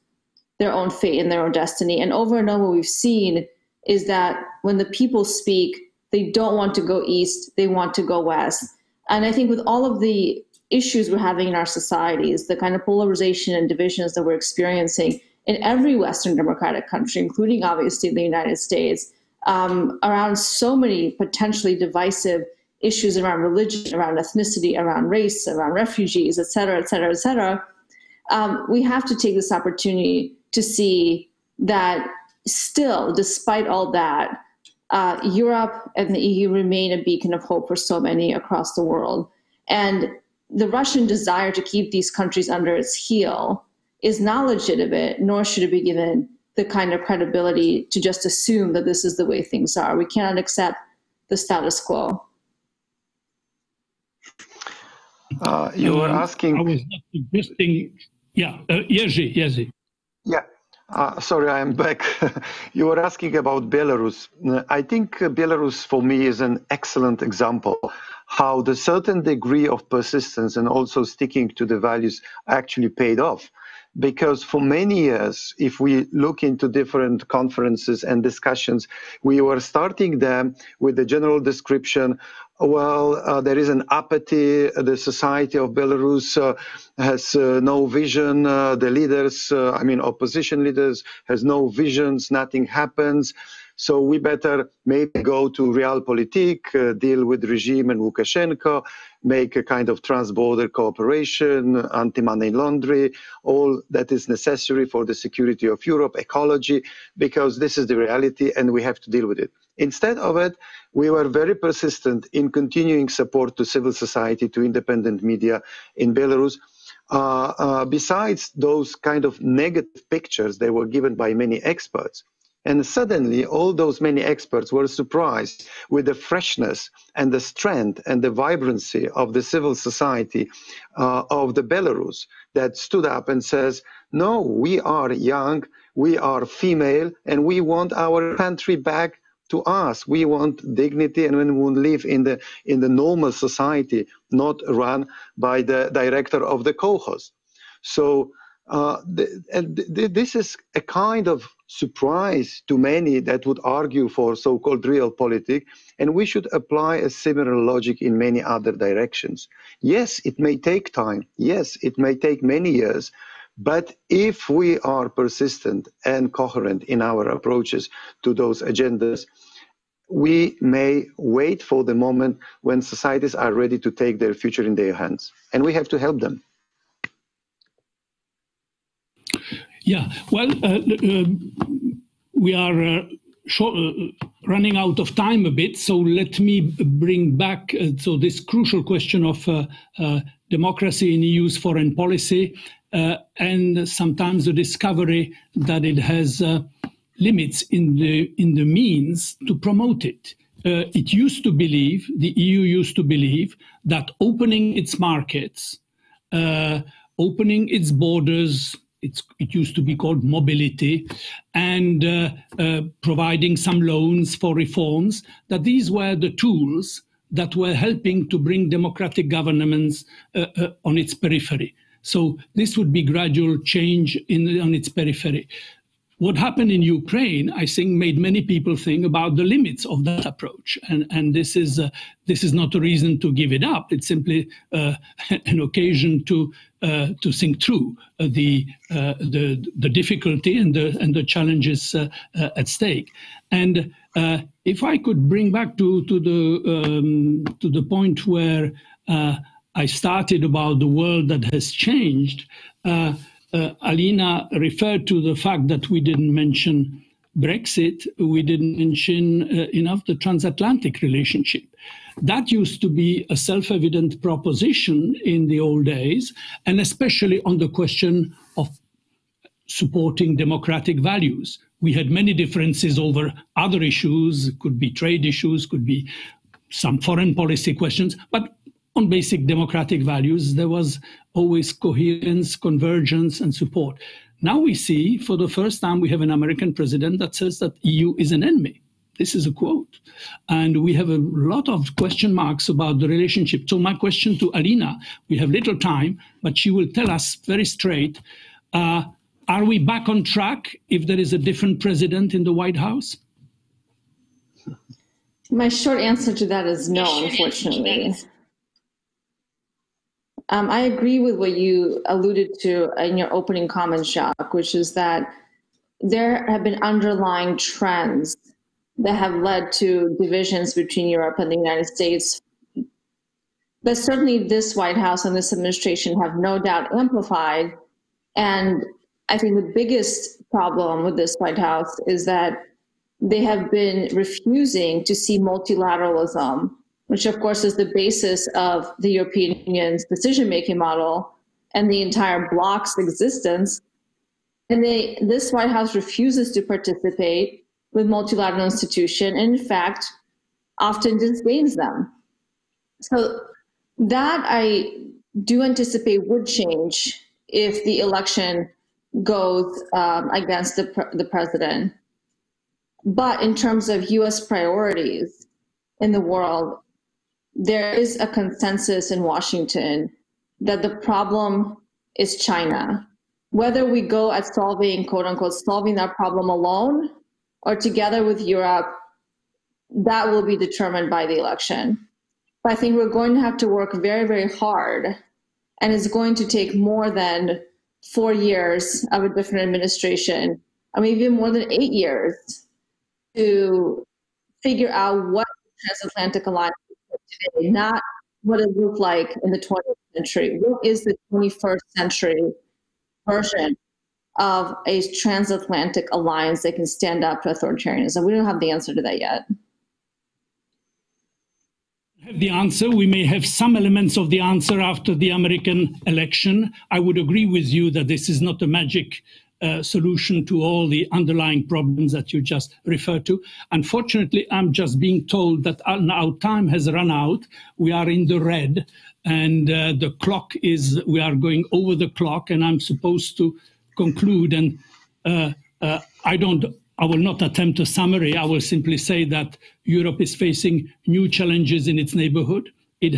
their own fate and their own destiny. And over what we've seen is that when the people speak, They don't want to go east. They want to go west. And I think with all of the issues we're having in our societies, the kind of polarization and divisions that we're experiencing in every Western democratic country, including obviously the United States, around so many potentially divisive issues around religion, around ethnicity, around race, around refugees, et cetera, et cetera, et cetera, we have to take this opportunity to see that still, despite all that, Europe and the EU remain a beacon of hope for so many across the world. And the Russian desire to keep these countries under its heel is not legitimate, nor should it be given the kind of credibility to just assume that this is the way things are. We cannot accept the status quo. You were asking... I was not suggesting... Yeah, Jerzy. Yeah. Sorry, I am back. You were asking about Belarus. I think Belarus, for me, is an excellent example how the certain degree of persistence and also sticking to the values actually paid off. Because for many years, if we look into different conferences and discussions, we were starting them with the general description, well, there is an apathy, the society of Belarus has no vision, the leaders, opposition leaders has no visions, nothing happens. So we better maybe go to realpolitik, deal with regime and Lukashenko, make a kind of trans-border cooperation, anti-money laundering, all that is necessary for the security of Europe, ecology, because this is the reality and we have to deal with it. Instead of it, we were very persistent in continuing support to civil society, to independent media in Belarus. Besides those kind of negative pictures they were given by many experts. And suddenly, all those many experts were surprised with the freshness and the strength and the vibrancy of the civil society of the Belarus that stood up and says, no, we are young, we are female, and we want our country back to us. We want dignity and we want to live in the normal society, not run by the director of the kolkhoz. So this is a kind of surprise to many that would argue for so-called realpolitik, and we should apply a similar logic in many other directions. Yes, it may take time. Yes, it may take many years. But if we are persistent and coherent in our approaches to those agendas, we may wait for the moment when societies are ready to take their future in their hands. And we have to help them. Yeah, well, we are running out of time a bit, so let me bring back this crucial question of democracy in EU's foreign policy and sometimes the discovery that it has limits in the means to promote it. It used to believe, the EU used to believe, that opening its markets, opening its borders, it used to be called mobility, and providing some loans for reforms, that these were the tools that were helping to bring democratic governments on its periphery. So this would be gradual change on its periphery. What happened in Ukraine, I think, made many people think about the limits of that approach, and this is not a reason to give it up. It's simply an occasion to think through the difficulty and the challenges at stake. And if I could bring back to the point where I started about the world that has changed. Alina referred to the fact that we didn't mention Brexit, we didn't mention enough the transatlantic relationship. That used to be a self-evident proposition in the old days, and especially on the question of supporting democratic values. We had many differences over other issues, could be trade issues, could be some foreign policy questions, but on basic democratic values, there was always coherence, convergence, and support. Now we see, for the first time, we have an American president that says that EU is an enemy. This is a quote. And we have a lot of question marks about the relationship. So my question to Alina, we have little time, but she will tell us very straight, are we back on track if there is a different president in the White House? My short answer to that is no, unfortunately. I agree with what you alluded to in your opening comments, Jacques, which is that there have been underlying trends that have led to divisions between Europe and the United States. But certainly this White House and this administration have no doubt amplified. And I think the biggest problem with this White House is that they have been refusing to see multilateralism, which of course is the basis of the European Union's decision-making model and the entire bloc's existence. And this White House refuses to participate with multilateral institutions, and in fact, often disdains them. So that I do anticipate would change if the election goes against the president. But in terms of US priorities in the world, there is a consensus in Washington that the problem is China. Whether we go at solving, quote unquote, solving that problem alone or together with Europe, that will be determined by the election. But I think we're going to have to work very, very hard, and it's going to take more than 4 years of a different administration, I mean, even more than 8 years to figure out what the transatlantic alliance is today, not what it looked like in the 20th century. What is the 21st century version of a transatlantic alliance that can stand up to authoritarianism? We don't have the answer to that yet. The answer. We may have some elements of the answer after the American election. I would agree with you that this is not a magic solution to all the underlying problems that you just referred to. Unfortunately, I'm just being told that our time has run out. We are in the red, and the clock is, we are going over the clock, and I'm supposed to conclude. And I will not attempt a summary. I will simply say that Europe is facing new challenges in its neighborhood. It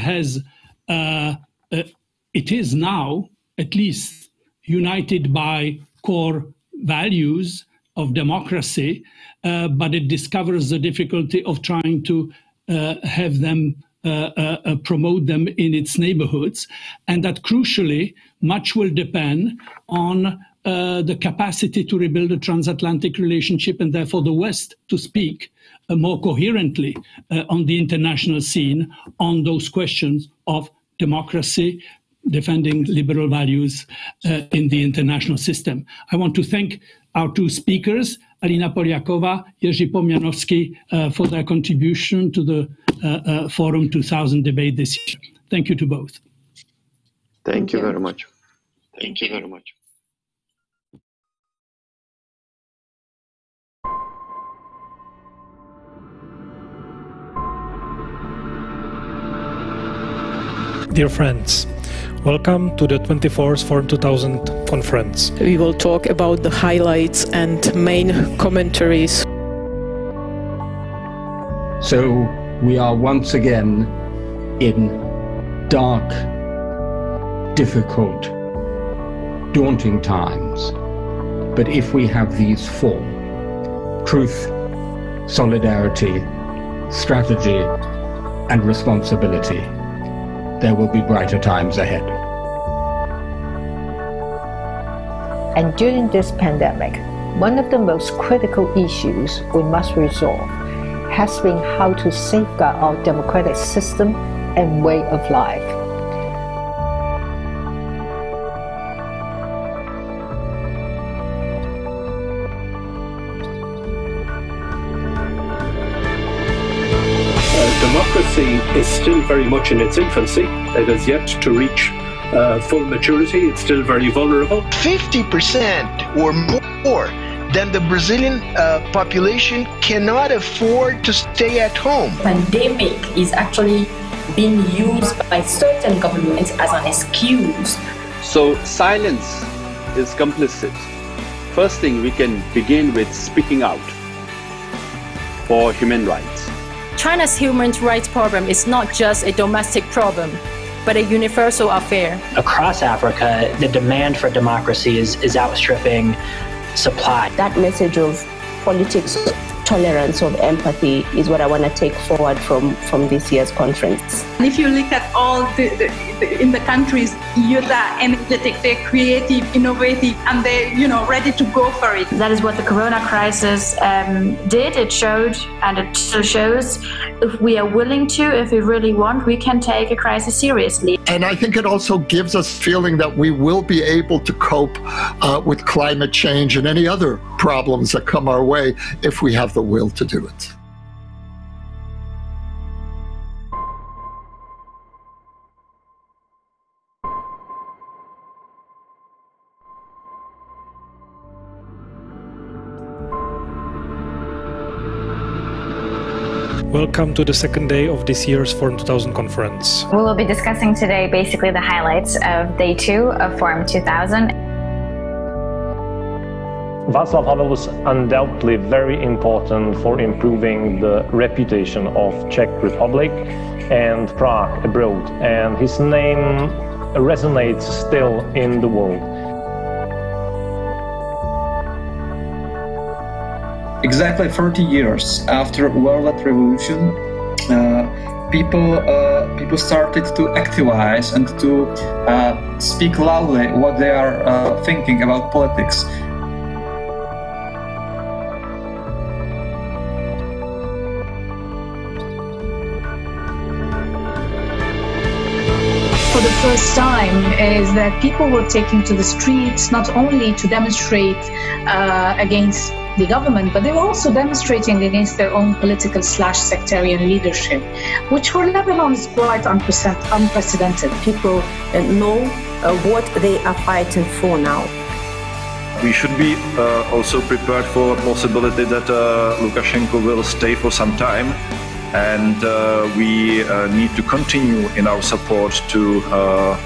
is now at least united by core values of democracy, but it discovers the difficulty of trying to have them promote them in its neighborhoods, and that crucially much will depend on the capacity to rebuild a transatlantic relationship, and therefore the West to speak more coherently on the international scene on those questions of democracy, defending liberal values in the international system. I want to thank our two speakers, Alina Polyakova, Jerzy Pomianowski, for their contribution to the Forum 2000 debate this year. Thank you to both. Thank you very much. Thank you very much. Dear friends, welcome to the 24th Forum 2000 conference. We will talk about the highlights and main commentaries. So we are once again in dark, difficult, daunting times. But if we have these four: truth, solidarity, strategy, and responsibility, there will be brighter times ahead. And during this pandemic, one of the most critical issues we must resolve has been how to safeguard our democratic system and way of life. Democracy is still very much in its infancy. It has yet to reach full maturity. It's still very vulnerable. 50% or more than the Brazilian population cannot afford to stay at home. Pandemic is actually being used by certain governments as an excuse. So silence is complicit. First thing, we can begin with speaking out for human rights. China's human rights problem is not just a domestic problem, but a universal affair. Across Africa, the demand for democracy is outstripping supply. That message of politics tolerance, of empathy is what I want to take forward from this year's conference. And if you look at all in the countries, youth are energetic, they're creative, innovative, and they're ready to go for it. That is what the corona crisis did. It showed, and it still shows, if we are willing to, if we really want, we can take a crisis seriously. And I think it also gives us feeling that we will be able to cope with climate change and any other problems that come our way if we have the will to do it. Welcome to the second day of this year's Forum 2000 conference. We will be discussing today basically the highlights of day 2 of Forum 2000. Václav Havel was undoubtedly very important for improving the reputation of Czech Republic and Prague abroad, and his name resonates still in the world. Exactly 30 years after World Revolution, people started to activize and to speak loudly what they are thinking about politics. For the first time is that people were taking to the streets not only to demonstrate against the government, but they were also demonstrating against their own political/sectarian leadership, which for Lebanon is quite unprecedented. People know what they are fighting for now. We should be also prepared for a possibility that Lukashenko will stay for some time, and we need to continue in our support to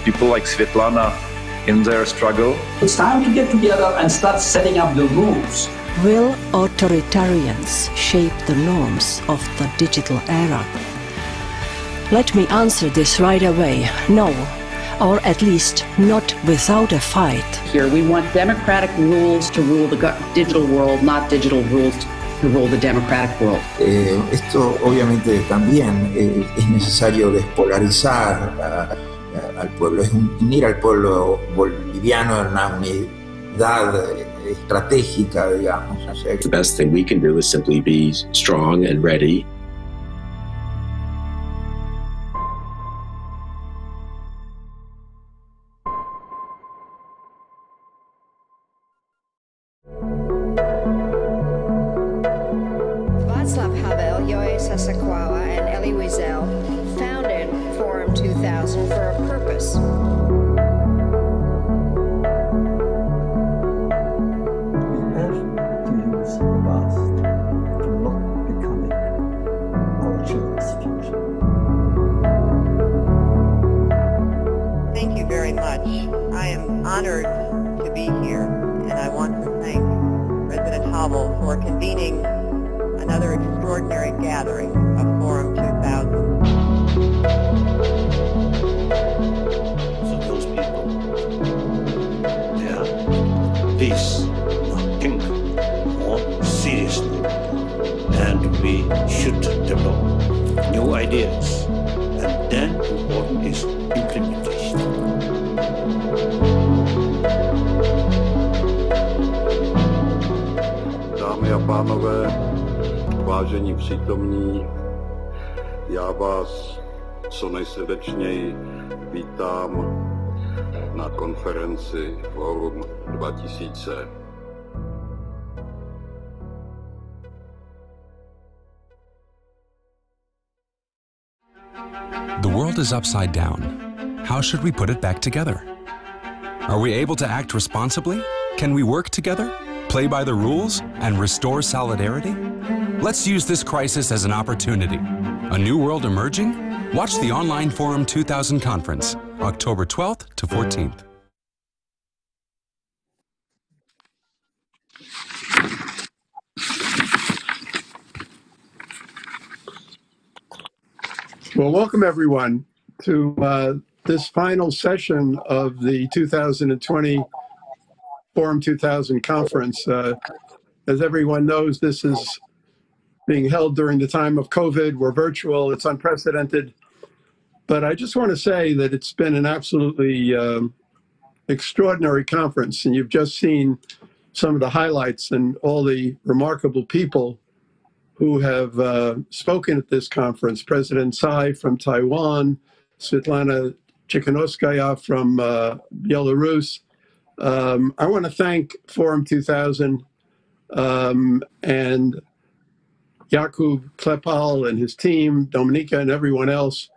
people like Sviatlana in their struggle. It's time to get together and start setting up the rules. Will authoritarians shape the norms of the digital era? Let me answer this right away. No, or at least not without a fight. Here we want democratic rules to rule the digital world, not digital rules to rule the democratic world. Esto obviamente también es necesario despolarizar al pueblo, es unir al pueblo boliviano en una unidad estratégica, digamos. The best thing we can do is simply be strong and ready. Václav Havel, Joe Sachs, and Elie Wiesel founded Forum 2000 for a purpose. Thank you very much. I am honored to be here, and I want to thank President Havel for convening another extraordinary gathering of Forum 2000. So those people, they are please think more seriously, and we should develop new ideas, and then important is implementation. Dámy a pánové, vážení přítomní, já vás co nejsrdečněji vítám na konferenci Forum 2000. The world is upside down. How should we put it back together? Are we able to act responsibly? Can we work together, play by the rules, and restore solidarity? Let's use this crisis as an opportunity. A new world emerging? Watch the online Forum 2000 conference, October 12th to 14th. Well, welcome everyone to this final session of the 2020 Forum 2000 conference. As everyone knows, this is being held during the time of COVID. We're virtual. It's unprecedented. But I just want to say that it's been an absolutely extraordinary conference, and you've just seen some of the highlights and all the remarkable people who have spoken at this conference. President Tsai from Taiwan, Sviatlana Tsikhanouskaya from Belarus. I want to thank Forum 2000 and Jakub Klepal and his team, Dominika and everyone else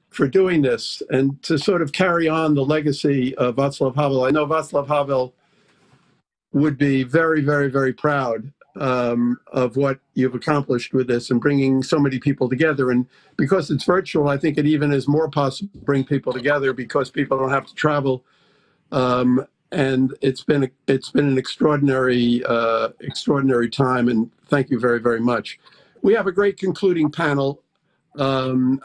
for doing this and to sort of carry on the legacy of Václav Havel. I know Václav Havel would be very, very, very proud of what you've accomplished with this and bringing so many people together. And because it's virtual, I think it even is more possible to bring people together because people don't have to travel. And it's been an extraordinary time. And thank you very, very much. We have a great concluding panel. And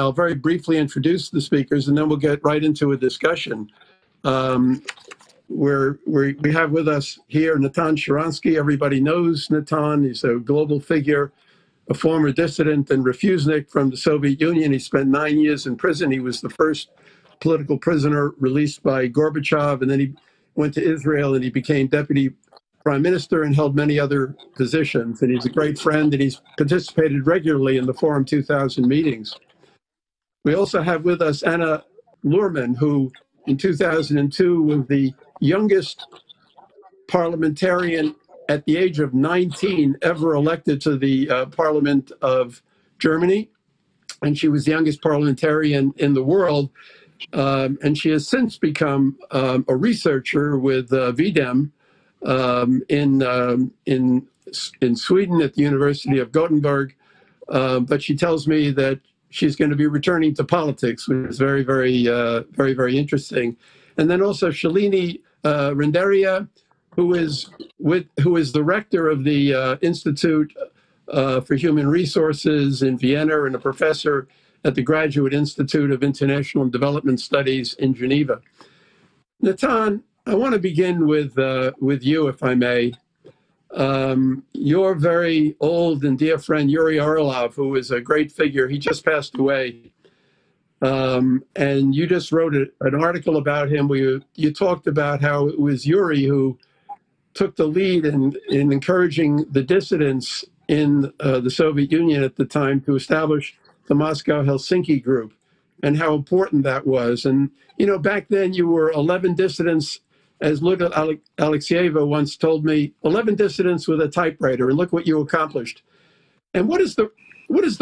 I'll very briefly introduce the speakers, and then we'll get right into a discussion. We have with us here Natan Sharansky. Everybody knows Natan. He's a global figure, a former dissident and refusenik from the Soviet Union. He spent 9 years in prison. He was the first political prisoner released by Gorbachev, and then he went to Israel and he became deputy prime minister and held many other positions. And he's a great friend, and he's participated regularly in the Forum 2000 meetings. We also have with us Anna Luhrmann, who in 2002 was the youngest parliamentarian at the age of 19 ever elected to the Parliament of Germany. And she was the youngest parliamentarian in the world. And she has since become a researcher with VDEM in Sweden at the University of Gothenburg. But she tells me that she's going to be returning to politics, which is very, very interesting. And then also Shalini Renderia, who is the rector of the Institute for Human Resources in Vienna and a professor at the Graduate Institute of International and Development Studies in Geneva. Natan, I want to begin with you, if I may. Your very old and dear friend Yuri Orlov, who is a great figure, he just passed away. And you just wrote an article about him where you talked about how it was Yuri who took the lead in encouraging the dissidents in the Soviet Union at the time to establish the Moscow-Helsinki group and how important that was. And, you know, back then you were 11 dissidents, as Luda Alexieva once told me, 11 dissidents with a typewriter, and look what you accomplished. And what is the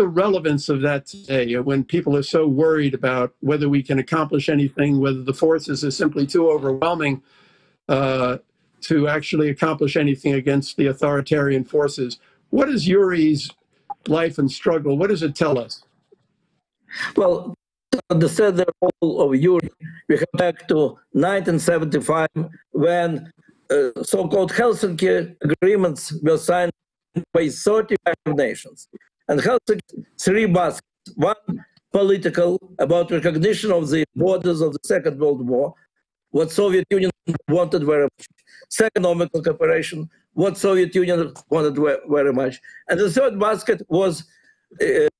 relevance of that today when people are so worried about whether we can accomplish anything, whether the forces are simply too overwhelming to actually accomplish anything against the authoritarian forces? What is Yuri's life and struggle? What does it tell us? Well, to understand the role of Yuri, we come back to 1975 when so-called Helsinki agreements were signed by 35 nations. And Helsinki, three baskets: one political, about recognition of the borders of the Second World War, what Soviet Union wanted very much. Second, economical cooperation, what Soviet Union wanted very much. And the third basket was it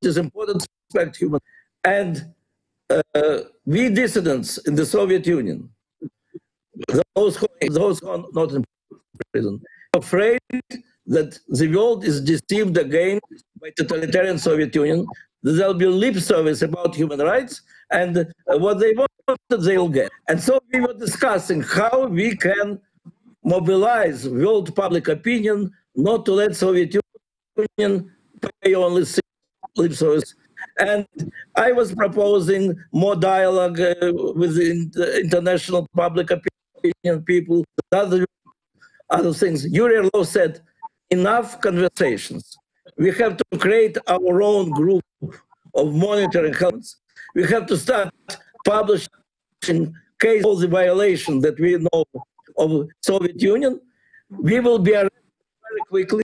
is important to respect human. And we dissidents in the Soviet Union, those who are not in prison, are afraid that the world is deceived again by totalitarian Soviet Union, that there will be lip service about human rights, and what they want, they will get. And so we were discussing how we can mobilize world public opinion not to let Soviet Union pay only lip service. And I was proposing more dialogue with the international public opinion people, other things. Yuri Orlov said, enough conversations. We have to create our own group of monitoring helmets. We have to start publishing case of the violation that we know of Soviet Union. We will be arrested very quickly,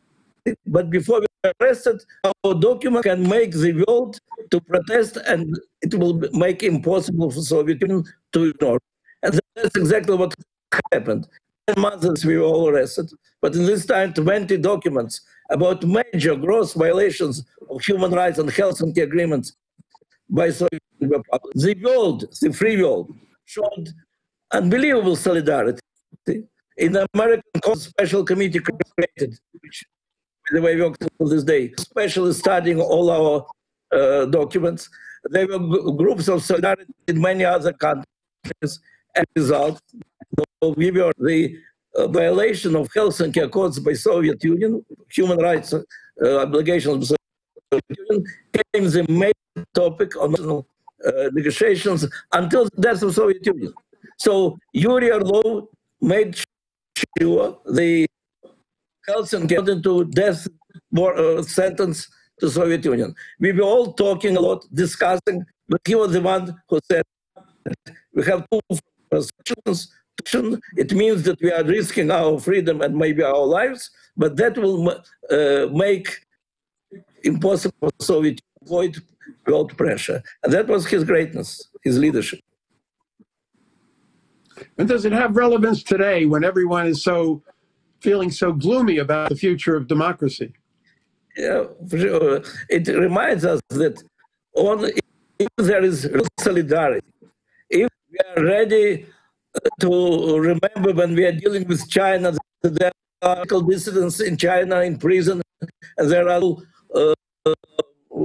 but before we are arrested, our document can make the world to protest, and it will make impossible for Soviet Union to ignore. And that's exactly what happened. 10 months we were all arrested, but in this time 20 documents about major gross violations of human rights and Helsinki agreements by Soviet Republic. The world, the free world, showed unbelievable solidarity. In the American Special Committee created, which, by the way, works till this day, especially studying all our documents. There were groups of solidarity in many other countries. As a result, we were the violation of Helsinki Accords by Soviet Union, human rights obligations of the Soviet Union, became the main topic on national negotiations until the death of Soviet Union. So Yuri Orlov made sure the Helsinki got into death sentence to Soviet Union. We were all talking a lot, discussing, but he was the one who said, we have two perceptions. It means that we are risking our freedom and maybe our lives, but that will make impossible for Soviet to avoid world pressure. And that was his greatness, his leadership. And does it have relevance today when everyone is feeling so gloomy about the future of democracy? Yeah, for sure. It reminds us that if there is real solidarity, if we are ready to remember when we are dealing with China, that there are political dissidents in China in prison, and there are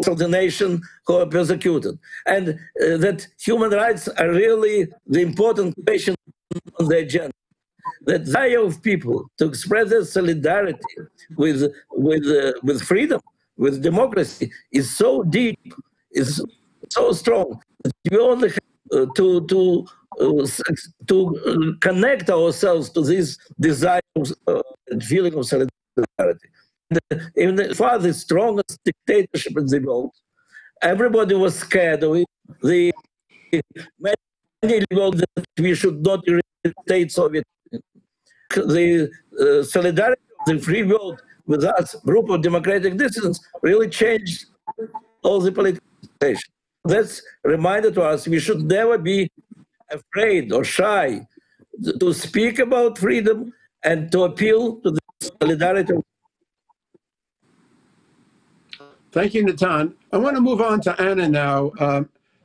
of the nation who are persecuted, and that human rights are really the important question on the agenda. The desire of people to express their solidarity with freedom, with democracy, is so deep, is so strong that we only have to connect ourselves to this desire and feeling of solidarity. Even the far strongest dictatorship in the world, everybody was scared of it. The many world that we should not irritate Soviet Union. The solidarity of the free world with us, group of democratic dissidents, really changed all the political situation. That's a reminder to us we should never be afraid or shy to speak about freedom and to appeal to the solidarity. Thank you, Natan. I want to move on to Anna now.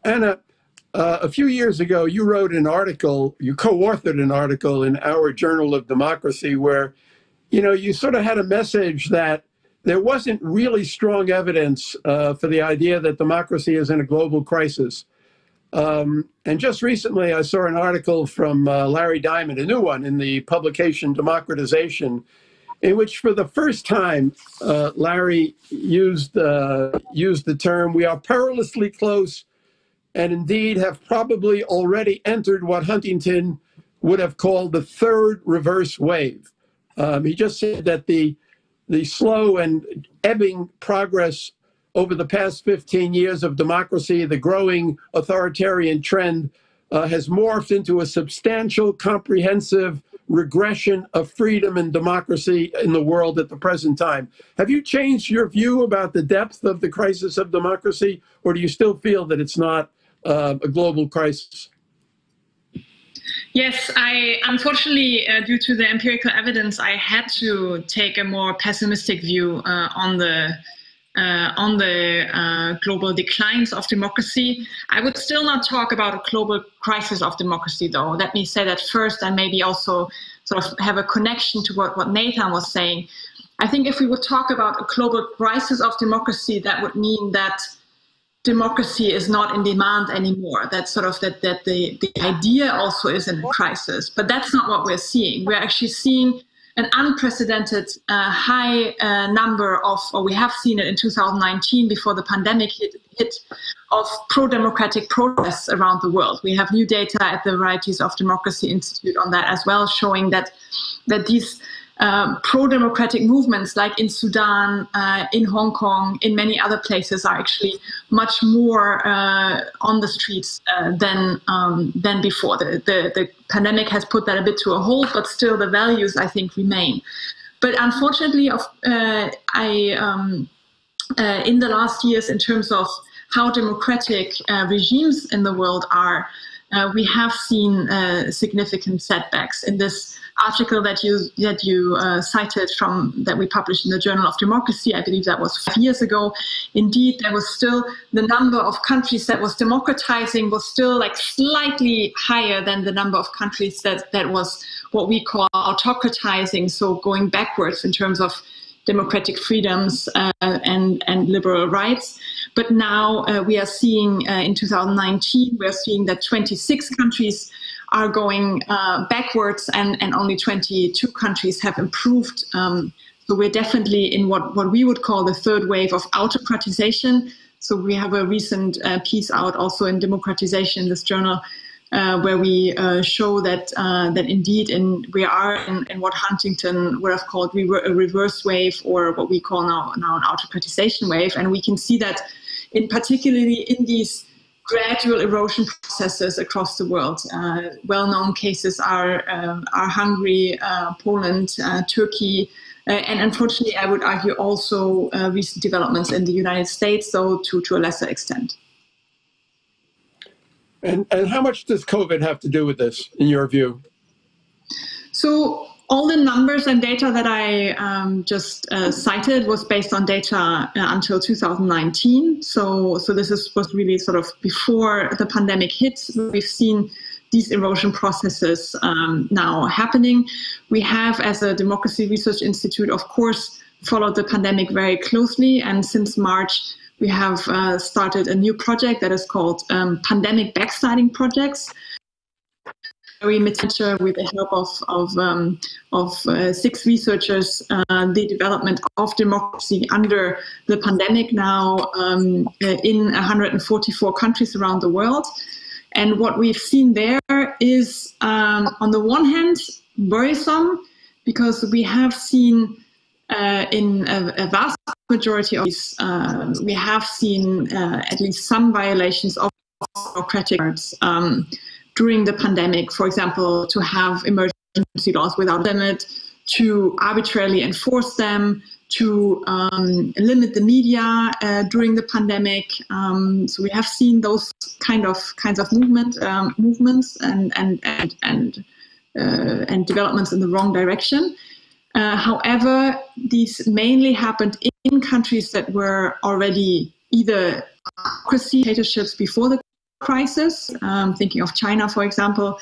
Anna, a few years ago, you wrote an article, you co-authored an article in our Journal of Democracy where, you sort of had a message that there wasn't really strong evidence for the idea that democracy is in a global crisis. And just recently, I saw an article from Larry Diamond, a new one in the publication Democratization, in which for the first time, Larry used the term, we are perilously close and indeed have probably already entered what Huntington would have called the third reverse wave. He just said that the slow and ebbing progress over the past 15 years of democracy, the growing authoritarian trend has morphed into a substantial, comprehensive regression of freedom and democracy in the world at the present time. Have you changed your view about the depth of the crisis of democracy, or do you still feel that it's not a global crisis? Yes, unfortunately, due to the empirical evidence, I had to take a more pessimistic view on the global declines of democracy. I would still not talk about a global crisis of democracy, though. Let me say that first, and maybe also sort of have a connection to what Natan was saying. I think if we would talk about a global crisis of democracy, that would mean that democracy is not in demand anymore. That's sort of that the idea also is in a crisis. But that's not what we're seeing. We're actually seeing an unprecedented high number of, or we have seen it in 2019 before the pandemic hit, of pro-democratic protests around the world. We have new data at the Varieties of Democracy Institute on that as well, showing that these pro-democratic movements, like in Sudan, in Hong Kong, in many other places, are actually much more on the streets than before. The pandemic has put that a bit to a halt, but still the values, I think, remain. But unfortunately, in the last years, in terms of how democratic regimes in the world are, we have seen significant setbacks. In this article that you cited from, that we published in the Journal of Democracy, I believe that was 5 years ago. Indeed, there was still the number of countries that was democratizing was still like slightly higher than the number of countries that was what we call autocratizing, so going backwards in terms of democratic freedoms and liberal rights. But now we are seeing in 2019, we are seeing that 26 countries are going backwards and only 22 countries have improved. So we're definitely in what we would call the third wave of autocratization. So we have a recent piece out also in Democratization, this journal, where we show that indeed we are in what Huntington would have called a reverse wave, or what we call now an autocratization wave. And we can see that particularly in these gradual erosion processes across the world. Well-known cases are Hungary, Poland, Turkey, and unfortunately, I would argue also recent developments in the United States, though to a lesser extent. And how much does COVID have to do with this, in your view? So all the numbers and data that I just cited was based on data until 2019. So this was really sort of before the pandemic hit. We've seen these erosion processes now happening. We have, as a Democracy Research Institute, of course, followed the pandemic very closely. And since March, we have started a new project that is called Pandemic Backsliding Projects. We monitor, with the help of 6 researchers, the development of democracy under the pandemic now in 144 countries around the world. And what we've seen there is, on the one hand, worrisome, because we have seen in a vast majority of these, we have seen at least some violations of democratic rights during the pandemic. For example, to have emergency laws without limit, to arbitrarily enforce them, to limit the media during the pandemic. So we have seen those kinds of movements and developments in the wrong direction. However, these mainly happened in countries that were already either dictatorships before the crisis, thinking of China, for example,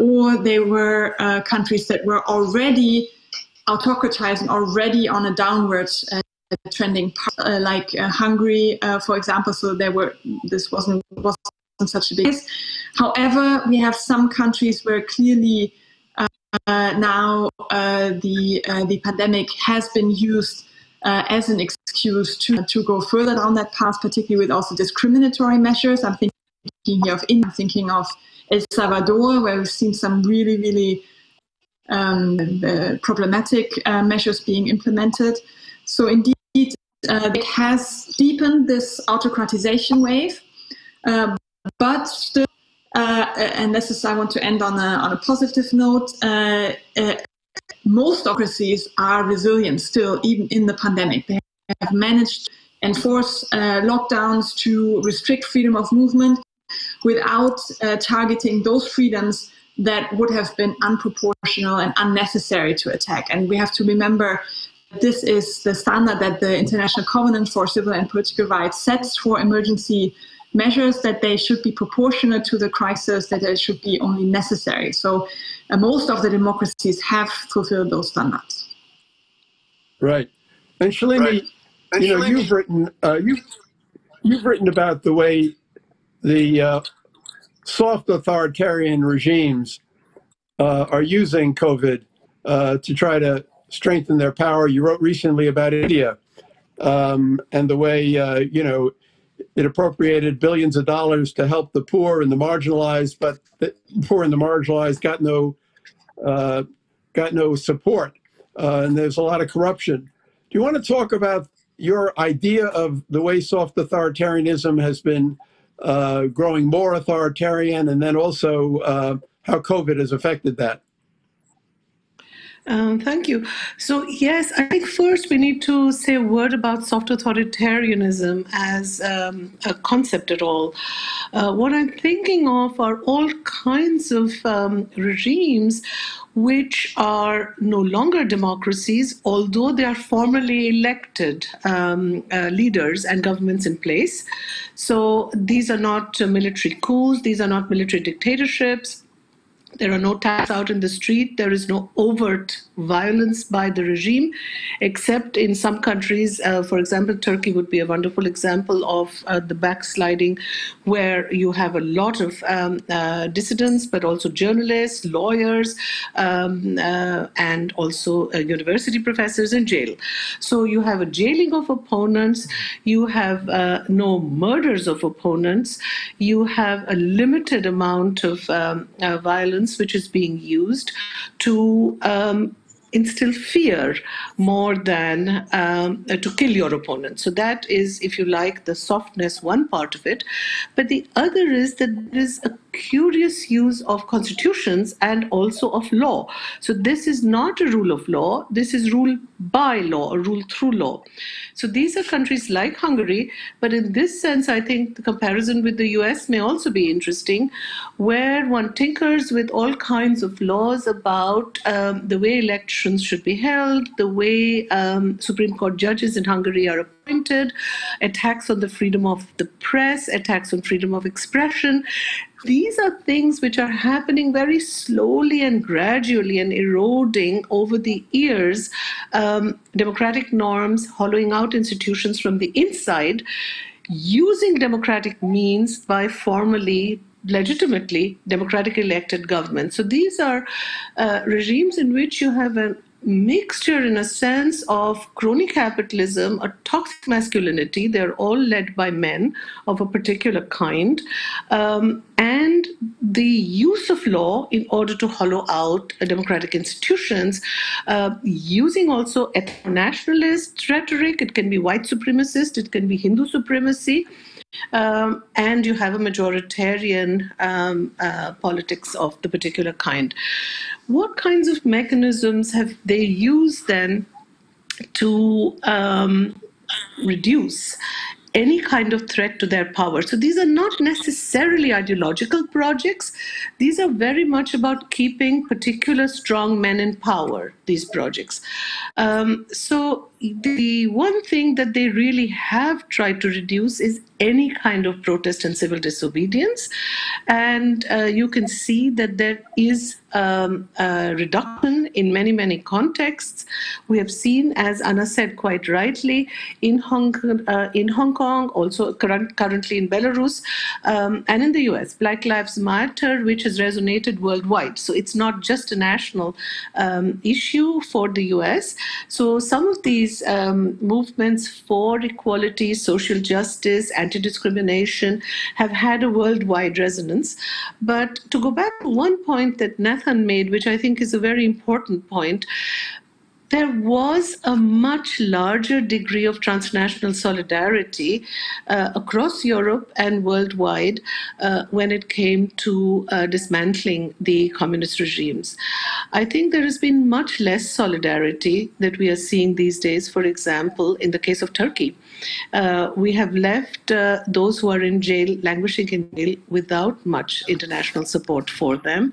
or they were countries that were already autocratizing, already on a downward trending, like Hungary, for example. So this wasn't such a big case. However, we have some countries where clearly now the pandemic has been used as an excuse to go further down that path, particularly with also discriminatory measures. I'm thinking here of India, I'm thinking of El Salvador, where we've seen some really, really problematic measures being implemented. So indeed, it has deepened this autocratization wave, but still, and this is, I want to end on a positive note, most democracies are resilient still, even in the pandemic. They have managed to enforce lockdowns, to restrict freedom of movement without targeting those freedoms that would have been unproportional and unnecessary to attack. And we have to remember this is the standard that the International Covenant for Civil and Political Rights sets for emergency measures, that they should be proportionate to the crisis, that they should be only necessary. So most of the democracies have fulfilled those standards. Right. And Shalini, you've written about the way the soft authoritarian regimes are using COVID to try to strengthen their power. You wrote recently about India and the way, it appropriated billions of dollars to help the poor and the marginalized, but the poor and the marginalized got no support, and there's a lot of corruption. Do you want to talk about your idea of the way soft authoritarianism has been growing more authoritarian, and then also how COVID has affected that? Thank you. So, yes, I think first we need to say a word about soft authoritarianism as a concept at all. What I'm thinking of are all kinds of regimes which are no longer democracies, although they are formally elected leaders and governments in place. So these are not military coups, these are not military dictatorships. There are no attacks out in the street. There is no overt violence by the regime, except in some countries. For example, Turkey would be a wonderful example of the backsliding, where you have a lot of dissidents, but also journalists, lawyers, and also university professors in jail. So you have a jailing of opponents. You have no murders of opponents. You have a limited amount of violence which is being used to instill fear more than to kill your opponent. So that is, if you like, the softness, one part of it. But the other is that there is a curious use of constitutions and also of law. So this is not a rule of law, this is rule by law or rule through law. So these are countries like Hungary, but in this sense, I think the comparison with the US may also be interesting, where one tinkers with all kinds of laws about the way elections should be held, the way Supreme Court judges in Hungary are appointed, attacks on the freedom of the press, attacks on freedom of expression. These are things which are happening very slowly and gradually and eroding over the years, democratic norms, hollowing out institutions from the inside, using democratic means by formally, legitimately, democratically elected governments. So these are regimes in which you have a mixture, in a sense, of crony capitalism, a toxic masculinity. They're all led by men of a particular kind, and the use of law in order to hollow out democratic institutions, using also ethno-nationalist rhetoric. It can be white supremacist, it can be Hindu supremacy. And you have a majoritarian politics of the particular kind. What kinds of mechanisms have they used then to reduce any kind of threat to their power? So these are not necessarily ideological projects. These are very much about keeping particular strong men in power, these projects. So the one thing that they really have tried to reduce is any kind of protest and civil disobedience. And you can see that there is a reduction in many, many contexts. We have seen, as Anna said quite rightly, in Hong Kong, also currently in Belarus, and in the US, Black Lives Matter, which has resonated worldwide. So it's not just a national issue for the US. So some of these movements for equality, social justice, anti-discrimination have had a worldwide resonance. But to go back to one point that Natan made, which I think is a very important point, there was a much larger degree of transnational solidarity across Europe and worldwide when it came to dismantling the communist regimes. I think there has been much less solidarity that we are seeing these days, for example, in the case of Turkey. We have left those who are in jail, languishing in jail, without much international support for them.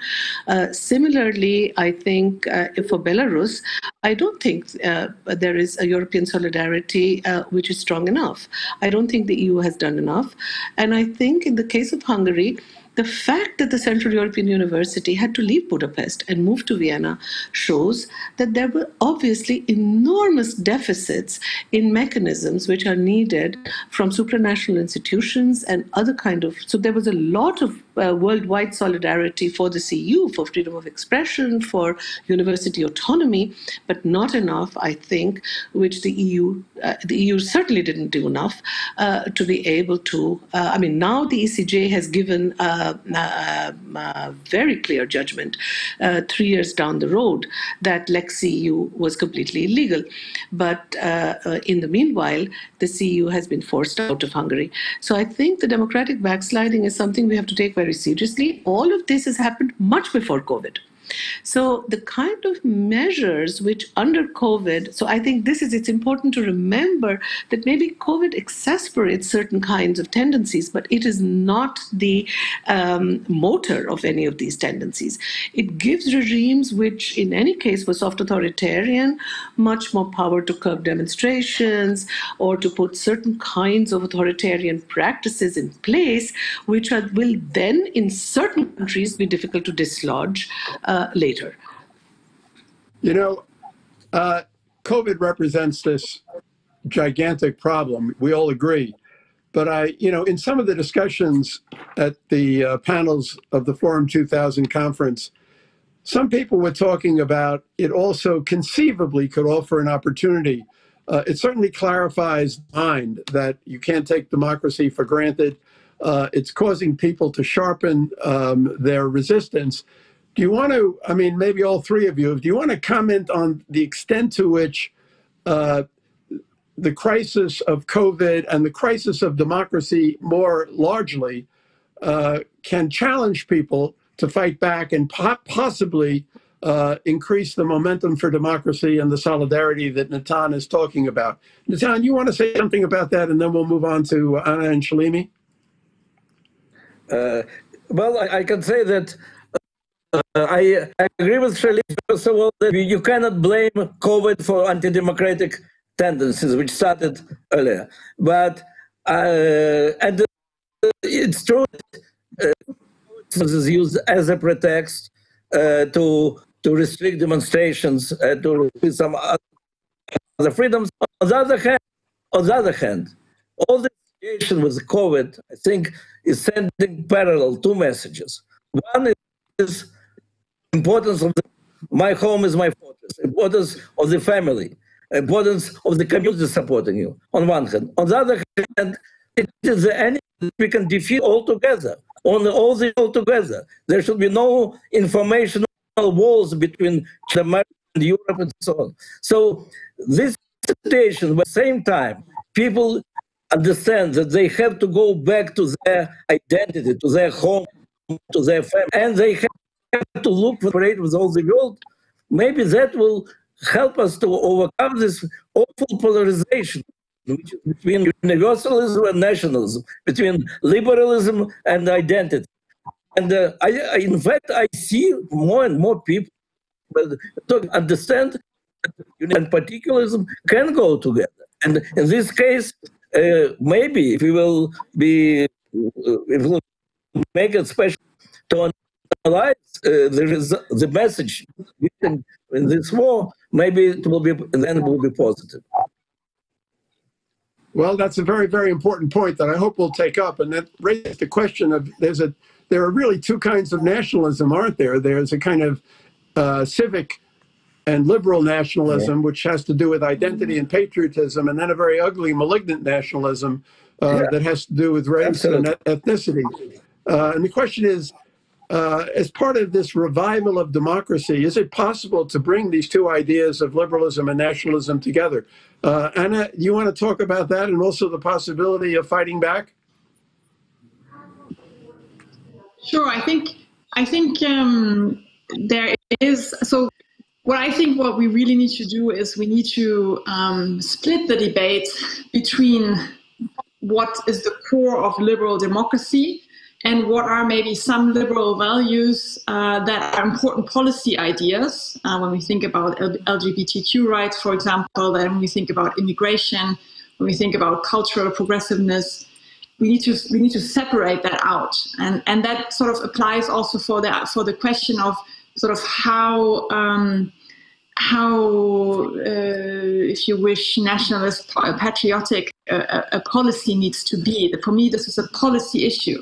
Similarly, I think for Belarus, I don't think there is a European solidarity which is strong enough. I don't think the EU has done enough. And I think in the case of Hungary, the fact that the Central European University had to leave Budapest and move to Vienna shows that there were obviously enormous deficits in mechanisms which are needed from supranational institutions and other kind of... So there was a lot of worldwide solidarity for the CEU, for freedom of expression, for university autonomy, but not enough, I think, which the EU certainly didn't do enough to be able to... I mean, now the ECJ has given very clear judgment 3 years down the road that Lex CEU was completely illegal. But in the meanwhile, the CEU has been forced out of Hungary. So I think the democratic backsliding is something we have to take very seriously. All of this has happened much before COVID. So the kind of measures which under COVID, so I think it's important to remember that maybe COVID exasperates certain kinds of tendencies, but it is not the motor of any of these tendencies. It gives regimes which in any case were soft authoritarian much more power to curb demonstrations or to put certain kinds of authoritarian practices in place, which will then in certain countries be difficult to dislodge later. You know, COVID represents this gigantic problem. We all agree. But in some of the discussions at the panels of the Forum 2000 conference, some people were talking about it also conceivably could offer an opportunity. It certainly clarifies the mind that you can't take democracy for granted. It's causing people to sharpen their resistance. Do you want to, maybe all three of you, do you want to comment on the extent to which the crisis of COVID and the crisis of democracy more largely can challenge people to fight back and possibly increase the momentum for democracy and the solidarity that Natan is talking about? Natan, you want to say something about that, and then we'll move on to Anna and Shalimi? Well, I can say that I agree with Shalimi, first of all, that you cannot blame COVID for anti-democratic tendencies, which started earlier. But and it's true that it is used as a pretext to restrict demonstrations, to restrict some other freedoms. On the other hand, all the situation with COVID, I think, is sending parallel two messages. One is importance of my home is my fortress, importance of the family, importance of the community supporting you, on one hand. On the other hand, it is the enemy that we can defeat altogether, all together. There should be no informational walls between America and Europe and so on. So this situation, at the same time, people understand that they have to go back to their identity, to their home, to their family, and they have to look for trade with all the world. Maybe that will help us to overcome this awful polarization between universalism and nationalism, between liberalism and identity. And in fact, I see more and more people to understand that unity and particularism can go together. And in this case, maybe if we will make it special to analyze the message in this war, maybe it will be positive. Well, that's a very, very important point that I hope we'll take up, and that raises the question of there are really two kinds of nationalism, aren't there? There's a kind of civic and liberal nationalism, which has to do with identity and patriotism, and then a very ugly, malignant nationalism that has to do with race and ethnicity. And the question is, as part of this revival of democracy, is it possible to bring these two ideas of liberalism and nationalism together? Anna, you want to talk about that and also the possibility of fighting back? Sure. I think there is. So what we really need to do is we need to split the debate between what is the core of liberal democracy and what are maybe some liberal values that are important policy ideas when we think about LGBTQ rights, for example, then when we think about immigration, when we think about cultural progressiveness, we need to separate that out, and that sort of applies also for the question of sort of how if you wish, nationalist, patriotic a policy needs to be. For me, this is a policy issue.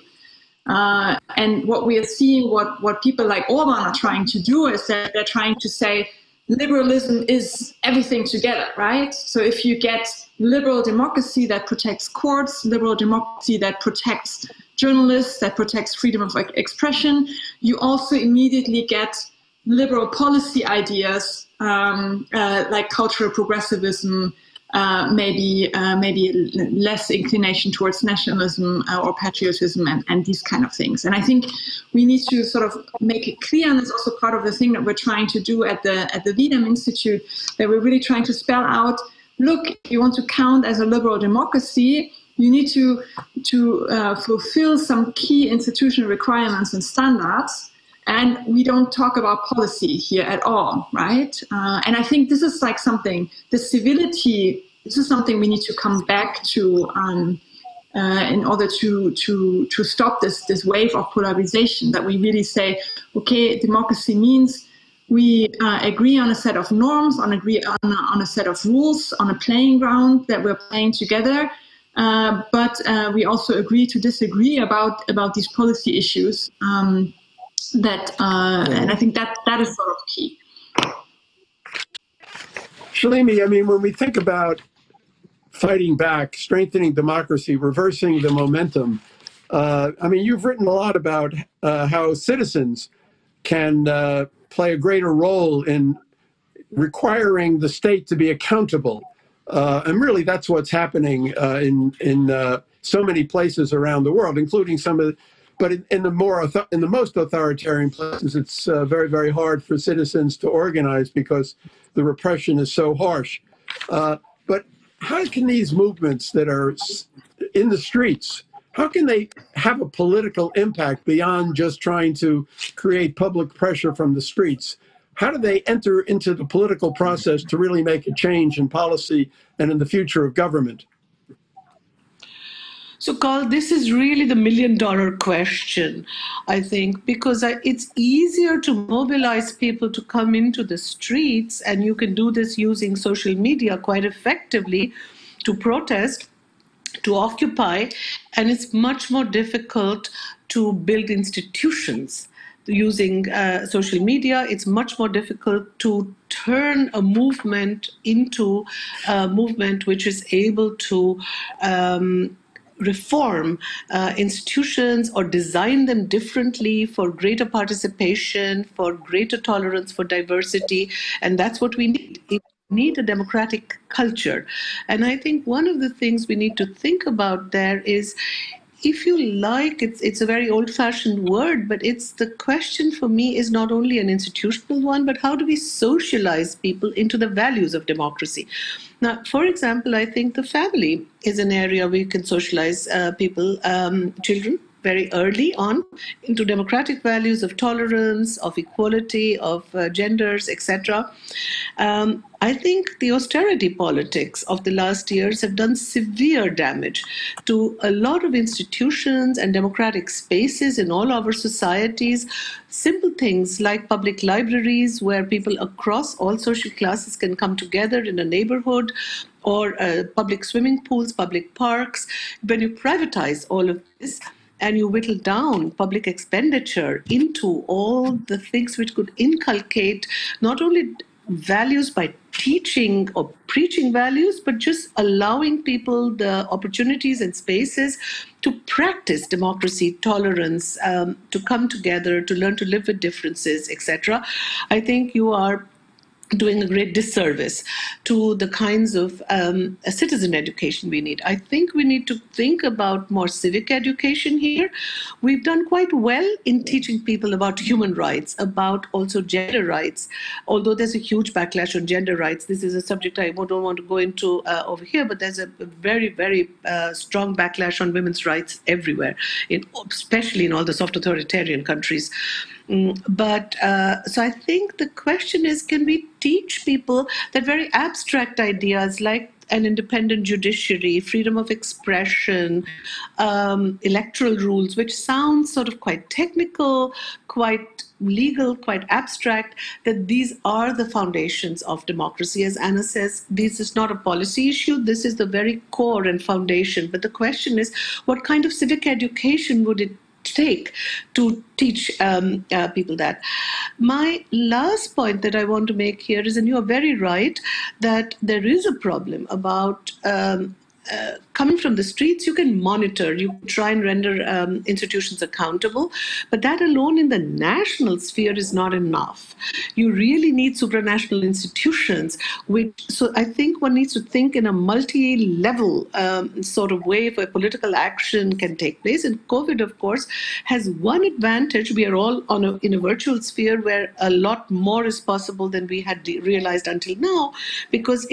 And what we are seeing, what people like Orban are trying to do is that they're trying to say liberalism is everything together, right? So if you get liberal democracy that protects courts, liberal democracy that protects journalists, that protects freedom of expression, you also immediately get liberal policy ideas like cultural progressivism, maybe less inclination towards nationalism or patriotism and these kind of things. And I think we need to sort of make it clear, and it's also part of the thing that we're trying to do at the Wiedem Institute, that we're really trying to spell out, look, if you want to count as a liberal democracy, you need to fulfill some key institutional requirements and standards. And we don't talk about policy here at all, right? And I think this is like something, the civility, this is something we need to come back to in order to stop this wave of polarization, that we really say, okay, democracy means we agree on a set of norms, on a set of rules, on a playing ground that we're playing together, but we also agree to disagree about these policy issues. And I think that is sort of key. Shalimi, I mean, when we think about fighting back, strengthening democracy, reversing the momentum, I mean, you've written a lot about how citizens can play a greater role in requiring the state to be accountable. And really, that's what's happening in so many places around the world, including some of the, but in the most authoritarian places, it's very, very hard for citizens to organize because the repression is so harsh. But how can these movements that are in the streets, how can they have a political impact beyond just trying to create public pressure from the streets? How do they enter into the political process to really make a change in policy and in the future of government? So, Carl, this is really the million-dollar question, I think, because it's easier to mobilize people to come into the streets, and you can do this using social media quite effectively to protest, to occupy, and it's much more difficult to build institutions. Using social media, it's much more difficult to turn a movement into a movement which is able to reform institutions or design them differently for greater participation, for greater tolerance, for diversity. And that's what we need. We need a democratic culture. And I think one of the things we need to think about there is, if you like, it's a very old-fashioned word, but it's the question for me is not only an institutional one, but how do we socialize people into the values of democracy? Now, for example, I think the family is an area where you can socialize people, children, very early on into democratic values of tolerance, of equality, of genders, etc. I think the austerity politics of the last years have done severe damage to a lot of institutions and democratic spaces in all our societies. Simple things like public libraries, where people across all social classes can come together in a neighborhood, or public swimming pools, public parks. When you privatize all of this, and you whittle down public expenditure into all the things which could inculcate not only values by teaching or preaching values, but just allowing people the opportunities and spaces to practice democracy, tolerance, to come together, to learn to live with differences, etc. I think you are doing a great disservice to the kinds of citizen education we need. I think we need to think about more civic education here. We've done quite well in teaching people about human rights, about also gender rights, although there's a huge backlash on gender rights. This is a subject I don't want to go into over here, but there's a very, very strong backlash on women's rights everywhere, especially in all the soft authoritarian countries. But so I think the question is, can we teach people that very abstract ideas like an independent judiciary, freedom of expression, electoral rules, which sound sort of quite technical, quite legal, quite abstract, that these are the foundations of democracy. As Anna says, this is not a policy issue, this is the very core and foundation. But the question is, what kind of civic education would it take to teach people that? My last point that I want to make here is, and you are very right, that there is a problem about coming from the streets, you can monitor, you can try and render institutions accountable, but that alone in the national sphere is not enough. You really need supranational institutions, so I think one needs to think in a multi-level sort of way where political action can take place. And COVID, of course, has one advantage. We are all in a virtual sphere where a lot more is possible than we had realized until now, because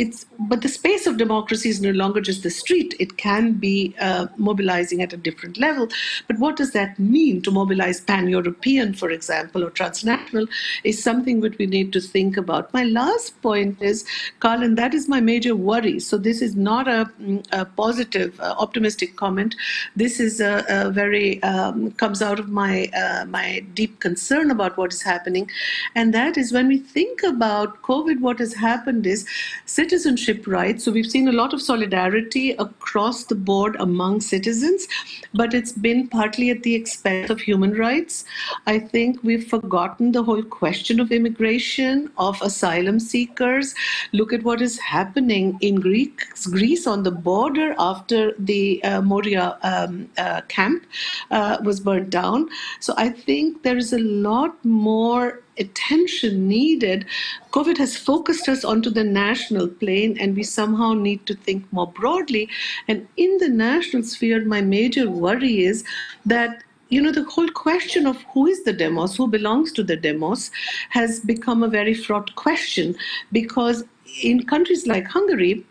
but the space of democracy is no longer just the street. It can be mobilizing at a different level. But what does that mean to mobilize pan-European, for example, or transnational, is something that we need to think about. My last point is, Carl, and that is my major worry. So this is not a positive, optimistic comment. This is a very, comes out of my deep concern about what is happening. And that is when we think about COVID, what has happened is citizenship rights. So we've seen a lot of solidarity across the board among citizens, but it's been partly at the expense of human rights. I think we've forgotten the whole question of immigration, of asylum seekers. Look at what is happening in Greece on the border after the Moria camp was burnt down. So I think there is a lot more attention needed. COVID has focused us onto the national plane, and we somehow need to think more broadly. And in the national sphere, my major worry is that the whole question of who is the demos, who belongs to the demos, has become a very fraught question, because in countries like Hungary,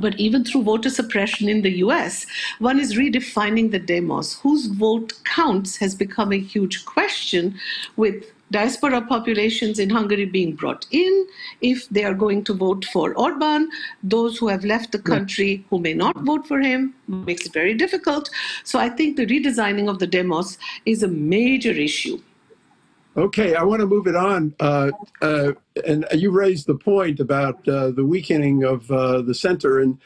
but even through voter suppression in the US, one is redefining the demos. Whose vote counts has become a huge question, with diaspora populations in Hungary being brought in. If they are going to vote for Orban, those who have left the country who may not vote for him, makes it very difficult. So I think the redesigning of the demos is a major issue. Okay, I want to move it on. And you raised the point about the weakening of the center. And,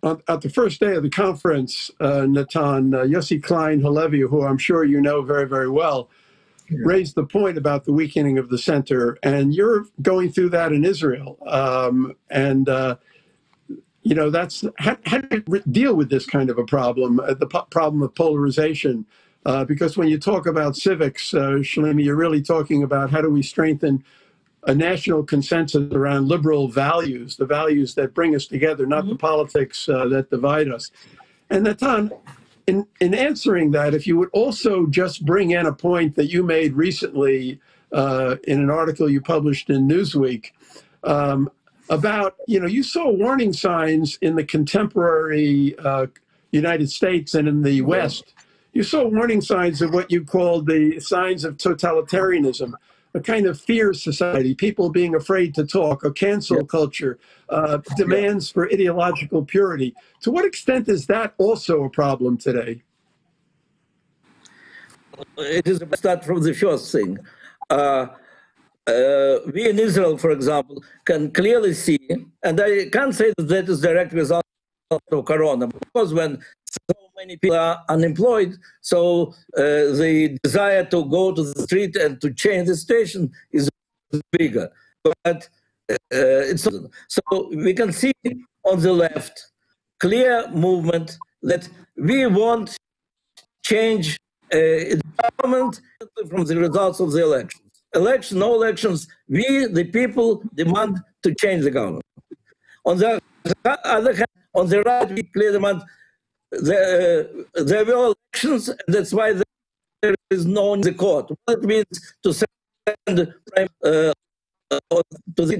at the first day of the conference, Natan, Yossi Klein Halevi, who I'm sure you know very, very well, raised the point about the weakening of the center. And you're going through that in Israel. That's how do you deal with this kind of a problem, the problem of polarization? Because when you talk about civics, Shalini, you're really talking about how do we strengthen a national consensus around liberal values, the values that bring us together, not the politics that divide us. And Natan, in answering that, if you would also just bring in a point that you made recently in an article you published in Newsweek, about, you saw warning signs in the contemporary United States and in the West. You saw warning signs of what you called the signs of totalitarianism, a kind of fear society, people being afraid to talk, a cancel culture, demands for ideological purity. To what extent is that also a problem today? It is a start from the first thing. We in Israel, for example, can clearly see, and I can't say that is direct result of Corona, because when so many people are unemployed, so the desire to go to the street and to change the situation is bigger. But so we can see on the left clear movement that we want change in the government from the results of the elections. No elections, we, the people, demand to change the government. On the other hand, on the right, we clearly demand there were elections, and that's why there is no one in the court. What it means to send to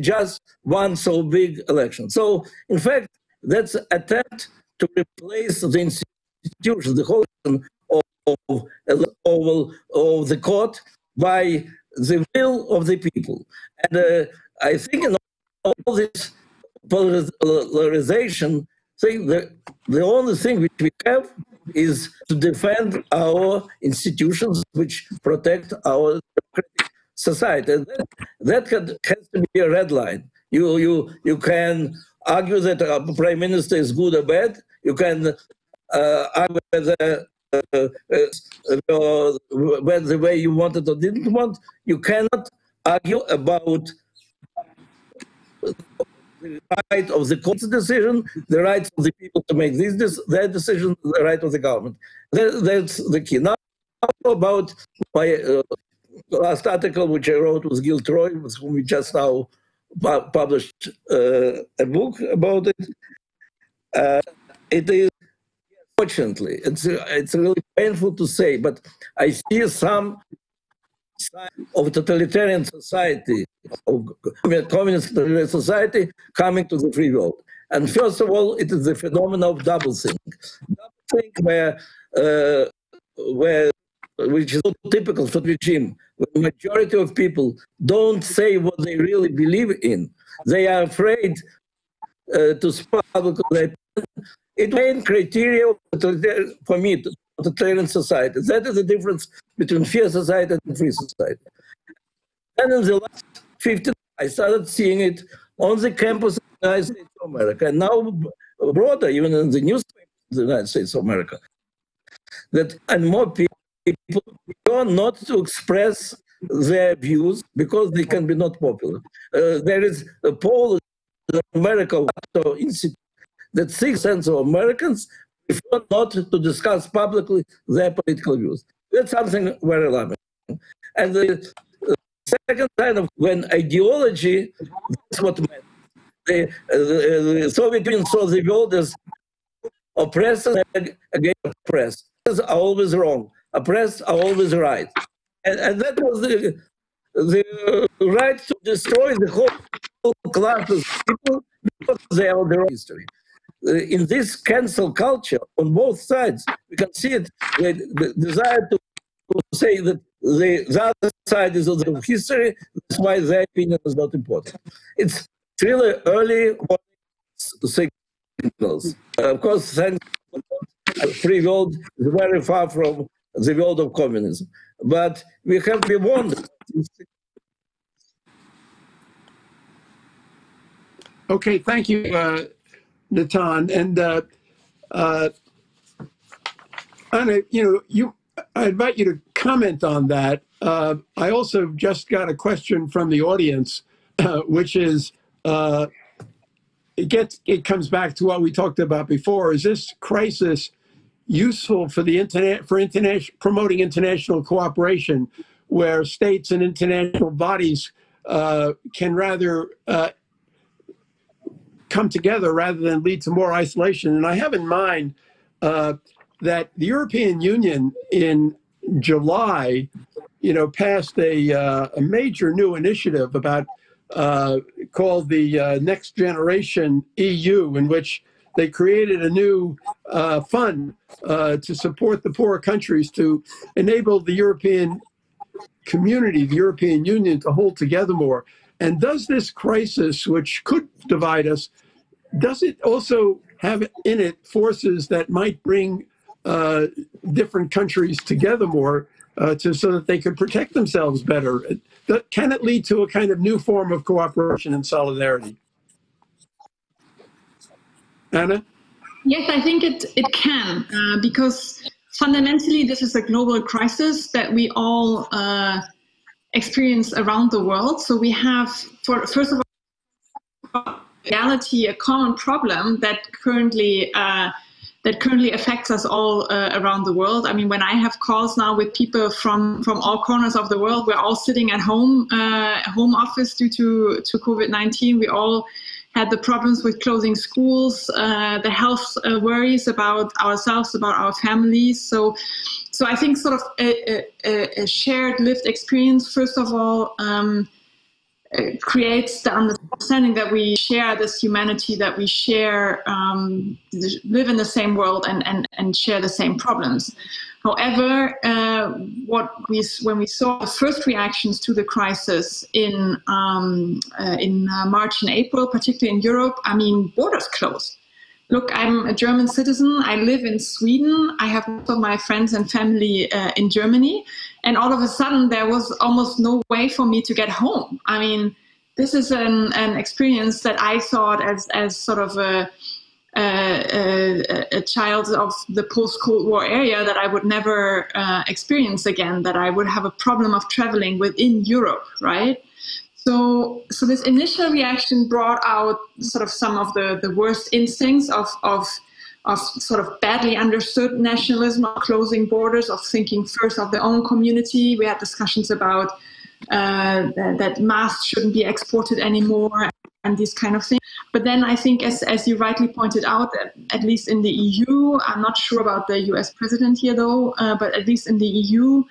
just one so big election. So, in fact, that's an attempt to replace the institution, the whole of the court by the will of the people. And I think in all this polarization thing, the only thing which we have is to defend our institutions which protect our democratic society. And that has to be a red line. You can argue that a prime minister is good or bad. You can argue whether the way you wanted or didn't want. You cannot argue about the right of the court's decision, the right of the people to make their decision, the right of the government. That's the key. Now about my last article, which I wrote with Gil Troy, with whom we just now published a book about it. It is, fortunately, it's really painful to say, but I see some sign of totalitarian society, of communist society coming to the free world. And first of all, it is the phenomenon of doublethink. Doublethink which is so typical for the regime. The majority of people don't say what they really believe in. They are afraid to speak publicly. It main criteria for me, totalitarian society. That is the difference between free society and free society. And in the last 15 years, I started seeing it on the campus of the United States of America, and now broader, even in the newspapers of the United States of America. And more people are not to express their views because they can be not popular. There is a poll in America Institute that 6% of Americans prefer not to discuss publicly their political views. That's something very alarming. And the second kind of when ideology, that's what meant. The Soviet Union saw the world as oppressors against oppressed. Oppressors are always wrong. Oppressed are always right. And that was the right to destroy the whole class of people because they are their own history. In this cancel culture on both sides, we can see it, the desire to say that the other side is of history, that's why their opinion is not important. It's really early signals. Of course, thanks to the free world is very far from the world of communism. But we have to be warned. Okay, thank you, Natan. And Anna, I invite you to comment on that. I also just got a question from the audience, which is, it comes back to what we talked about before. Is this crisis useful for the promoting international cooperation, where states and international bodies can rather come together rather than lead to more isolation? And I have in mind that the European Union in July, passed a major new initiative about called the Next Generation EU, in which they created a new fund to support the poorer countries, to enable the European community, the European Union, to hold together more. And does this crisis, which could divide us, does it also have in it forces that might bring different countries together more so that they could protect themselves better? Can it lead to a kind of new form of cooperation and solidarity? Anna? Yes, I think it can, because fundamentally this is a global crisis that we all experience around the world. So we have, first of all, reality, a common problem that currently affects us all around the world. I mean, when I have calls now with people from all corners of the world, we're all sitting at home office due to COVID-19. We all had the problems with closing schools, the health worries about ourselves, about our families. So I think sort of a shared lived experience, first of all, creates the understanding that we share this humanity, that we share, live in the same world and share the same problems. However, when we saw the first reactions to the crisis in March and April, particularly in Europe, I mean, borders closed. Look, I'm a German citizen. I live in Sweden. I have most of my friends and family in Germany. And all of a sudden, there was almost no way for me to get home. I mean, this is an experience that I thought as sort of a child of the post-Cold War area that I would never experience again, that I would have a problem of traveling within Europe, right? So this initial reaction brought out sort of some of the worst instincts of sort of badly understood nationalism, of closing borders, of thinking first of their own community. We had discussions about that masks shouldn't be exported anymore and these kind of things. But then I think, as you rightly pointed out, at least in the EU, I'm not sure about the US president here though, but at least in the EU,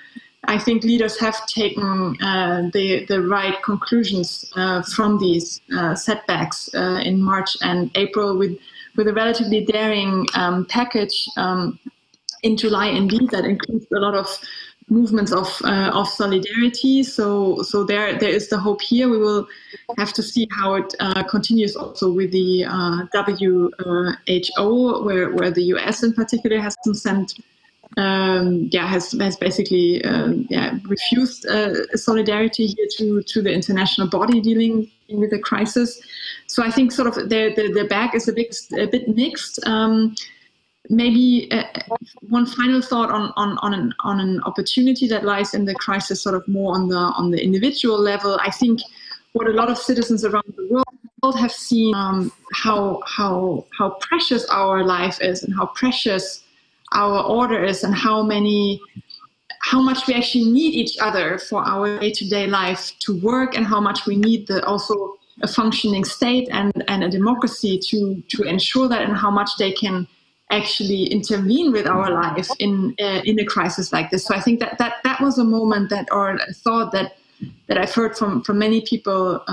I think leaders have taken the right conclusions from these setbacks in March and April with a relatively daring package in July, indeed, that includes a lot of movements of solidarity. So there is the hope here. We will have to see how it continues also with the WHO, where the US in particular has sent. Has basically refused solidarity here to the international body dealing with the crisis. So I think sort of the bag is a bit mixed. Maybe one final thought on an opportunity that lies in the crisis, sort of more on the individual level. I think what a lot of citizens around the world have seen how precious our life is and how precious our order is, and how much we actually need each other for our day-to-day life to work, and how much we need also a functioning state and a democracy to ensure that, and how much they can actually intervene with our life in a crisis like this. So I think that was a moment or a thought that I've heard from many people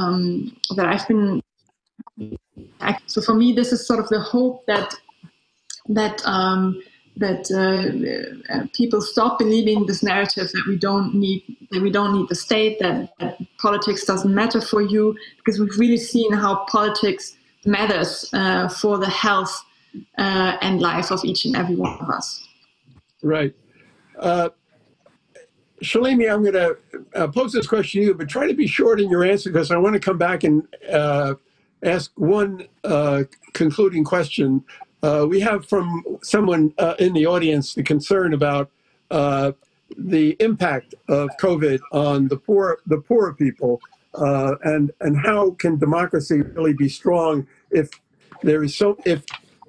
that I've been. So for me, this is sort of the hope that people stop believing this narrative that we don't need the state, that politics doesn't matter for you, because we've really seen how politics matters for the health and life of each and every one of us. Right. Shalimi, I'm going to pose this question to you, but try to be short in your answer, because I want to come back and ask one concluding question. We have from someone in the audience the concern about the impact of COVID on the poorer people, and how can democracy really be strong if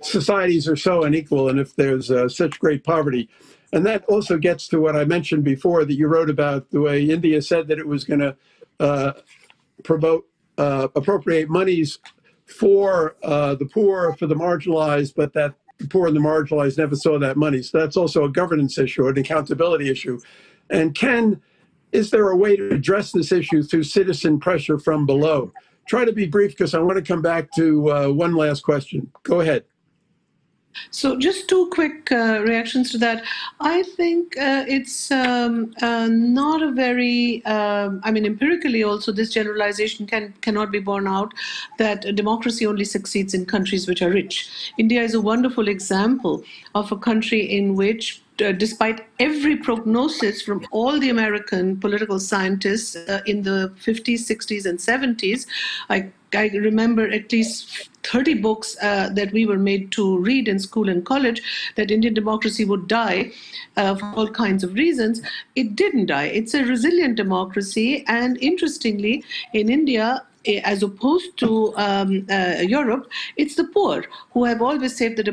societies are so unequal and if there's such great poverty. And that also gets to what I mentioned before, that you wrote about the way India said that it was going to appropriate monies for the poor, for the marginalized, but that the poor and the marginalized never saw that money. So that's also a governance issue, an accountability issue. And is there a way to address this issue through citizen pressure from below? Try to be brief, because I want to come back to one last question. Go ahead. So just two quick reactions to that. I think it's not a very, empirically also this generalization cannot be borne out that democracy only succeeds in countries which are rich. India is a wonderful example of a country in which, despite every prognosis from all the American political scientists in the 50s, 60s, and 70s, I remember at least 30 books that we were made to read in school and college, that Indian democracy would die for all kinds of reasons. It didn't die. It's a resilient democracy. And interestingly, in India, as opposed to Europe, it's the poor who have always saved the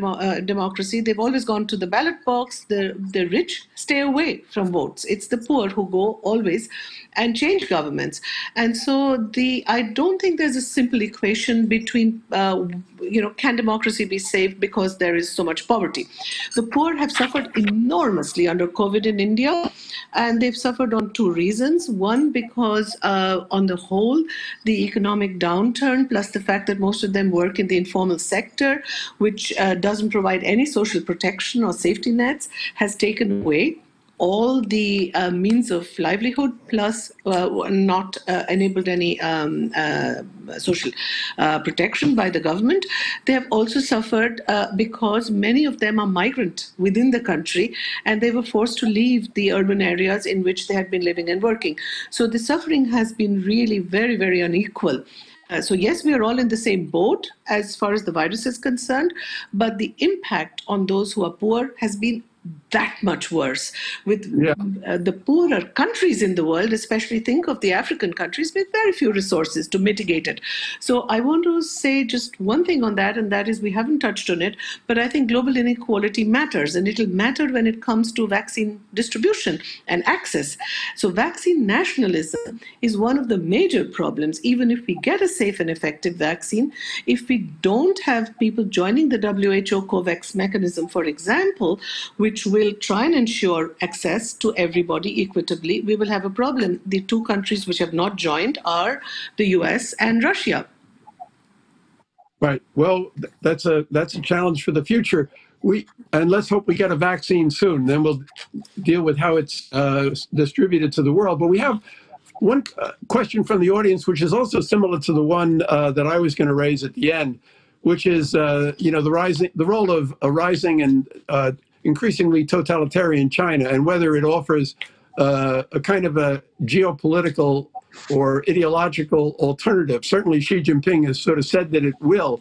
democracy. They've always gone to the ballot box. The rich stay away from votes. It's the poor who go always and change governments. And so I don't think there's a simple equation between, can democracy be saved because there is so much poverty? The poor have suffered enormously under COVID in India, and they've suffered on two reasons. One, because on the whole, the economic downturn, plus the fact that most of them work in the informal sector, which doesn't provide any social protection or safety nets, has taken away all the means of livelihood, plus not enabled any social protection by the government. They have also suffered because many of them are migrant within the country, and they were forced to leave the urban areas in which they had been living and working. So the suffering has been really very, very unequal. So yes, we are all in the same boat as far as the virus is concerned, but the impact on those who are poor has been that much worse, with the poorer countries in the world, especially think of the African countries, with very few resources to mitigate it. So I want to say just one thing on that, and that is we haven't touched on it, but I think global inequality matters, and it'll matter when it comes to vaccine distribution and access. So vaccine nationalism is one of the major problems. Even if we get a safe and effective vaccine, if we don't have people joining the WHO COVAX mechanism, for example, which will try and ensure access to everybody equitably, we will have a problem. The two countries which have not joined are the US and Russia. Right. Well, that's a challenge for the future. And let's hope we get a vaccine soon. Then we'll deal with how it's distributed to the world. But we have one question from the audience, which is also similar to the one that I was going to raise at the end, which is the role of a rising and increasingly totalitarian China, and whether it offers a kind of a geopolitical or ideological alternative. Certainly Xi Jinping has sort of said that it will.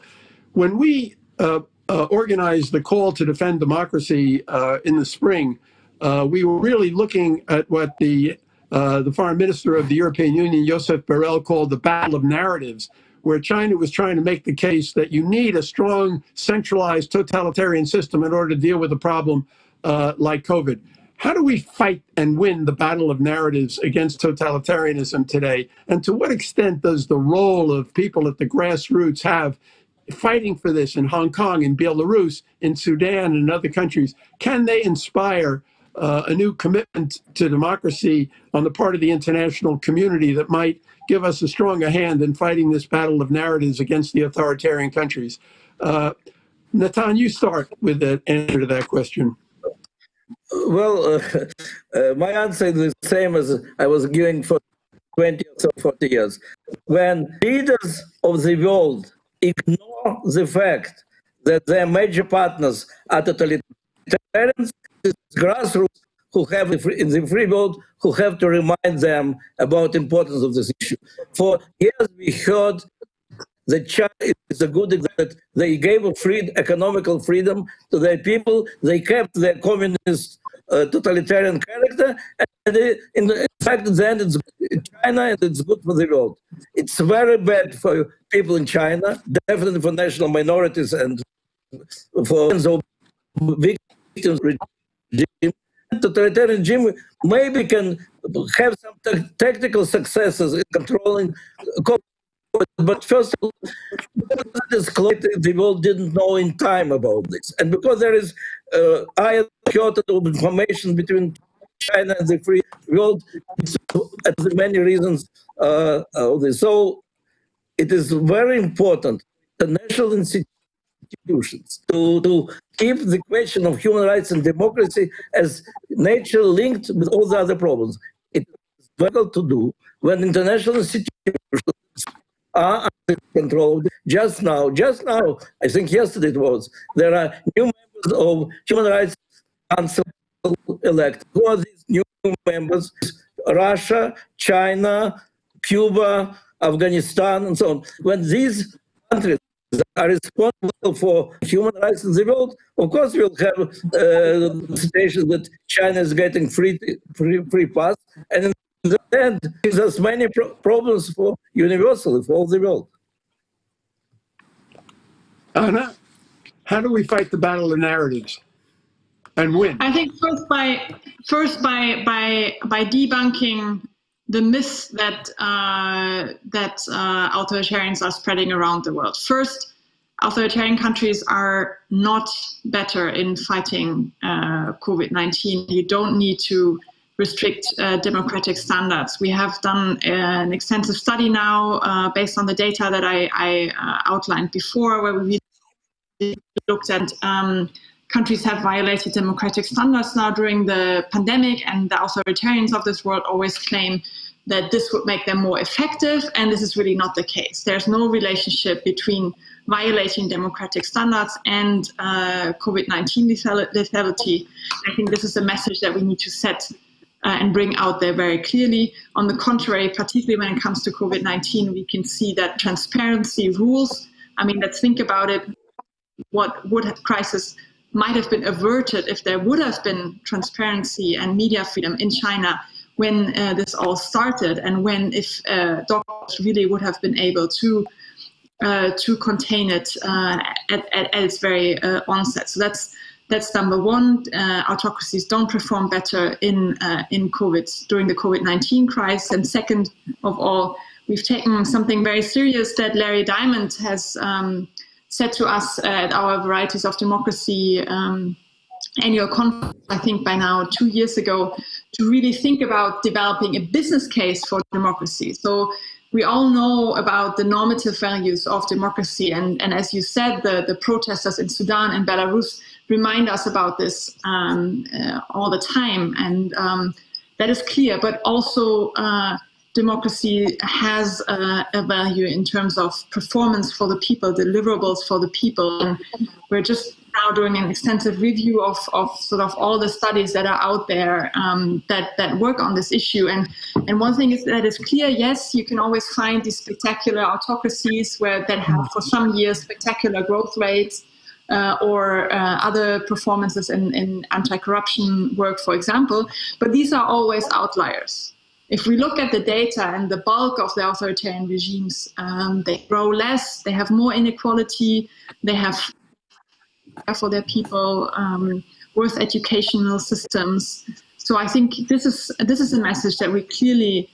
When we organized the call to defend democracy in the spring, we were really looking at what the foreign minister of the European Union, Josep Borrell, called the battle of narratives, where China was trying to make the case that you need a strong, centralized, totalitarian system in order to deal with a problem like COVID. How do we fight and win the battle of narratives against totalitarianism today? And to what extent does the role of people at the grassroots have fighting for this in Hong Kong, in Belarus, in Sudan, and other countries? Can they inspire a new commitment to democracy on the part of the international community that might give us a stronger hand in fighting this battle of narratives against the authoritarian countries? Natan, you start with the answer to that question. Well, my answer is the same as I was giving for 20 or so 40 years. When leaders of the world ignore the fact that their major partners are totalitarians, it's grassroots who have in the free world who have to remind them about the importance of this issue. For years we heard that China is a good example, that they gave economical freedom to their people, they kept their communist totalitarian character, and in fact at the end it's China and it's good for the world. It's very bad for people in China, definitely for national minorities and for victims of regime. Totalitarian regime maybe can have some tactical successes in controlling COVID, but first of all, the world didn't know in time about this. And because there is iron shortage of information between China and the free world, it's for many reasons. So it is very important, the national institutions, to keep the question of human rights and democracy as nature linked with all the other problems. It is difficult to do when international institutions are under control. Just now, I think yesterday it was, there are new members of Human Rights Council elected. Who are these new members? Russia, China, Cuba, Afghanistan, and so on. When these countries are responsible for human rights in the world, of course we'll have the situation that China is getting free pass, and in the end gives us many problems for universally for all the world. Anna, how do we fight the battle of narratives and win? I think first by debunking the myths that authoritarians are spreading around the world. First, authoritarian countries are not better in fighting COVID-19. You don't need to restrict democratic standards. We have done an extensive study now based on the data that I outlined before, where we looked at countries have violated democratic standards now during the pandemic, and the authoritarians of this world always claim that this would make them more effective, and this is really not the case. There's no relationship between violating democratic standards and COVID-19 lethality. I think this is a message that we need to set and bring out there very clearly. On the contrary, particularly when it comes to COVID-19, we can see that transparency rules. I mean, let's think about it. What would crisis might have been averted if there would have been transparency and media freedom in China when this all started, and if doctors really would have been able to contain it at its very onset. So that's number one. Autocracies don't perform better in COVID during the COVID-19 crisis. And second of all, we've taken something very serious that Larry Diamond has said to us at our Varieties of Democracy annual conference, I think by now 2 years ago, to really think about developing a business case for democracy. So we all know about the normative values of democracy. And as you said, the protesters in Sudan and Belarus remind us about this all the time. And that is clear. But also democracy has a value in terms of performance for the people, deliverables for the people. And we're just now doing an extensive review of sort of all the studies that are out there that work on this issue. And one thing that is clear, yes, you can always find these spectacular autocracies that have for some years spectacular growth rates or other performances in anti-corruption work, for example, but these are always outliers. If we look at the data and the bulk of the authoritarian regimes, they grow less, they have more inequality, they have for their people, worse educational systems. So I think this is a message that we clearly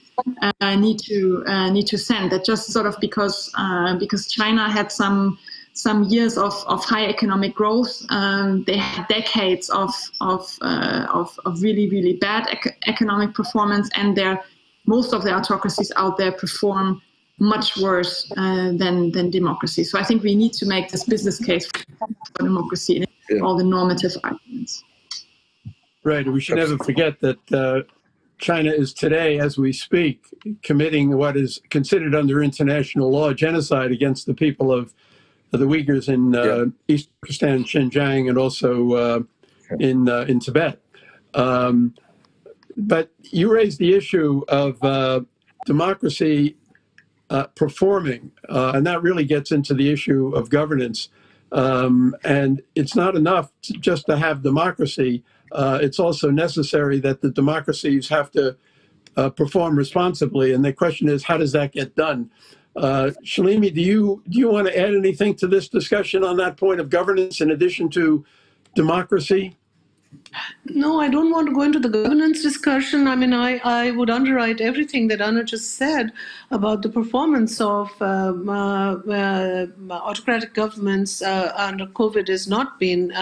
need to send. That just sort of because China had some years of high economic growth, they had decades of really, really bad economic performance, and most of the autocracies out there perform much worse than democracy. So I think we need to make this business case for democracy in all the normative arguments. Right. We should never forget that China is today, as we speak, committing what is considered under international law genocide against the people of the Uyghurs in East Pakistan, Xinjiang, and also in Tibet. But you raised the issue of democracy performing, and that really gets into the issue of governance. And it's not enough just to have democracy. It's also necessary that the democracies have to perform responsibly. And the question is, how does that get done? Shalimi, do you want to add anything to this discussion on that point of governance in addition to democracy? No, I don't want to go into the governance discussion. I mean, I would underwrite everything that Anna just said about the performance of autocratic governments under COVID has not been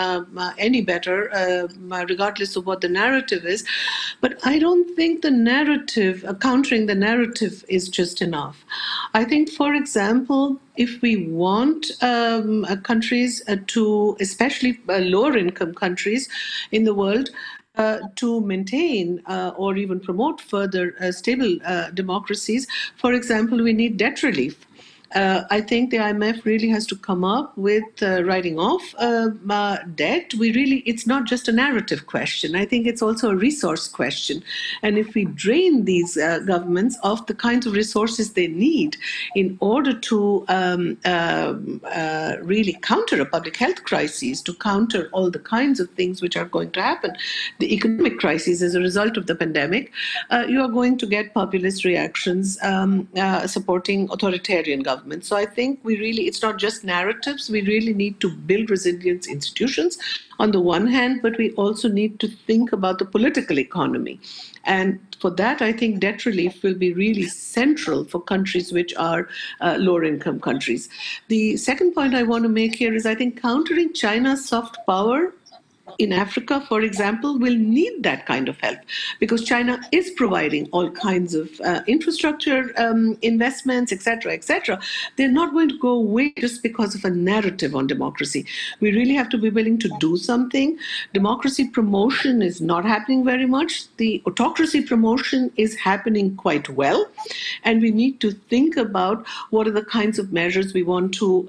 any better, regardless of what the narrative is. But I don't think the narrative, countering the narrative is just enough. I think, for example, if we want countries to, especially lower income countries in the world, to maintain or even promote further stable democracies, for example, we need debt relief. I think the IMF really has to come up with writing off debt. It's not just a narrative question. I think it's also a resource question. And if we drain these governments of the kinds of resources they need in order to really counter a public health crisis, to counter all the kinds of things which are going to happen, the economic crisis as a result of the pandemic, you are going to get populist reactions supporting authoritarian governments. So I think it's not just narratives. We really need to build resilient institutions on the one hand, but we also need to think about the political economy. And for that, I think debt relief will be really central for countries which are lower income countries. The second point I want to make here is I think countering China's soft power in Africa, for example, will need that kind of help because China is providing all kinds of infrastructure investments, etc., etc. They're not going to go away just because of a narrative on democracy. We really have to be willing to do something. Democracy promotion is not happening very much. The autocracy promotion is happening quite well. And we need to think about what are the kinds of measures we want to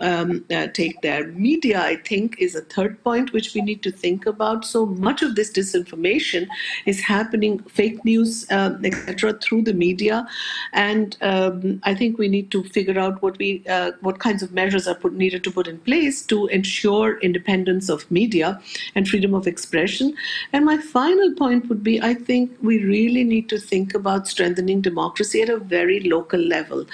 take there. Media, I think, is a third point which we need to think about. about so much of this disinformation is happening, fake news, etc., through the media. And I think we need to figure out what kinds of measures are needed to put in place to ensure independence of media and freedom of expression. And my final point would be, I think we really need to think about strengthening democracy at a very local level.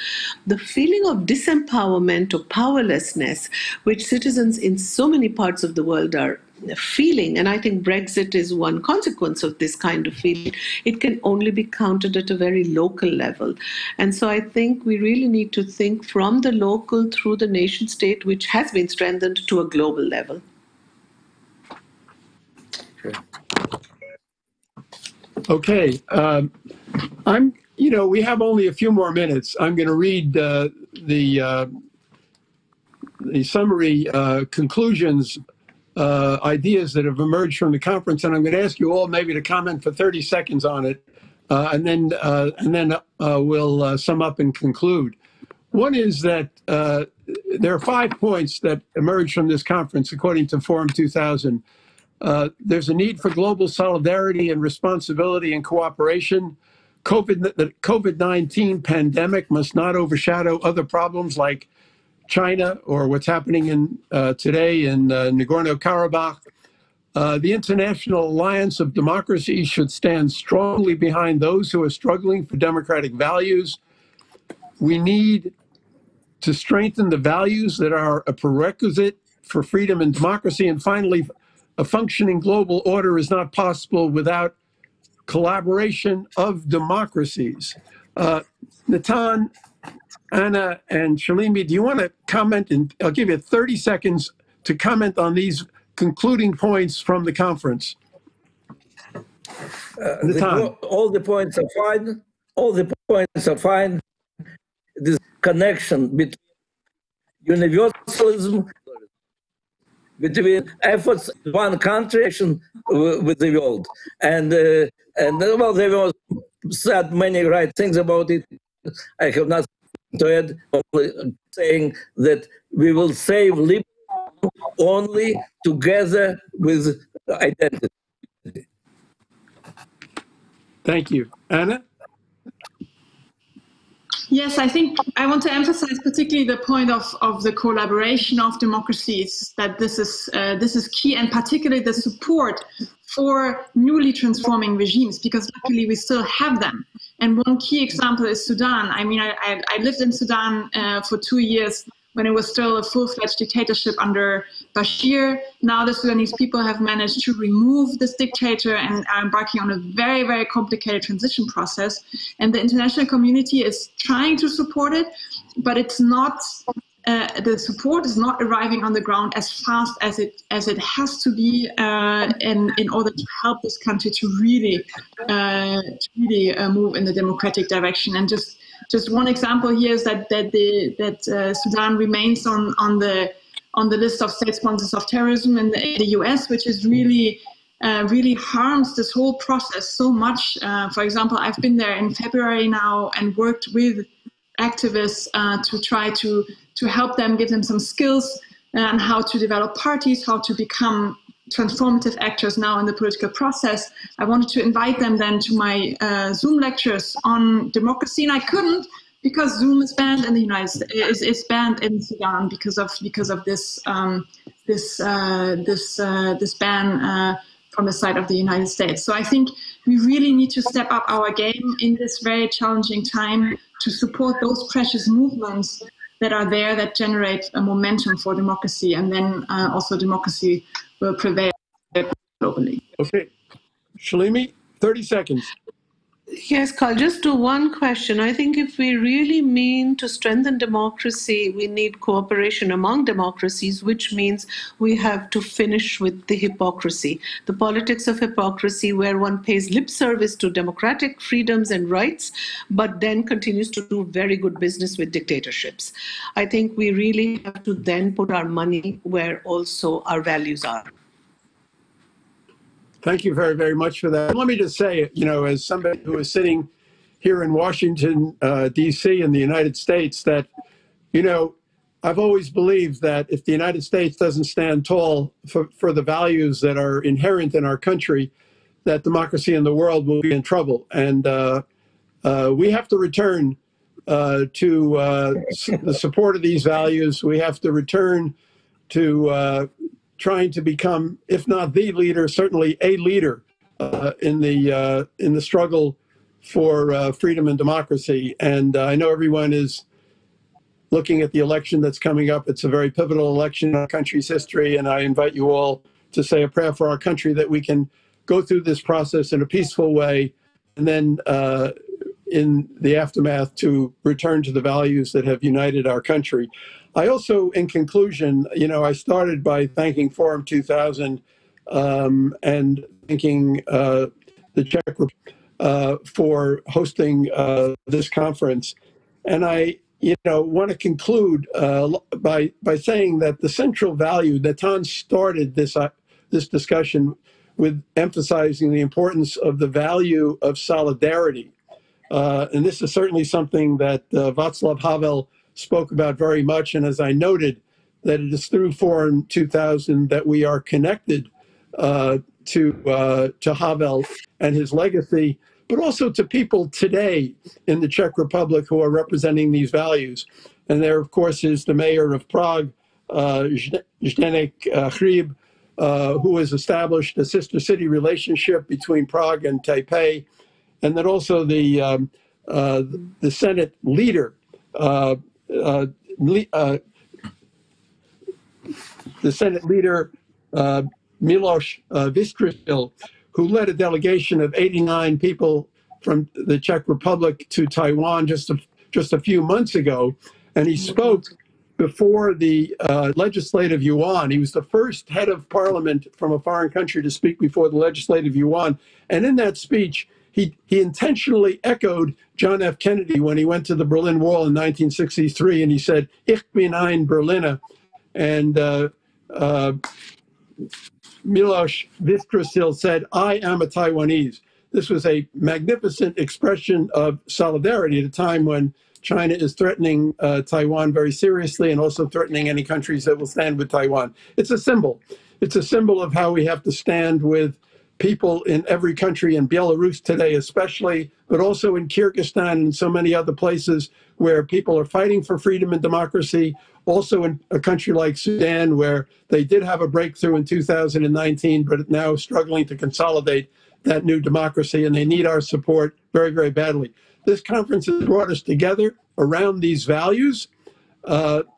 The feeling of disempowerment or powerlessness, which citizens in so many parts of the world are feeling, and I think Brexit is one consequence of this kind of feeling, it can only be countered at a very local level. And so I think we really need to think from the local through the nation state, which has been strengthened, to a global level. Okay. We have only a few more minutes. I'm going to read the summary conclusions, ideas that have emerged from the conference, and I'm going to ask you all maybe to comment for 30 seconds on it, and then we'll sum up and conclude. One is that there are 5 points that emerged from this conference, according to Forum 2000. There's a need for global solidarity and responsibility and cooperation. The COVID-19 pandemic must not overshadow other problems like China or what's happening today in Nagorno-Karabakh. The International Alliance of Democracies should stand strongly behind those who are struggling for democratic values. We need to strengthen the values that are a prerequisite for freedom and democracy. And finally, a functioning global order is not possible without collaboration of democracies. Natan, Anna, and Shalimi, do you want to comment? And I'll give you 30 seconds to comment on these concluding points from the conference. All the points are fine. All the points are fine. This connection between universalism, between efforts in one country action with the world, and well, there was said many right things about it. I have nothing to add, only saying that we will save liberty only together with identity. Thank you. Anna? Yes, I think I want to emphasize particularly the point of the collaboration of democracies, that this is key, and particularly the support for newly transforming regimes, because luckily we still have them. And one key example is Sudan. I mean, I lived in Sudan for 2 years when it was still a full-fledged dictatorship under Bashir. Now the Sudanese people have managed to remove this dictator and are embarking on a very, very complicated transition process. And the international community is trying to support it, but it's not, the support is not arriving on the ground as fast as it has to be in order to help this country to really move in the democratic direction. And just one example here is that Sudan remains on the list of state sponsors of terrorism in the US, which is really harms this whole process so much. For example, I've been there in February now and worked with activists to try to help them, give them some skills on how to develop parties, how to become transformative actors now in the political process. I wanted to invite them then to my Zoom lectures on democracy, and I couldn't because Zoom is banned in the United States, is banned in Sudan because of this ban from the side of the United States. So I think we really need to step up our game in this very challenging time to support those precious movements that are there, that generate a momentum for democracy, and then also democracy will prevail globally. Okay. Shalimi, 30 seconds. Yes, Carl, just to one question. I think if we really mean to strengthen democracy, we need cooperation among democracies, which means we have to finish with the hypocrisy, the politics of hypocrisy, where one pays lip service to democratic freedoms and rights, but then continues to do very good business with dictatorships. I think we really have to then put our money where also our values are. Thank you very, very much for that. Let me just say, as somebody who is sitting here in Washington, D.C. in the United States, that, I've always believed that if the United States doesn't stand tall for the values that are inherent in our country, that democracy in the world will be in trouble. And we have to return to the support of these values. We have to return to trying to become, if not the leader, certainly a leader in the struggle for freedom and democracy. And I know everyone is looking at the election that's coming up. It's a very pivotal election in our country's history, and I invite you all to say a prayer for our country that we can go through this process in a peaceful way, and then in the aftermath to return to the values that have united our country. I also, in conclusion, I started by thanking Forum 2000 and thanking the Czech Republic for hosting this conference. And I want to conclude by saying that the central value, Natan started this discussion with emphasizing the importance of the value of solidarity. And this is certainly something that Václav Havel spoke about very much. And as I noted, that it is through Forum 2000 that we are connected to Havel and his legacy, but also to people today in the Czech Republic who are representing these values. And there, of course, is the mayor of Prague, Zdeněk Hřib, who has established a sister city relationship between Prague and Taipei, and then also the Senate leader, Miloš Vystrčil, who led a delegation of 89 people from the Czech Republic to Taiwan just a few months ago, and he spoke before the Legislative Yuan. He was the first head of parliament from a foreign country to speak before the Legislative Yuan, and in that speech, he intentionally echoed John F. Kennedy when he went to the Berlin Wall in 1963, and he said, "Ich bin ein Berliner," and Miloš Vystrčil said, "I am a Taiwanese." This was a magnificent expression of solidarity at a time when China is threatening Taiwan very seriously and also threatening any countries that will stand with Taiwan. It's a symbol. It's a symbol of how we have to stand with people in every country, in Belarus today especially, but also in Kyrgyzstan and so many other places where people are fighting for freedom and democracy. Also in a country like Sudan, where they did have a breakthrough in 2019, but now struggling to consolidate that new democracy, and they need our support very, very badly. This conference has brought us together around these values.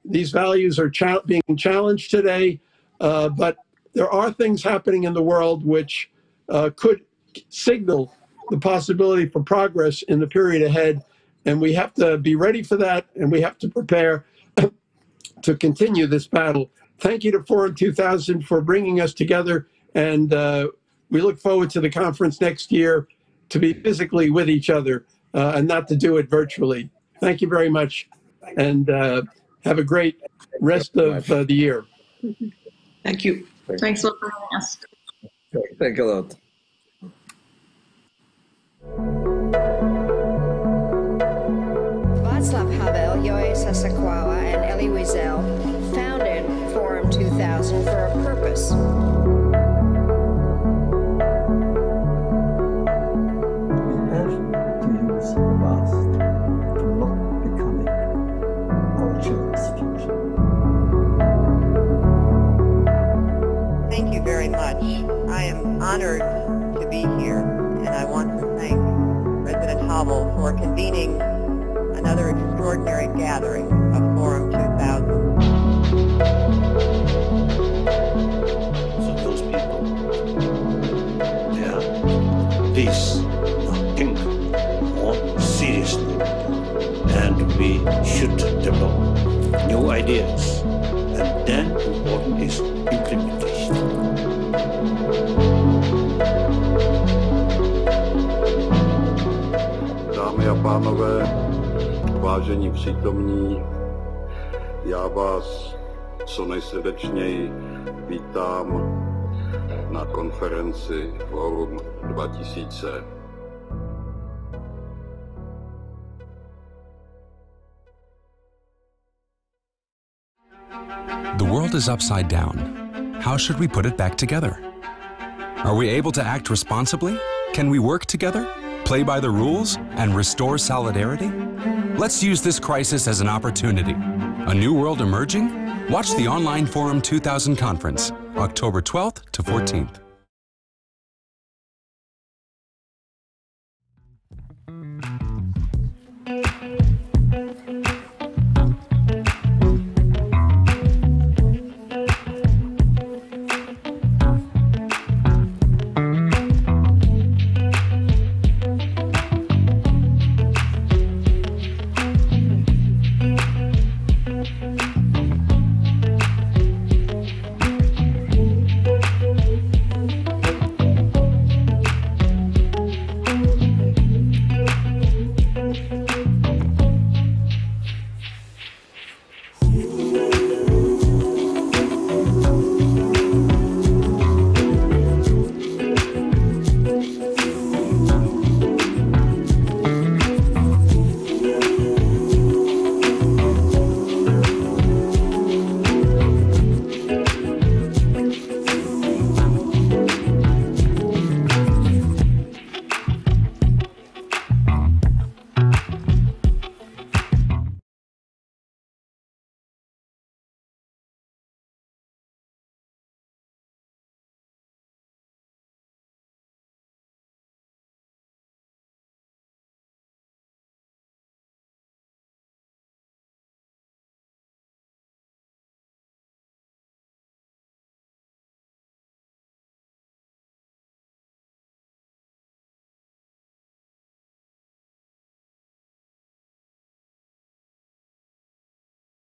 These values are being challenged today, but there are things happening in the world which could signal the possibility for progress in the period ahead, and we have to be ready for that, and we have to prepare to continue this battle. Thank you to Forum 2000 for bringing us together, and we look forward to the conference next year to be physically with each other and not to do it virtually. Thank you very much, and have a great rest of the year. Thank you. Thanks a lot for having us. Thank you a lot. Václav Havel, Joe Sasakwawa, and Elie Wiesel founded Forum 2000 for a purpose. We have to use the past to not becoming our children's future. Thank you very much. I am honored to be here, and I want to thank President Havel for convening another extraordinary gathering of Forum 2000. So those people, they are this think more seriously, and we should develop new ideas, and then important is implementation. Dámy a pánové, vážení přítomní, já vás co nejsrdečněji vítám na konferenci Forum 2000. The world is upside down. How should we put it back together? Are we able to act responsibly? Can we work together, play by the rules, and restore solidarity? Let's use this crisis as an opportunity. A new world emerging? Watch the Online Forum 2000 conference, October 12th to 14th.